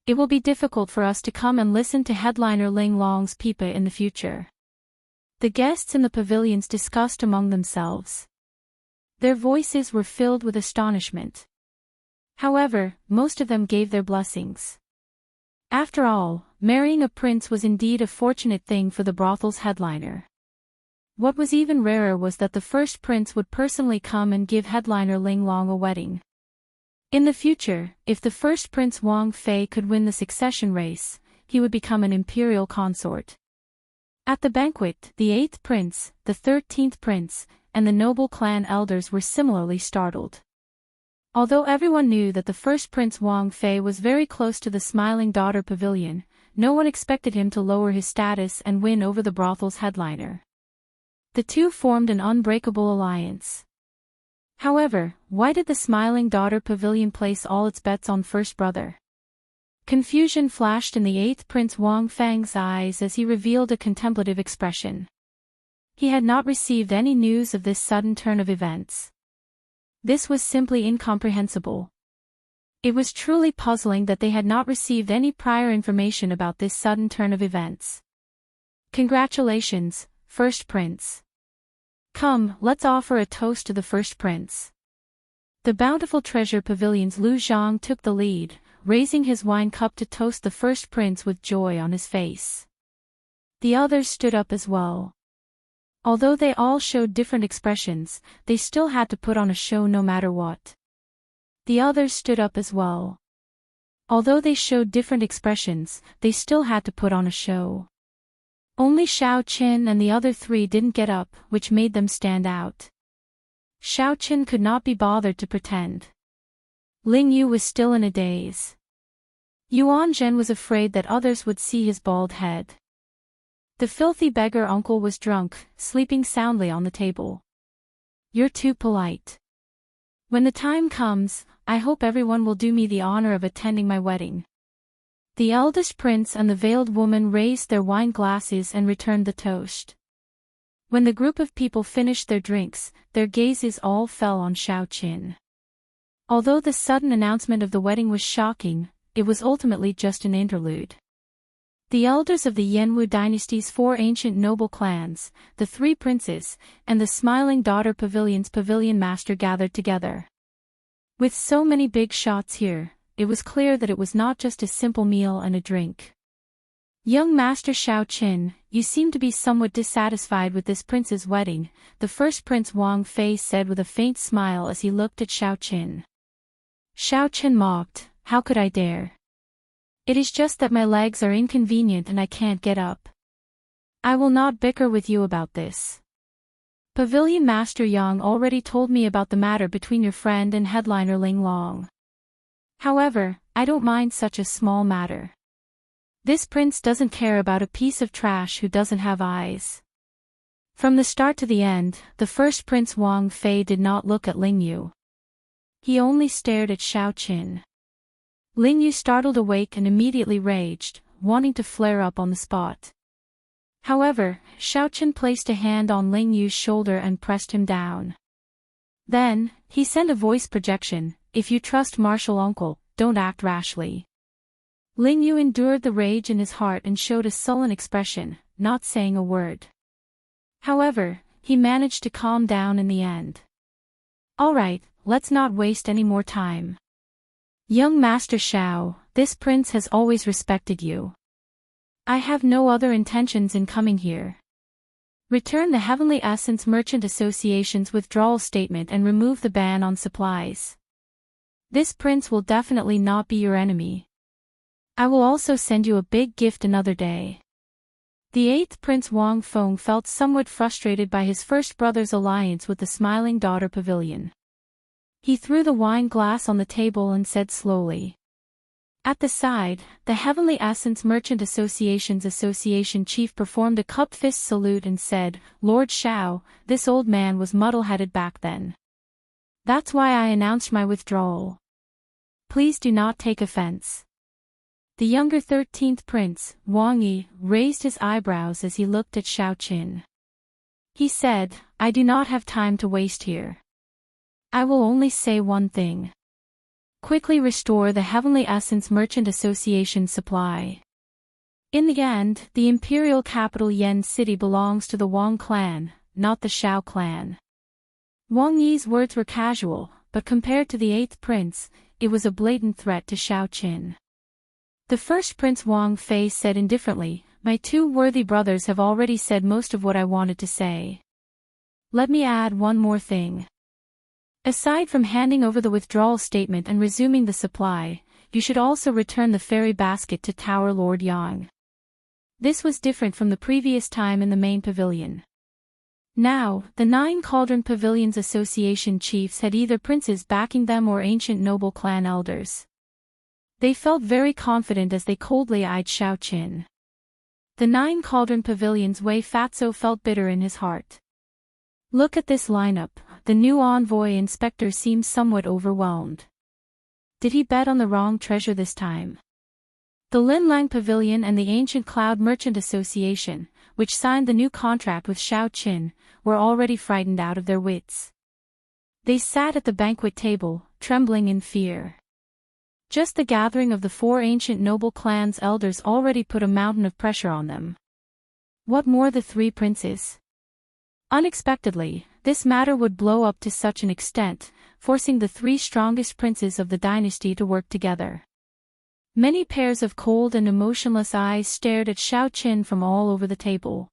S1: It will be difficult for us to come and listen to headliner Ling Long's pipa in the future. The guests in the pavilions discussed among themselves. Their voices were filled with astonishment. However, most of them gave their blessings. After all, marrying a prince was indeed a fortunate thing for the brothel's headliner. What was even rarer was that the first prince would personally come and give headliner Ling Long a wedding. In the future, if the first prince Wang Fei could win the succession race, he would become an imperial consort. At the banquet, the 8th prince, the 13th prince, and the noble clan elders were similarly startled. Although everyone knew that the first prince Wang Fei was very close to the Smiling Daughter Pavilion, no one expected him to lower his status and win over the brothel's headliner. The two formed an unbreakable alliance. However, why did the Smiling Daughter Pavilion place all its bets on first brother? Confusion flashed in the 8th Prince Wang Fang's eyes as he revealed a contemplative expression. He had not received any news of this sudden turn of events. This was simply incomprehensible. It was truly puzzling that they had not received any prior information about this sudden turn of events. Congratulations, First Prince. Come, let's offer a toast to the First Prince. The Bountiful Treasure Pavilion's Lu Zhang took the lead, raising his wine cup to toast the First Prince with joy on his face. The others stood up as well. Although they all showed different expressions, they still had to put on a show no matter what. The others stood up as well. Although they showed different expressions, they still had to put on a show. Only Xiaoqin and the other three didn't get up, which made them stand out. Xiaoqin could not be bothered to pretend. Ling Yu was still in a daze. Yuan Zhen was afraid that others would see his bald head. The filthy beggar uncle was drunk, sleeping soundly on the table. You're too polite. When the time comes, I hope everyone will do me the honor of attending my wedding. The eldest prince and the veiled woman raised their wine glasses and returned the toast. When the group of people finished their drinks, their gazes all fell on Xiaoqin. Although the sudden announcement of the wedding was shocking, it was ultimately just an interlude. The elders of the Yanwu dynasty's 4 ancient noble clans, the 3 princes, and the smiling daughter pavilion's pavilion master gathered together. With so many big shots here, it was clear that it was not just a simple meal and a drink. Young Master Xiaoqin, you seem to be somewhat dissatisfied with this prince's wedding, the first Prince Wang Fei said with a faint smile as he looked at Xiaoqin. Xiaoqin mocked, how could I dare? It is just that my legs are inconvenient and I can't get up. I will not bicker with you about this. Pavilion Master Yang already told me about the matter between your friend and headliner Ling Long. However, I don't mind such a small matter. This prince doesn't care about a piece of trash who doesn't have eyes. From the start to the end, the first Prince Wang Fei did not look at Ling Yu. He only stared at Xiaoqin. Ling Yu startled awake and immediately raged, wanting to flare up on the spot. However, Xiaoqin placed a hand on Ling Yu's shoulder and pressed him down. Then, he sent a voice projection, if you trust martial uncle, don't act rashly. Ling Yu endured the rage in his heart and showed a sullen expression, not saying a word. However, he managed to calm down in the end. All right, let's not waste any more time. Young Master Xiao, this prince has always respected you. I have no other intentions in coming here. Return the Heavenly Essence Merchant Association's withdrawal statement and remove the ban on supplies. This prince will definitely not be your enemy. I will also send you a big gift another day. The 8th Prince Wang Feng felt somewhat frustrated by his first brother's alliance with the smiling daughter pavilion. He threw the wine glass on the table and said slowly. At the side, the Heavenly Essence Merchant Association's association chief performed a cupped fist salute and said, Lord Xiao, this old man was muddle-headed back then. That's why I announced my withdrawal. Please do not take offense. The younger 13th Prince, Wang Yi, raised his eyebrows as he looked at Xiaoqin. He said, I do not have time to waste here. I will only say one thing. Quickly restore the Heavenly Essence Merchant Association supply. In the end, the imperial capital Yen City belongs to the Wang clan, not the Xiao clan. Wang Yi's words were casual, but compared to the 8th prince, it was a blatant threat to Xiaoqin. The first Prince Wang Fei said indifferently, my 2 worthy brothers have already said most of what I wanted to say. Let me add one more thing. Aside from handing over the withdrawal statement and resuming the supply, you should also return the fairy basket to Tower Lord Yang. This was different from the previous time in the main pavilion. Now, the 9 Cauldron Pavilions Association chiefs had either princes backing them or ancient noble clan elders. They felt very confident as they coldly eyed Xiaoqin. The 9 Cauldron Pavilions Wei Fatso felt bitter in his heart. Look at this lineup, the new envoy inspector seems somewhat overwhelmed. Did he bet on the wrong treasure this time? The Linlang Pavilion and the Ancient Cloud Merchant Association, which signed the new contract with Xiaoqin, were already frightened out of their wits. They sat at the banquet table, trembling in fear. Just the gathering of the 4 ancient noble clans' elders already put a mountain of pressure on them. What more the 3 princes? Unexpectedly, this matter would blow up to such an extent, forcing the 3 strongest princes of the dynasty to work together. Many pairs of cold and emotionless eyes stared at Xiaoqin from all over the table.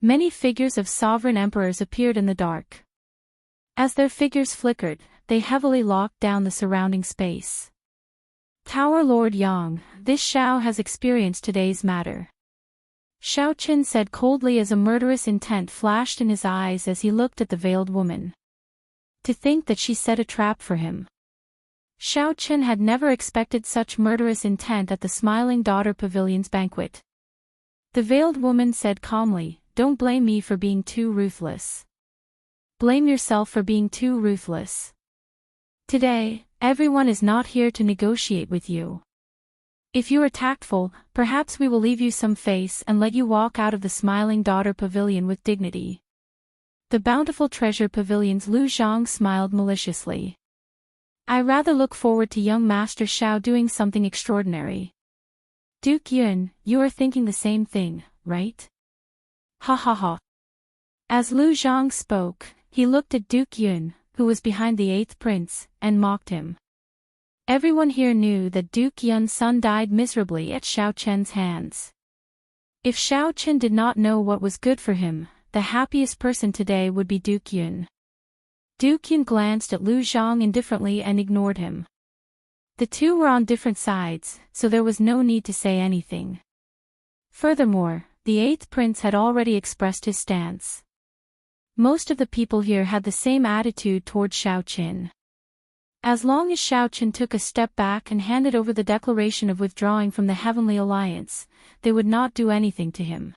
S1: Many figures of sovereign emperors appeared in the dark. As their figures flickered, they heavily locked down the surrounding space. Tower Lord Yang, this Xiao has experienced today's matter. Xiaoqin said coldly as a murderous intent flashed in his eyes as he looked at the veiled woman. To think that she set a trap for him. Xiaoqin had never expected such murderous intent at the Smiling Daughter Pavilion's banquet. The veiled woman said calmly, "Don't blame me for being too ruthless. Blame yourself for being too ruthless. Today, everyone is not here to negotiate with you. If you are tactful, perhaps we will leave you some face and let you walk out of the Smiling Daughter Pavilion with dignity." The Bountiful Treasure Pavilion's Lu Zhang smiled maliciously. "I rather look forward to young Master Xiao doing something extraordinary." Duke Yun, you are thinking the same thing, right? Ha ha ha. As Lu Zhang spoke, he looked at Duke Yun, who was behind the 8th prince, and mocked him. Everyone here knew that Duke Yun's son died miserably at Xiao Chen's hands. If Xiao Chen did not know what was good for him, the happiest person today would be Duke Yun. Duke Yun glanced at Lu Zhang indifferently and ignored him. The two were on different sides, so there was no need to say anything. Furthermore, the 8th prince had already expressed his stance. Most of the people here had the same attitude toward Xiao Qin. As long as Xiao Qin took a step back and handed over the declaration of withdrawing from the Heavenly Alliance, they would not do anything to him.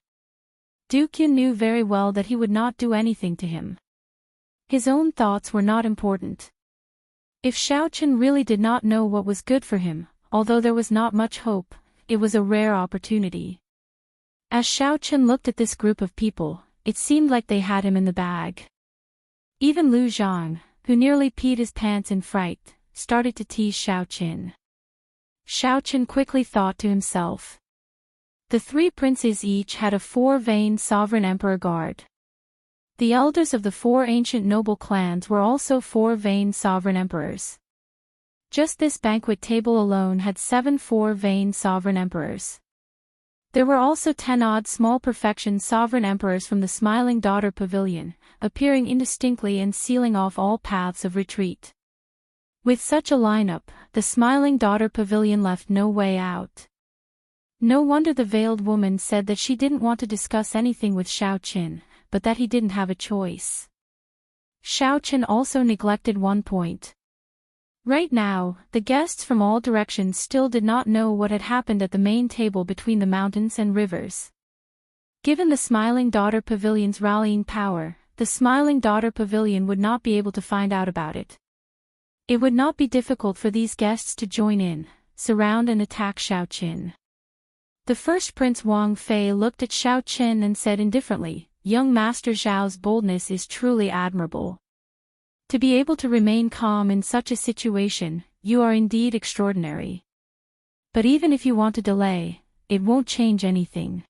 S1: Duke Yun knew very well that he would not do anything to him. His own thoughts were not important. If Xiao Qin really did not know what was good for him, although there was not much hope, it was a rare opportunity. As Xiao Qin looked at this group of people, it seemed like they had him in the bag. Even Lu Zhang, who nearly peed his pants in fright, started to tease Xiao Qin. Xiao Qin quickly thought to himself. The 3 princes each had a 4-veined sovereign emperor guard. The elders of the 4 ancient noble clans were also 4-veined sovereign emperors. Just this banquet table alone had 7 4-veined sovereign emperors. There were also 10 odd small perfection sovereign emperors from the Smiling Daughter Pavilion, appearing indistinctly and sealing off all paths of retreat. With such a lineup, the Smiling Daughter Pavilion left no way out. No wonder the veiled woman said that she didn't want to discuss anything with Xiao Qin, but that he didn't have a choice. Xiao Qin also neglected one point. Right now, the guests from all directions still did not know what had happened at the main table between the mountains and rivers. Given the Smiling Daughter Pavilion's rallying power, the Smiling Daughter Pavilion would not be able to find out about it. It would not be difficult for these guests to join in, surround and attack Xiao Qin. The first Prince Wang Fei looked at Xiao Qin and said indifferently, "Young Master Zhao's boldness is truly admirable. To be able to remain calm in such a situation, you are indeed extraordinary. But even if you want to delay, it won't change anything.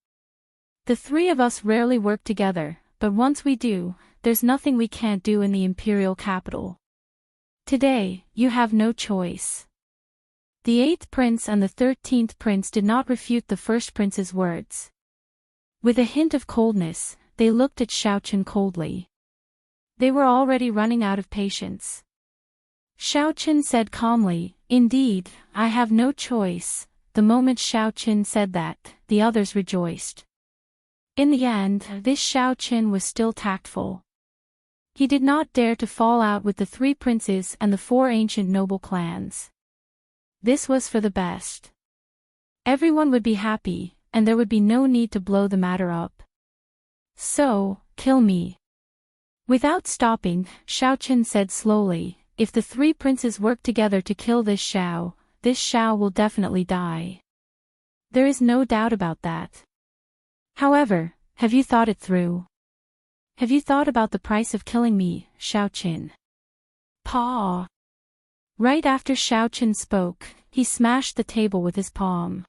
S1: The 3 of us rarely work together, but once we do, there's nothing we can't do in the imperial capital. Today, you have no choice." The 8th prince and the 13th prince did not refute the first prince's words. With a hint of coldness, they looked at Xiao Qin coldly. They were already running out of patience. Xiao Qin said calmly, "Indeed, I have no choice." The moment Xiao Qin said that, the others rejoiced. In the end, this Xiao Qin was still tactful. He did not dare to fall out with the 3 princes and the 4 ancient noble clans. This was for the best. Everyone would be happy, and there would be no need to blow the matter up. So, kill me. Without stopping, Xiao Qin said slowly, "If the 3 princes work together to kill this Xiao will definitely die. There is no doubt about that. However, have you thought it through? Have you thought about the price of killing me, Xiao Qin?" Paw. Right after Xiao Qin spoke, he smashed the table with his palm.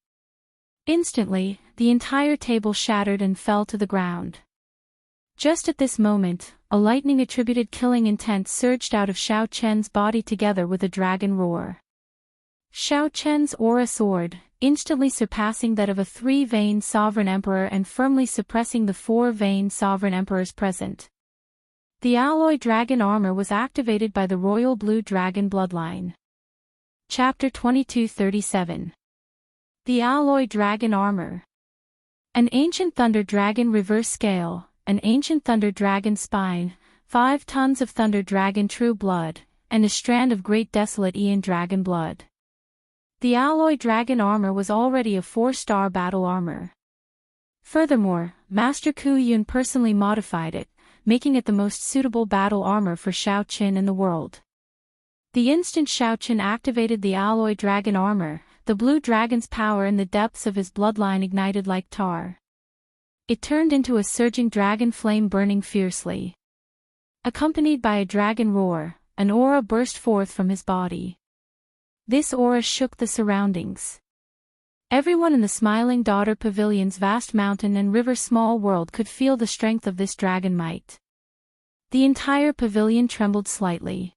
S1: Instantly, the entire table shattered and fell to the ground. Just at this moment, a lightning-attributed killing intent surged out of Xiao Chen's body together with a dragon roar. Xiao Chen's aura soared, instantly surpassing that of a 3-veined sovereign emperor and firmly suppressing the 4-veined sovereign emperors present. The alloy dragon armor was activated by the royal blue dragon bloodline. Chapter 2237. The Alloy Dragon Armor. An ancient thunder dragon reverse scale, an ancient thunder dragon spine, 5 tons of thunder dragon true blood, and a strand of great desolate Ian dragon blood. The Alloy Dragon Armor was already a 4-star battle armor. Furthermore, Master Ku Yun personally modified it, making it the most suitable battle armor for Xiaoqin in the world. The instant Xiaoqin activated the Alloy Dragon Armor, the blue dragon's power in the depths of his bloodline ignited like tar. It turned into a surging dragon flame burning fiercely. Accompanied by a dragon roar, an aura burst forth from his body. This aura shook the surroundings. Everyone in the Smiling Daughter Pavilion's vast mountain and river small world could feel the strength of this dragon might. The entire pavilion trembled slightly.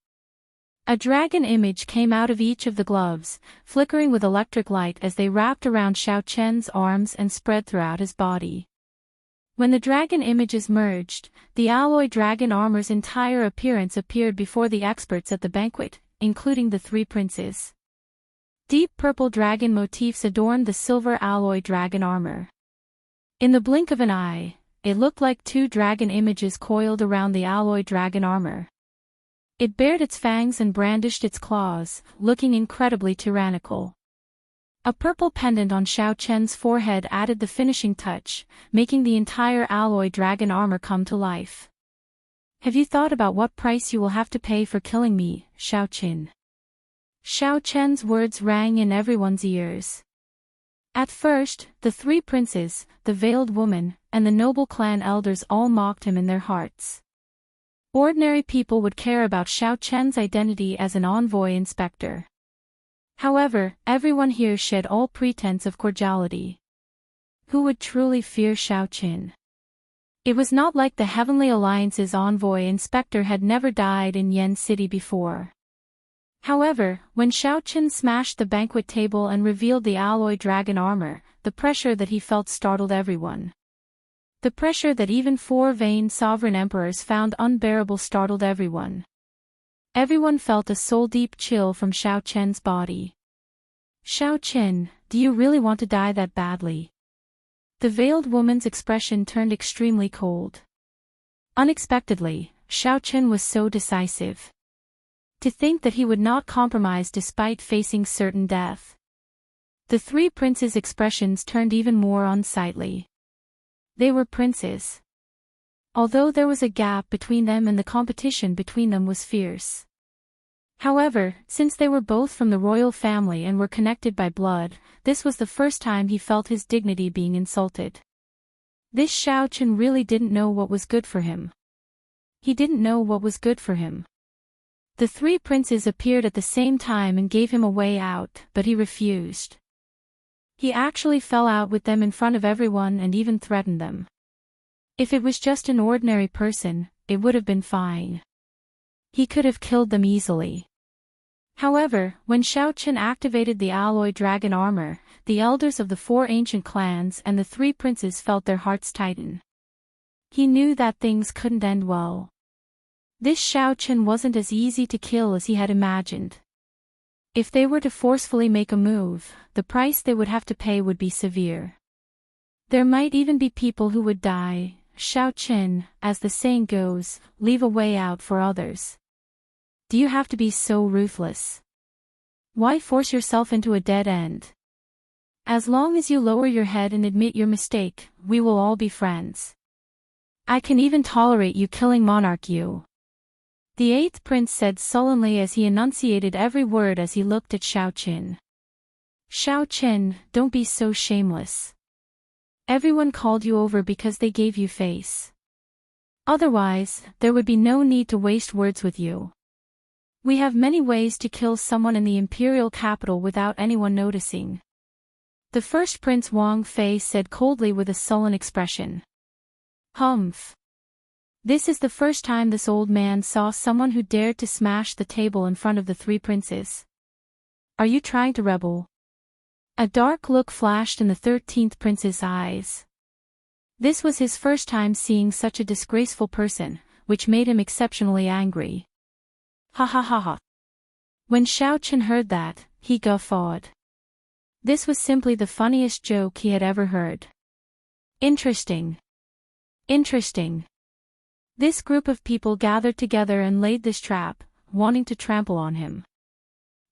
S1: A dragon image came out of each of the gloves, flickering with electric light as they wrapped around Xiaoqian's arms and spread throughout his body. When the dragon images merged, the Alloy Dragon Armor's entire appearance appeared before the experts at the banquet, including the 3 princes. Deep purple dragon motifs adorned the silver Alloy Dragon Armor. In the blink of an eye, it looked like 2 dragon images coiled around the Alloy Dragon Armor. It bared its fangs and brandished its claws, looking incredibly tyrannical. A purple pendant on Xiaoqian's forehead added the finishing touch, making the entire Alloy Dragon Armor come to life. Have you thought about what price you will have to pay for killing me, Xiaoqin? Xiaoqian's words rang in everyone's ears. At first, the 3 princes, the veiled woman, and the noble clan elders all mocked him in their hearts. Ordinary people would care about Xiaoqian's identity as an envoy inspector. However, everyone here shed all pretense of cordiality. Who would truly fear Xiaoqin? It was not like the Heavenly Alliance's envoy inspector had never died in Yen City before. However, when Xiaoqin smashed the banquet table and revealed the Alloy Dragon Armor, the pressure that he felt startled everyone. The pressure that even 4 vain sovereign emperors found unbearable startled everyone. Everyone felt a soul-deep chill from Xiaoqian's body. Xiaoqin, do you really want to die that badly? The veiled woman's expression turned extremely cold. Unexpectedly, Xiaoqin was so decisive. To think that he would not compromise despite facing certain death. The 3 princes' expressions turned even more unsightly. They were princes. Although there was a gap between them and the competition between them was fierce. However, since they were both from the royal family and were connected by blood, this was the first time he felt his dignity being insulted. This Xiaoqin really didn't know what was good for him. He didn't know what was good for him. The 3 princes appeared at the same time and gave him a way out, but he refused. He actually fell out with them in front of everyone and even threatened them. If it was just an ordinary person, it would have been fine. He could have killed them easily. However, when Xiaoqin activated the Alloy Dragon Armor, the elders of the 4 ancient clans and the 3 princes felt their hearts tighten. He knew that things couldn't end well. This Xiaoqin wasn't as easy to kill as he had imagined. If they were to forcefully make a move, the price they would have to pay would be severe. There might even be people who would die. Xiaoqin, as the saying goes, leave a way out for others. Do you have to be so ruthless? Why force yourself into a dead end? As long as you lower your head and admit your mistake, we will all be friends. I can even tolerate you killing Monarch Yu. The 8th prince said sullenly as he enunciated every word as he looked at Xiaoqin. Xiaoqin, don't be so shameless. Everyone called you over because they gave you face. Otherwise, there would be no need to waste words with you. We have many ways to kill someone in the imperial capital without anyone noticing. The first prince Wang Fei said coldly with a sullen expression. Humph. This is the first time this old man saw someone who dared to smash the table in front of the 3 princes. Are you trying to rebel? A dark look flashed in the 13th prince's eyes. This was his first time seeing such a disgraceful person, which made him exceptionally angry. Ha ha ha ha. When Xiaochen heard that, he guffawed. This was simply the funniest joke he had ever heard. Interesting. Interesting. This group of people gathered together and laid this trap, wanting to trample on him.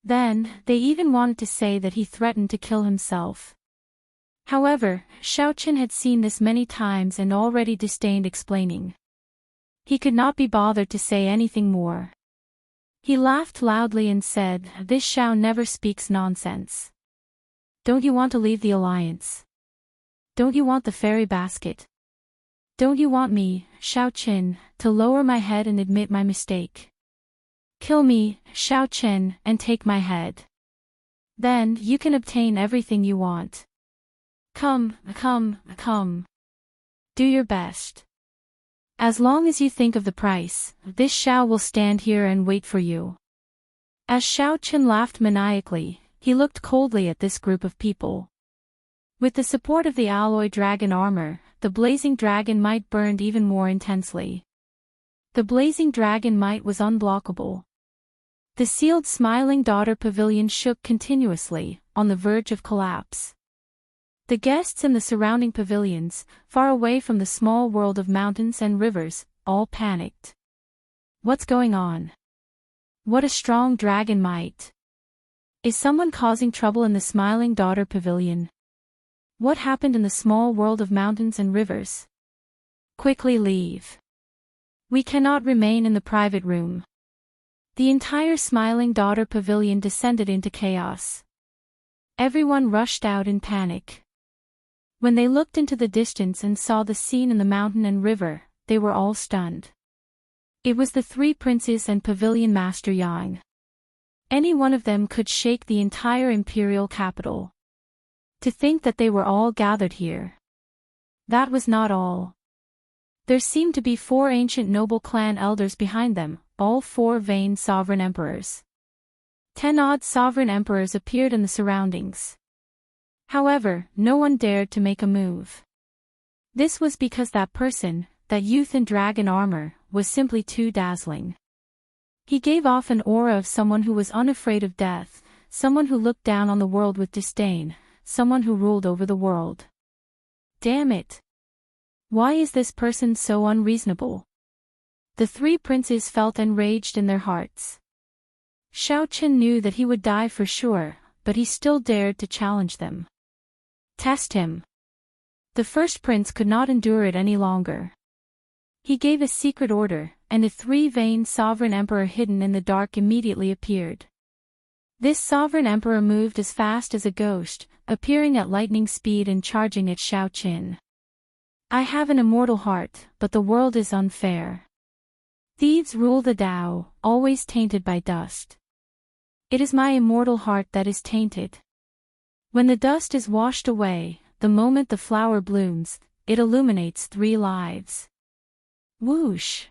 S1: Then, they even wanted to say that he threatened to kill himself. However, Xiaochen had seen this many times and already disdained explaining. He could not be bothered to say anything more. He laughed loudly and said, "This Xiao never speaks nonsense. Don't you want to leave the alliance? Don't you want the fairy basket? Don't you want me, Xiaochen, to lower my head and admit my mistake? Kill me, Xiaochen, and take my head. Then you can obtain everything you want. Come, come, come. Do your best. As long as you think of the price, this Xiao will stand here and wait for you." As Xiaochen laughed maniacally, he looked coldly at this group of people. With the support of the alloy dragon armor, the blazing dragon might burned even more intensely. The blazing dragon might was unblockable. The sealed Smiling Daughter Pavilion shook continuously, on the verge of collapse. The guests in the surrounding pavilions, far away from the small world of mountains and rivers, all panicked. What's going on? What a strong dragon might! Is someone causing trouble in the Smiling Daughter Pavilion? What happened in the small world of mountains and rivers? Quickly leave. We cannot remain in the private room. The entire Smiling Daughter Pavilion descended into chaos. Everyone rushed out in panic. When they looked into the distance and saw the scene in the mountain and river, they were all stunned. It was the three princes and pavilion master Yang. Any one of them could shake the entire imperial capital. To think that they were all gathered here. That was not all. There seemed to be 4 ancient noble clan elders behind them, all 4 vain sovereign emperors. 10 odd sovereign emperors appeared in the surroundings. However, no one dared to make a move. This was because that person, that youth in dragon armor, was simply too dazzling. He gave off an aura of someone who was unafraid of death, someone who looked down on the world with disdain, someone who ruled over the world. Damn it! Why is this person so unreasonable? The 3 princes felt enraged in their hearts. Xiaochen knew that he would die for sure, but he still dared to challenge them. Test him. The first prince could not endure it any longer. He gave a secret order, and a 3 vain sovereign emperor hidden in the dark immediately appeared. This sovereign emperor moved as fast as a ghost, appearing at lightning speed and charging at Xiaochen. I have an immortal heart, but the world is unfair. Thieves rule the Tao, always tainted by dust. It is my immortal heart that is tainted. When the dust is washed away, the moment the flower blooms, it illuminates 3 lives. Whoosh!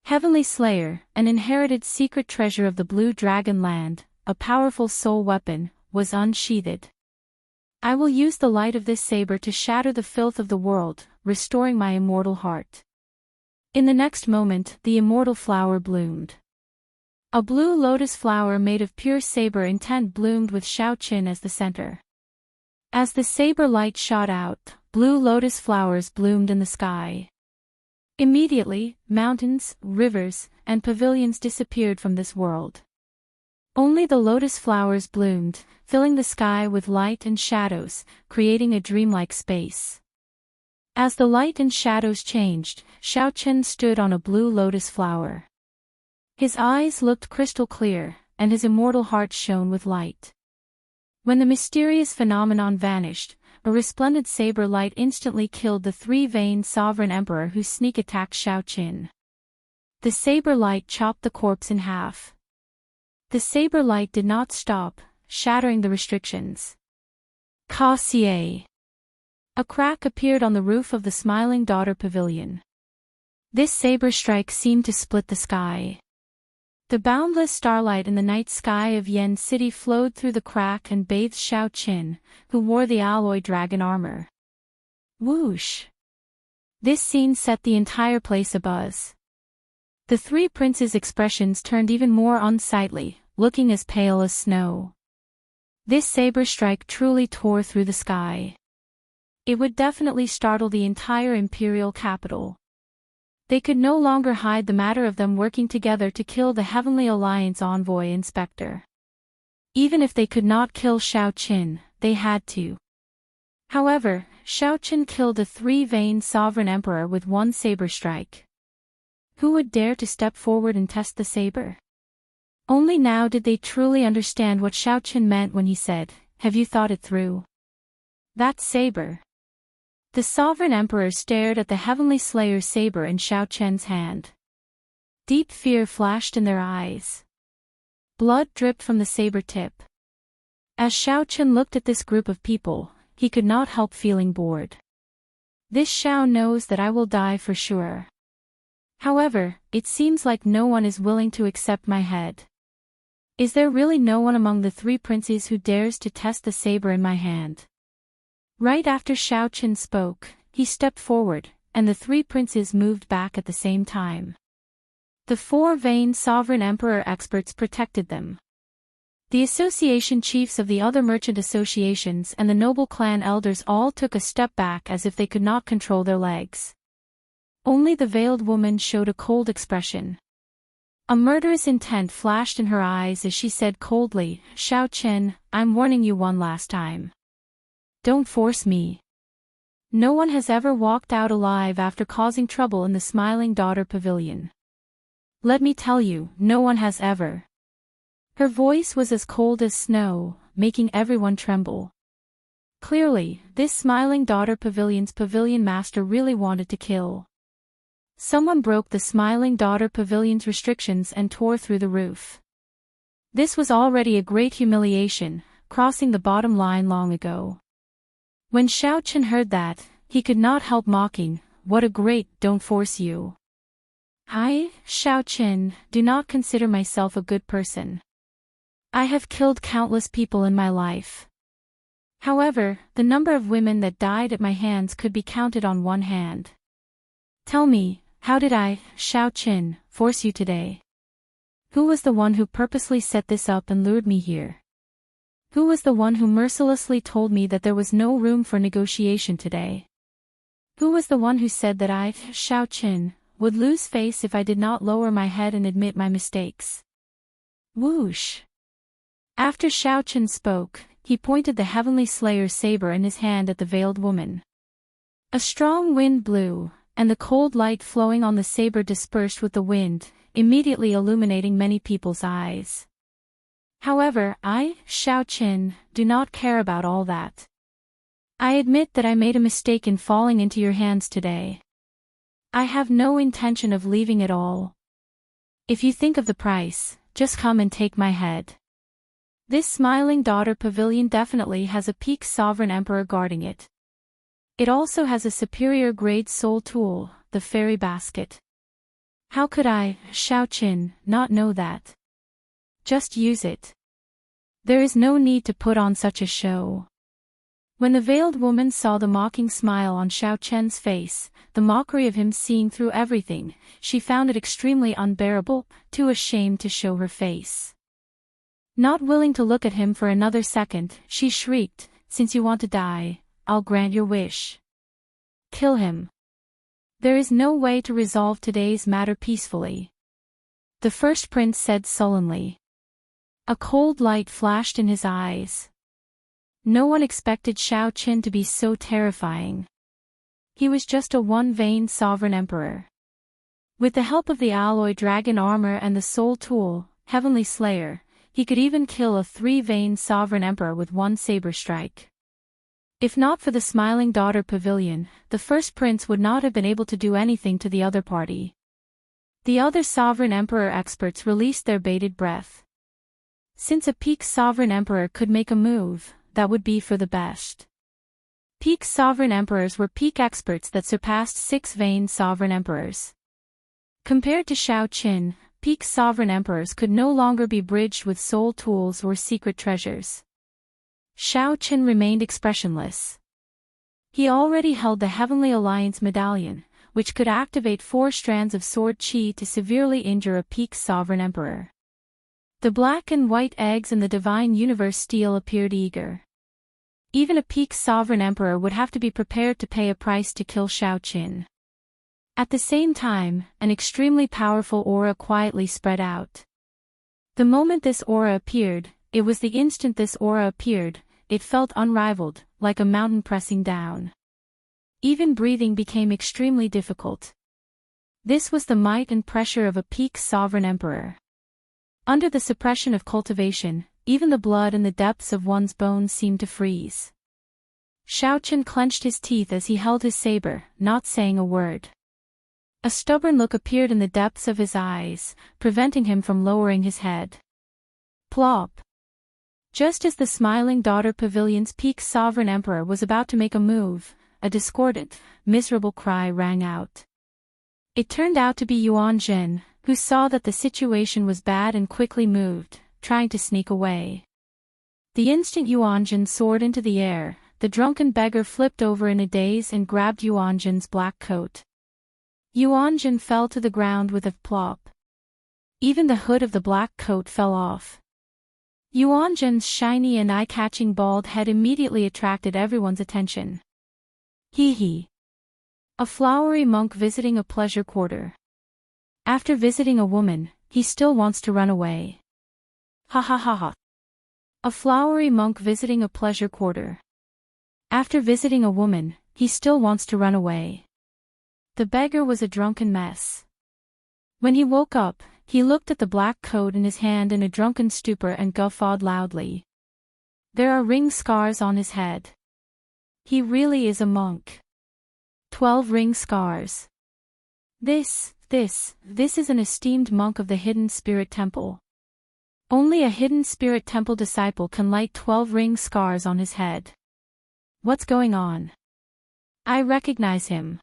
S1: Heavenly Slayer, an inherited secret treasure of the Blue Dragon Land, a powerful soul weapon, was unsheathed. I will use the light of this saber to shatter the filth of the world, restoring my immortal heart. In the next moment, the immortal flower bloomed. A blue lotus flower made of pure saber intent bloomed with Xiaochen as the center. As the saber light shot out, blue lotus flowers bloomed in the sky. Immediately, mountains, rivers, and pavilions disappeared from this world. Only the lotus flowers bloomed, filling the sky with light and shadows, creating a dreamlike space. As the light and shadows changed, Xiaochen stood on a blue lotus flower. His eyes looked crystal clear, and his immortal heart shone with light. When the mysterious phenomenon vanished, a resplendent saber light instantly killed the 3 vain sovereign emperor who sneak attacked Xiaochen. The saber light chopped the corpse in half. The saber light did not stop, shattering the restrictions. Cassier. A crack appeared on the roof of the Smiling Daughter Pavilion. This saber strike seemed to split the sky. The boundless starlight in the night sky of Yen City flowed through the crack and bathed Xiaochen, who wore the alloy dragon armor. Whoosh! This scene set the entire place abuzz. The 3 princes' expressions turned even more unsightly, looking as pale as snow. This saber strike truly tore through the sky. It would definitely startle the entire imperial capital. They could no longer hide the matter of them working together to kill the Heavenly Alliance envoy inspector. Even if they could not kill Xiaoqin, they had to. However, Xiaoqin killed the three-veined sovereign emperor with one saber strike. Who would dare to step forward and test the saber? Only now did they truly understand what Xiaoqin meant when he said, "Have you thought it through? That saber." The sovereign emperor stared at the heavenly slayer's saber in Xiaoqin's hand. Deep fear flashed in their eyes. Blood dripped from the saber tip. As Xiaoqin looked at this group of people, he could not help feeling bored. This Xiao knows that I will die for sure. However, it seems like no one is willing to accept my head. Is there really no one among the three princes who dares to test the saber in my hand? Right after Xiaoqin spoke, he stepped forward, and the three princes moved back at the same time. The four-veined sovereign emperor experts protected them. The association chiefs of the other merchant associations and the noble clan elders all took a step back as if they could not control their legs. Only the veiled woman showed a cold expression. A murderous intent flashed in her eyes as she said coldly, "Xiaoqin, I'm warning you one last time. Don't force me." No one has ever walked out alive after causing trouble in the Smiling Daughter Pavilion. Let me tell you, no one has ever. Her voice was as cold as snow, making everyone tremble. Clearly, this Smiling Daughter Pavilion's pavilion master really wanted to kill. Someone broke the Smiling Daughter Pavilion's restrictions and tore through the roof. This was already a great humiliation, crossing the bottom line long ago. When Xiaoqin heard that, he could not help mocking, "What a great, don't force you. I, Xiaoqin, do not consider myself a good person. I have killed countless people in my life. However, the number of women that died at my hands could be counted on one hand. Tell me, how did I, Xiaoqin, force you today? Who was the one who purposely set this up and lured me here? Who was the one who mercilessly told me that there was no room for negotiation today? Who was the one who said that I, Xiaoqin, would lose face if I did not lower my head and admit my mistakes?" Whoosh! After Xiaoqin spoke, he pointed the Heavenly Slayer's saber in his hand at the veiled woman. A strong wind blew, and the cold light flowing on the saber dispersed with the wind, immediately illuminating many people's eyes. However, I, Xiaoqin, do not care about all that. I admit that I made a mistake in falling into your hands today. I have no intention of leaving at all. If you think of the price, just come and take my head. This Smiling Daughter Pavilion definitely has a peak sovereign emperor guarding it. It also has a superior grade soul tool, the fairy basket. How could I, Xiaoqin, not know that? Just use it. There is no need to put on such a show. When the veiled woman saw the mocking smile on Xiaoqin's face, the mockery of him seeing through everything, she found it extremely unbearable, too ashamed to show her face. Not willing to look at him for another second, she shrieked, "Since you want to die, I'll grant your wish. Kill him. There is no way to resolve today's matter peacefully." The first prince said sullenly. A cold light flashed in his eyes. No one expected Xiaoqin to be so terrifying. He was just a one-veined sovereign emperor. With the help of the alloy dragon armor and the soul tool, Heavenly Slayer, he could even kill a three-veined sovereign emperor with one saber strike. If not for the Smiling Daughter Pavilion, the first prince would not have been able to do anything to the other party. The other sovereign emperor experts released their bated breath. Since a peak sovereign emperor could make a move, that would be for the best. Peak sovereign emperors were peak experts that surpassed six-veined sovereign emperors. Compared to Xiaoqin, peak sovereign emperors could no longer be bridged with soul tools or secret treasures. Xiaoqin remained expressionless. He already held the Heavenly Alliance medallion, which could activate 4 strands of sword chi to severely injure a peak sovereign emperor. The black and white eggs in the divine universe still appeared eager. Even a peak sovereign emperor would have to be prepared to pay a price to kill Xiaoqin. At the same time, an extremely powerful aura quietly spread out. The moment this aura appeared, it was the instant this aura appeared, it felt unrivaled, like a mountain pressing down. Even breathing became extremely difficult. This was the might and pressure of a peak sovereign emperor. Under the suppression of cultivation, even the blood in the depths of one's bones seemed to freeze. Xiaoqin clenched his teeth as he held his saber, not saying a word. A stubborn look appeared in the depths of his eyes, preventing him from lowering his head. Plop! Just as the smiling daughter pavilion's peak sovereign emperor was about to make a move, a discordant, miserable cry rang out. It turned out to be Yuan Jin, who saw that the situation was bad and quickly moved, trying to sneak away. The instant Yuan Jin soared into the air, the drunken beggar flipped over in a daze and grabbed Yuan Jin's black coat. Yuan Jin fell to the ground with a plop. Even the hood of the black coat fell off. Yuan Jin's shiny and eye-catching bald head immediately attracted everyone's attention. Hee hee. A flowery monk visiting a pleasure quarter. After visiting a woman, he still wants to run away. Ha ha ha ha. A flowery monk visiting a pleasure quarter. After visiting a woman, he still wants to run away. The beggar was a drunken mess. When he woke up, he looked at the black coat in his hand in a drunken stupor and guffawed loudly. There are ring scars on his head. He really is a monk. 12 ring scars. This is an esteemed monk of the Hidden Spirit Temple. Only a Hidden Spirit Temple disciple can light 12 ring scars on his head. What's going on? I recognize him.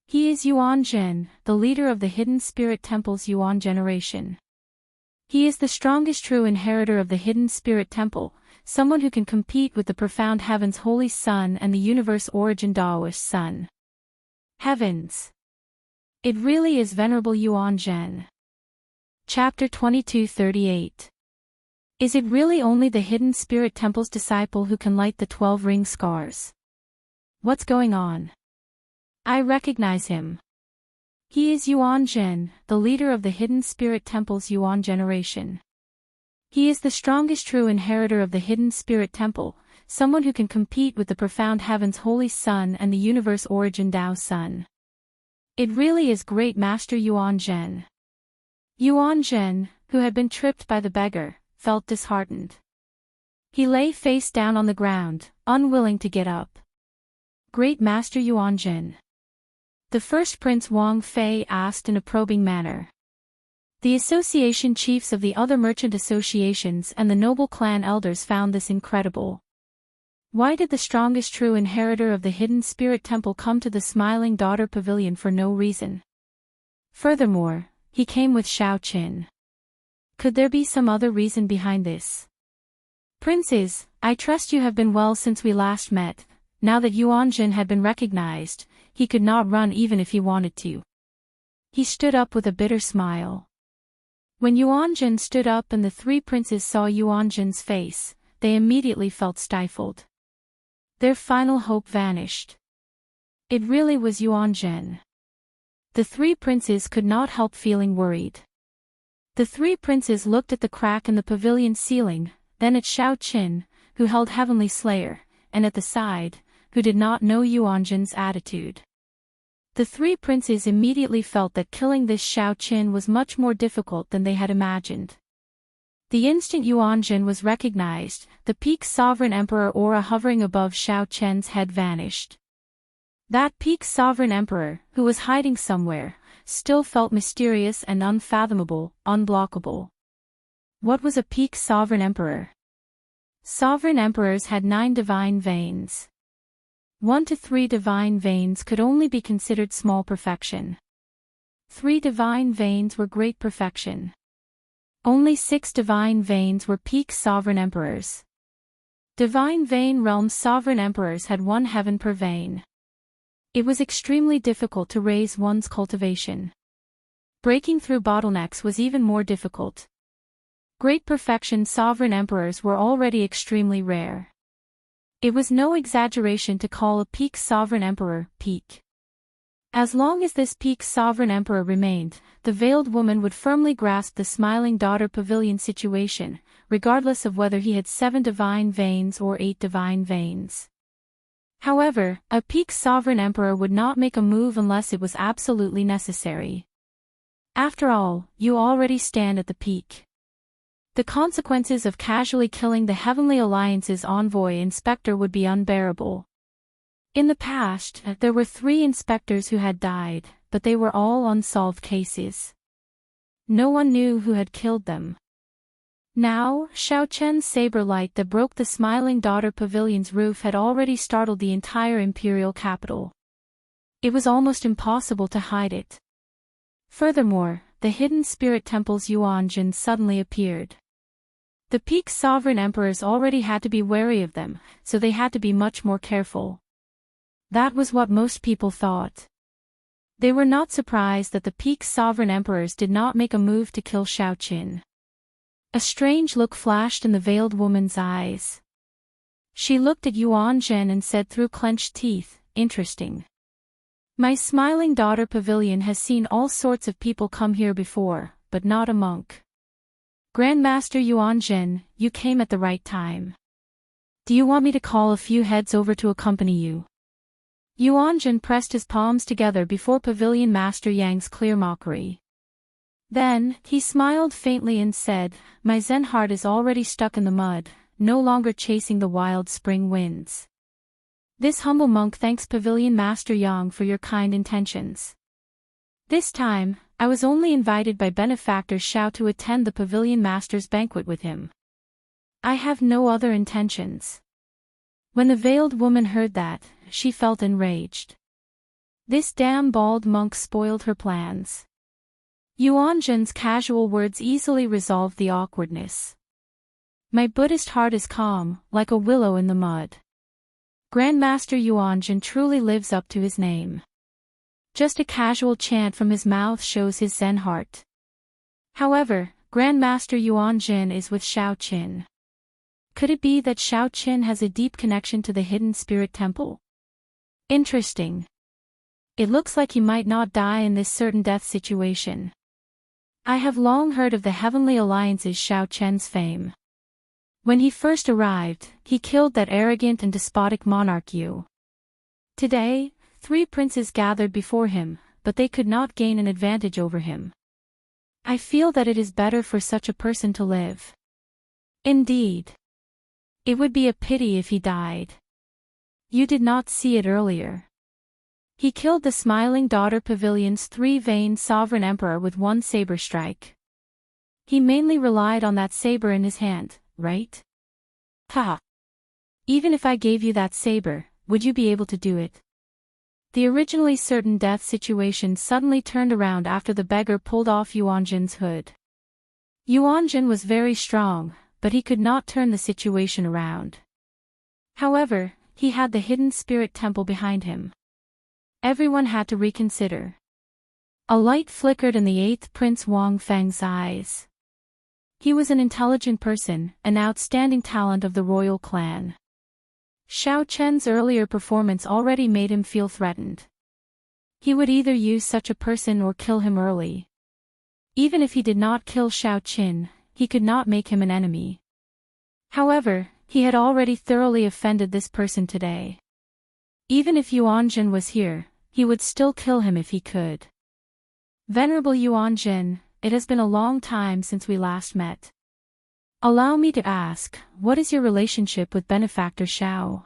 S1: He is Yuan Jin, the leader of the Hidden Spirit Temple's Yuan generation. He is the strongest true inheritor of the Hidden Spirit Temple, someone who can compete with the profound heaven's holy sun and the universe origin Daoist sun. Heavens! It really is Venerable Yuan Jin. Chapter 2238. Is it really only the Hidden Spirit Temple's disciple who can light the 12 ring scars? What's going on? I recognize him. He is Yuan Jin, the leader of the Hidden Spirit Temple's Yuan generation. He is the strongest true inheritor of the Hidden Spirit Temple, someone who can compete with the profound heaven's holy sun and the universe origin Dao sun. It really is great Master Yuan Jin. Yuan Jin, who had been tripped by the beggar, felt disheartened. He lay face down on the ground, unwilling to get up. Great Master Yuan Jin. The first Prince Wang Fei asked in a probing manner. The association chiefs of the other merchant associations and the noble clan elders found this incredible. Why did the strongest true inheritor of the Hidden Spirit Temple come to the Smiling Daughter Pavilion for no reason? Furthermore, he came with Xiaoqin. Could there be some other reason behind this? Princes, I trust you have been well since we last met. Now that Yuan Jin had been recognized, he could not run even if he wanted to. He stood up with a bitter smile. When Yuan Jin stood up and the three princes saw Yuan Jin's face, they immediately felt stifled. Their final hope vanished. It really was Yuan Jin. The three princes could not help feeling worried. The three princes looked at the crack in the pavilion ceiling, then at Xiaoqin, who held Heavenly Slayer, and at the side, who did not know Yuan Jin's attitude. The three princes immediately felt that killing this Xiaoqin was much more difficult than they had imagined. The instant Yuan Jin was recognized, the peak sovereign emperor aura hovering above Xiaoqin's head vanished. That peak sovereign emperor, who was hiding somewhere, still felt mysterious and unfathomable, unblockable. What was a peak sovereign emperor? Sovereign emperors had 9 divine veins. 1 to 3 divine veins could only be considered small perfection. 3 divine veins were great perfection. Only 6 divine veins were peak sovereign emperors. Divine vein realm's sovereign emperors had 1 heaven per vein. It was extremely difficult to raise one's cultivation. Breaking through bottlenecks was even more difficult. Great perfection sovereign emperors were already extremely rare. It was no exaggeration to call a peak sovereign emperor peak. As long as this peak sovereign emperor remained, the veiled woman would firmly grasp the smiling daughter pavilion situation, regardless of whether he had 7 divine veins or 8 divine veins. However, a peak sovereign emperor would not make a move unless it was absolutely necessary. After all, you already stand at the peak. The consequences of casually killing the Heavenly Alliance's envoy inspector would be unbearable. In the past, there were 3 inspectors who had died, but they were all unsolved cases. No one knew who had killed them. Now, Xiaochen's saber light that broke the Smiling Daughter Pavilion's roof had already startled the entire imperial capital. It was almost impossible to hide it. Furthermore, the hidden spirit temple's Yuanjin suddenly appeared. The peak sovereign emperors already had to be wary of them, so they had to be much more careful. That was what most people thought. They were not surprised that the peak sovereign emperors did not make a move to kill Xiaoqin. A strange look flashed in the veiled woman's eyes. She looked at Yuanzhen and said through clenched teeth, "Interesting. My smiling daughter pavilion has seen all sorts of people come here before, but not a monk. Grandmaster Yuanzhen, you came at the right time. Do you want me to call a few heads over to accompany you?" Yuanzhen pressed his palms together before Pavilion Master Yang's clear mockery. Then, he smiled faintly and said, "My Zen heart is already stuck in the mud, no longer chasing the wild spring winds. This humble monk thanks Pavilion Master Yang for your kind intentions. This time, I was only invited by Benefactor Xiao to attend the Pavilion Master's banquet with him. I have no other intentions." When the veiled woman heard that, she felt enraged. This damn bald monk spoiled her plans. Yuanzhen's casual words easily resolved the awkwardness. "My Buddhist heart is calm, like a willow in the mud. Grandmaster Yuanzhen truly lives up to his name. Just a casual chant from his mouth shows his Zen heart. However, Grandmaster Yuanzhen is with Xiaoqin. Could it be that Xiaoqin has a deep connection to the hidden spirit temple? Interesting. It looks like he might not die in this certain death situation. I have long heard of the Heavenly Alliance's Xiaoqin's fame. When he first arrived, he killed that arrogant and despotic monarch Yu. Today, 3 princes gathered before him, but they could not gain an advantage over him. I feel that it is better for such a person to live. Indeed. It would be a pity if he died. You did not see it earlier. He killed the Smiling Daughter Pavilion's 3-veined sovereign emperor with 1 saber strike. He mainly relied on that saber in his hand, right? Ha! Even if I gave you that saber, would you be able to do it?" The originally certain death situation suddenly turned around after the beggar pulled off Yuanzhen's hood. Yuanzhen was very strong, but he could not turn the situation around. However, he had the hidden spirit temple behind him. Everyone had to reconsider. A light flickered in the 8th Prince Wang Feng's eyes. He was an intelligent person, an outstanding talent of the royal clan. Xiao Chen's earlier performance already made him feel threatened. He would either use such a person or kill him early. Even if he did not kill Xiao Qin, he could not make him an enemy. However, he had already thoroughly offended this person today. Even if Yuanzhen was here, he would still kill him if he could. "Venerable Yuanzhen, it has been a long time since we last met. Allow me to ask, what is your relationship with Benefactor Xiao?"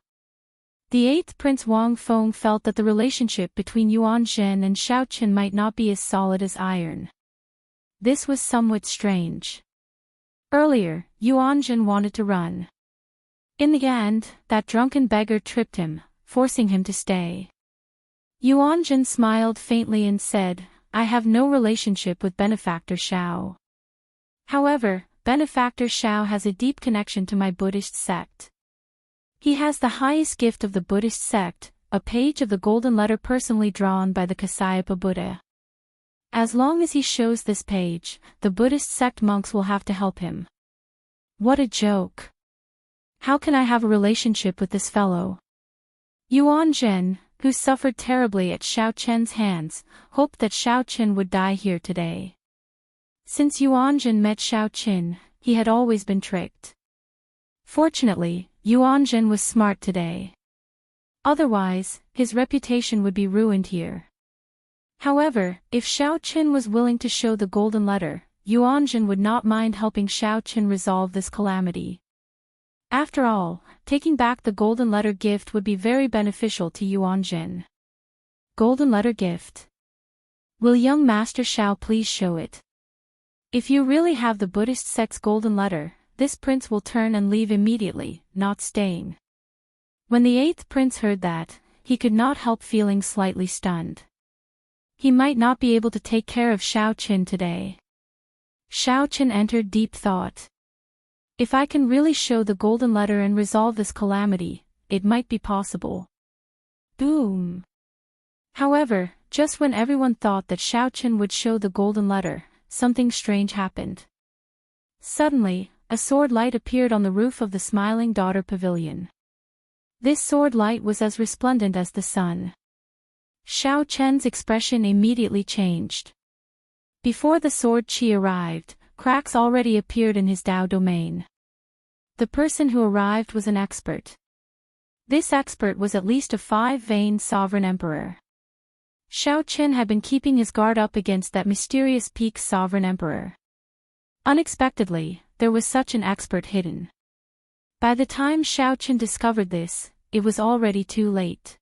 S1: The 8th Prince Wang Feng felt that the relationship between Yuanzhen and Xiaoqin might not be as solid as iron. This was somewhat strange. Earlier, Yuanzhen wanted to run. In the end, that drunken beggar tripped him, forcing him to stay. Yuanzhen smiled faintly and said, "I have no relationship with Benefactor Xiao. However, Benefactor Xiao has a deep connection to my Buddhist sect. He has the highest gift of the Buddhist sect, a page of the golden letter personally drawn by the Kasyapa Buddha. As long as he shows this page, the Buddhist sect monks will have to help him. What a joke. How can I have a relationship with this fellow? Yuan Zhen, who suffered terribly at Xiao Chen's hands, hoped that Xiao Chen would die here today. Since Yuan Zhen met Xiao Chen, he had always been tricked. Fortunately, Yuan Zhen was smart today. Otherwise, his reputation would be ruined here. However, if Xiao Chen was willing to show the golden letter, Yuan Zhen would not mind helping Xiao Chen resolve this calamity. After all, taking back the golden letter gift would be very beneficial to Yuan Zhen. Golden letter gift. Will young Master Xiao please show it? If you really have the Buddhist sect's golden letter, this prince will turn and leave immediately, not staying. When the eighth prince heard that, he could not help feeling slightly stunned. He might not be able to take care of Xiao Chen today. Xiao Chen entered deep thought. If I can really show the golden letter and resolve this calamity, it might be possible. Boom! However, just when everyone thought that Xiao Chen would show the golden letter, something strange happened. Suddenly, a sword light appeared on the roof of the Smiling Daughter Pavilion. This sword light was as resplendent as the sun. Xiao Chen's expression immediately changed. Before the sword chi arrived, cracks already appeared in his Dao domain. The person who arrived was an expert. This expert was at least a five-vein sovereign emperor. Xiao Chen had been keeping his guard up against that mysterious peak sovereign emperor. Unexpectedly, there was such an expert hidden. By the time Xiao Chen discovered this, it was already too late.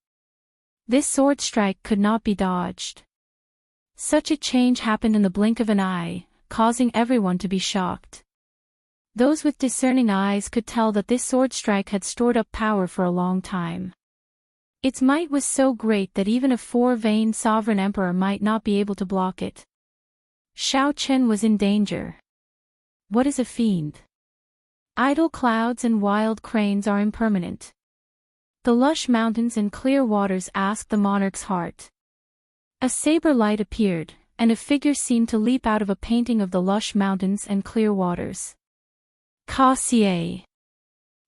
S1: This sword strike could not be dodged. Such a change happened in the blink of an eye, causing everyone to be shocked. Those with discerning eyes could tell that this sword strike had stored up power for a long time. Its might was so great that even a four-vein sovereign emperor might not be able to block it. Xiao Chen was in danger. What is a fiend? Idle clouds and wild cranes are impermanent. The lush mountains and clear waters asked the monarch's heart. A saber light appeared, and a figure seemed to leap out of a painting of the lush mountains and clear waters. Ka Xie.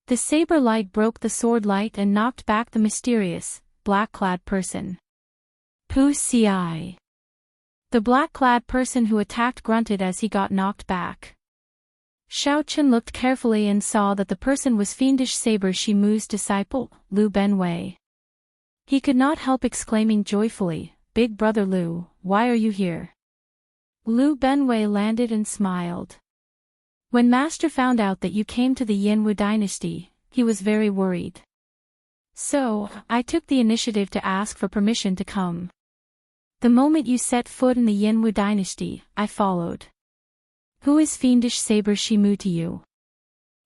S1: The saber light broke the sword light and knocked back the mysterious, black-clad person. Pu Xi. The black-clad person who attacked grunted as he got knocked back. Xiao Chen looked carefully and saw that the person was fiendish Saber Shimu's disciple, Lu Benwei. He could not help exclaiming joyfully, "Big brother Lu, why are you here?" Lu Benwei landed and smiled. When Master found out that you came to the Yanwu dynasty, he was very worried. So, I took the initiative to ask for permission to come. The moment you set foot in the Yanwu dynasty, I followed. Who is fiendish Saber Shimu to you?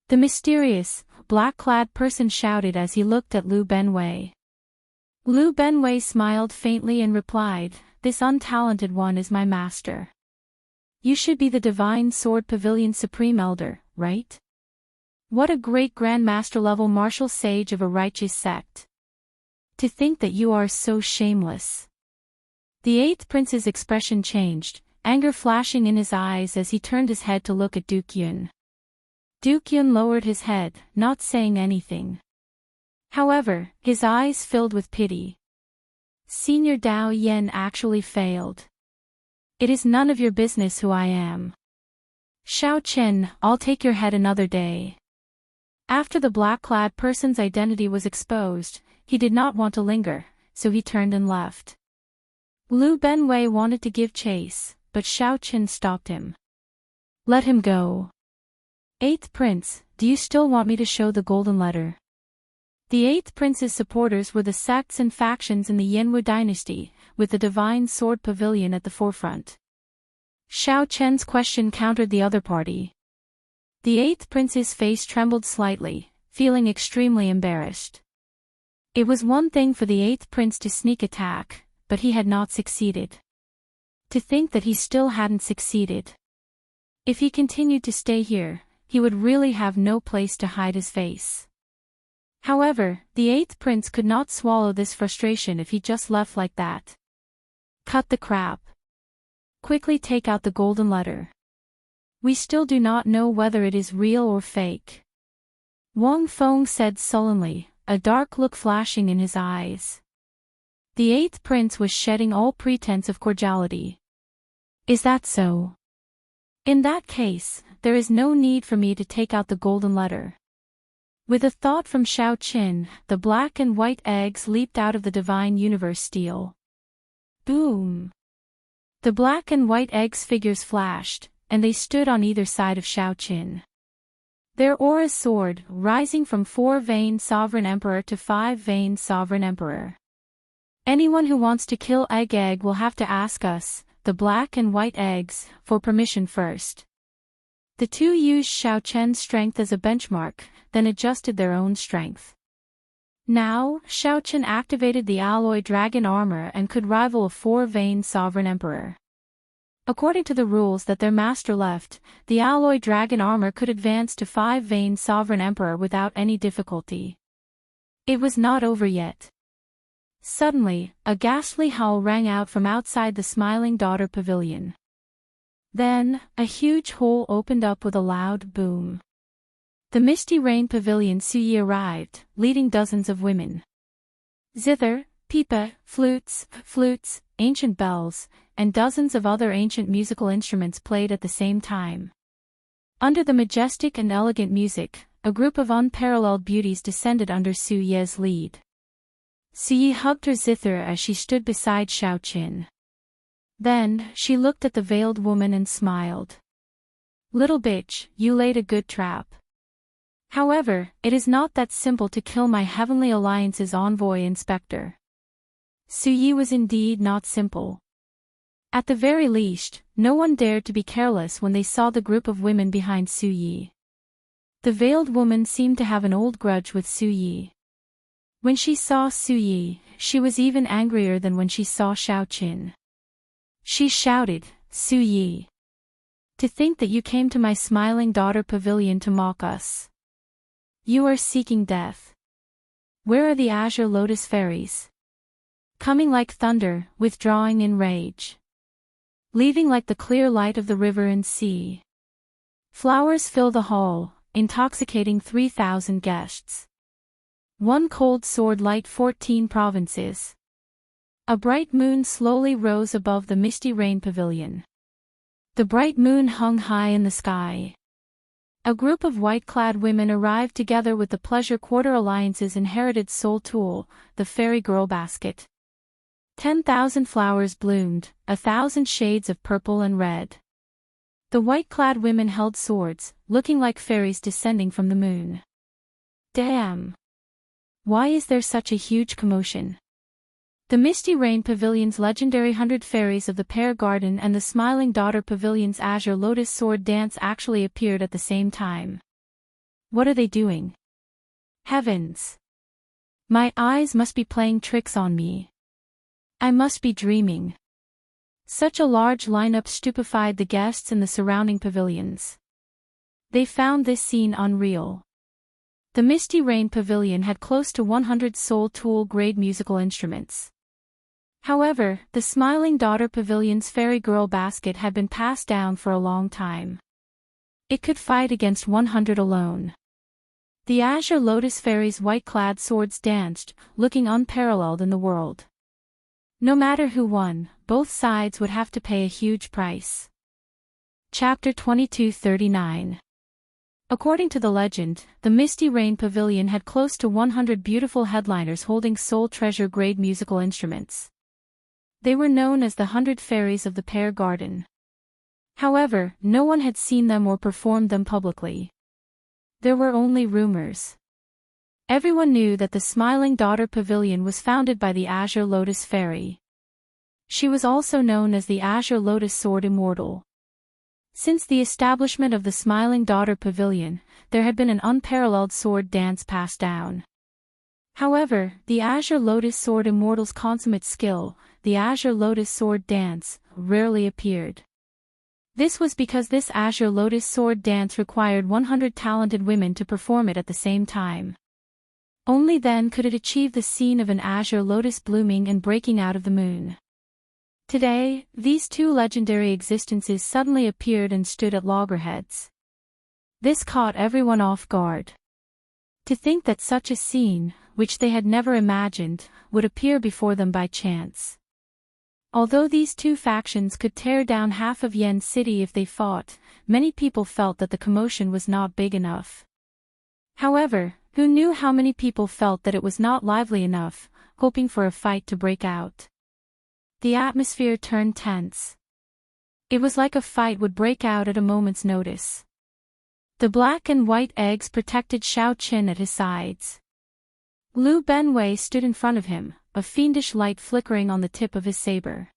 S1: The mysterious, black-clad person shouted as he looked at Lu Benwei. Lu Benwei smiled faintly and replied, "This untalented one is my master. You should be the Divine Sword Pavilion Supreme Elder, right? What a great Grand Master level martial sage of a righteous sect. To think that you are so shameless." The eighth prince's expression changed, anger flashing in his eyes as he turned his head to look at Duke Yun. Duke Yun lowered his head, not saying anything. However, his eyes filled with pity. Senior Dao Yen actually failed. It is none of your business who I am. Xiao Chen, I'll take your head another day. After the black-clad person's identity was exposed, he did not want to linger, so he turned and left. Lu Benwei wanted to give chase, but Xiao Chen stopped him. Let him go. Eighth Prince, do you still want me to show the golden letter? The eighth prince's supporters were the sects and factions in the Yanwu dynasty, with the Divine Sword Pavilion at the forefront. Xiao Chen's question countered the other party. The eighth prince's face trembled slightly, feeling extremely embarrassed. It was one thing for the eighth prince to sneak attack, but he had not succeeded. To think that he still hadn't succeeded. If he continued to stay here, he would really have no place to hide his face. However, the eighth prince could not swallow this frustration if he just left like that. Cut the crap. Quickly take out the golden letter. We still do not know whether it is real or fake. Wang Feng said sullenly, a dark look flashing in his eyes. The eighth prince was shedding all pretense of cordiality. Is that so? In that case, there is no need for me to take out the golden letter. With a thought from Xiaoqin, the black and white eggs leaped out of the divine universe steel. Boom! The black and white eggs figures flashed, and they stood on either side of Xiaoqin. Their auras soared, rising from 4-veined sovereign emperor to 5-veined sovereign emperor. Anyone who wants to kill Egg will have to ask us, the black and white eggs, for permission first. The two used Xiaoqian's strength as a benchmark, then adjusted their own strength. Now, Xiaoqian activated the alloy dragon armor and could rival a 4-veined sovereign emperor. According to the rules that their master left, the alloy dragon armor could advance to 5-veined sovereign emperor without any difficulty. It was not over yet. Suddenly, a ghastly howl rang out from outside the Smiling Daughter Pavilion. Then, a huge hole opened up with a loud boom. The Misty Rain Pavilion Suyi arrived, leading dozens of women. Zither, pipa, flutes, ancient bells, and dozens of other ancient musical instruments played at the same time. Under the majestic and elegant music, a group of unparalleled beauties descended under Su Ye's lead. Su Yi hugged her zither as she stood beside Xiaoqin. Then, she looked at the veiled woman and smiled. Little bitch, you laid a good trap. However, it is not that simple to kill my Heavenly Alliance's envoy inspector. Su Yi was indeed not simple. At the very least, no one dared to be careless when they saw the group of women behind Su Yi. The veiled woman seemed to have an old grudge with Su Yi. When she saw Su Yi, she was even angrier than when she saw Xiaoqin. She shouted, Su Yi. To think that you came to my Smiling Daughter Pavilion to mock us. You are seeking death. Where are the Azure Lotus Fairies? Coming like thunder, withdrawing in rage. Leaving like the clear light of the river and sea. Flowers fill the hall, intoxicating 3,000 guests. One cold sword light 14 provinces. A bright moon slowly rose above the Misty Rain Pavilion. The bright moon hung high in the sky. A group of white-clad women arrived together with the Pleasure Quarter Alliance's inherited soul tool, the Fairy Girl Basket. 10,000 flowers bloomed, 1,000 shades of purple and red. The white-clad women held swords, looking like fairies descending from the moon. Damn! Why is there such a huge commotion? The Misty Rain Pavilion's legendary 100 Fairies of the Pear Garden and the Smiling Daughter Pavilion's Azure Lotus Sword Dance actually appeared at the same time. What are they doing? Heavens! My eyes must be playing tricks on me. I must be dreaming. Such a large lineup stupefied the guests in the surrounding pavilions. They found this scene unreal. The Misty Rain Pavilion had close to 100 Soul Tool-grade musical instruments. However, the Smiling Daughter Pavilion's Fairy Girl Basket had been passed down for a long time. It could fight against 100 alone. The Azure Lotus Fairy's white-clad swords danced, looking unparalleled in the world. No matter who won, both sides would have to pay a huge price. Chapter 2239. According to the legend, the Misty Rain Pavilion had close to 100 beautiful headliners holding soul treasure-grade musical instruments. They were known as the 100 Fairies of the Pear Garden. However, no one had seen them or performed them publicly. There were only rumors. Everyone knew that the Smiling Daughter Pavilion was founded by the Azure Lotus Fairy. She was also known as the Azure Lotus Sword Immortal. Since the establishment of the Smiling Daughter Pavilion, there had been an unparalleled sword dance passed down. However, the Azure Lotus Sword Immortal's consummate skill, the Azure Lotus Sword Dance, rarely appeared. This was because this Azure Lotus Sword Dance required 100 talented women to perform it at the same time. Only then could it achieve the scene of an Azure Lotus blooming and breaking out of the moon. Today, these two legendary existences suddenly appeared and stood at loggerheads. This caught everyone off guard. To think that such a scene, which they had never imagined, would appear before them by chance. Although these two factions could tear down half of Yen City if they fought, many people felt that the commotion was not big enough. However, who knew how many people felt that it was not lively enough, hoping for a fight to break out. The atmosphere turned tense. It was like a fight would break out at a moment's notice. The black and white eggs protected Xiaoqin at his sides. Liu Benwei stood in front of him, a fiendish light flickering on the tip of his saber.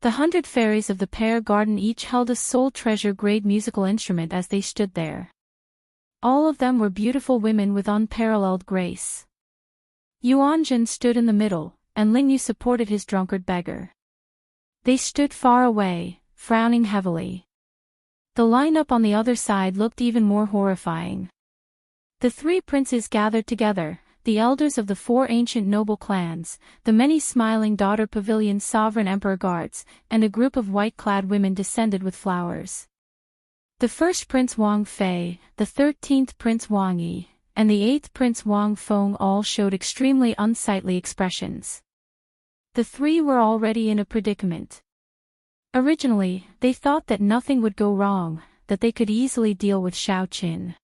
S1: The 100 fairies of the pear garden each held a soul treasure-grade musical instrument as they stood there. All of them were beautiful women with unparalleled grace. Yuanjun stood in the middle, and Lingyu supported his drunkard beggar. They stood far away, frowning heavily. The lineup on the other side looked even more horrifying. The three princes gathered together, the elders of the 4 ancient noble clans, the many smiling daughter pavilion sovereign emperor guards, and a group of white-clad women descended with flowers. The first Prince Wang Fei, the 13th Prince Wang Yi, and the 8th Prince Wang Feng all showed extremely unsightly expressions. The three were already in a predicament. Originally, they thought that nothing would go wrong, that they could easily deal with Xiaoqin.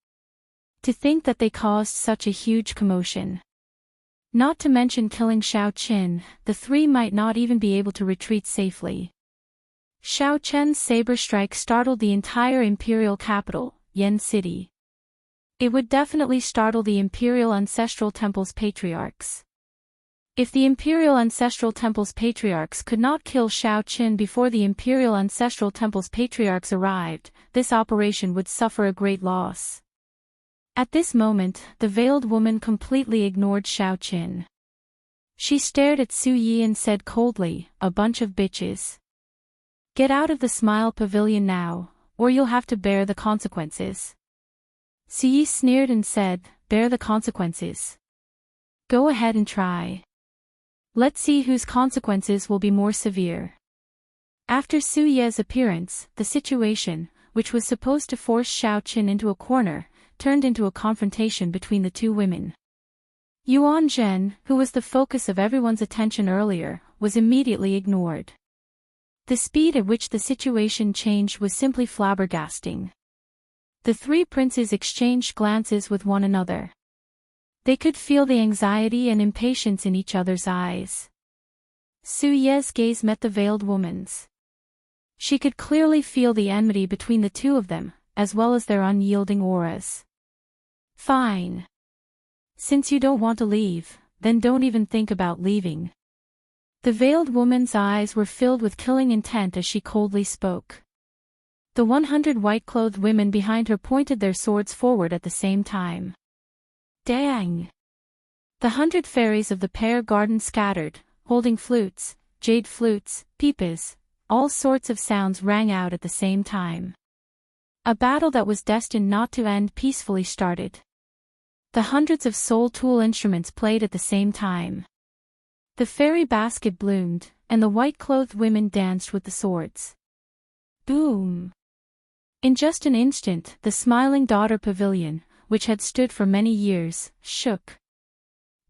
S1: To think that they caused such a huge commotion. Not to mention killing Xiaoqin, the three might not even be able to retreat safely. Xiaoqin's saber strike startled the entire imperial capital, Yen City. It would definitely startle the Imperial Ancestral Temple's patriarchs. If the Imperial Ancestral Temple's patriarchs could not kill Xiaoqin before the Imperial Ancestral Temple's patriarchs arrived, this operation would suffer a great loss. At this moment, the veiled woman completely ignored Xiaoqin. She stared at Su Yi and said coldly, "A bunch of bitches. Get out of the Smile Pavilion now, or you'll have to bear the consequences." Su Yi sneered and said, "Bear the consequences. Go ahead and try. Let's see whose consequences will be more severe." After Su Ye's appearance, the situation, which was supposed to force Xiaoqin into a corner, turned into a confrontation between the two women. Yuan Zhen, who was the focus of everyone's attention earlier, was immediately ignored. The speed at which the situation changed was simply flabbergasting. The three princes exchanged glances with one another. They could feel the anxiety and impatience in each other's eyes. Su Ye's gaze met the veiled woman's. She could clearly feel the enmity between the two of them, as well as their unyielding auras. "Fine. Since you don't want to leave, then don't even think about leaving." The veiled woman's eyes were filled with killing intent as she coldly spoke. The 100 white-clothed women behind her pointed their swords forward at the same time. Dang! The 100 fairies of the pear garden scattered, holding flutes, jade flutes, pipas, all sorts of sounds rang out at the same time. A battle that was destined not to end peacefully started. The hundreds of soul tool instruments played at the same time. The fairy basket bloomed, and the white-clothed women danced with the swords. Boom! In just an instant, the smiling daughter pavilion, which had stood for many years, shook.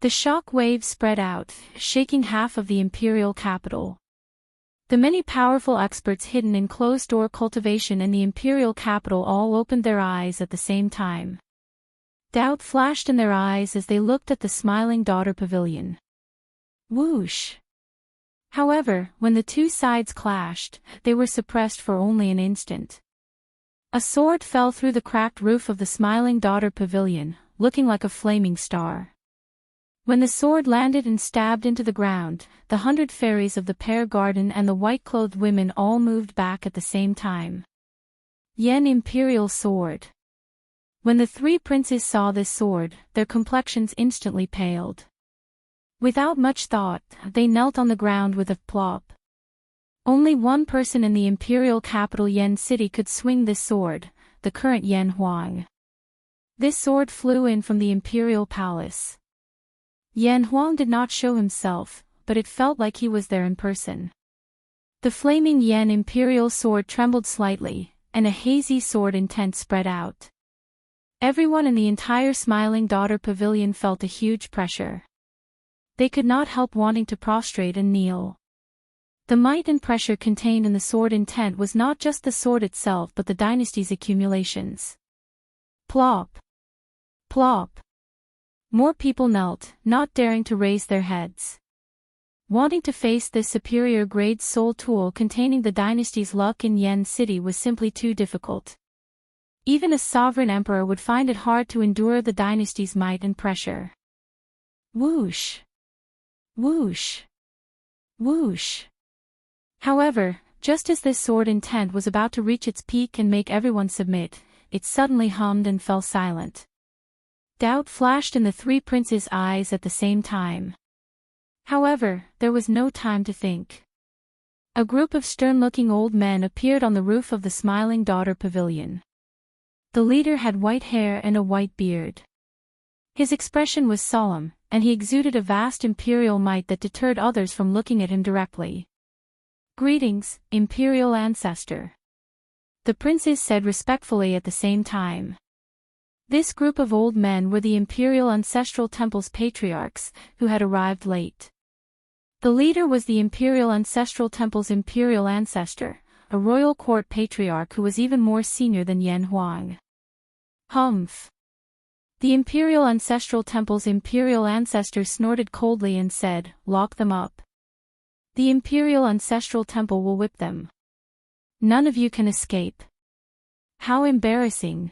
S1: The shock waves spread out, shaking half of the imperial capital. The many powerful experts hidden in closed-door cultivation in the imperial capital all opened their eyes at the same time. Doubt flashed in their eyes as they looked at the smiling daughter pavilion. Whoosh! However, when the two sides clashed, they were suppressed for only an instant. A sword fell through the cracked roof of the smiling daughter pavilion, looking like a flaming star. When the sword landed and stabbed into the ground, the 100 fairies of the pear garden and the white-clothed women all moved back at the same time. Yen Imperial Sword. When the three princes saw this sword, their complexions instantly paled. Without much thought, they knelt on the ground with a plop. Only one person in the imperial capital Yen City could swing this sword, the current Yen Huang. This sword flew in from the imperial palace. Yen Huang did not show himself, but it felt like he was there in person. The flaming yen imperial sword trembled slightly, and a hazy sword intent spread out. Everyone in the entire Smiling Daughter Pavilion felt a huge pressure. They could not help wanting to prostrate and kneel. The might and pressure contained in the sword intent was not just the sword itself but the dynasty's accumulations. Plop. Plop. More people knelt, not daring to raise their heads. Wanting to face this superior grade soul tool containing the dynasty's luck in Yen City was simply too difficult. Even a sovereign emperor would find it hard to endure the dynasty's might and pressure. Whoosh. Whoosh. Whoosh. However, just as this sword intent was about to reach its peak and make everyone submit, it suddenly hummed and fell silent. Doubt flashed in the three princes' eyes at the same time. However, there was no time to think. A group of stern-looking old men appeared on the roof of the Smiling Daughter Pavilion. The leader had white hair and a white beard. His expression was solemn, and he exuded a vast imperial might that deterred others from looking at him directly. "Greetings, Imperial Ancestor," the princes said respectfully at the same time. This group of old men were the Imperial Ancestral Temple's patriarchs, who had arrived late. The leader was the Imperial Ancestral Temple's Imperial Ancestor, a royal court patriarch who was even more senior than Yan Huang. Humph. The Imperial Ancestral Temple's Imperial Ancestor snorted coldly and said, "Lock them up. The Imperial Ancestral Temple will whip them. None of you can escape." How embarrassing.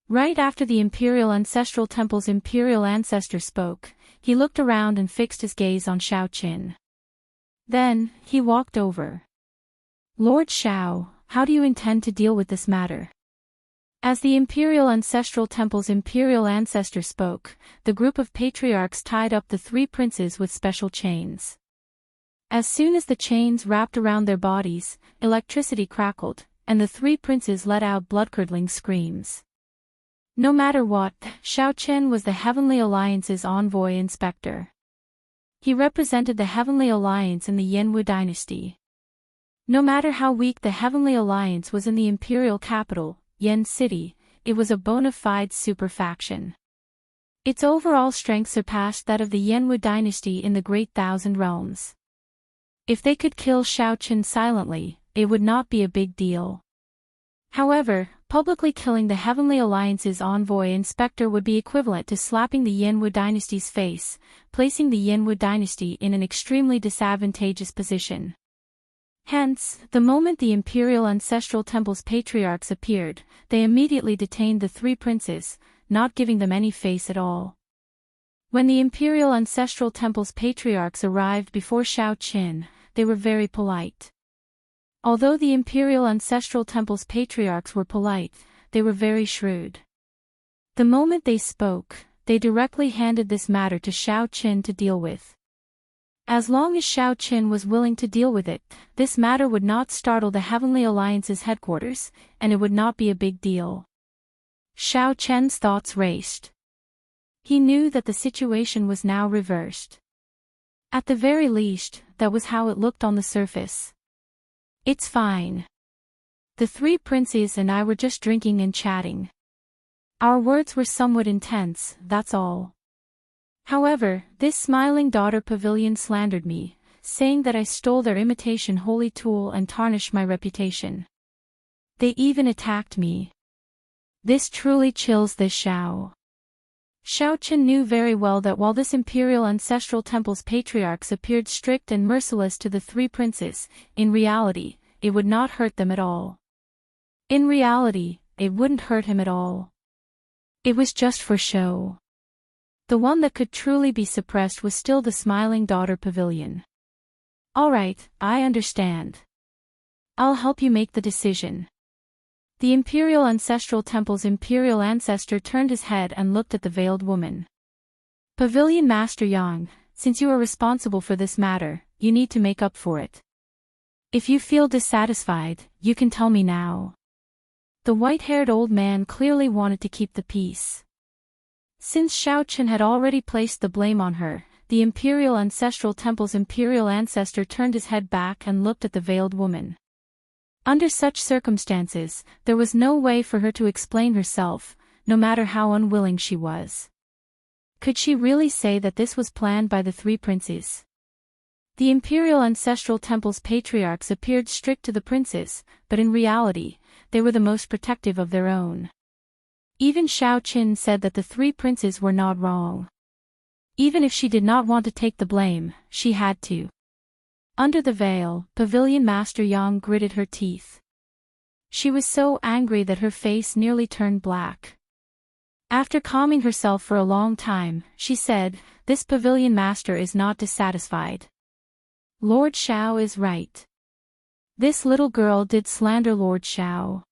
S1: Right after the Imperial Ancestral Temple's Imperial Ancestor spoke, he looked around and fixed his gaze on Xiao Qin. Then, he walked over. "Lord Xiao, how do you intend to deal with this matter?" As the Imperial Ancestral Temple's Imperial Ancestor spoke, the group of patriarchs tied up the three princes with special chains. As soon as the chains wrapped around their bodies, electricity crackled, and the three princes let out blood-curdling screams. No matter what, Xiao Qin was the Heavenly Alliance's envoy inspector. He represented the Heavenly Alliance in the Yanwu dynasty. No matter how weak the Heavenly Alliance was in the imperial capital, Yen City, it was a bona fide super faction. Its overall strength surpassed that of the Yanwu dynasty in the Great Thousand Realms. If they could kill Xiao Qin silently, it would not be a big deal. However, publicly killing the Heavenly Alliance's envoy inspector would be equivalent to slapping the Yanwu dynasty's face, placing the Yanwu dynasty in an extremely disadvantageous position. Hence, the moment the Imperial Ancestral Temple's patriarchs appeared, they immediately detained the three princes, not giving them any face at all. When the Imperial Ancestral Temple's patriarchs arrived before Xiao Qin, they were very polite. Although the Imperial Ancestral Temple's patriarchs were polite, they were very shrewd. The moment they spoke, they directly handed this matter to Xiao Qin to deal with. As long as Xiao Qin was willing to deal with it, this matter would not startle the Heavenly Alliance's headquarters, and it would not be a big deal. Xiao Qin's thoughts raced. He knew that the situation was now reversed. At the very least, that was how it looked on the surface. "It's fine. The three princes and I were just drinking and chatting. Our words were somewhat intense, that's all. However, this Smiling Daughter Pavilion slandered me, saying that I stole their imitation holy tool and tarnished my reputation. They even attacked me. This truly chills this Xiao." Xiao Qin knew very well that while this Imperial Ancestral Temple's patriarchs appeared strict and merciless to the three princes, in reality, it would not hurt them at all. In reality, it wouldn't hurt him at all. It was just for show. The one that could truly be suppressed was still the Smiling Daughter Pavilion. "All right, I understand. I'll help you make the decision." The Imperial Ancestral Temple's Imperial Ancestor turned his head and looked at the veiled woman. "Pavilion Master Yang, since you are responsible for this matter, you need to make up for it. If you feel dissatisfied, you can tell me now." The white-haired old man clearly wanted to keep the peace. Since Xiao Qin had already placed the blame on her, the Imperial Ancestral Temple's imperial ancestor turned his head back and looked at the veiled woman. Under such circumstances, there was no way for her to explain herself, no matter how unwilling she was. Could she really say that this was planned by the three princes? The Imperial Ancestral Temple's patriarchs appeared strict to the princes, but in reality, they were the most protective of their own. Even Xiaoqin said that the three princes were not wrong. Even if she did not want to take the blame, she had to. Under the veil, Pavilion Master Yang gritted her teeth. She was so angry that her face nearly turned black. After calming herself for a long time, she said, "This Pavilion Master is not dissatisfied. Lord Xiao is right. This little girl did slander Lord Xiao.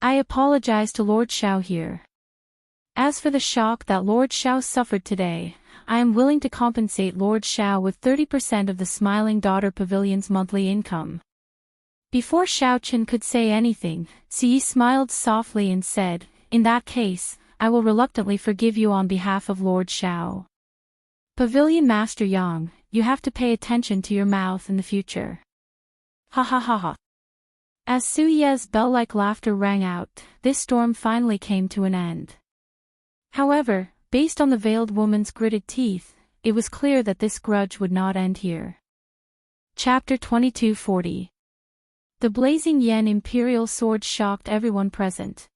S1: I apologize to Lord Xiao here. As for the shock that Lord Xiao suffered today, I am willing to compensate Lord Xiao with 30% of the Smiling Daughter Pavilion's monthly income." Before Xiaoqin could say anything, Ziyi smiled softly and said, "In that case, I will reluctantly forgive you on behalf of Lord Xiao. Pavilion Master Yang, you have to pay attention to your mouth in the future." Ha ha ha ha. As Su Ye's bell-like laughter rang out, this storm finally came to an end. However, based on the veiled woman's gritted teeth, it was clear that this grudge would not end here. Chapter 2240. The blazing yen imperial sword shocked everyone present.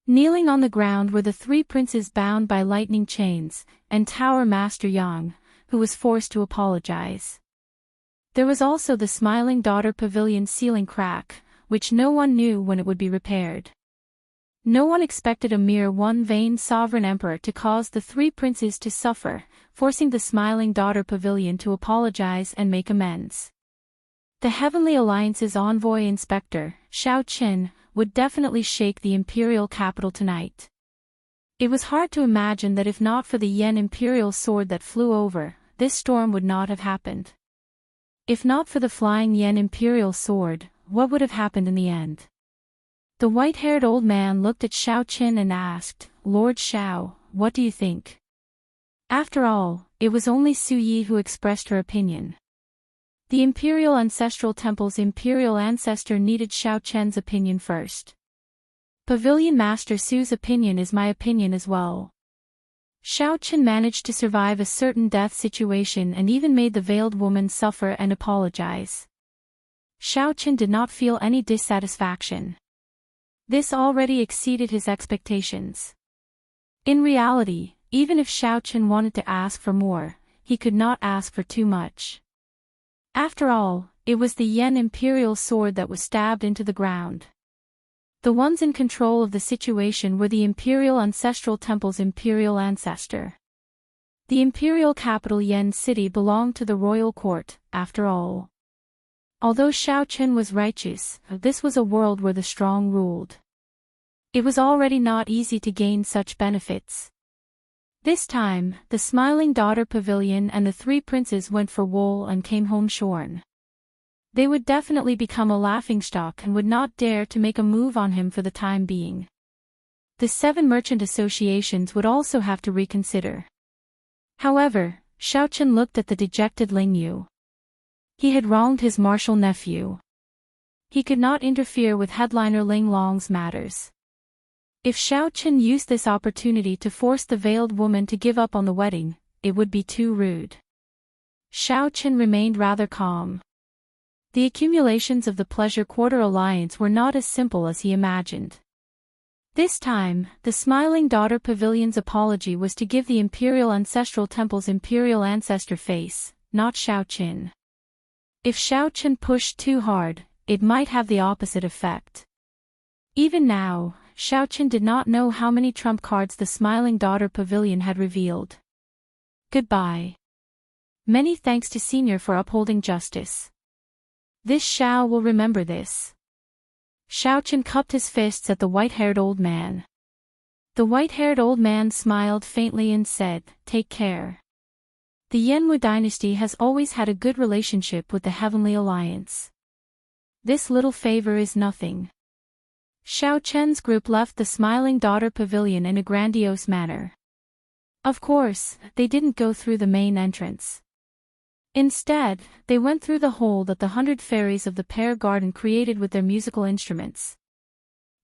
S1: Kneeling on the ground were the three princes bound by lightning chains, and Tower Master Yang, who was forced to apologize. There was also the Smiling Daughter Pavilion ceiling crack, which no one knew when it would be repaired. No one expected a mere one vain sovereign emperor to cause the three princes to suffer, forcing the Smiling Daughter Pavilion to apologize and make amends. The Heavenly Alliance's envoy inspector, Xiaoqin, would definitely shake the imperial capital tonight. It was hard to imagine that if not for the yen imperial sword that flew over, this storm would not have happened. If not for the flying yen imperial sword, what would have happened in the end? The white-haired old man looked at Xiaoqin and asked, "Lord Xiao, what do you think?" After all, it was only Su Yi who expressed her opinion. The Imperial Ancestral Temple's imperial ancestor needed Xiaoqin's opinion first. Pavilion Master Su's opinion is my opinion as well. Xiaoqin managed to survive a certain death situation and even made the veiled woman suffer and apologize. Xiaoqin did not feel any dissatisfaction. This already exceeded his expectations. In reality, even if Xiaoqin wanted to ask for more, he could not ask for too much. After all, it was the yen imperial sword that was stabbed into the ground. The ones in control of the situation were the Imperial Ancestral Temple's imperial ancestor. The imperial capital Yen City belonged to the royal court, after all. Although Xiaoqin was righteous, this was a world where the strong ruled. It was already not easy to gain such benefits. This time, the Smiling Daughter Pavilion and the three princes went for wool and came home shorn. They would definitely become a laughingstock and would not dare to make a move on him for the time being. The 7 merchant associations would also have to reconsider. However, Xiaoqin looked at the dejected Ling Yu. He had wronged his martial nephew. He could not interfere with headliner Ling Long's matters. If Xiaoqin used this opportunity to force the veiled woman to give up on the wedding, it would be too rude. Xiaoqin remained rather calm. The accumulations of the Pleasure Quarter Alliance were not as simple as he imagined. This time, the Smiling Daughter Pavilion's apology was to give the Imperial Ancestral Temple's imperial ancestor face, not Xiaoqin. If Xiaoqin pushed too hard, it might have the opposite effect. Even now, Xiaoqin did not know how many trump cards the Smiling Daughter Pavilion had revealed. Goodbye. Many thanks to Senior for upholding justice. This Xiao will remember this. Xiaoqin cupped his fists at the white-haired old man. The white-haired old man smiled faintly and said, "Take care. The Yanwu dynasty has always had a good relationship with the Heavenly Alliance. This little favor is nothing." Xiaoqin's group left the Smiling Daughter Pavilion in a grandiose manner. Of course, they didn't go through the main entrance. Instead, they went through the hole that the 100 fairies of the pear garden created with their musical instruments.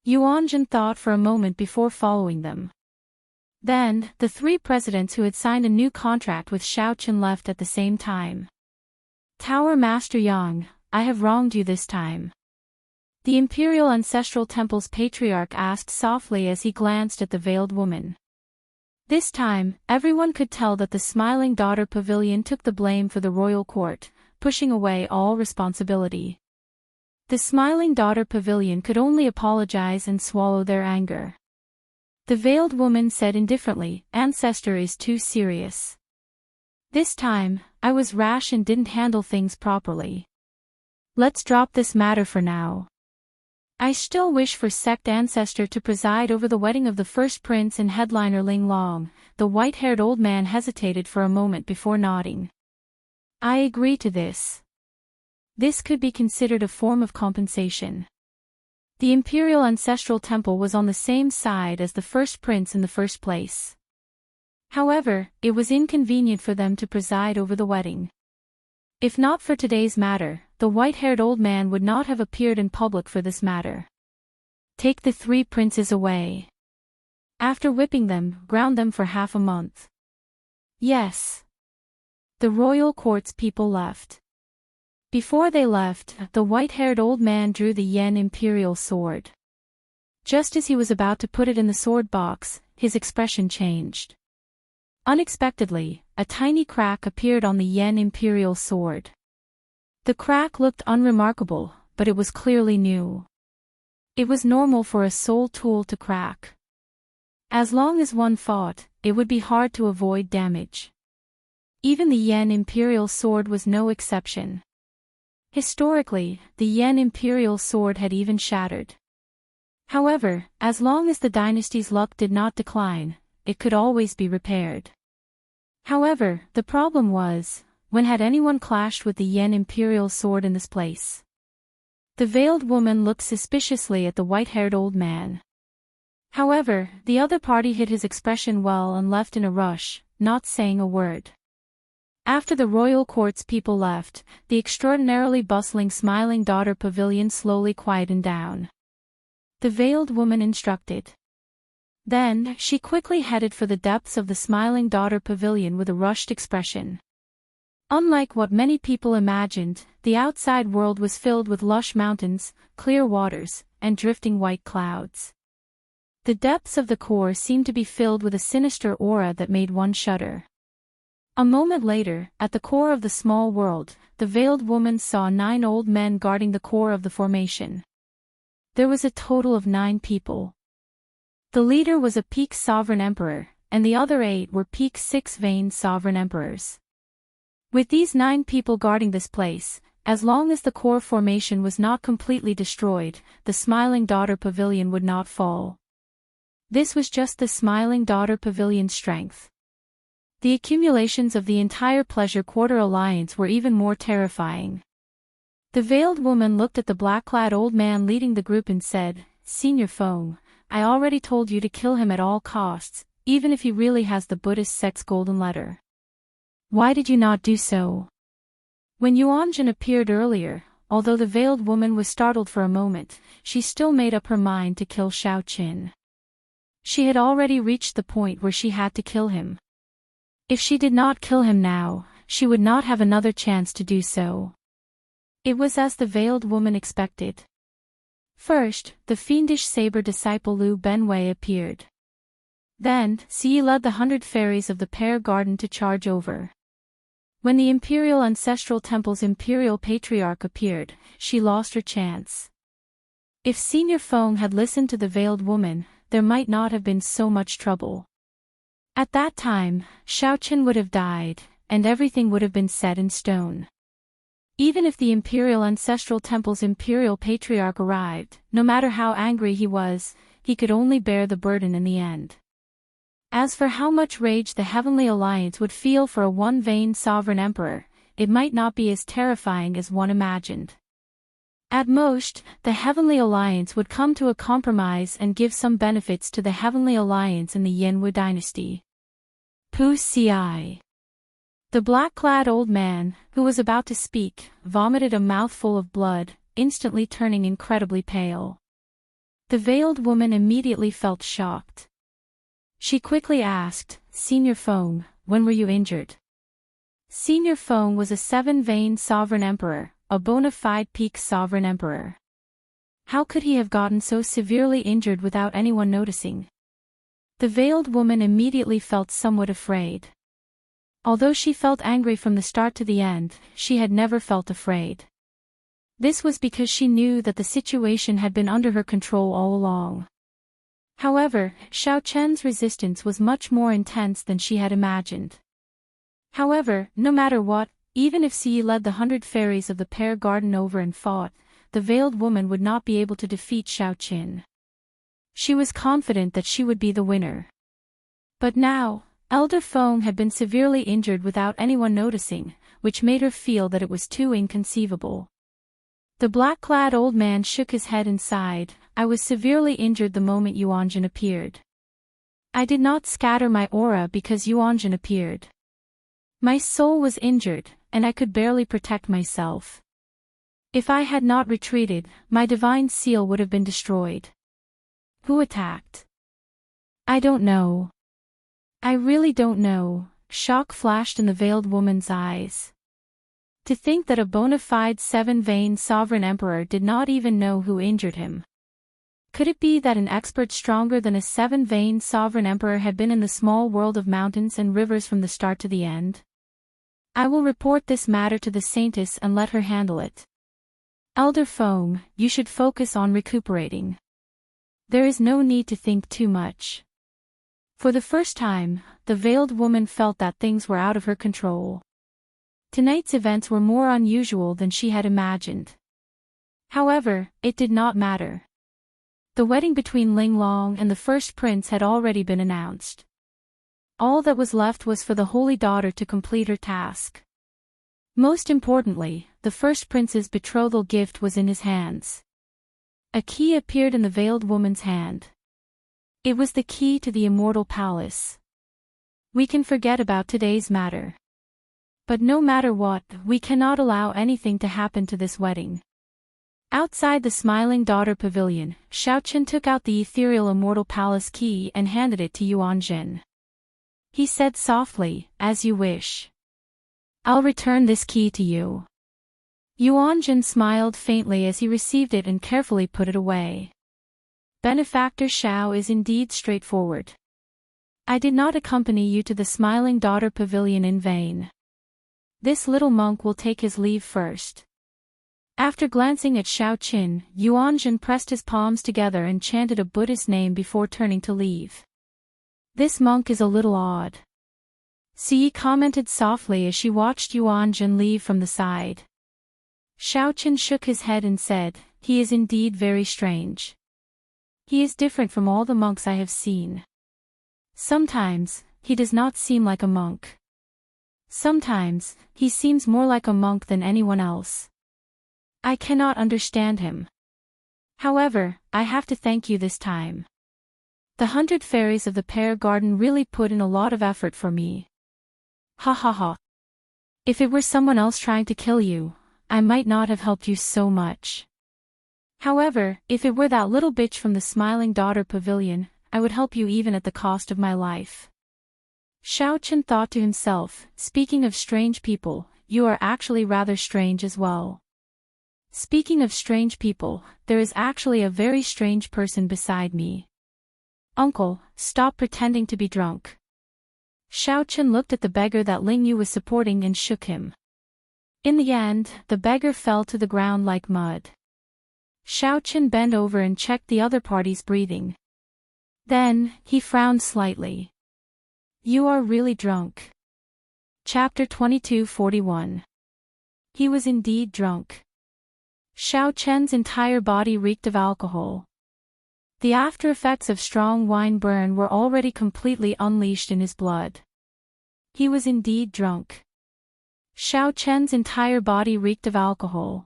S1: Yuanjun thought for a moment before following them. Then, the three presidents who had signed a new contract with Xiaoqin left at the same time. Tower Master Yang, I have wronged you this time. The Imperial Ancestral Temple's patriarch asked softly as he glanced at the veiled woman. This time, everyone could tell that the Smiling Daughter Pavilion took the blame for the royal court, pushing away all responsibility. The Smiling Daughter Pavilion could only apologize and swallow their anger. The veiled woman said indifferently, "Ancestor is too serious. This time, I was rash and didn't handle things properly. Let's drop this matter for now. I still wish for sect ancestor to preside over the wedding of the first prince and headliner Ling Long." The white-haired old man hesitated for a moment before nodding. I agree to this. This could be considered a form of compensation. The Imperial Ancestral Temple was on the same side as the first prince in the first place. However, it was inconvenient for them to preside over the wedding. If not for today's matter, the white-haired old man would not have appeared in public for this matter. Take the three princes away. After whipping them, ground them for half a month. Yes. The royal court's people left. Before they left, the white-haired old man drew the Yen imperial sword. Just as he was about to put it in the sword box, his expression changed. Unexpectedly, a tiny crack appeared on the Yen imperial sword. The crack looked unremarkable, but it was clearly new. It was normal for a soul tool to crack. As long as one fought, it would be hard to avoid damage. Even the Yen imperial sword was no exception. Historically, the Yen imperial sword had even shattered. However, as long as the dynasty's luck did not decline, it could always be repaired. However, the problem was, when had anyone clashed with the Yen imperial sword in this place? The veiled woman looked suspiciously at the white-haired old man. However, the other party hid his expression well and left in a rush, not saying a word. After the royal court's people left, the extraordinarily bustling Smiling Daughter Pavilion slowly quietened down. The veiled woman instructed. Then, she quickly headed for the depths of the Smiling Daughter Pavilion with a rushed expression. Unlike what many people imagined, the outside world was filled with lush mountains, clear waters, and drifting white clouds. The depths of the core seemed to be filled with a sinister aura that made one shudder. A moment later, at the core of the small world, the veiled woman saw 9 old men guarding the core of the formation. There was a total of 9 people. The leader was a peak sovereign emperor, and the other 8 were peak 6-vein sovereign emperors. With these 9 people guarding this place, as long as the core formation was not completely destroyed, the Smiling Daughter Pavilion would not fall. This was just the Smiling Daughter Pavilion's strength. The accumulations of the entire Pleasure Quarter Alliance were even more terrifying. The veiled woman looked at the black-clad old man leading the group and said, "Senior Feng, I already told you to kill him at all costs, even if he really has the Buddhist sect's golden letter. Why did you not do so?" When Yuanjun appeared earlier, although the veiled woman was startled for a moment, she still made up her mind to kill Xiaoqin. She had already reached the point where she had to kill him. If she did not kill him now, she would not have another chance to do so. It was as the veiled woman expected. First, the fiendish saber disciple Liu Benwei appeared. Then, Xi led the 100 fairies of the pear garden to charge over. When the Imperial Ancestral Temple's Imperial Patriarch appeared, she lost her chance. If Senior Feng had listened to the veiled woman, there might not have been so much trouble. At that time, Xiaoqin would have died, and everything would have been set in stone. Even if the Imperial Ancestral Temple's Imperial Patriarch arrived, no matter how angry he was, he could only bear the burden in the end. As for how much rage the Heavenly Alliance would feel for a one-vein sovereign emperor, it might not be as terrifying as one imagined. At most, the Heavenly Alliance would come to a compromise and give some benefits to the Heavenly Alliance in the Yanwu dynasty. Who see I? The black-clad old man, who was about to speak, vomited a mouthful of blood, instantly turning incredibly pale. The veiled woman immediately felt shocked. She quickly asked, Senior Feng, when were you injured? Senior Feng was a seven-veined sovereign emperor, a bona fide peak sovereign emperor. How could he have gotten so severely injured without anyone noticing? The veiled woman immediately felt somewhat afraid. Although she felt angry from the start to the end, she had never felt afraid. This was because she knew that the situation had been under her control all along. However, Xiao Chen's resistance was much more intense than she had imagined. However, no matter what, even if Xi led the 100 fairies of the Pear Garden over and fought, the veiled woman would not be able to defeat Xiao Qin. She was confident that she would be the winner. But now, Elder Feng had been severely injured without anyone noticing, which made her feel that it was too inconceivable. The black-clad old man shook his head and sighed, I was severely injured the moment Yuanjun appeared. I did not scatter my aura because Yuanjun appeared. My soul was injured, and I could barely protect myself. If I had not retreated, my divine seal would have been destroyed. Who attacked? I don't know. I really don't know, shock flashed in the veiled woman's eyes. To think that a bona fide seven-veined sovereign emperor did not even know who injured him. Could it be that an expert stronger than a seven-veined sovereign emperor had been in the small world of mountains and rivers from the start to the end? I will report this matter to the saintess and let her handle it. Elder Feng, you should focus on recuperating. There is no need to think too much. For the first time, the veiled woman felt that things were out of her control. Tonight's events were more unusual than she had imagined. However, it did not matter. The wedding between Ling Long and the first prince had already been announced. All that was left was for the holy daughter to complete her task. Most importantly, the first prince's betrothal gift was in his hands. A key appeared in the veiled woman's hand. It was the key to the Immortal Palace. We can forget about today's matter. But no matter what, we cannot allow anything to happen to this wedding. Outside the Smiling Daughter Pavilion, Xiaoqin took out the ethereal Immortal Palace key and handed it to Yuanjun. He said softly, as you wish. I'll return this key to you. Yuanjun smiled faintly as he received it and carefully put it away. Benefactor Xiao is indeed straightforward. I did not accompany you to the Smiling Daughter Pavilion in vain. This little monk will take his leave first. After glancing at Xiaoqin, Yuanjun pressed his palms together and chanted a Buddhist name before turning to leave. This monk is a little odd. Si commented softly as she watched Yuanjun leave from the side. Xiaoqin shook his head and said, he is indeed very strange. He is different from all the monks I have seen. Sometimes, he does not seem like a monk. Sometimes, he seems more like a monk than anyone else. I cannot understand him. However, I have to thank you this time. The 100 fairies of the Pear Garden really put in a lot of effort for me. Ha ha ha. If it were someone else trying to kill you, I might not have helped you so much. However, if it were that little bitch from the Smiling Daughter Pavilion, I would help you even at the cost of my life. Xiaoqin thought to himself, speaking of strange people, you are actually rather strange as well. Speaking of strange people, there is actually a very strange person beside me. Uncle, stop pretending to be drunk. Xiaoqin looked at the beggar that Ling Yu was supporting and shook him. In the end, the beggar fell to the ground like mud. Xiaoqin bent over and checked the other party's breathing. Then, he frowned slightly. You are really drunk. Chapter 22:41. He was indeed drunk. Xiaoqian's entire body reeked of alcohol. The after-effects of strong wine burn were already completely unleashed in his blood. He was indeed drunk. Xiaoqian's entire body reeked of alcohol.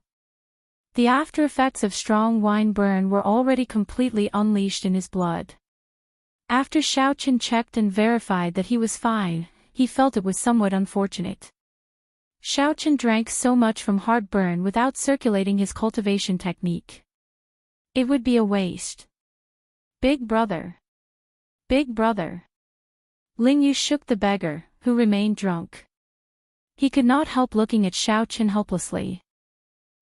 S1: The after-effects of strong wine burn were already completely unleashed in his blood. After Xiaoqin checked and verified that he was fine, he felt it was somewhat unfortunate. Xiaochen drank so much from heartburn without circulating his cultivation technique. It would be a waste. Big brother. Big brother. Lingyu shook the beggar, who remained drunk. He could not help looking at Xiaochen helplessly.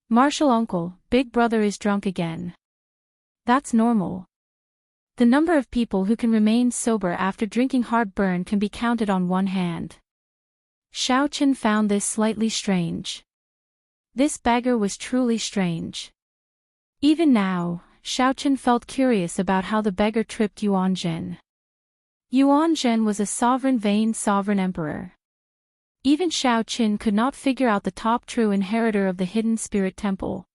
S1: Martial uncle, big brother is drunk again. That's normal. The number of people who can remain sober after drinking heartburn can be counted on one hand. Xiaochen found this slightly strange. This beggar was truly strange. Even now, Xiaochen felt curious about how the beggar tripped Yuanzhen. Yuanzhen was a vain sovereign emperor. Even Xiaochen could not figure out the top true inheritor of the hidden spirit temple.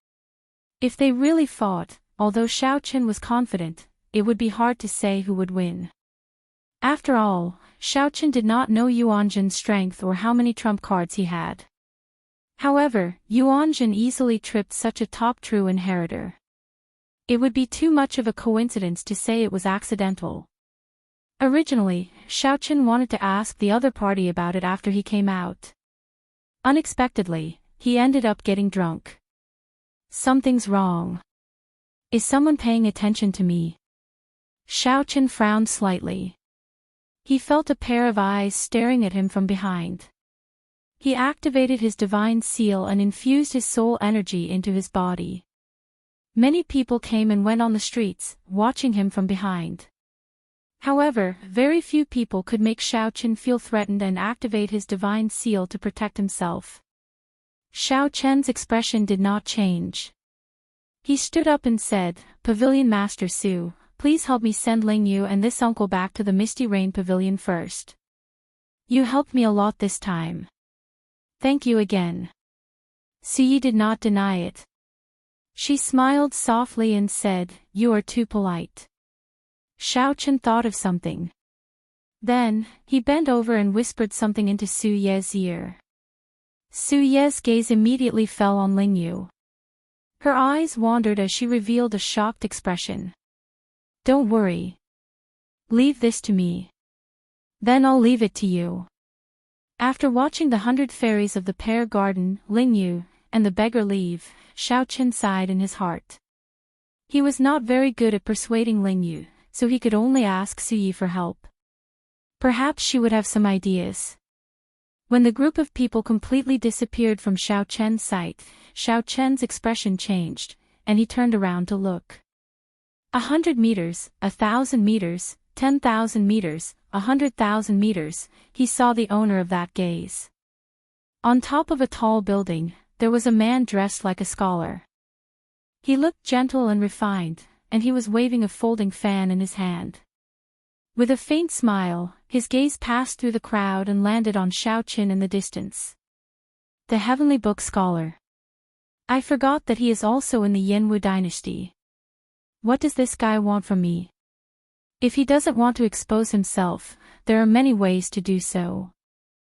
S1: If they really fought, although Xiaochen was confident, it would be hard to say who would win. After all, Xiaochen did not know Yuanzhen's strength or how many trump cards he had. However, Yuanzhen easily tripped such a top true inheritor. It would be too much of a coincidence to say it was accidental. Originally, Xiaochen wanted to ask the other party about it after he came out. Unexpectedly, he ended up getting drunk. Something's wrong. Is someone paying attention to me? Xiaochen frowned slightly. He felt a pair of eyes staring at him from behind. He activated his divine seal and infused his soul energy into his body. Many people came and went on the streets, watching him from behind. However, very few people could make Xiaochen feel threatened and activate his divine seal to protect himself. Xiaochen's expression did not change. He stood up and said, "Pavilion Master Su, please help me send Lingyu and this uncle back to the Misty Rain Pavilion first. You helped me a lot this time. Thank you again." Suyi did not deny it. She smiled softly and said, "You are too polite." Xiaochen thought of something. Then, he bent over and whispered something into Su Ye's ear. Su Ye's gaze immediately fell on Lingyu. Her eyes wandered as she revealed a shocked expression. "Don't worry. Leave this to me. Then I'll leave it to you." After watching the 100 fairies of the pear garden, Lingyu, and the beggar leave, Xiaochen sighed in his heart. He was not very good at persuading Lingyu, so he could only ask Suyi for help. Perhaps she would have some ideas. When the group of people completely disappeared from Xiaochen's sight, Xiaochen's expression changed, and he turned around to look. 100 meters, 1,000 meters, 10,000 meters, 100,000 meters, he saw the owner of that gaze. On top of a tall building, there was a man dressed like a scholar. He looked gentle and refined, and he was waving a folding fan in his hand. With a faint smile, his gaze passed through the crowd and landed on Xiaochen in the distance. The Heavenly Book Scholar. I forgot that he is also in the Yanwu dynasty. What does this guy want from me? If he doesn't want to expose himself, there are many ways to do so.